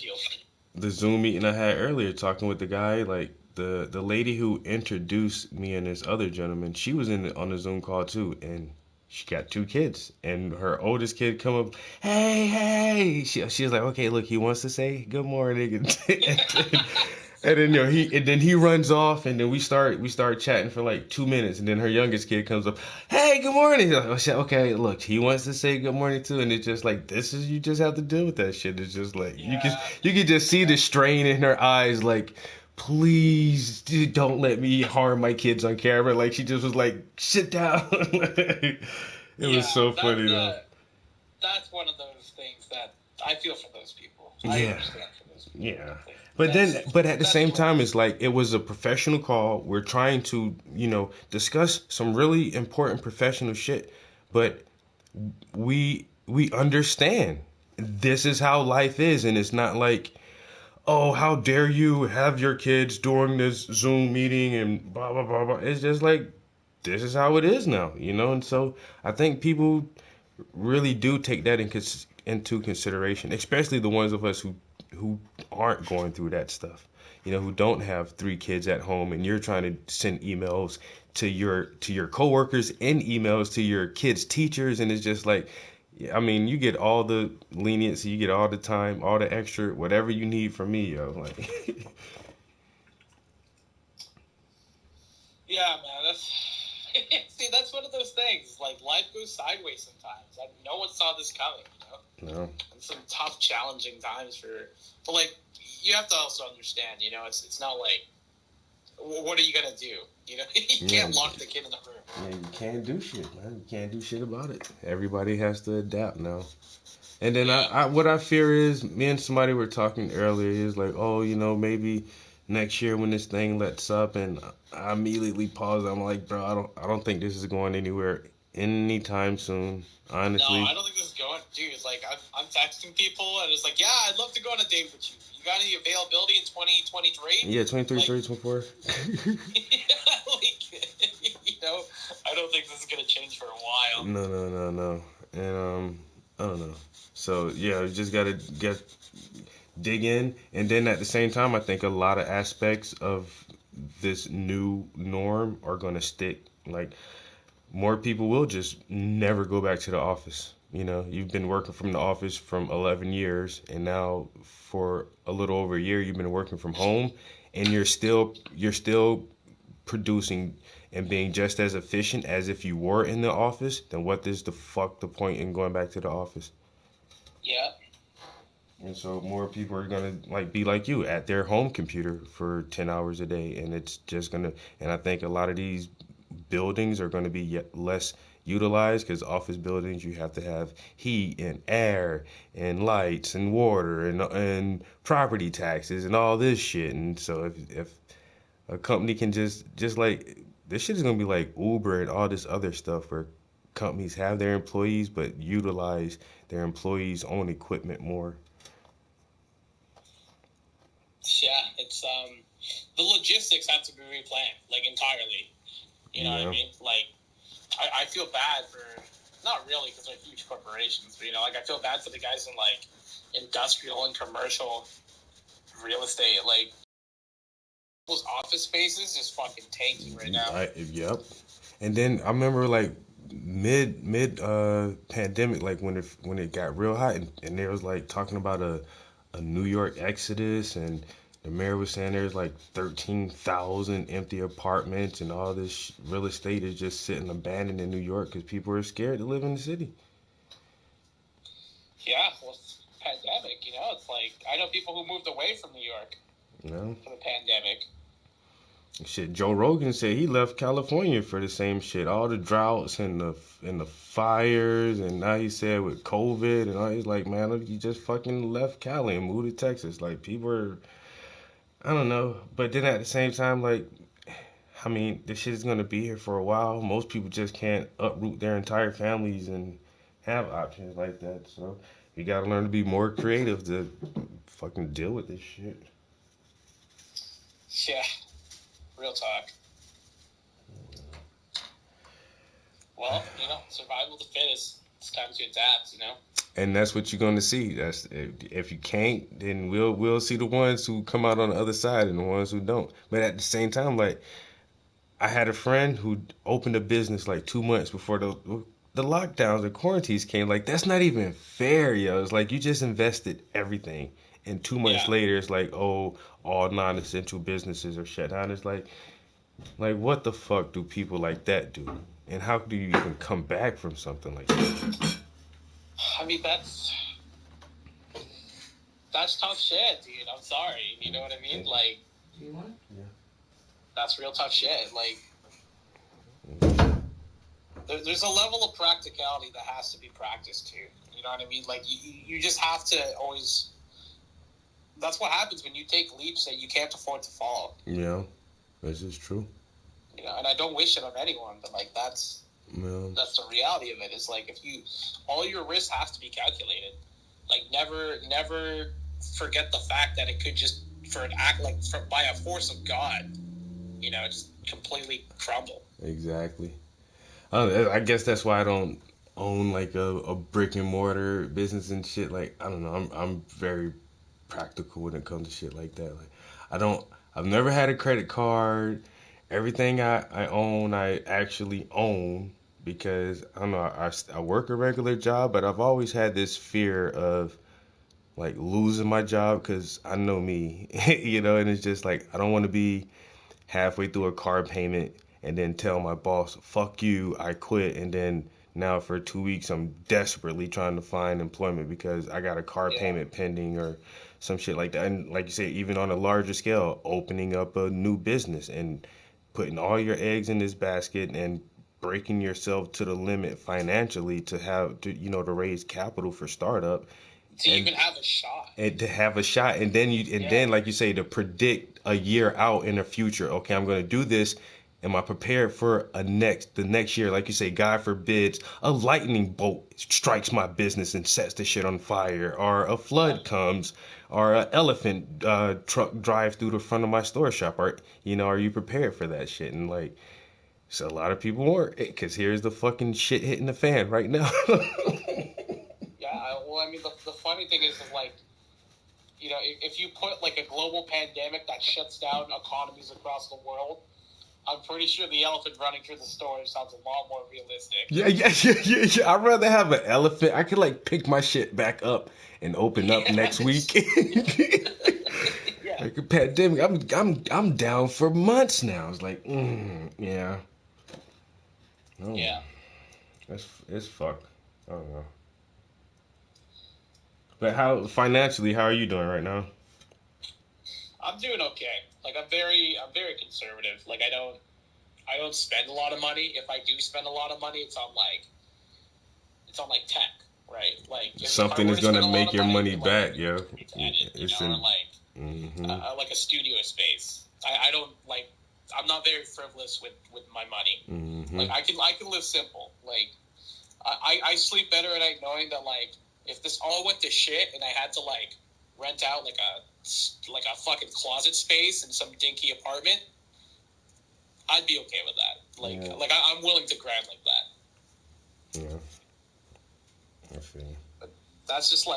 the Zoom meeting I had earlier, talking with the guy, like the lady who introduced me and this other gentleman, she was on the Zoom call too, and she got 2 kids, and her oldest kid come up, hey. She was like, okay, look, he wants to say good morning, and then he runs off, and then we start chatting for like 2 minutes, and then her youngest kid comes up, hey, good morning. Like, okay, look, he wants to say good morning too, and it's just like you just have to deal with that shit. It's just like you can just see the strain in her eyes, like, please don't let me harm my kids on camera. Like, she just was like, sit down. It was so funny though. That's one of those things that I feel for those people. Yeah. I understand for those people. Yeah. But at the same time, it's like, it was a professional call. We're trying to, discuss some really important professional shit, but we understand this is how life is, and it's not like, oh, how dare you have your kids during this Zoom meeting and blah, blah, blah, blah. It's just like, this is how it is now, and so I think people really do take that into consideration, especially the ones of us who aren't going through that stuff, who don't have 3 kids at home, and you're trying to send emails to your coworkers and emails to your kids' teachers, and it's just like, I mean, you get all the leniency, you get all the time, all the extra, whatever you need from me, yo. Like, yeah, man, that's one of those things. Like, life goes sideways sometimes. Like, no one saw this coming, No. And some tough, challenging times but like, you have to also understand, it's not like, what are you gonna do? You can't lock the kid in the room. Yeah, you can't do shit, man. You can't do shit about it. Everybody has to adapt now. And then what I fear is, me and somebody were talking earlier, is like, oh, maybe next year when this thing lets up, and I immediately paused. I'm like, bro, I don't think this is going anywhere anytime soon, honestly. No, I don't think this is going, dude. It's like, I'm texting people, and it's like, yeah, I'd love to go on a date with you. You got any availability in 2023? Yeah, 23, like, 30, 24. I don't think this is gonna change for a while. No. And I don't know. So yeah, we just gotta dig in, and then at the same time, I think a lot of aspects of this new norm are gonna stick. Like, more people will just never go back to the office. You've been working from the office from 11 years, and now for a little over a year, you've been working from home, and you're still producing and being just as efficient as if you were in the office. Then what is the point in going back to the office? Yeah. And so more people are gonna be like you at their home computer for 10 hours a day, and it's just gonna. And I think a lot of these buildings are going to be less utilized, because office buildings, you have to have heat and air and lights and water and property taxes and all this shit. And so if a company can just like, this shit is going to be like Uber and all this other stuff, where companies have their employees but utilize their employees' own equipment more. Yeah, it's the logistics have to be replanned, entirely. You know what I mean? I feel bad for, not really because they're huge corporations, but I feel bad for the guys in industrial and commercial real estate. Those office spaces is fucking tanking right now. Yep. And then I remember mid pandemic, when it got real hot, and there was talking about a New York exodus, and the mayor was saying there's 13,000 empty apartments, and all this real estate is just sitting abandoned in New York because people are scared to live in the city. Yeah, well, pandemic, it's I know people who moved away from New York for the pandemic. Shit, Joe Rogan said he left California for the same shit, all the droughts and the fires, and now he said with COVID and all, he's like, man, look, you just fucking left Cali and moved to Texas. People are, I don't know, but then at the same time, this shit is gonna be here for a while. Most people just can't uproot their entire families and have options like that. So you gotta learn to be more creative to fucking deal with this shit. Yeah, real talk. Well, survival of the fittest. It's time to adapt, And that's what you're going to see. That's if you can't, then we'll see the ones who come out on the other side and the ones who don't. But at the same time, I had a friend who opened a business 2 months before the lockdowns, the quarantines came, like, that's not even fair, yo. It's like you just invested everything, and 2 months later, it's like, oh, all non-essential businesses are shut down. It's like what the fuck do people like that do? And how do you even come back from something like that? I mean, that's tough shit, dude. I'm sorry. You know what I mean? Like, that's real tough shit. Like, there's a level of practicality that has to be practiced too. You know what I mean? Like, you just have to always. That's what happens when you take leaps that you can't afford to follow. Yeah, this is true. You know, and I don't wish it on anyone, but like that's the reality of it. Is like all your risks have to be calculated. Like never forget the fact that it could just by a force of God, you know, just completely crumble. Exactly. I guess that's why I don't own like a brick and mortar business and shit. Like, I don't know. I'm very practical when it comes to shit like that. Like, I've never had a credit card. Everything I own, I actually own because I don't know. I work a regular job, but I've always had this fear of like losing my job because I know me, you know, and it's just like I don't want to be halfway through a car payment and then tell my boss, fuck you, I quit, and then now for 2 weeks I'm desperately trying to find employment because I got a car payment pending or some shit like that. And like you say, even on a larger scale, opening up a new business and putting all your eggs in this basket and breaking yourself to the limit financially to raise capital for startup. Even have a shot. And to have a shot, and then like you say, to predict a year out in the future. Okay, I'm going to do this. Am I prepared for the next year? Like you say, God forbid, a lightning bolt strikes my business and sets the shit on fire, or a flood comes, or an elephant truck drives through the front of my store shop. Or are you prepared for that shit? And like, so a lot of people weren't, because here's the fucking shit hitting the fan right now. I mean, the funny thing is like, you know, if you put like a global pandemic that shuts down economies across the world, I'm pretty sure the elephant running through the store sounds a lot more realistic. Yeah. I'd rather have an elephant. I could like pick my shit back up and open up next week. Like a pandemic, I'm down for months now. It's like, yeah. Oh, yeah. It's fucked. I don't know. But how financially? How are you doing right now? I'm doing okay. Like I'm very conservative. Like I don't spend a lot of money. If I do spend a lot of money, it's on like tech, right? Like something is gonna make your money back, yo. It's like a studio space. I don't like. I'm not very frivolous with my money. Mm-hmm. Like I can live simple. Like I sleep better at night knowing that like. If this all went to shit and I had to like rent out like a fucking closet space in some dinky apartment, I'd be okay with that. Like I'm willing to grind like that. Yeah, I feel. But that's just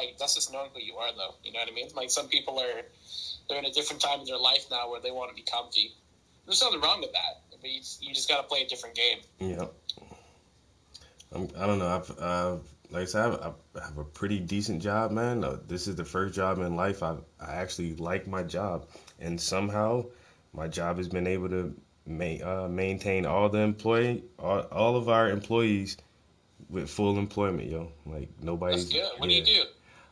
knowing who you are, though. You know what I mean? Like some people they're in a different time in their life now where they want to be comfy. There's nothing wrong with that, but you just got to play a different game. Yeah. I don't know. Like I said, I have a pretty decent job, man. This is the first job in life I actually like my job, and somehow my job has been able to maintain all of our employees with full employment, yo. Like nobody's. That's good. What do you do?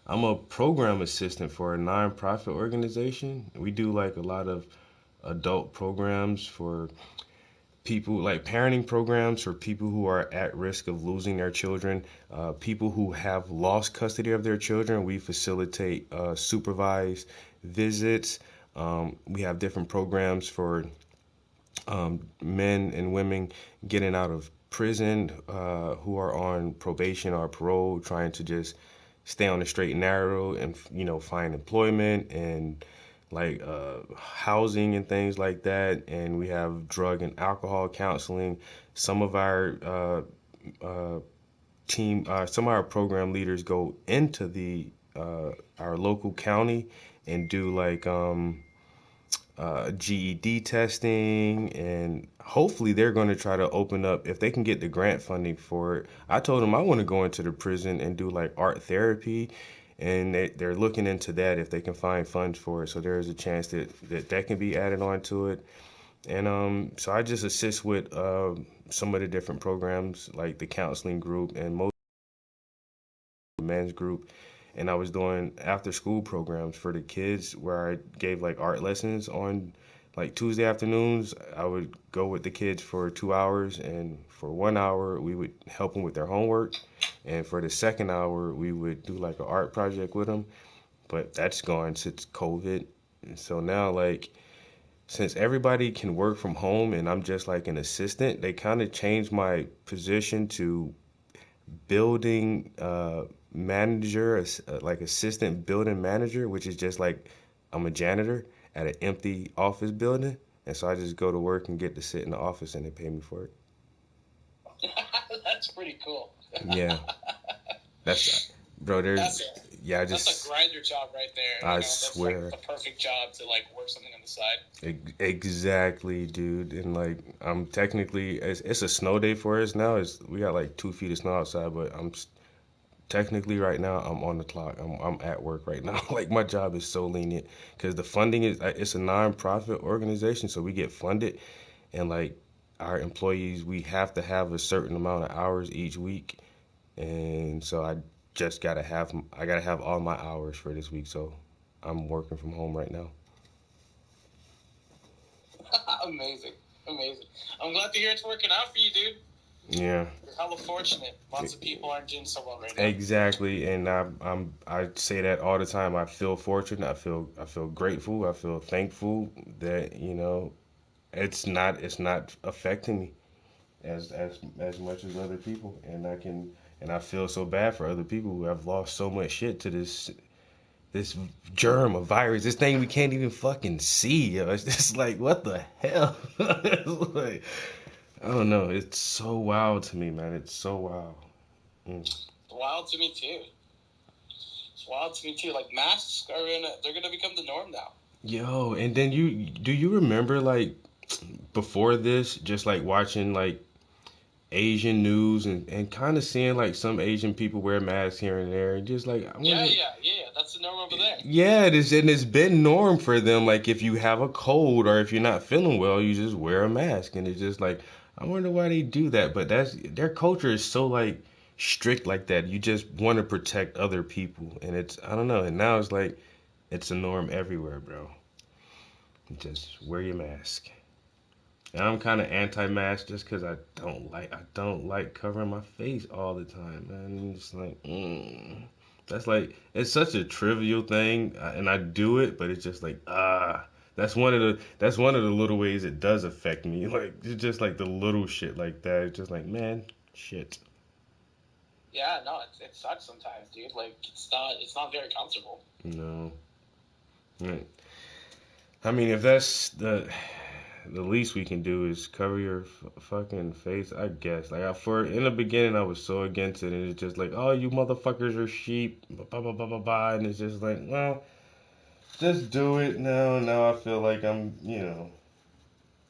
I'm a program assistant for a nonprofit organization. We do like a lot of adult programs for people, like parenting programs for people who are at risk of losing their children, people who have lost custody of their children. We facilitate supervised visits. We have different programs for men and women getting out of prison who are on probation or parole, trying to just stay on the straight and narrow and find employment and like housing and things like that. And we have drug and alcohol counseling. Some of our some of our program leaders go into our local county and do like GED testing, and hopefully they're going to try to open up if they can get the grant funding for it. I told them I want to go into the prison and do like art therapy, and they're looking into that if they can find funds for it. So there is a chance that can be added on to it. And so I just assist with some of the different programs like the counseling group and most men's group. And I was doing after school programs for the kids where I gave like art lessons on like Tuesday afternoons. I would go with the kids for 2 hours, and for 1 hour we would help them with their homework, and for the second hour we would do like an art project with them. But that's gone since COVID. And so now, like, since everybody can work from home and I'm just like an assistant, they kind of changed my position to building manager, like assistant building manager, which is just like I'm a janitor at an empty office building. And so I just go to work and get to sit in the office and they pay me for it. That's pretty cool. Yeah. That's, bro, That's a grinder job right there. I swear. That's like the perfect job to like work something on the side. Exactly, dude. And like, I'm technically, it's a snow day for us now. We got like 2 feet of snow outside, but I'm technically right now I'm on the clock. I'm at work right now. Like, my job is so lenient because the funding it's a non-profit organization, so we get funded, and like our employees, we have to have a certain amount of hours each week, and so I gotta have all my hours for this week, so I'm working from home right now. Amazing. I'm glad to hear it's working out for you, dude. Yeah. You're hella fortunate. Lots of people aren't doing so well right now. Exactly, and I say that all the time. I feel fortunate. I feel grateful. I feel thankful that it's not affecting me as much as other people, and I feel so bad for other people who have lost so much shit to this germ, a virus, this thing we can't even fucking see. Yo. It's just like, what the hell? It's like, I don't know. It's so wild to me, man. It's so wild. It's wild to me too. Like, masks they're gonna become the norm now. Yo, and then do you remember like before this, just like watching like Asian news and kind of seeing like some Asian people wear masks here and there, and just like Yeah. That's the norm over there. Yeah, it's been norm for them. Like, if you have a cold or if you're not feeling well, you just wear a mask, and it's just like, I wonder why they do that. But their culture is so like strict like that. You just want to protect other people, and I don't know. And now it's like it's a norm everywhere, bro. Just wear your mask. And I'm kind of anti-mask just because I don't like covering my face all the time, man. I'm just like, That's like, it's such a trivial thing, and I do it, but it's just like, that's one of the little ways it does affect me. Like, it's just like the little shit like that. It's just like, man, shit. Yeah, no, it sucks sometimes, dude. Like, it's not very comfortable. No. Right. I mean, if that's the least we can do is cover your fucking face, I guess. Like, in the beginning, I was so against it, and it's just like, oh, you motherfuckers are sheep, blah, blah, blah, blah, blah, and it's just like, well, just do it now. Now I feel like I'm,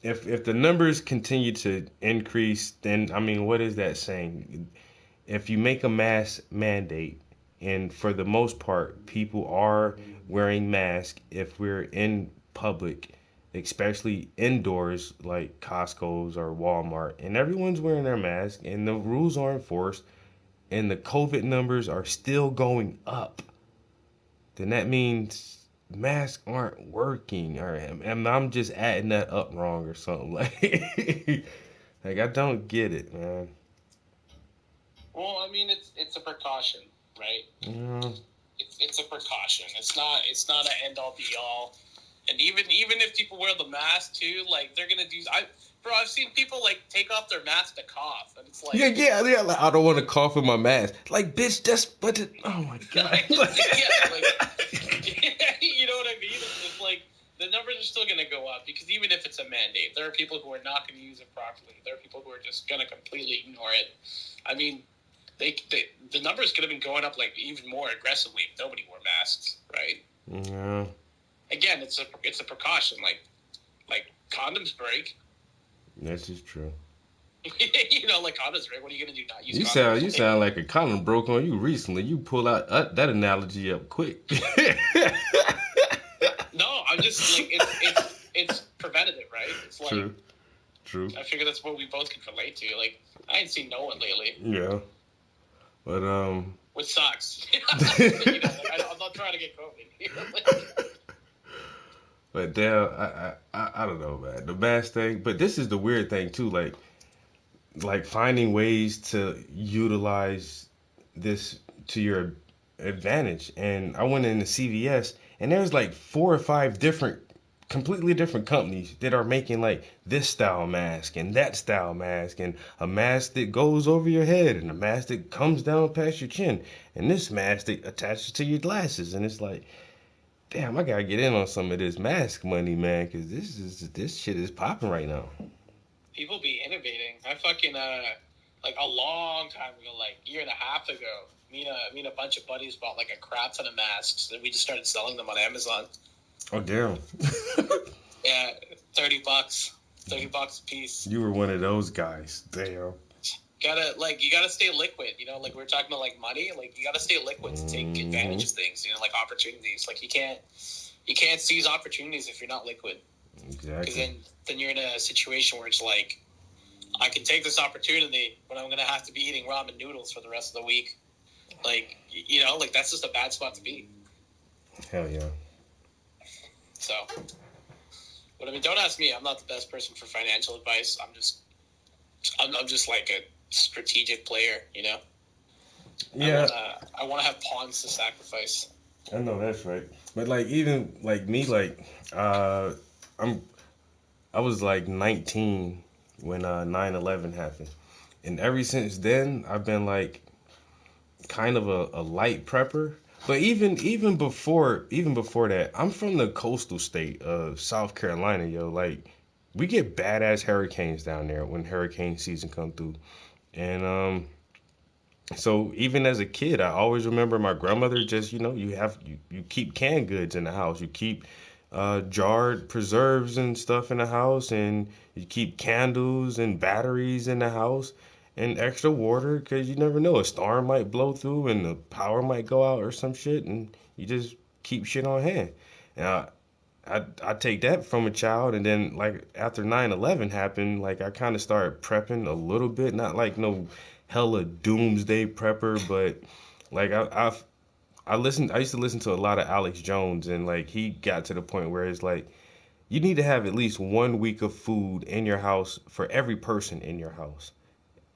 if the numbers continue to increase, then, I mean, what is that saying? If you make a mass mandate, and for the most part, people are wearing masks if we're in public, especially indoors like Costco's or Walmart, and everyone's wearing their mask and the rules are enforced and the COVID numbers are still going up, then that means masks aren't working, and I'm just adding that up wrong or something. Like I don't get it, man. Well, I mean, it's a precaution, right? Yeah. It's a precaution. It's not an end all be all. And even if people wear the mask too, like they're gonna do. I've seen people like take off their mask to cough, and it's like yeah. Like, I don't want to cough with my mask. Like, bitch, oh my god. You know what I mean? It's like the numbers are still gonna go up because even if it's a mandate, there are people who are not gonna use it properly. There are people who are just gonna completely ignore it. I mean, the numbers could have been going up like even more aggressively if nobody wore masks, right? Yeah. Again, it's a precaution. Like, Like, condoms break. That's just true. You know, like condoms break. What are you gonna do? Not use You condoms? sound like a condom broke on you recently. You pull out that analogy up quick. No, I'm just like it's preventative, right? It's like True. I figure that's what we both can relate to. Like, I ain't seen no one lately. Yeah, but With socks. You know, like, I'm not trying to get COVID. But damn, I don't know, man. The mask thing, but this is the weird thing too, like finding ways to utilize this to your advantage. And I went into CVS, and there's like 4 or 5 completely different companies that are making like this style mask and that style mask, and a mask that goes over your head, and a mask that comes down past your chin, and this mask that attaches to your glasses. And it's like, damn, I gotta get in on some of this mask money, man, because this shit is popping right now. People be innovating. I fucking like a long time ago, like a year and a half ago, me and a bunch of buddies bought like a crap ton of masks, and we just started selling them on Amazon. Oh damn. Yeah, $30 a piece. You were one of those guys. Damn. You gotta stay liquid, you know, like we were talking about like money, like you gotta stay liquid to take advantage of things, you know, like opportunities. Like you can't seize opportunities if you're not liquid. Exactly. Because then you're in a situation where it's like, I can take this opportunity, but I'm gonna have to be eating ramen noodles for the rest of the week. Like, you know, like that's just a bad spot to be. Hell yeah. So, but I mean, don't ask me. I'm not the best person for financial advice. I'm just like a strategic player, you know. Yeah. I want to have pawns to sacrifice. I know that's right. But like even like me, like I was like 19 when 9/11 happened, and ever since then I've been like kind of a light prepper. But even before that, I'm from the coastal state of South Carolina, yo. Like we get badass hurricanes down there when hurricane season come through, and so even as a kid, I always remember my grandmother just, you know, you keep canned goods in the house, you keep jarred preserves and stuff in the house, and you keep candles and batteries in the house, and extra water, because you never know, a storm might blow through and the power might go out or some shit, and you just keep shit on hand. And I take that from a child, and then like after 9/11 happened, like I kind of started prepping a little bit, not like no hella doomsday prepper, but like I used to listen to a lot of Alex Jones, and like he got to the point where it's like you need to have at least 1 week of food in your house for every person in your house.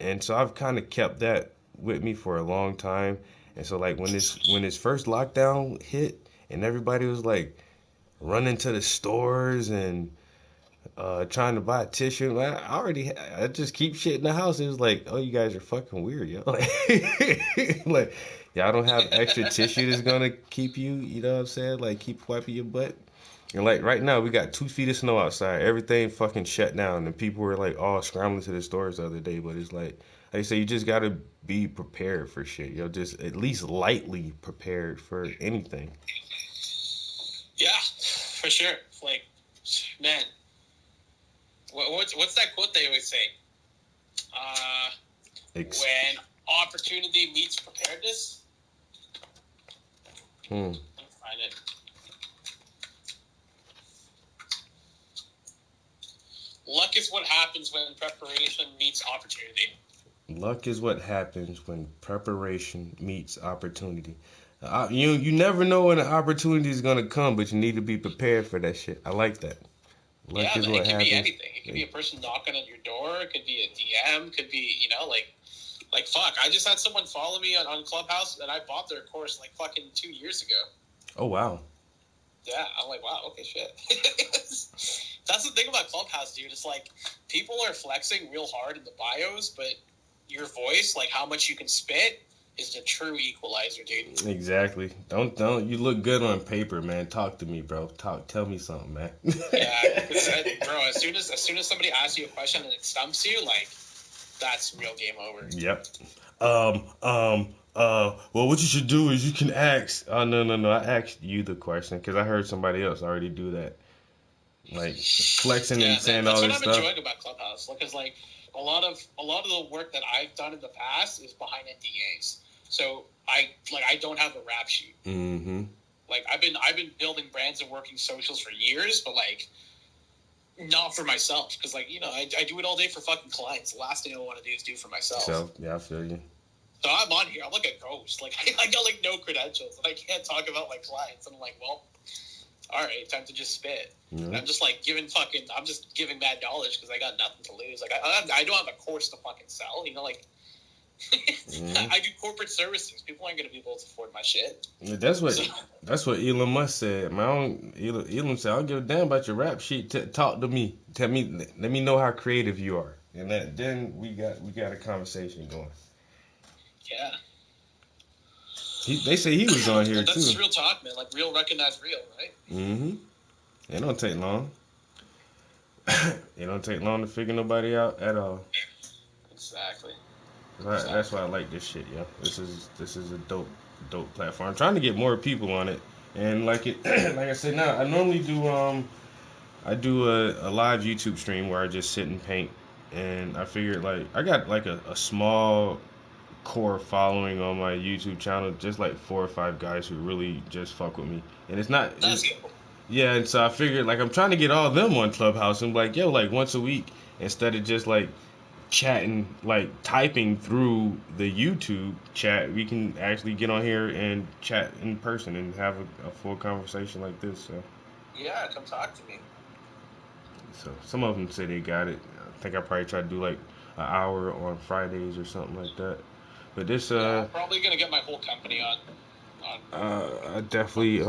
And so I've kind of kept that with me for a long time. And so like when this first lockdown hit and everybody was like running to the stores and trying to buy tissue, I just keep shit in the house. It was like, oh, you guys are fucking weird, yo. Like y'all don't have extra tissue that's gonna keep you, you know what I'm saying? Like keep wiping your butt. And like right now we got 2 feet of snow outside. Everything fucking shut down, and people were like all scrambling to the stores the other day. But it's like I say, you just gotta be prepared for shit. Yo, just at least lightly prepared for anything. Yeah, for sure. Like, man, what's that quote they always say? When opportunity meets preparedness. Let me find it. Luck is what happens when preparation meets opportunity. Luck is what happens when preparation meets opportunity. You never know when an opportunity is gonna come, but you need to be prepared for that shit. I like that. Luck is what it could happens. be anything. It could be a person knocking at your door. It could be a DM. Could be, you know, like fuck. I just had someone follow me on Clubhouse, and I bought their course like fucking 2 years ago. Oh wow. Yeah, I'm like, wow, okay, shit. That's the thing about Clubhouse, dude. It's like people are flexing real hard in the bios, but your voice, like how much you can spit, is the true equalizer, dude. Exactly. Don't you look good on paper, man. Talk to me, bro. Tell me something, man. Yeah, bro. As soon as somebody asks you a question and it stumps you, like that's real game over. Yep. Well, what you should do is you can ask. Oh no. I asked you the question because I heard somebody else already do that. like flexing and saying all this stuff. That's what I'm enjoying about Clubhouse, because like a lot of the work that I've done in the past is behind NDAs. So I don't have a rap sheet. Mm-hmm. Like I've been building brands and working socials for years, but like not for myself, because like I do it all day for fucking clients. The last thing I want to do is do it for myself. So yeah, I feel you. So I'm on here. I'm like a ghost. Like I got like no credentials, and I can't talk about my clients. And I'm like, well, all right, time to just spit. Yeah. And I'm just like I'm just giving mad knowledge because I got nothing to lose. Like I don't have a course to fucking sell. Like I do corporate services. People aren't gonna be able to afford my shit. Yeah, that's what Elon Musk said. Elon said, "I don't give a damn about your rap sheet. Talk to me. Let me know how creative you are." And then we got a conversation going. Yeah. They say he was on here that's too. That's real talk, man. Like real recognized real, right? Mm-hmm. It don't take long. It don't take long to figure nobody out at all. Exactly. That's why I like this shit, yo. This is a dope platform. I'm trying to get more people on it, and like I said, now I normally do I do a live YouTube stream where I just sit and paint, and I figured like I got like a small core following on my YouTube channel, just like 4 or 5 guys who really just fuck with me, and yeah, and so I figured like I'm trying to get all of them on Clubhouse and like yo, like once a week instead of just like chatting, like typing through the YouTube chat, we can actually get on here and chat in person and have a full conversation like this. So yeah, come talk to me. So some of them say they got it. I think I probably try to do like an hour on Fridays or something like that. But this I'm probably gonna get my whole company on. I definitely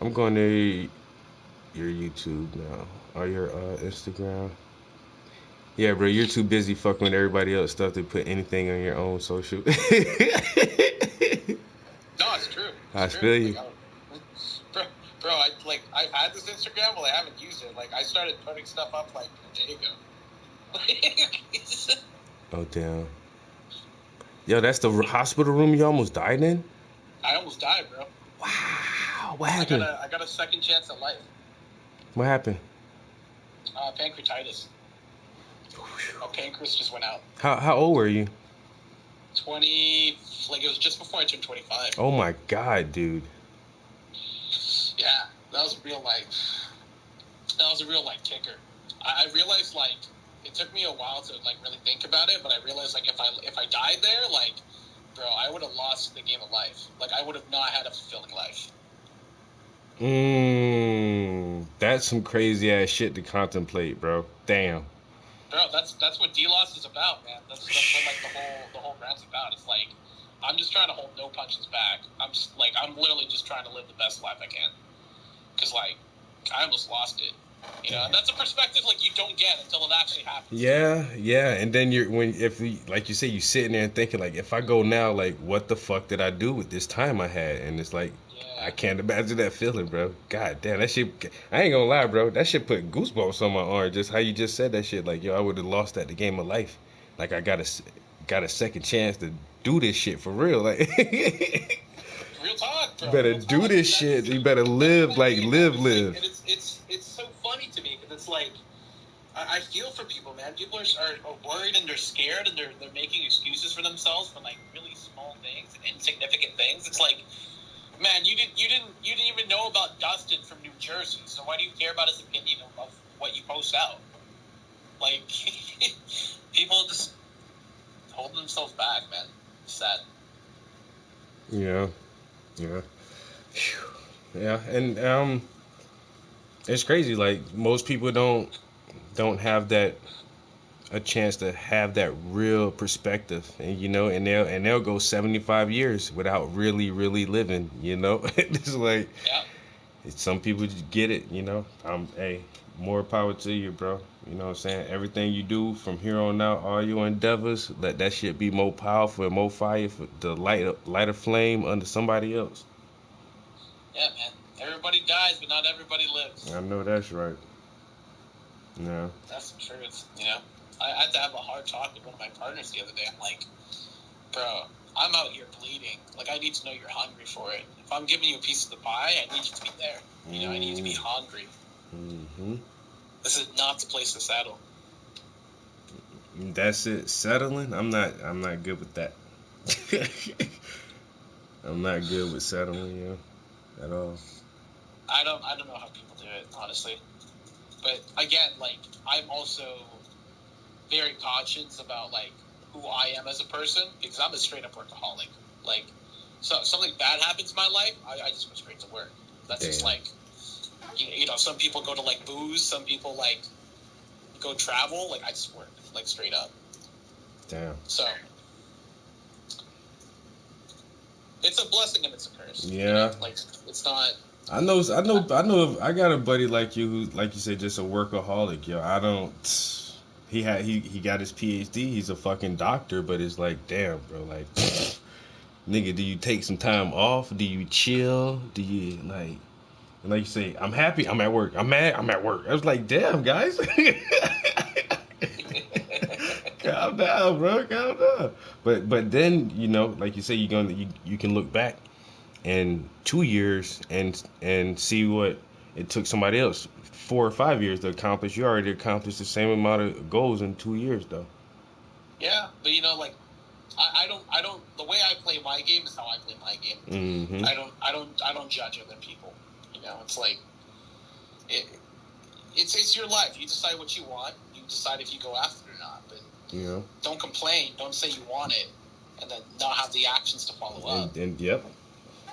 I'm going to your YouTube now or your Instagram. Yeah, bro, you're too busy fucking with everybody else stuff to put anything on your own social. No, it's true. I feel you. Like, bro, I've had this Instagram, but I haven't used it. Like, I started putting stuff up like a day ago. Oh damn. Yo, that's the hospital room you almost died in? I almost died, bro. Wow. What happened? I got a second chance at life. What happened? Pancreatitis. My pancreas just went out. How old were you? 20. Like it was just before I turned 25. Oh my god, dude. Yeah, that was a real kicker. I realized like it took me a while to like really think about it, but I realized like if I died there, like, bro, I would have lost the game of life. Like I would have not had a fulfilling life. That's some crazy ass shit to contemplate, bro. Damn. Bro, that's what D-Loss is about, man. That's what like the whole brand's about. It's like I'm just trying to hold no punches back. I'm literally just trying to live the best life I can. Cause like I almost lost it. And that's a perspective like you don't get until it actually happens. Yeah, and then like you say, you sitting there and thinking like, if I go now, like, what the fuck did I do with this time I had? And it's like, I can't imagine that feeling, bro. God damn, that shit. I ain't gonna lie, bro. That shit put goosebumps on my arm. Just how you just said that shit. Like, yo, I would have lost at the game of life. Like, I got a second chance to do this shit for real. Like, real talk, bro. Better do this shit. You better live, like, live. And it's so funny to me because it's like I feel for people, man. People are worried and they're scared and they're making excuses for themselves for like really small things and insignificant things. It's like, man, you didn't even know about Dustin from New Jersey, so why do you care about his opinion of what you post out? Like, people just holding themselves back, man. It's sad. Yeah, and it's crazy. Like most people don't have a chance to have that real perspective, and and they'll go 75 years without really living. It's like some people just get it. Hey, more power to you, bro. You know what I'm saying? Everything you do from here on out, all your endeavors, let that shit be more powerful and more fire for the light a flame under somebody else. Yeah, man. Everybody dies, but not everybody lives. I know that's right. Yeah. That's the truth, I had to have a hard talk with one of my partners the other day. I'm like, bro, I'm out here bleeding. Like, I need to know you're hungry for it. If I'm giving you a piece of the pie, I need you to be there. You know, I need you to be hungry. Mm-hmm. This is not the place to settle. That's it. Settling? I'm not good with that. I'm not good with settling, at all. I don't know how people do it, honestly. But again, like, I'm also very conscious about, like, who I am as a person, because I'm a straight up workaholic. Like, so something bad happens in my life, I just go straight to work. That's just like, you know, some people go to, like, booze, some people, like, go travel. Like, I just work, like, straight up. Damn. So it's a blessing and it's a curse. Yeah. You know? Like, it's not. I know. I got a buddy like you who, like you said, just a workaholic. Yo, I don't. He got his PhD. He's a fucking doctor, but it's like, damn, bro. Like, nigga, do you take some time off? Do you chill? Do you like you say, I'm happy. I'm at work. I'm mad. I'm at work. I was like, damn, guys. Calm down, bro. Calm down. But then, you know, like you say, you can look back in 2 years and see what it took somebody else 4 or 5 years to accomplish. You already accomplished the same amount of goals in 2 years, though. Yeah, but you know, like, I don't. The way I play my game is how I play my game. Mm-hmm. I don't judge other people. You know, it's like, it's your life. You decide what you want. You decide if you go after it or not. But don't complain. Don't say you want it, and then not have the actions to follow up. And yep,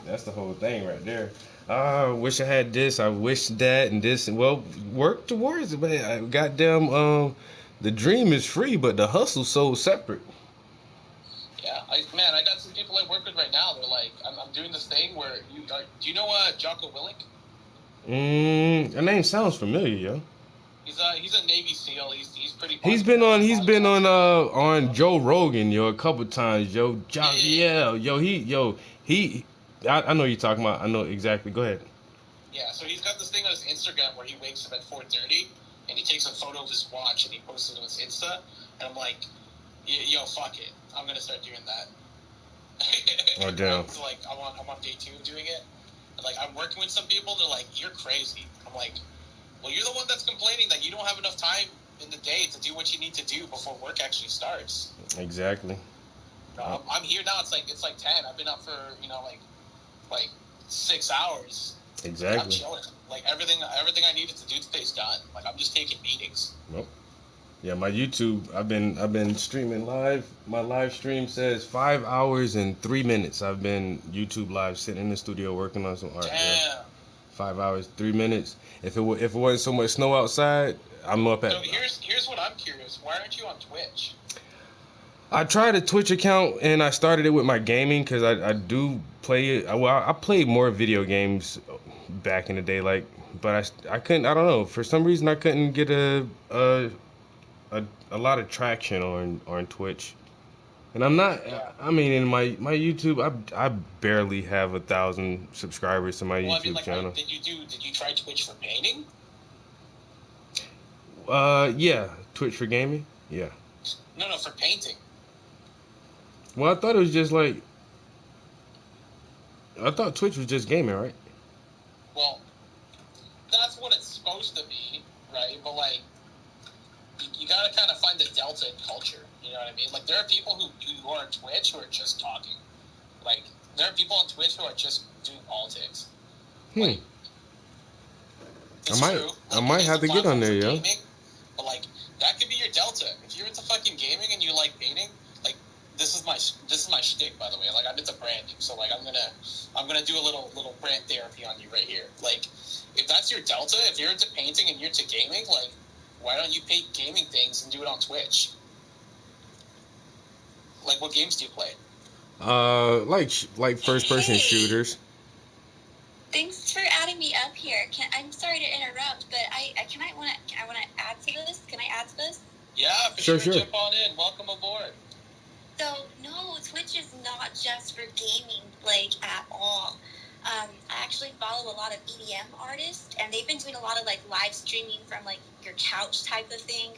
that's the whole thing right there. I wish I had this. I wish that and this. Well, work towards it, man. Goddamn, the dream is free, but the hustle's so separate. Yeah, I got some people I work with right now. They're like, I'm doing this thing where do you know Jocko Willink? Your name sounds familiar, yo. He's a Navy SEAL. He's pretty. He's been on Joe Rogan, yo, a couple times, yo. I know you're talking about. I know exactly. Go ahead. Yeah, so he's got this thing on his Instagram where he wakes up at 4:30 and he takes a photo of his watch and he posts it on his Insta. And I'm like, yo, fuck it, I'm gonna start doing that. Oh damn. So like, I'm on day 2 of doing it. And like, I'm working with some people. They're like, you're crazy. I'm like, well, you're the one that's complaining that you don't have enough time in the day to do what you need to do before work actually starts. Exactly. I'm here now. It's like 10. I've been up for like 6 hours. Exactly. I'm chilling. Like everything I needed to do today's done. Like I'm just taking meetings. Nope. Yeah, my YouTube. I've been streaming live. My live stream says 5 hours and 3 minutes. I've been YouTube live, sitting in the studio working on some art. Damn. Yeah. 5 hours, 3 minutes. If it wasn't so much snow outside, I'm up at. So here's what I'm curious. Why aren't you on Twitch? I tried a Twitch account and I started it with my gaming because I do play it. Well, I played more video games back in the day, but I couldn't. I don't know. For some reason, I couldn't get a lot of traction on Twitch. And I'm not. I mean, in my YouTube, I barely have 1,000 subscribers to my YouTube channel. Did you try Twitch for painting? Yeah, Twitch for gaming. Yeah. No, for painting. Well, I thought it was just like. I thought Twitch was just gaming, right? Well, that's what it's supposed to be, right? But like, you gotta kind of find the delta in culture. You know what I mean? Like, there are people who are on Twitch who are just talking. Like, there are people on Twitch who are just doing politics. Like, I might have to get on there, yo. Gaming, but like, that could be your delta. If you're into fucking gaming and you like painting, like, this is my shtick, by the way. Like, I'm into branding, so like, I'm gonna do a little brand therapy on you right here. Like, if that's your delta, if you're into painting and you're into gaming, like, why don't you paint gaming things and do it on Twitch? Like, what games do you play? Like first person shooters. Thanks for adding me up here. I'm sorry to interrupt, but I want to add to this. Can I add to this? Yeah, for sure. Jump on in. Welcome aboard. So no, Twitch is not just for gaming, like, at all. I actually follow a lot of EDM artists, and they've been doing a lot of like live streaming from like your couch type of thing.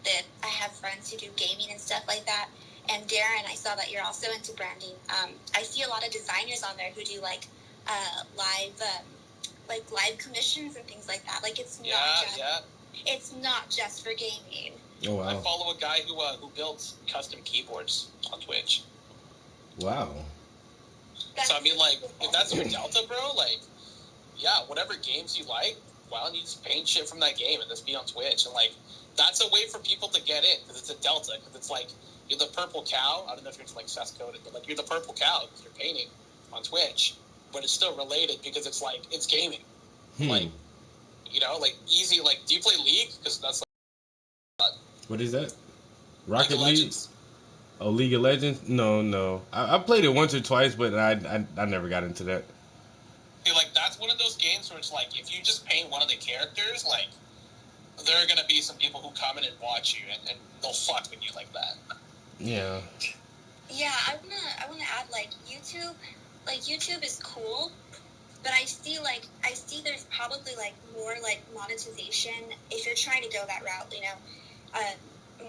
That I have friends who do gaming and stuff like that. And Darren, I saw that you're also into branding. I see a lot of designers on there who do like live commissions and things like that. Like it's not just for gaming. Oh wow. I follow a guy who builds custom keyboards on Twitch. Wow. So I mean, like, if that's your Delta, bro, like, yeah, whatever games you like, why don't you just paint shit from that game and just be on Twitch? And like, that's a way for people to get in because it's a Delta. Because it's like you're the purple cow. I don't know if you're into like Seth Coded, but like you're the purple cow because you're painting on Twitch, but it's still related because it's like it's gaming. Like, you know, like easy. Like, do you play League? Because that's like, what is that? Rocket League? Oh, League of Legends? No. I played it once or twice, but I never got into that. See, like, that's one of those games where it's like, if you just paint one of the characters, like, there are going to be some people who come in and watch you, and they'll fuck with you like that. Yeah. Yeah, I wanna add, like, YouTube is cool, but I see there's probably, like, more, like, monetization, if you're trying to go that route, you know,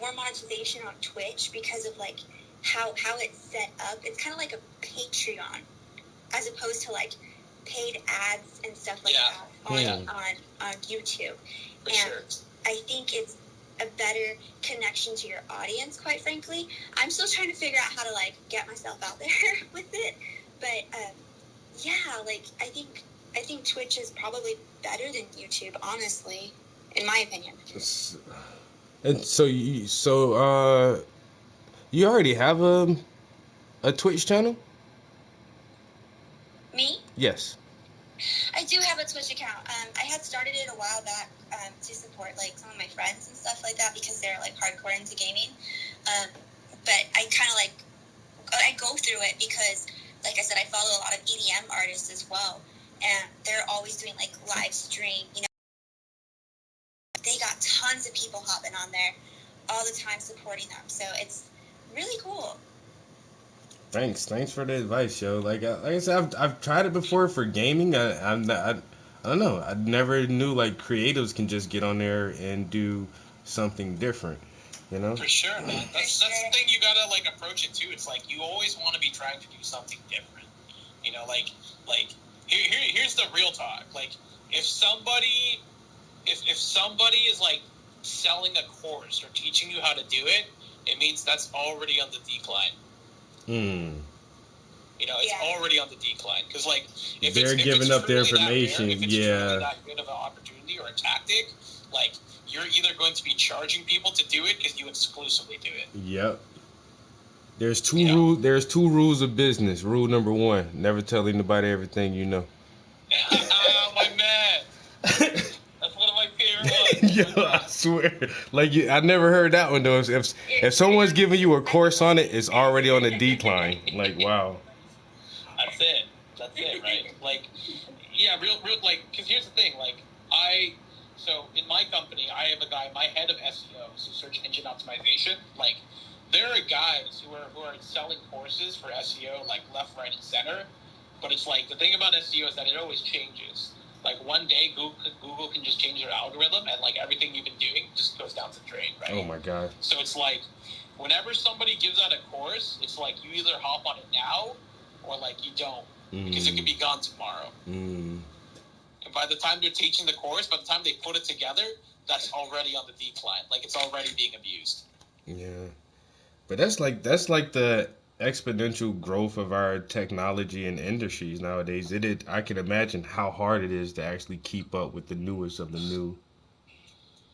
more monetization on Twitch because of like how it's set up. It's kind of like a Patreon as opposed to like paid ads and stuff like that on YouTube. For and sure. I think it's a better connection to your audience, quite frankly. I'm still trying to figure out how to like get myself out there with it, but yeah, like I think Twitch is probably better than YouTube, honestly, in my opinion. And so you already have a Twitch channel? Me? Yes. I do have a Twitch account. I had started it a while back to support like some of my friends and stuff like that because they're like hardcore into gaming. But I kind of like I go through it because, like I said, I follow a lot of EDM artists as well, and they're always doing like live stream. You know, they got tons of people hopping on there all the time supporting them. So it's really cool. Thanks for the advice, yo. Like I said, I've tried it before for gaming. I don't know. I never knew like creatives can just get on there and do something different. You know? For sure, man. That's the thing you gotta like approach it too. It's like you always want to be trying to do something different. You know, like here's the real talk. Like if somebody is like selling a course or teaching you how to do it, it means that's already on the decline. You know, it's already on the decline because like if they're giving up their information, if it's truly that good of an opportunity or a tactic, like you're either going to be charging people to do it because you exclusively do it. Yep. There's two rules of business. Rule number 1: never tell anybody everything you know. My man. That's one of my favorite ones. Yo, I swear. Like I never heard that one though. If someone's giving you a course on it, it's already on a decline. Like wow. That's it, right? Like, yeah, real, like, because here's the thing, like, so in my company, I have a guy, my head of SEO, so search engine optimization, like, there are guys who are selling courses for SEO, like, left, right, and center, but it's like, the thing about SEO is that it always changes. Like, one day, Google can just change their algorithm, and, like, everything you've been doing just goes down the drain, right? Oh, my God. So it's like, whenever somebody gives out a course, it's like, you either hop on it now, or, like, you don't. Because it could be gone tomorrow. And by the time they're teaching the course, by the time they put it together, that's already on the decline. Like it's already being abused. Yeah, but that's like the exponential growth of our technology and industries nowadays. I can imagine how hard it is to actually keep up with the newest of the new.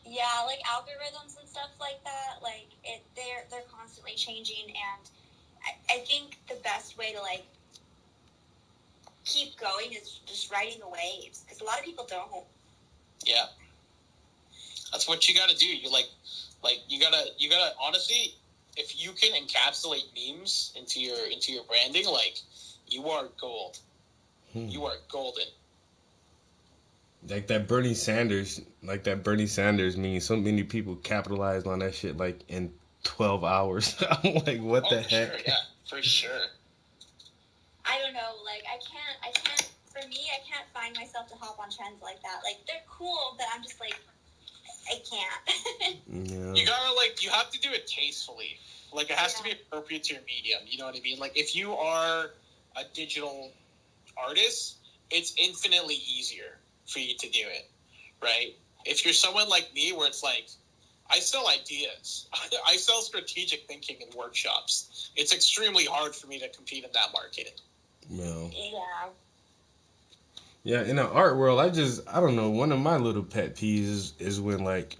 Yeah, like algorithms and stuff like that. Like they're constantly changing, and I think the best way to like keep going is just riding the waves because a lot of people don't. Yeah, that's what you got to do. You like you gotta honestly, if you can encapsulate memes into your branding, like you are gold. You are golden. Like that Bernie Sanders meme. So many people capitalized on that shit like in 12 hours. I'm like, what the heck? Sure, yeah, for sure. I don't know, like I can't for me I can't find myself to hop on trends like that. Like they're cool, but I'm just like I can't. Yeah. You gotta like, you have to do it tastefully. Like it has to be appropriate to your medium. You know what I mean? Like if you are a digital artist, it's infinitely easier for you to do it, right? If you're someone like me, where it's like, I sell ideas, I sell strategic thinking in workshops. It's extremely hard for me to compete in that market. No. Yeah. Yeah, in the art world, I don't know. One of my little pet peeves is when like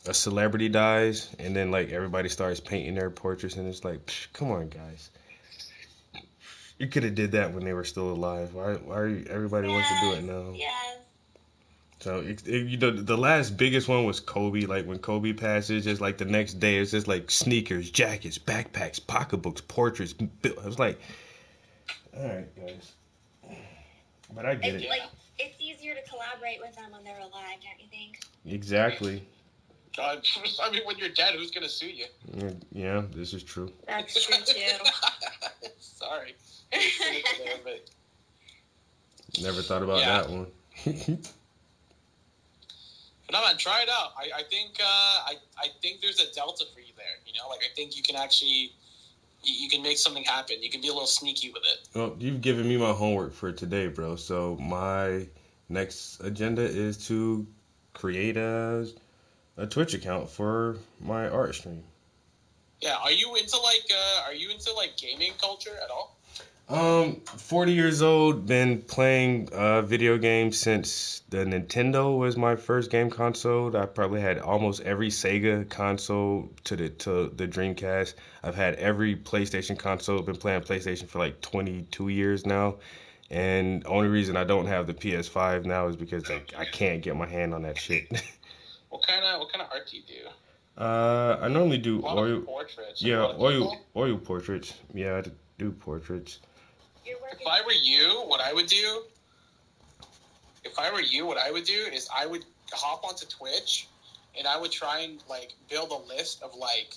a celebrity dies and then like everybody starts painting their portraits and it's like, psh, come on, guys. You could have did that when they were still alive. Why are you, everybody wants to do it now? Yes. So you know, the last biggest one was Kobe. Like when Kobe passed, it's just like the next day, it's just like sneakers, jackets, backpacks, pocketbooks, portraits. I was like, all right, guys. But I get it. Like, it's easier to collaborate with them when they're alive, don't you think? Exactly. God, I mean, when you're dead, who's gonna sue you? Yeah, this is true. That's true too. Sorry. But Never thought about that one. But no, man, try it out. I think there's a delta for you there. You know, like I think you can actually you can make something happen. You can be a little sneaky with it. Well, you've given me my homework for today, bro. So my next agenda is to create a Twitch account for my art stream. Yeah, are you into like gaming culture at all? 40 years old, been playing video games since the Nintendo was my first game console. I probably had almost every Sega console to the Dreamcast. I've had every PlayStation console. Been playing PlayStation for like 22 years now. And the only reason I don't have the PS5 now is because I can't get my hand on that shit. What kind of art do you do? I normally do oil portraits. Yeah, oil portraits. Yeah, I do portraits. If I were you, what I would do is I would hop onto Twitch and I would try and like build a list of like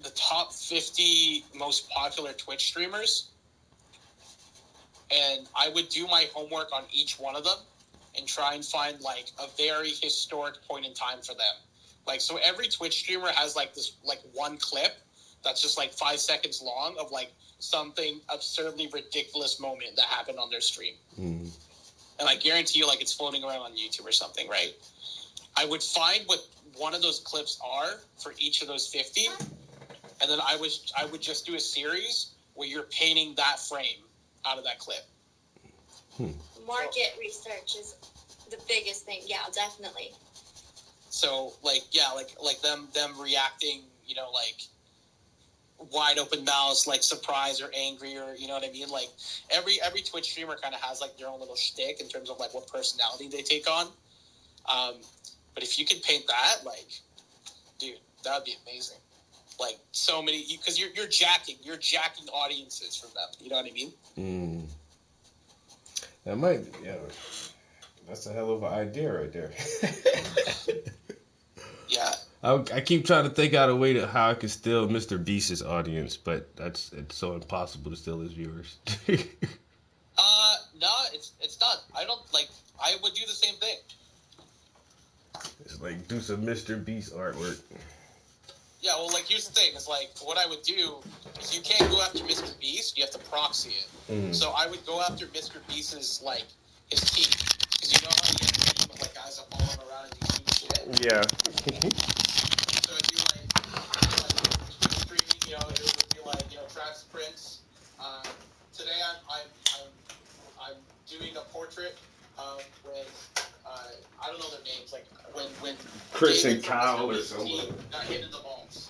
the top 50 most popular Twitch streamers, and I would do my homework on each one of them and try and find like a very historic point in time for them. Like, so every Twitch streamer has like this like one clip that's just like 5 seconds long of like something absurdly ridiculous moment that happened on their stream. Mm. And I guarantee you, like, it's floating around on YouTube or something, right? I would find what one of those clips are for each of those 50, and then I would just do a series where you're painting that frame out of that clip. Market research is the biggest thing. Yeah, definitely. So, like, yeah, like them reacting, you know, like, wide open mouths, like surprised or angry, or you know what I mean. Like every Twitch streamer kind of has like their own little shtick in terms of like what personality they take on. But if you could paint that, like, dude, that would be amazing. Like so many, because you're jacking audiences from them. You know what I mean? Mm. That might, yeah. That's a hell of an idea right there. Yeah. I keep trying to think out a way to how I could steal Mr. Beast's audience, but it's so impossible to steal his viewers. No, it's not. I would do the same thing. It's like do some Mr. Beast artwork. Yeah, well, like here's the thing: is like what I would do is you can't go after Mr. Beast; you have to proxy it. Mm. So I would go after Mr. Beast's like his team, because you know how you get a team of like guys that follow him around and do stupid shit. Yeah. So it'd be like streaming, you know, it would be like, you know, Travis Prince. Today I'm doing a portrait with I don't know their names, like when Chris David and Kyle or someone someone got hit in the balls.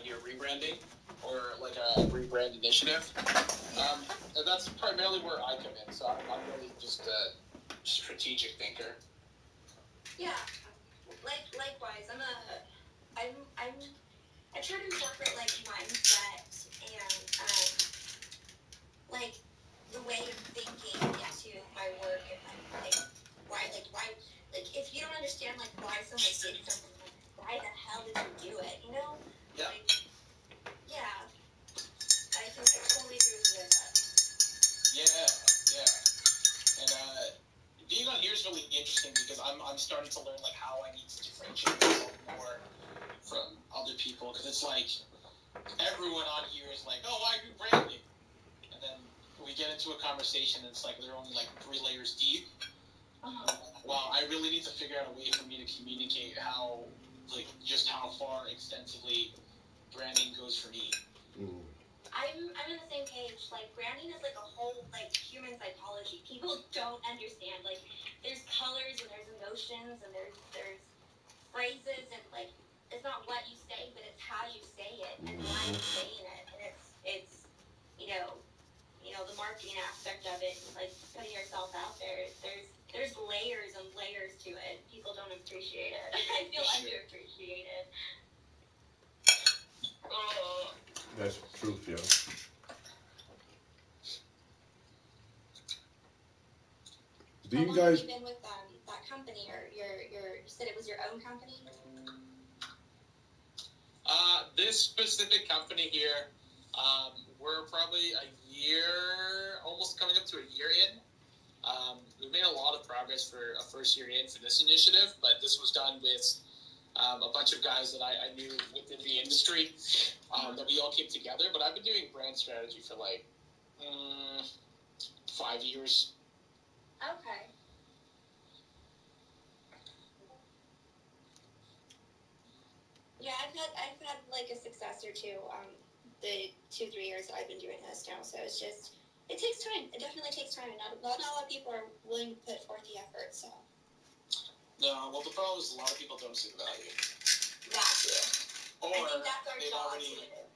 multi-year rebranding or like a rebrand initiative. And that's primarily where I come in. So I'm really just a strategic thinker. Yeah, likewise. I try to incorporate like mindset and like the way of thinking into my work and why if you don't understand like why someone did something, like why the hell did you do it? You know? Yeah. Like, yeah. I totally agree with you with that. Yeah. And being on here is really interesting because I'm starting to learn like how I need to differentiate myself more from other people, because it's like everyone on here is like, oh, I do branding, and then we get into a conversation and it's like they're only like 3 layers deep. Wow, I really need to figure out a way for me to communicate how far extensively branding goes for me. I'm in the same page. Like, branding is like a whole, like, human psychology. People don't understand. Like, there's colors and there's emotions and there's phrases and, like, it's not what you say, but it's how you say it and why you're saying it. And it's the marketing aspect of it, like, putting yourself out there. There's layers and layers to it. People don't appreciate it. I feel underappreciated. That's the truth, yo. Do you How long guys? have you been with that company, or you said it was your own company? This specific company here, we're probably a year, almost coming up to a year in. We've made a lot of progress for a first year in for this initiative, but this was done with a bunch of guys that I knew within the industry that we all came together. But I've been doing brand strategy for like 5 years. Okay. Yeah, I've had like a success or two. The 2-3 years that I've been doing this now, so it takes time. It definitely takes time, and not a lot of people are willing to put forth the effort. So. No, well, the problem is a lot of people don't see the value. That too. Or I think that's our they've job already, too.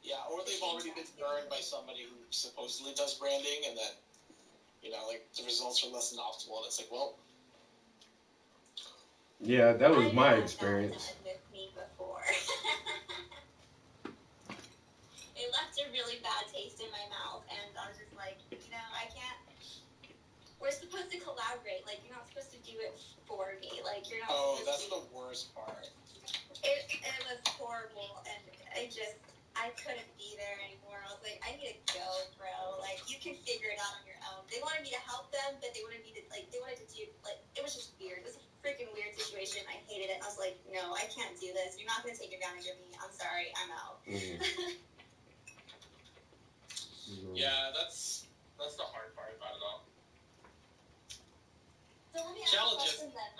yeah, or they've already been burned by somebody who supposedly does branding, and then like the results are less than optimal, and it's like, well. Yeah, that was my experience. With me before. It left a really bad taste in my mouth, and I was just like, I can't. We're supposed to collaborate. Like, you're not supposed to do it for me. Like, you're not. Oh, that's the worst part. It was horrible, and I couldn't be there anymore. I was like, I need to go, bro. Like, you can figure it out on your own. They wanted me to help them, but they wanted me to do, like, it was just weird. It was a freaking weird situation. I hated it. I was like, no, I can't do this. You're not going to take advantage of me. I'm sorry. I'm out. Yeah, that's the hard part about it all. So let me ask a question then.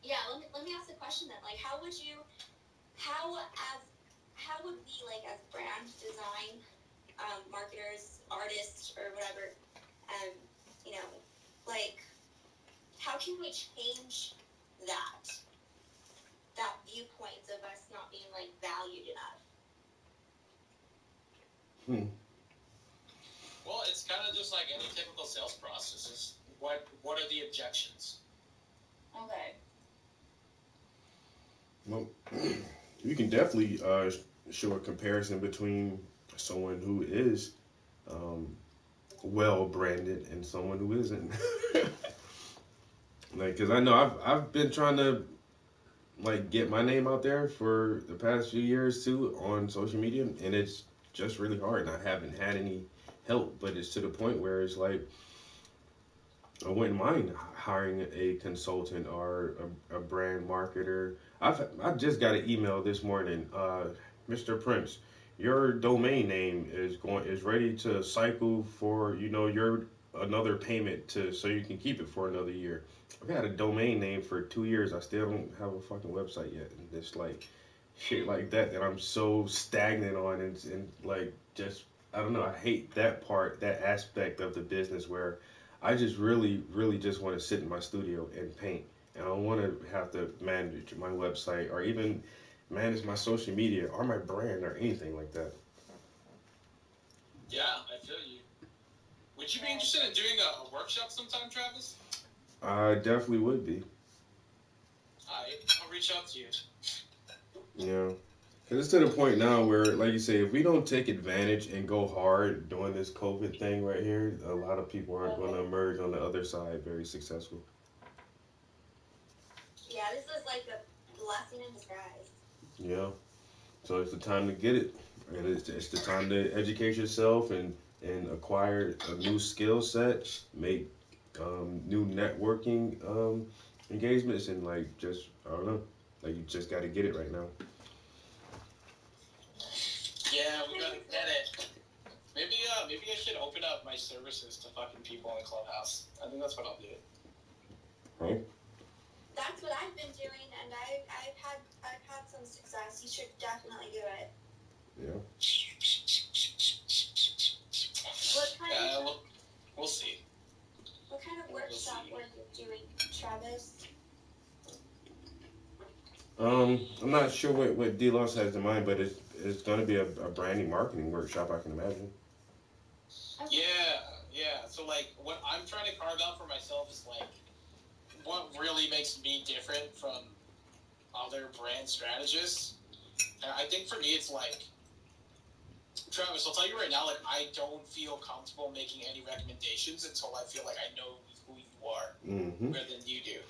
Yeah, let me ask a question then. Like, how would we, like, as brand design marketers, artists, or whatever, like, how can we change that viewpoint of us not being, like, valued enough? Well, it's kind of just like any typical sales process. What are the objections? Okay. Well, you can definitely show a comparison between someone who is well branded and someone who isn't. Like, cause I know I've been trying to like get my name out there for the past few years too on social media, and it's just really hard. And I haven't had any help, but it's to the point where it's like I wouldn't mind hiring a consultant or a brand marketer. I just got an email this morning, Mr. Prince, your domain name is ready to cycle for your another payment so you can keep it for another year. I've had a domain name for 2 years. I still don't have a fucking website yet, and it's like shit like that I'm so stagnant on, and like just I don't know. I hate that aspect of the business where I just really, really just want to sit in my studio and paint. And I don't want to have to manage my website or even manage my social media or my brand or anything like that. Yeah, I feel you. Would you be interested in doing a workshop sometime, Travis? I definitely would be. Alright, I'll reach out to you. Yeah. Because it's to the point now where, like you say, if we don't take advantage and go hard doing this COVID thing right here, a lot of people aren't going to emerge on the other side very successful. Yeah, this is like a blessing in disguise. Yeah. So it's the time to get it. And it's the time to educate yourself and acquire a new skill set, make new networking engagements, and like just, I don't know, like you just got to get it right now. Yeah, we gotta get it. Maybe I should open up my services to fucking people in Clubhouse. I think that's what I'll do. Right? That's what I've been doing, and I've had some success. You should definitely do it. Yeah. What kind of we'll see. What kind of workshop were you doing, Travis? I'm not sure what D-Loss has in mind, but it's going to be a branding marketing workshop, I can imagine. Yeah. So like, what I'm trying to carve out for myself is like, what really makes me different from other brand strategists. And I think for me, it's like, Travis, I'll tell you right now, like, I don't feel comfortable making any recommendations until I feel like I know who you are better than you do.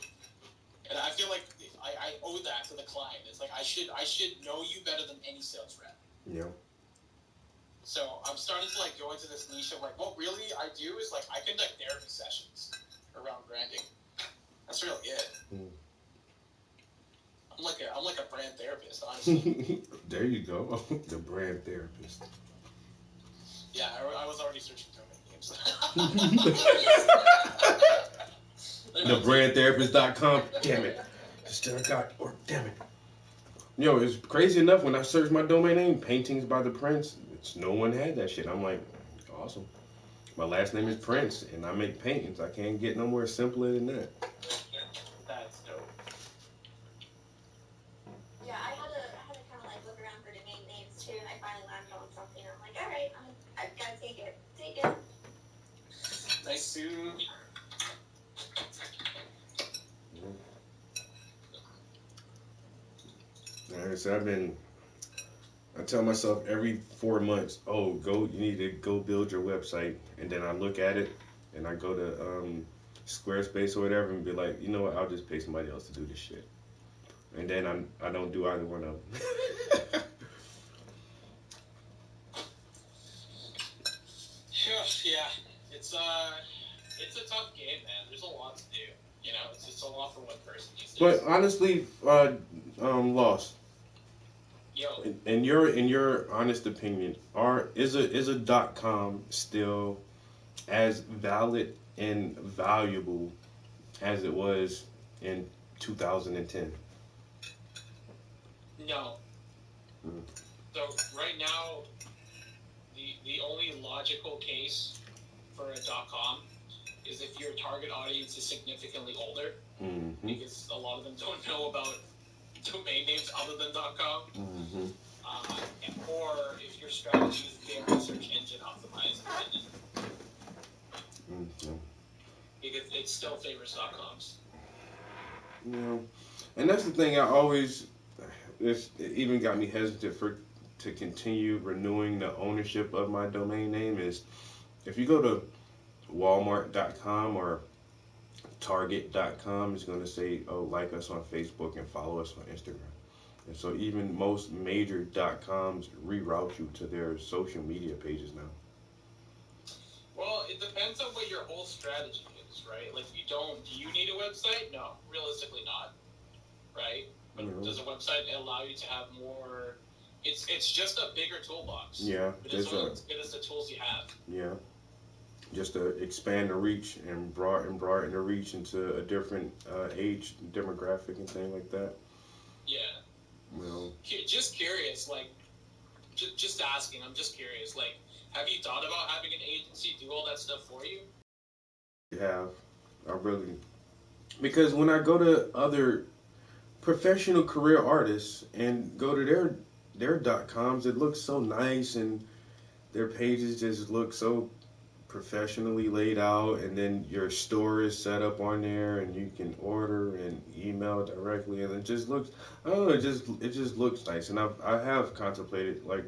And I feel like I owe that to the client. It's like I should know you better than any sales rep. Yeah. So I'm starting to like go into this niche of like, what really I do is like I conduct therapy sessions around branding. That's really it. I'm like a brand therapist, honestly. There you go, the brand therapist. Yeah, I was already searching domain names. TheBrandTherapist.com. Damn it. Still got, or damn it. Yo, it's crazy enough when I searched my domain name, Paintings by the Prince, no one had that shit. I'm like, awesome. My last name is Prince, and I make paintings. I can't get no more simpler than that. That's dope. Yeah, I had to kind of like look around for domain names too, and I finally landed on something. I'm like, all right, I've got to take it. Nice to. Like I said, I tell myself every 4 months, you need to go build your website. And then I look at it and I go to Squarespace or whatever and be like, you know what, I'll just pay somebody else to do this shit. And then I don't do either one of them. Yeah, it's a tough game, man. There's a lot to do. You know, it's just a lot for one person these days. But honestly, Lost. Yo. In your honest opinion, is a .com still as valid and valuable as it was in 2010? No. So right now, the only logical case for a .com is if your target audience is significantly older, because a lot of them don't know about domain names other than .com, or if your strategy is very search engine optimized, because it still favors .coms. Yeah, and that's the thing. It even got me hesitant to continue renewing the ownership of my domain name. Is if you go to Walmart.com or Target.com, it's going to say, like us on Facebook and follow us on Instagram. And so even most major .coms reroute you to their social media pages now. Well, it depends on what your whole strategy is, right? Like, do you need a website? No, realistically not, right? But does a website allow you to have more? It's just a bigger toolbox. Yeah, but it's only as good as the tools you have. Yeah, just to expand the reach and broaden the reach into a different age demographic and things like that. Yeah. Well, just curious, like, just asking. I'm just curious, like, have you thought about having an agency do all that stuff for you? I really, because when I go to professional career artists and go to their .coms. It looks so nice, and their pages just look so professionally laid out, and then your store is set up on there, and you can order and email directly, and it just looks, I don't know, it just looks nice. And I have contemplated, like,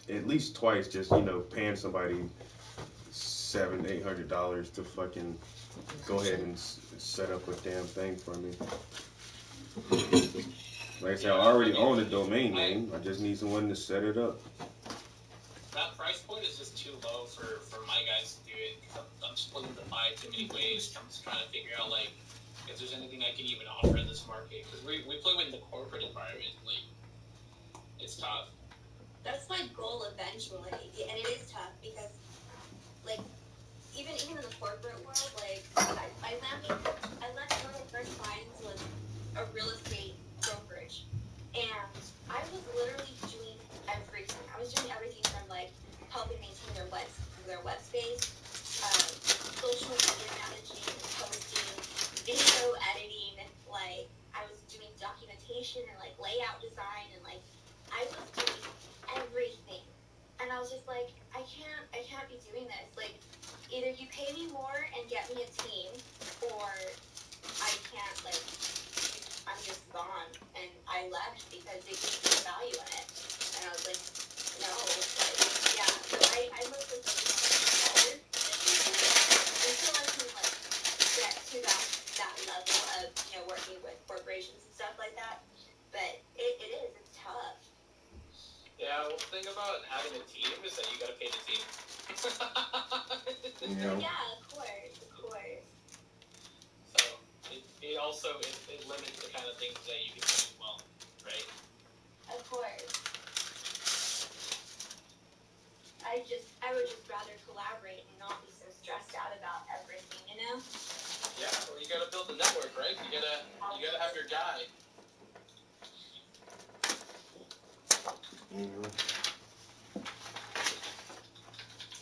at least twice, just, you know, paying somebody $700-800 to fucking go ahead and set up a damn thing for me. Like I said, I already own a domain name. I just need someone to set it up. That price point is just too low for my guys to do it. I'm splitting the pie too many ways. I'm just trying to figure out, like, if there's anything I can even offer in this market. Because we play in the corporate environment. Like, it's tough. That's my goal eventually, and it is tough because, like, even in the corporate world, like, I landed one of the first clients was a real estate brokerage, and I was literally doing everything. I was doing everything from, like, helping maintain their web space, social media managing, posting, video editing, like, I was doing documentation and, like, layout design, and, like, I was doing everything. And I was just like, I can't be doing this. Like, either you pay me more and get me a team, or I can't, like, I'm just gone. And I left because they didn't see value in it. And I was like, no, like, yeah. So I mostly focus on the until I can, like, get to that level of, you know, working with corporations and stuff like that. But it's tough. Yeah, well, the thing about having a team is that you gotta pay the team. Yeah, of course. So, it also limits the kind of things that you can do as well, right? Of course. I would just rather collaborate and not be so stressed out about everything, you know? Yeah, well, you gotta build the network, right? You gotta have your guy.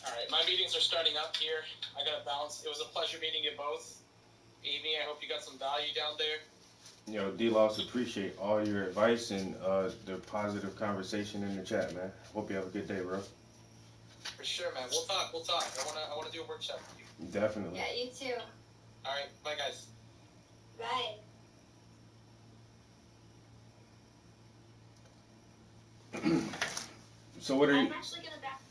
Alright, my meetings are starting up here. I gotta bounce. It was a pleasure meeting you both. Amy, I hope you got some value down there. Yo, D-Loss, appreciate all your advice and the positive conversation in the chat, man. Hope you have a good day, bro. For sure, man. We'll talk. I wanna do a workshop with you. Definitely. Yeah, you too. Alright, bye guys. Bye. So what are you? I'm actually gonna back.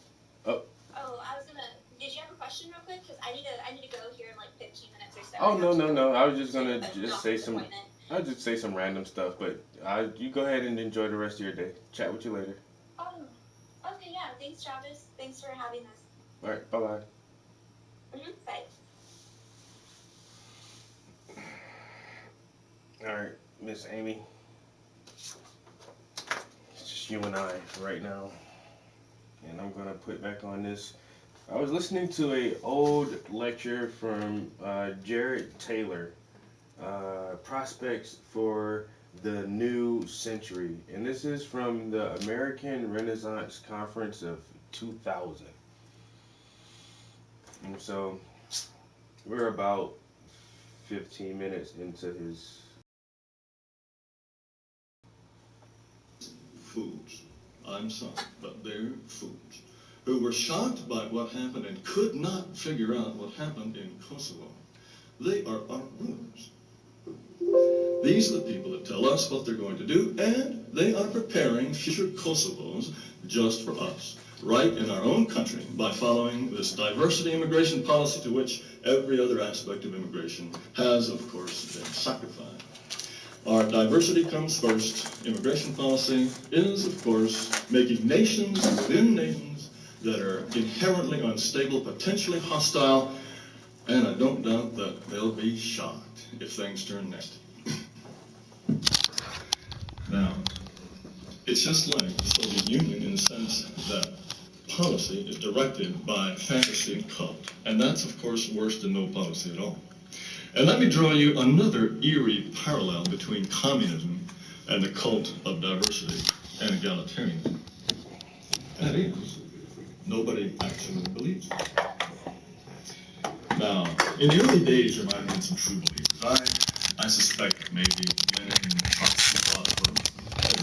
Oh, I was gonna. Did you have a question real quick? Because I need to go here in like 15 minutes or so. oh no. I was just gonna say some. I'll just say some random stuff, but you go ahead and enjoy the rest of your day. Chat with you later. Oh, okay, yeah. Thanks, Travis. Thanks for having us. All right, bye-bye. Bye. All right, Miss Amy. It's just you and I right now, and I'm gonna put back on this. I was listening to a old lecture from Jared Taylor, Prospects for the New Century, and this is from the American Renaissance Conference of 2000. And so we're about 15 minutes into his. Fools. I'm sorry, but they're fools who were shocked by what happened and could not figure out what happened in Kosovo. They are our rulers. These are the people that tell us what they're going to do, and they are preparing future Kosovos just for us, right in our own country, by following this diversity immigration policy to which every other aspect of immigration has, of course, been sacrificed. Our diversity comes first. Immigration policy is, of course, making nations within nations that are inherently unstable, potentially hostile, and I don't doubt that they'll be shocked if things turn nasty. Now, it's just like the Soviet Union in the sense that policy is directed by fantasy and cult, and that's, of course, worse than no policy at all. And let me draw you another eerie parallel between communism and the cult of diversity and egalitarianism. That is, nobody actually believes it. Now, in the early days, there might have been some true believers. I suspect that maybe Lenin,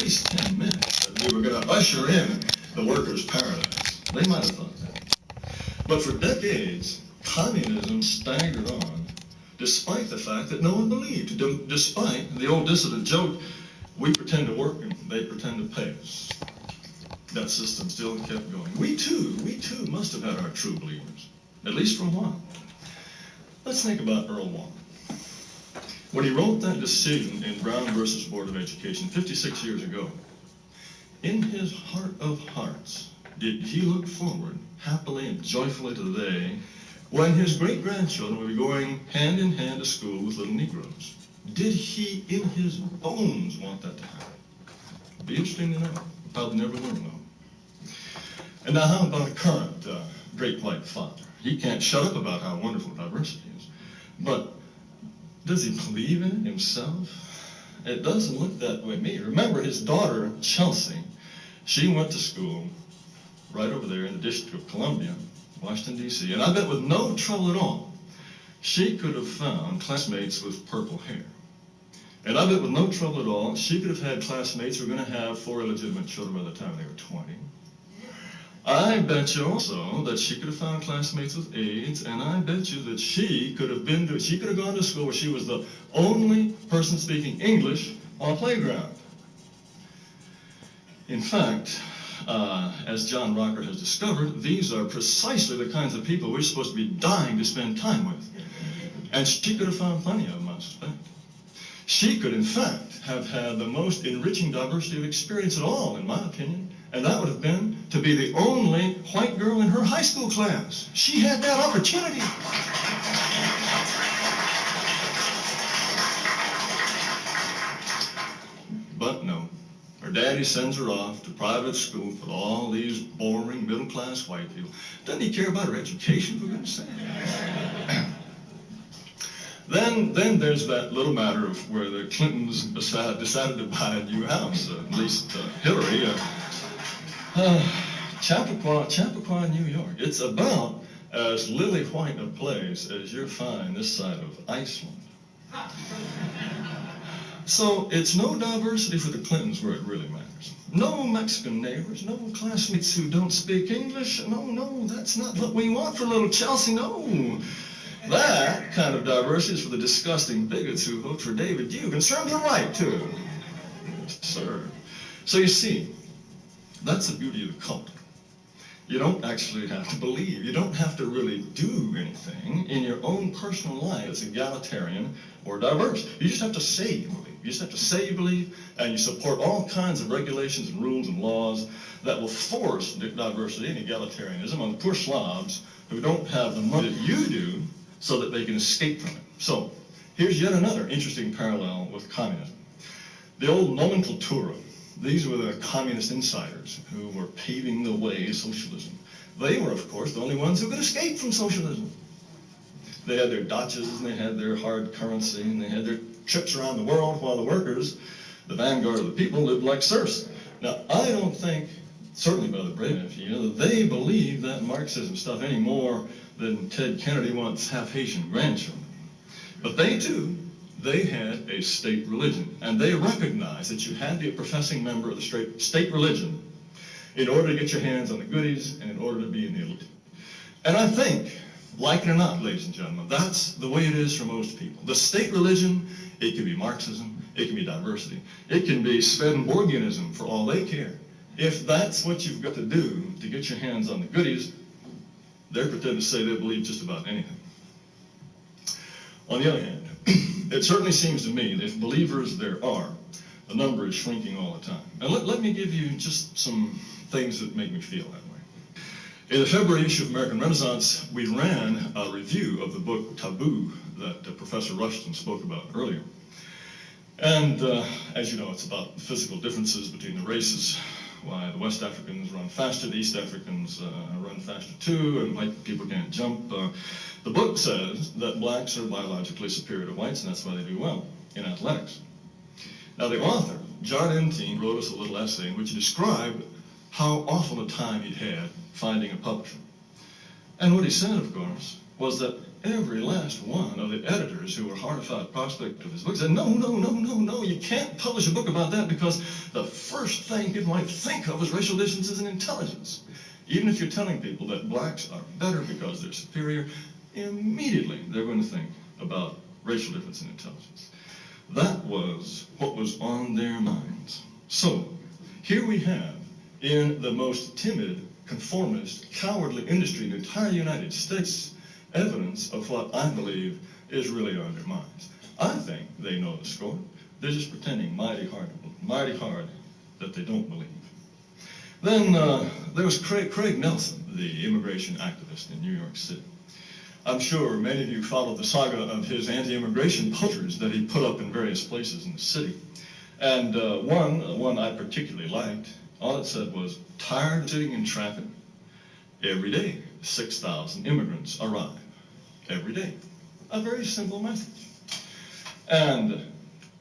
least 10 minutes that we were going to usher in the workers' paradise. They might have thought that. But for decades, communism staggered on, despite the fact that no one believed, despite the old dissident joke, we pretend to work and they pretend to pay us. That system still kept going. We too must have had our true believers, at least for a while. Let's think about Earl Warren. When he wrote that decision in Brown versus Board of Education 56 years ago, in his heart of hearts, did he look forward happily and joyfully to the day when his great-grandchildren would be going hand in hand to school with little Negroes? Did he, in his bones, want that to happen? It'd be interesting to know. Probably never will know. And now how about a current great white father? He can't shut up about how wonderful diversity is. But does he believe in it himself? It doesn't look that way to me. Remember his daughter, Chelsea, she went to school right over there in the District of Columbia, Washington, D.C., and I bet with no trouble at all, she could have found classmates with purple hair. And I bet with no trouble at all, she could have had classmates who were going to have 4 illegitimate children by the time they were 20. I bet you also that she could have found classmates with AIDS, and I bet you that she could have gone to school where she was the only person speaking English on a playground. In fact, as John Rocker has discovered, these are precisely the kinds of people we're supposed to be dying to spend time with. And she could have found plenty of them, I suspect. She could, in fact, have had the most enriching diversity of experience at all, in my opinion, and that would have been to be the only white girl in her high school class. She had that opportunity. But no, her daddy sends her off to private school with all these boring middle-class white people. Doesn't he care about her education, for goodness sake? Then there's that little matter of where the Clintons decided to buy a new house, at least Hillary. Chappaqua, New York. It's about as lily white a place as you'll find this side of Iceland. So it's no diversity for the Clintons where it really matters. No Mexican neighbors, no classmates who don't speak English. No, that's not what we want for little Chelsea, no. That kind of diversity is for the disgusting bigots who vote for David Duke, and serve them right, too. Sir. So you see, that's the beauty of the cult. You don't actually have to believe. You don't have to really do anything in your own personal life that's egalitarian or diverse. You just have to say you believe. You just have to say you believe, and you support all kinds of regulations and rules and laws that will force diversity and egalitarianism on the poor slobs who don't have the money that you do so that they can escape from it. So here's yet another interesting parallel with communism. The old nomenklatura, these were the communist insiders who were paving the way to socialism. They were, of course, the only ones who could escape from socialism. They had their dachas, and they had their hard currency, and they had their trips around the world, while the workers, the vanguard of the people, lived like serfs. Now, I don't think, certainly by the Brezhnev, that they believe that Marxism stuff any more than Ted Kennedy wants half Haitian grandchildren. But they, too, they had a state religion, and they recognized that you had to be a professing member of the state religion in order to get your hands on the goodies and in order to be in the elite. And I think, like it or not, ladies and gentlemen, that's the way it is for most people. The state religion, it can be Marxism, it can be diversity, it can be Swedenborgianism for all they care. If that's what you've got to do to get your hands on the goodies, they're pretending to say they believe just about anything. On the other hand, it certainly seems to me that if believers there are, the number is shrinking all the time. And let me give you just some things that make me feel that way. In the February issue of American Renaissance, we ran a review of the book Taboo that Professor Rushton spoke about earlier. And as you know, it's about the physical differences between the races, why the West Africans run faster, the East Africans run faster too, and white people can't jump. The book says that blacks are biologically superior to whites, and that's why they do well in athletics. Now the author, John Enteen, wrote us a little essay in which he described how awful a time he'd had finding a publisher. And what he said, of course, was that every last one of the editors who were horrified prospect of his book said, no, you can't publish a book about that because the first thing people might think of is racial differences in intelligence. Even if you're telling people that blacks are better because they're superior, immediately they're going to think about racial difference in intelligence. That was what was on their minds. So, here we have, in the most timid, conformist, cowardly industry in the entire United States, evidence of what I believe is really on their minds. I think they know the score. They're just pretending mighty hard that they don't believe. Then there was Craig Nelson, the immigration activist in New York City. I'm sure many of you followed the saga of his anti-immigration posters that he put up in various places in the city. And one I particularly liked, all it said was, tired of sitting in traffic? Every day, 6,000 immigrants arrive. Every day. A very simple message. And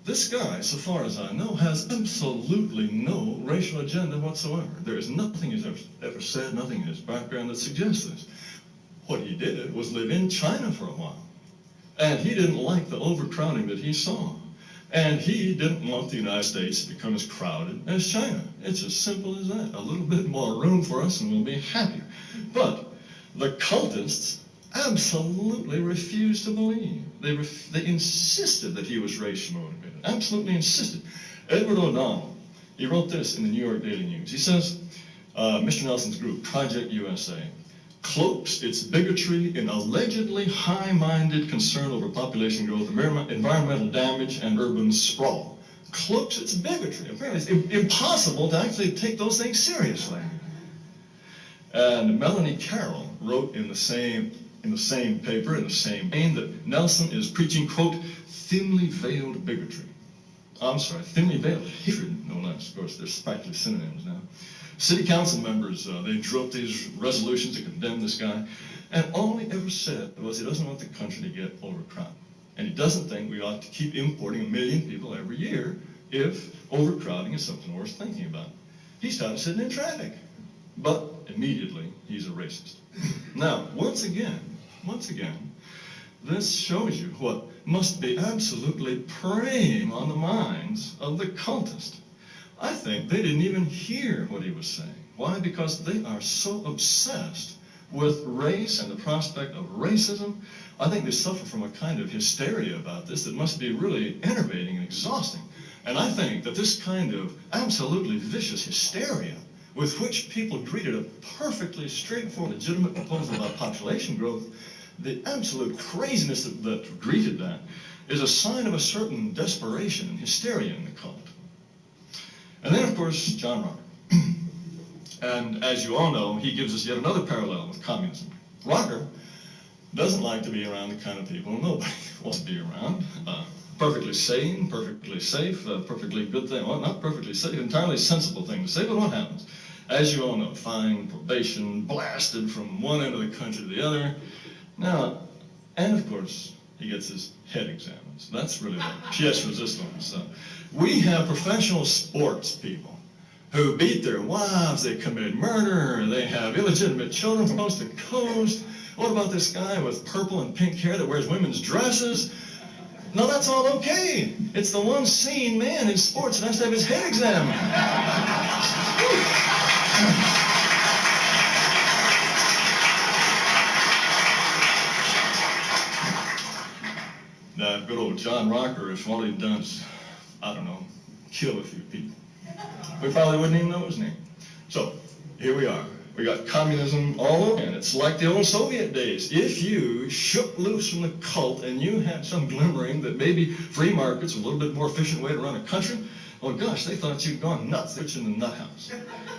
this guy, so far as I know, has absolutely no racial agenda whatsoever. There is nothing he's ever said, nothing in his background that suggests this. What he did was live in China for a while. And he didn't like the overcrowding that he saw. And he didn't want the United States to become as crowded as China. It's as simple as that. A little bit more room for us and we'll be happier. But the cultists absolutely refused to believe. They insisted that he was racially motivated. Absolutely insisted. Edward O'Donnell, he wrote this in the New York Daily News. He says, Mr. Nelson's group, Project USA, cloaks its bigotry in allegedly high-minded concern over population growth, environmental damage, and urban sprawl. Cloaks its bigotry. Apparently it's impossible to actually take those things seriously. And Melanie Carroll wrote in the same paper, in the same vein, that Nelson is preaching, quote, thinly veiled bigotry. I'm sorry, thinly veiled hatred, no less. Of course, there's practically synonyms now. City council members, they drew up these resolutions to condemn this guy, and all he ever said was he doesn't want the country to get overcrowded. And he doesn't think we ought to keep importing 1 million people every year if overcrowding is something worth thinking about. He started sitting in traffic, but immediately he's a racist. Now, once again, this shows you what must be absolutely preying on the minds of the cultist. I think they didn't even hear what he was saying. Why? Because they are so obsessed with race and the prospect of racism. I think they suffer from a kind of hysteria about this that must be really enervating and exhausting. And I think that this kind of absolutely vicious hysteria with which people greeted a perfectly straightforward, legitimate proposal about population growth, the absolute craziness that greeted that is a sign of a certain desperation and hysteria in the cult. And then, of course, John Rocker. And as you all know, he gives us yet another parallel with communism. Rocker doesn't like to be around the kind of people nobody wants to be around. Perfectly sane, perfectly safe, perfectly good thing. Well, not perfectly safe, entirely sensible thing to say, but what happens? As you all know, fined, probation, blasted from one end of the country to the other. Now, and of course, he gets his head examined. So that's really the pièce résistance. We have professional sports people who beat their wives, they commit murder, they have illegitimate children from coast to coast. What about this guy with purple and pink hair that wears women's dresses? No, that's all okay. It's the one sane man in sports that has to have his head examined. Now, good old John Rocker, if all he'd done is, I don't know, kill a few people, we probably wouldn't even know his name. So, here we are. We got communism all over, and it's like the old Soviet days. If you shook loose from the cult and you had some glimmering that maybe free markets were a little bit more efficient way to run a country, oh gosh, they thought you'd gone nuts. They're in the nut house.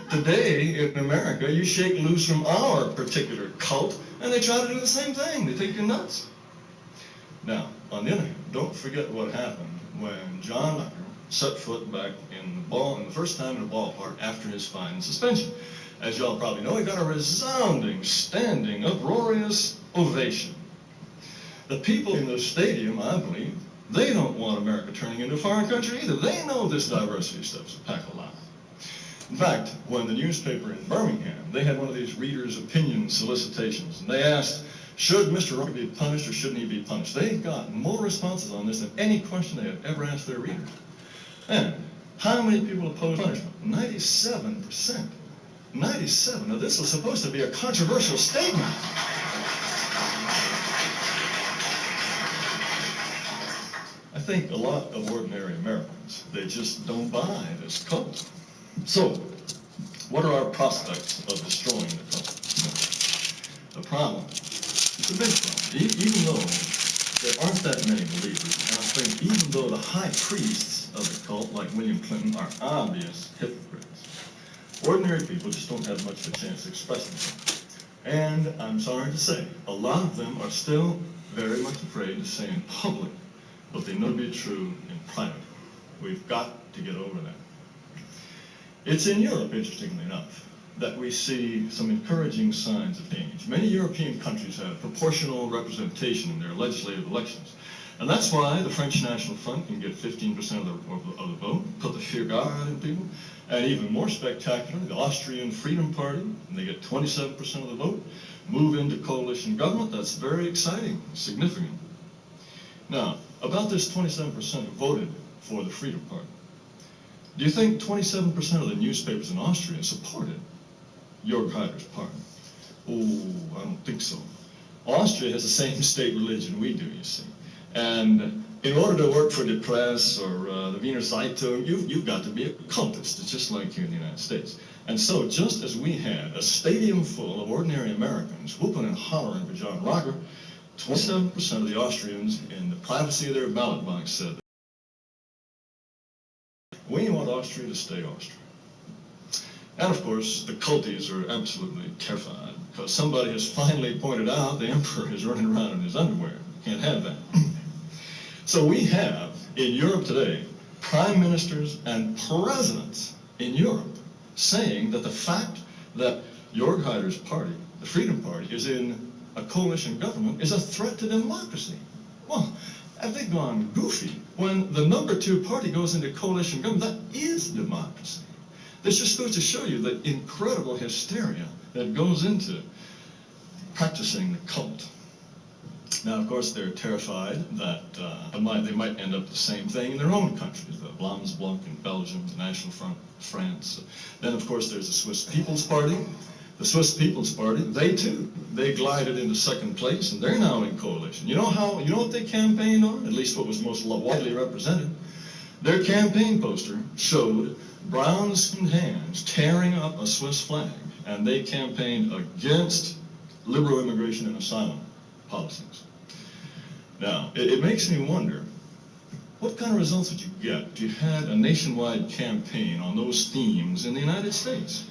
Today, in America, you shake loose from our particular cult, and they try to do the same thing. They think you're nuts. Now, on the other hand, don't forget what happened when John Rocker set foot back in the first time in a ballpark after his fine and suspension. As y'all probably know, he got a resounding, standing, uproarious ovation. The people in the stadium, I believe, they don't want America turning into a foreign country either. They know this diversity stuff's a pack of lies. In fact, when the newspaper in Birmingham, they had one of these readers' opinion solicitations, and they asked Should Mr. Roker be punished or shouldn't he be punished? They've got more responses on this than any question they have ever asked their readers. And how many people oppose punishment? 97%. 97. Now, this was supposed to be a controversial statement. I think a lot of ordinary Americans, they just don't buy this cult. So, what are our prospects of destroying the cult? The problem, it's a big problem. Even though there aren't that many believers, and I think even though the high priests of the cult, like William Clinton, are obvious hypocrites, ordinary people just don't have much of a chance to express themselves. And I'm sorry to say, a lot of them are still very much afraid to say in public what they know to be true in private. We've got to get over that. It's in Europe, interestingly enough, that we see some encouraging signs of change. Many European countries have proportional representation in their legislative elections. And that's why the French National Front can get 15% of the vote, put the fear guard in people. And even more spectacular, the Austrian Freedom Party, and they get 27% of the vote, move into coalition government. That's very exciting, significant. Now, about this 27% who voted for the Freedom Party, do you think 27% of the newspapers in Austria supported Jörg Haider's party? Oh, I don't think so. Austria has the same state religion we do, you see. And in order to work for Die Presse or the Wiener Zeitung, you've got to be a cultist. It's just like here in the United States. And so just as we had a stadium full of ordinary Americans whooping and hollering for John Rocker, 27% of the Austrians in the privacy of their ballot box said that we want Austria to stay Austria. And of course, the culties are absolutely terrified because somebody has finally pointed out the emperor is running around in his underwear. You can't have that. So we have, in Europe today, prime ministers and presidents in Europe saying that the fact that Jörg Haider's party, the Freedom Party, is in a coalition government is a threat to democracy. Well, have they gone goofy? When the number 2 party goes into coalition government, that is democracy. This just goes to show you the incredible hysteria that goes into practicing the cult. Now, of course, they're terrified that they might end up the same thing in their own countries, the Vlaams Blanc in Belgium, the National Front in France. Then, of course, there's the Swiss People's Party. The Swiss People's Party, they glided into second place, and they're now in coalition. You know what they campaigned on? At least what was most widely represented. Their campaign poster showed brown skinned hands tearing up a Swiss flag, and they campaigned against liberal immigration and asylum policies. Now, it makes me wonder, what kind of results would you get if you had a nationwide campaign on those themes in the United States?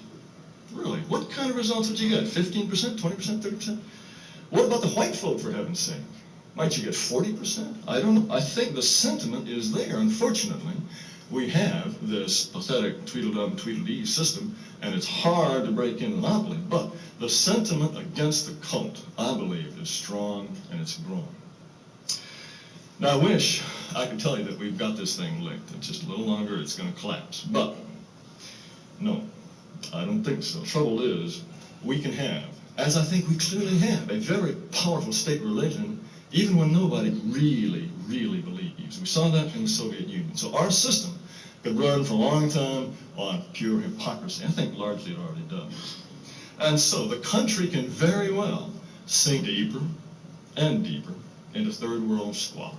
Really, what kind of results would you get? 15%, 20%, 30%? What about the white vote, for heaven's sake? Might you get 40%? I don't know. I think the sentiment is there. Unfortunately, we have this pathetic Tweedledum, Tweedledee system, and it's hard to break in monopoly, but the sentiment against the cult, I believe, is strong and it's growing. Now, I wish I could tell you that we've got this thing licked. It's just a little longer, it's going to collapse. But, no, I don't think so. Trouble is, we can have, as I think we clearly have, a very powerful state religion, even when nobody really, really believes. We saw that in the Soviet Union. So our system could run for a long time on pure hypocrisy. I think largely it already does. And so the country can very well sink deeper and deeper into third world squalor.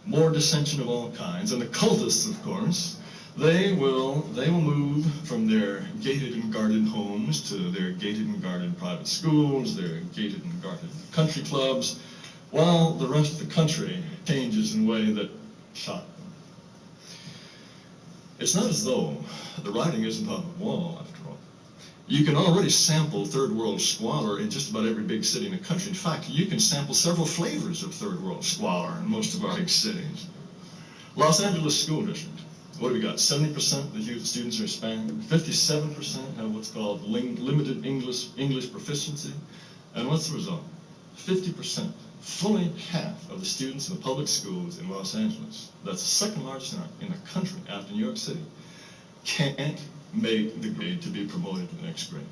More dissension of all kinds. And the cultists, of course, they will move from their gated and guarded homes to their gated and guarded private schools, their gated and guarded country clubs, while the rest of the country changes in a way that shocked them. It's not as though the writing isn't on the wall, after all. You can already sample third world squalor in just about every big city in the country. In fact, you can sample several flavors of third world squalor in most of our big cities. Los Angeles School District. What do we got? 70% of the students are Hispanic. 57% have what's called limited English proficiency. And what's the result? 50%. Fully half of the students in the public schools in Los Angeles, that's the second largest in the country after New York City, can't make the grade to be promoted to the next grade.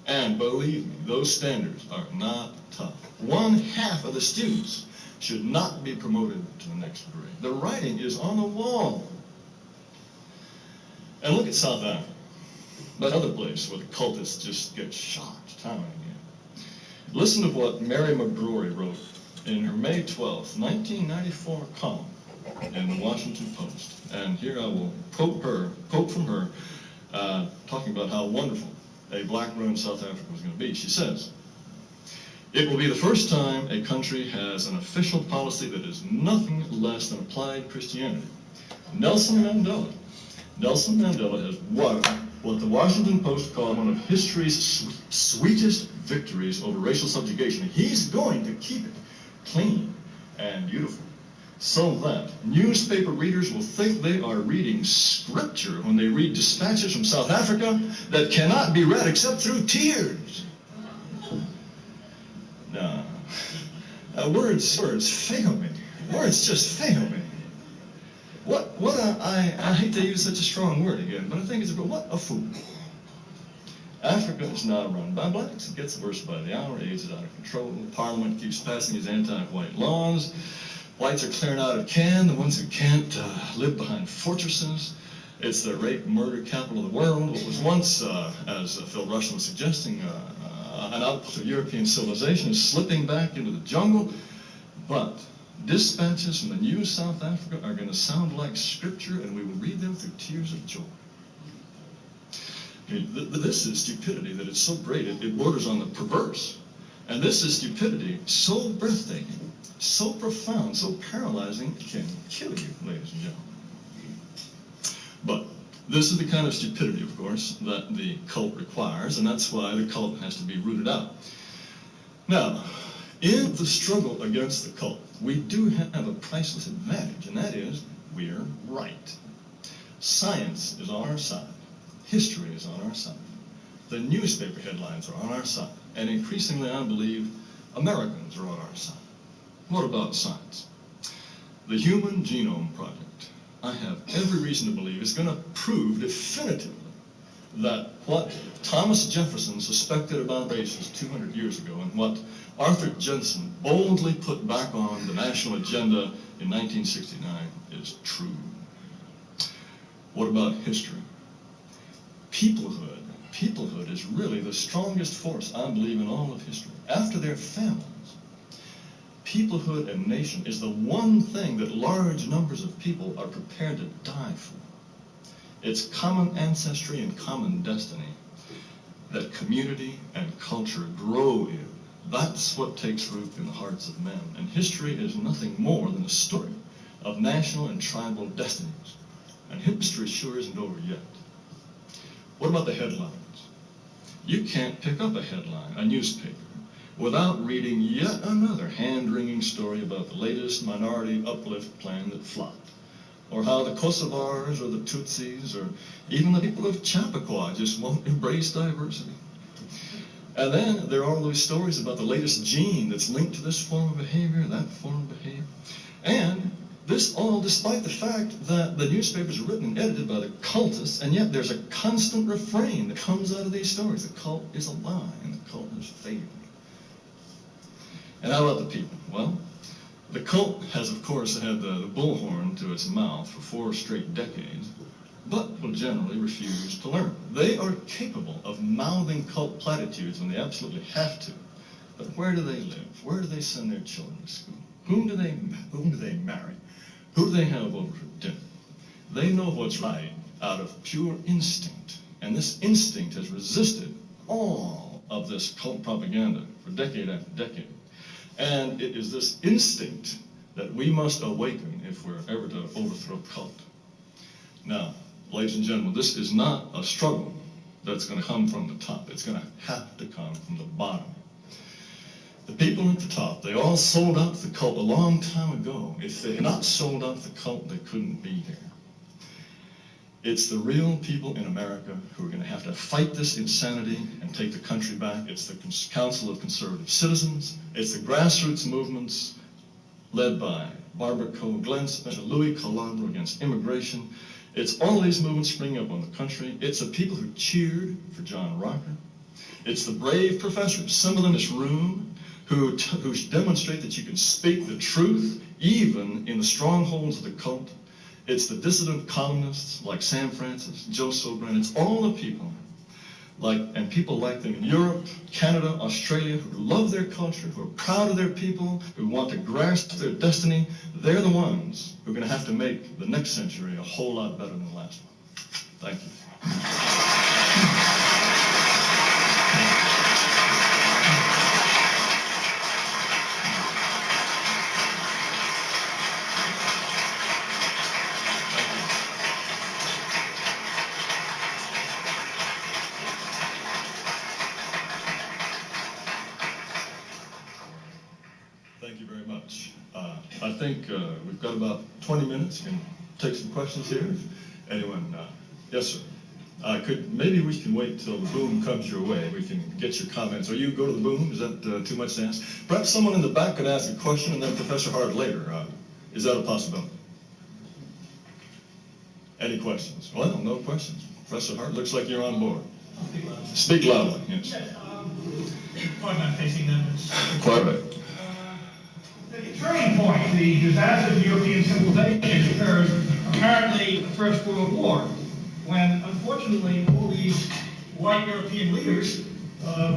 And believe me, those standards are not tough. 1/2 of the students should not be promoted to the next grade. The writing is on the wall. And look at South Africa, that other place where the cultists just get shot time and again. Listen to what Mary McGrory wrote in her May 12th, 1994 column in the Washington Post. And here I will quote from her, talking about how wonderful a black run in South Africa was going to be. She says, "It will be the first time a country has an official policy that is nothing less than applied Christianity. Nelson Mandela has won what the Washington Post called one of history's sweetest victories over racial subjugation. He's going to keep it clean and beautiful, so that newspaper readers will think they are reading scripture when they read dispatches from South Africa that cannot be read except through tears." No. Words fail me. Words just fail me. I hate to use such a strong word again, but I think it's what a fool. Africa is now run by blacks. It gets worse by the hour. AIDS is out of control. Parliament keeps passing its anti-white laws. Whites are clearing out of Cannes, the ones who can't live behind fortresses. It's the rape, murder capital of the world. What was once, as Phil Rushton was suggesting, an output of European civilization is slipping back into the jungle. But dispatches from the new South Africa are going to sound like scripture, and we will read them through tears of joy. I mean, this is stupidity that is so great it borders on the perverse. And this is stupidity so breathtaking, so profound, so paralyzing, it can kill you, ladies and gentlemen. But this is the kind of stupidity, of course, that the cult requires, and that's why the cult has to be rooted out. Now, in the struggle against the cult, we do have a priceless advantage, and that is we're right. Science is on our side. History is on our side. The newspaper headlines are on our side. And increasingly, I believe, Americans are on our side. What about science? The Human Genome Project, I have every reason to believe, is going to prove definitively that what Thomas Jefferson suspected about races 200 years ago and what Arthur Jensen boldly put back on the national agenda in 1969 is true. What about history? Peoplehood is really the strongest force, I believe, in all of history. After their families, peoplehood and nation is the one thing that large numbers of people are prepared to die for. It's common ancestry and common destiny that community and culture grow in. That's what takes root in the hearts of men. And history is nothing more than a story of national and tribal destinies. And history sure isn't over yet. What about the headlines? You can't pick up a headline, a newspaper, without reading yet another hand-wringing story about the latest minority uplift plan that flopped, or how the Kosovars or the Tutsis or even the people of Chappaqua just won't embrace diversity. And then there are all those stories about the latest gene that's linked to this form of behavior, that form of behavior. And this all despite the fact that the newspapers are written and edited by the cultists, and yet there's a constant refrain that comes out of these stories. The cult is a lie, and the cult has failed. And how about the people? Well, the cult has, of course, had the bullhorn to its mouth for 4 straight decades, but will generally refuse to learn. They are capable of mouthing cult platitudes when they absolutely have to. But where do they live? Where do they send their children to school? Whom do they marry? Who do they have over for dinner? They know what's right out of pure instinct. And this instinct has resisted all of this cult propaganda for decade after decade. And it is this instinct that we must awaken if we're ever to overthrow cult. Now, ladies and gentlemen, this is not a struggle that's going to come from the top. It's going to have to come from the bottom. The people at the top, they all sold out to the cult a long time ago. If they had not sold out to the cult, they couldn't be here. It's the real people in America who are going to have to fight this insanity and take the country back. It's the Council of Conservative Citizens. It's the grassroots movements led by Barbara Coe-Glenn, Special Louis Calandro against immigration. It's all these movements springing up on the country. It's the people who cheered for John Rocker. It's the brave professors, some of them in this room, who demonstrate that you can speak the truth even in the strongholds of the cult. It's the dissident columnists like Sam Francis, Joe Sobran. It's all the people and people like them in Europe, Canada, Australia, who love their culture, who are proud of their people, who want to grasp their destiny. They're the ones who are going to have to make the next century a whole lot better than the last one. Thank you. Thank you very much. I think we've got about 20 minutes. Can take some questions here. If anyone, yes, sir. Maybe we can wait till the boom comes your way. We can get your comments. Or you go to the boom. Is that too much to ask? Perhaps someone in the back could ask a question, and then Professor Hart later. Is that a possibility? Any questions? Well, no questions. Professor Hart, looks like you're on board. Speak loudly. Yes. Pardon, I'm facing them. Quite right. The turning point, the disaster of European civilization occurred apparently in the First World War, when unfortunately all these white European leaders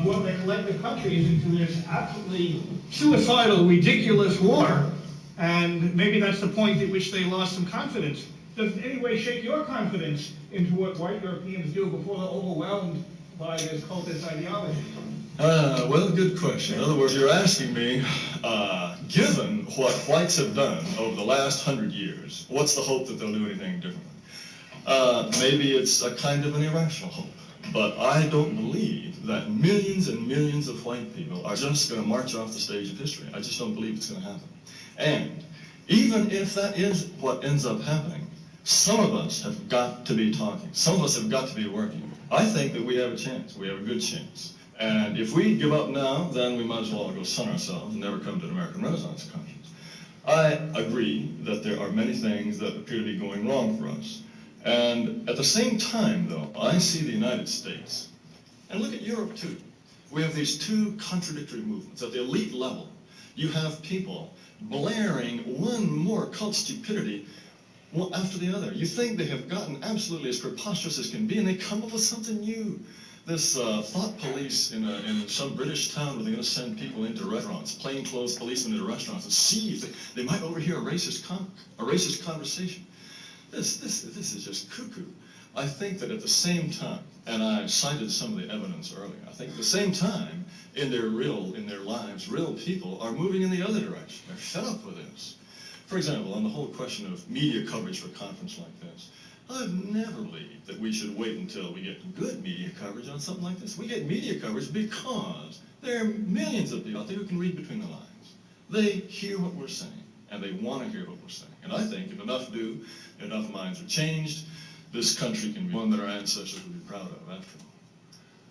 brought their collective countries into this absolutely suicidal, ridiculous war, and maybe that's the point at which they lost some confidence. Does it in any way shake your confidence into what white Europeans do before they're overwhelmed by this cultist ideology? Well, good question. In other words, you're asking me, given what whites have done over the last 100 years, what's the hope that they'll do anything differently? Maybe it's a kind of an irrational hope, but I don't believe that millions and millions of white people are just going to march off the stage of history. I just don't believe it's going to happen. And even if that is what ends up happening, some of us have got to be talking. Some of us have got to be working. I think that we have a chance. We have a good chance. And if we give up now, then we might as well go sun ourselves and never come to an American Renaissance conference. I agree that there are many things that appear to be going wrong for us. And at the same time, though, I see the United States, and look at Europe too. We have these two contradictory movements. At the elite level, you have people blaring one more cult stupidity after the other. You think they have gotten absolutely as preposterous as can be, and they come up with something new. This thought police in some British town where they're going to send people into restaurants, plainclothes policemen into restaurants, and see if they might overhear a racist conversation. This is just cuckoo. I think that at the same time, and I cited some of the evidence earlier, I think at the same time, in their lives, real people are moving in the other direction. They're fed up with this. For example, on the whole question of media coverage for a conference like this, I've never believed that we should wait until we get good media coverage on something like this. We get media coverage because there are millions of people out there who can read between the lines. They hear what we're saying, and they want to hear what we're saying. And I think if enough do, enough minds are changed, this country can be one that our ancestors would be proud of, after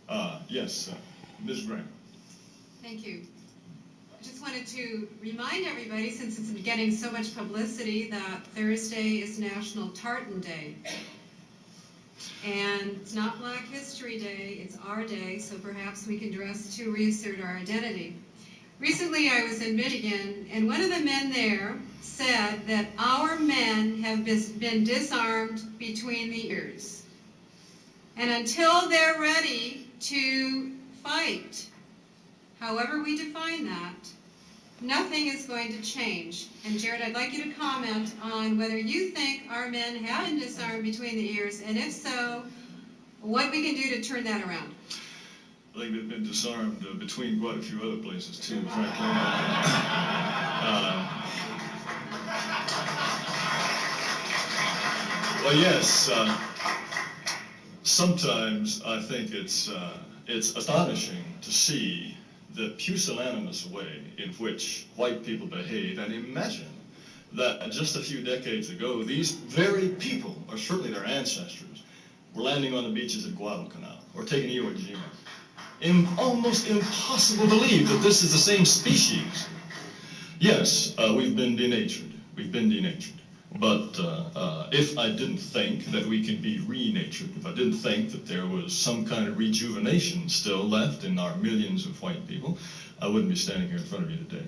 all. Yes, Ms. Graham. Thank you. I just wanted to remind everybody, since it's been getting so much publicity, that Thursday is National Tartan Day. And it's not Black History Day, it's our day, so perhaps we can dress to reassert our identity. Recently I was in Michigan, and one of the men there said that our men have been disarmed between the ears. And until they're ready to fight, however we define that, nothing is going to change. And Jared, I'd like you to comment on whether you think our men have been disarmed between the ears, and if so, what we can do to turn that around. I think they've been disarmed between quite a few other places too, frankly. Well, yes. Sometimes I think it's astonishing to see the pusillanimous way in which white people behave, and imagine that just a few decades ago, these very people, or certainly their ancestors, were landing on the beaches at Guadalcanal or taking Iwo Jima. Almost impossible to believe that this is the same species. Yes, we've been denatured. We've been denatured. But if I didn't think that we could be renatured, if I didn't think that there was some kind of rejuvenation still left in our millions of white people, I wouldn't be standing here in front of you today.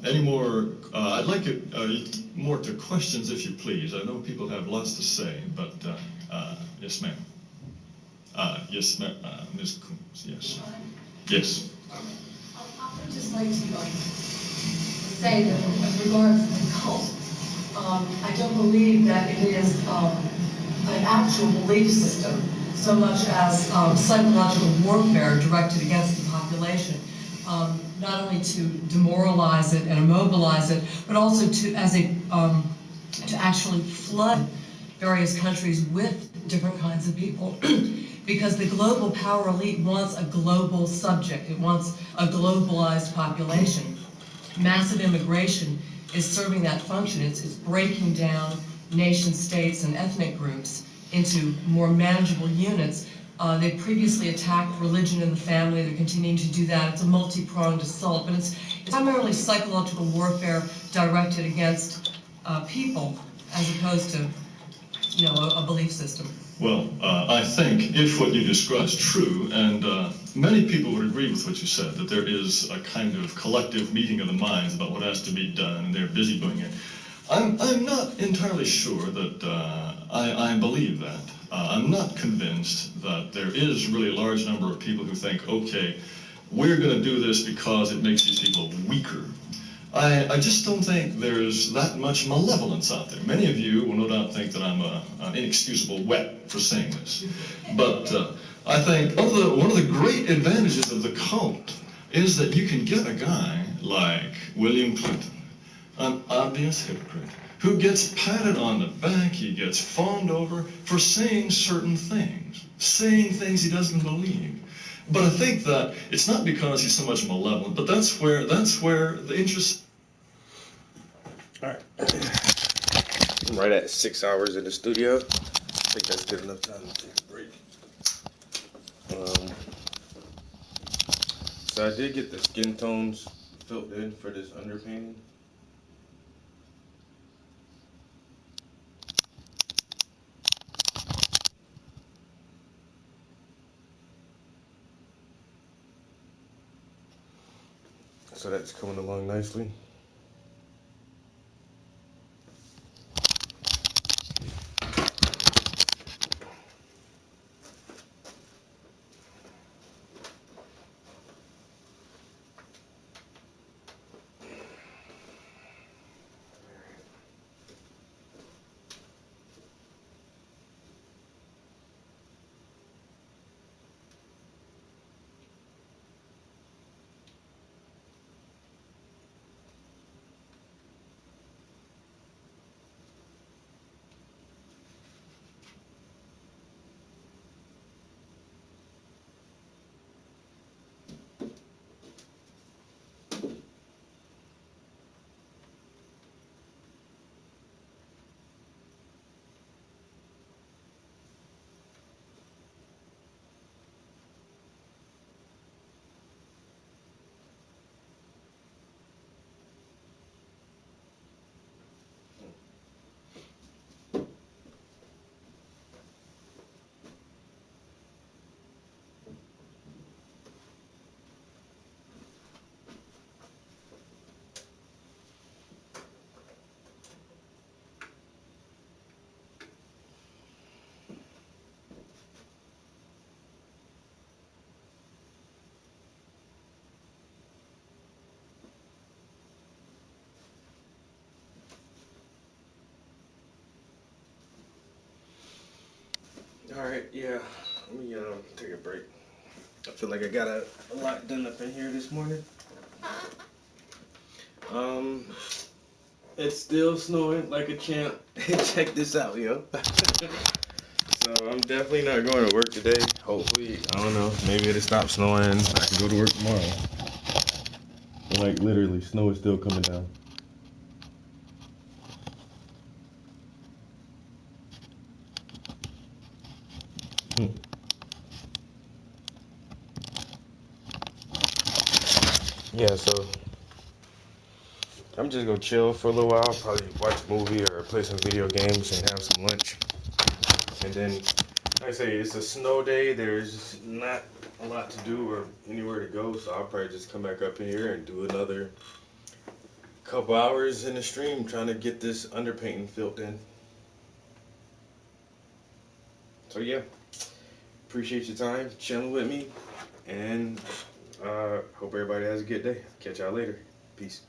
Any more, I'd like it more to questions, if you please. I know people have lots to say, but yes, ma'am. Yes, ma'am. Ms. Coombs, yes. Yes. I would just like to say that with regards to the cult, I don't believe that it is an actual belief system so much as psychological warfare directed against the population. Not only to demoralize it and immobilize it, but also to actually flood various countries with different kinds of people. Because the global power elite wants a global subject. It wants a globalized population. Massive immigration is serving that function. It's breaking down nation states and ethnic groups into more manageable units. They previously attacked religion and the family. They're continuing to do that. It's a multi-pronged assault, but it's primarily psychological warfare directed against people as opposed to, a belief system. Well, I think if what you describe is true, and many people would agree with what you said, that there is a kind of collective meeting of the minds about what has to be done, and they're busy doing it. I'm not entirely sure that I believe that. I'm not convinced that there is really a large number of people who think, okay, we're going to do this because it makes these people weaker. I just don't think there's that much malevolence out there. Many of you will no doubt think that I'm an inexcusable wet for saying this. But I think one of the great advantages of the cult is that you can get a guy like William Clinton, an obvious hypocrite, who gets patted on the back, he gets fawned over for saying certain things, saying things he doesn't believe. But I think that it's not because he's so much malevolent, but that's where the interest. All right. I'm right at 6 hours in the studio. I think that's good enough time to take a break. So I did get the skin tones filled in for this underpainting. So that's coming along nicely. All right, yeah. Let me take a break. I feel like I got a lot done up in here this morning. It's still snowing like a champ. Check this out, yo. So I'm definitely not going to work today. Hopefully, I don't know. Maybe it'll stop snowing. I can go to work tomorrow. But like literally, snow is still coming down. Yeah, so I'm just gonna chill for a little while, probably watch a movie or play some video games and have some lunch. And then, like I say, it's a snow day. There's not a lot to do or anywhere to go, so I'll probably just come back up in here and do another couple hours in the stream trying to get this underpainting filled in. So yeah, appreciate your time chilling with me, and hope everybody has a good day. Catch y'all later. Peace.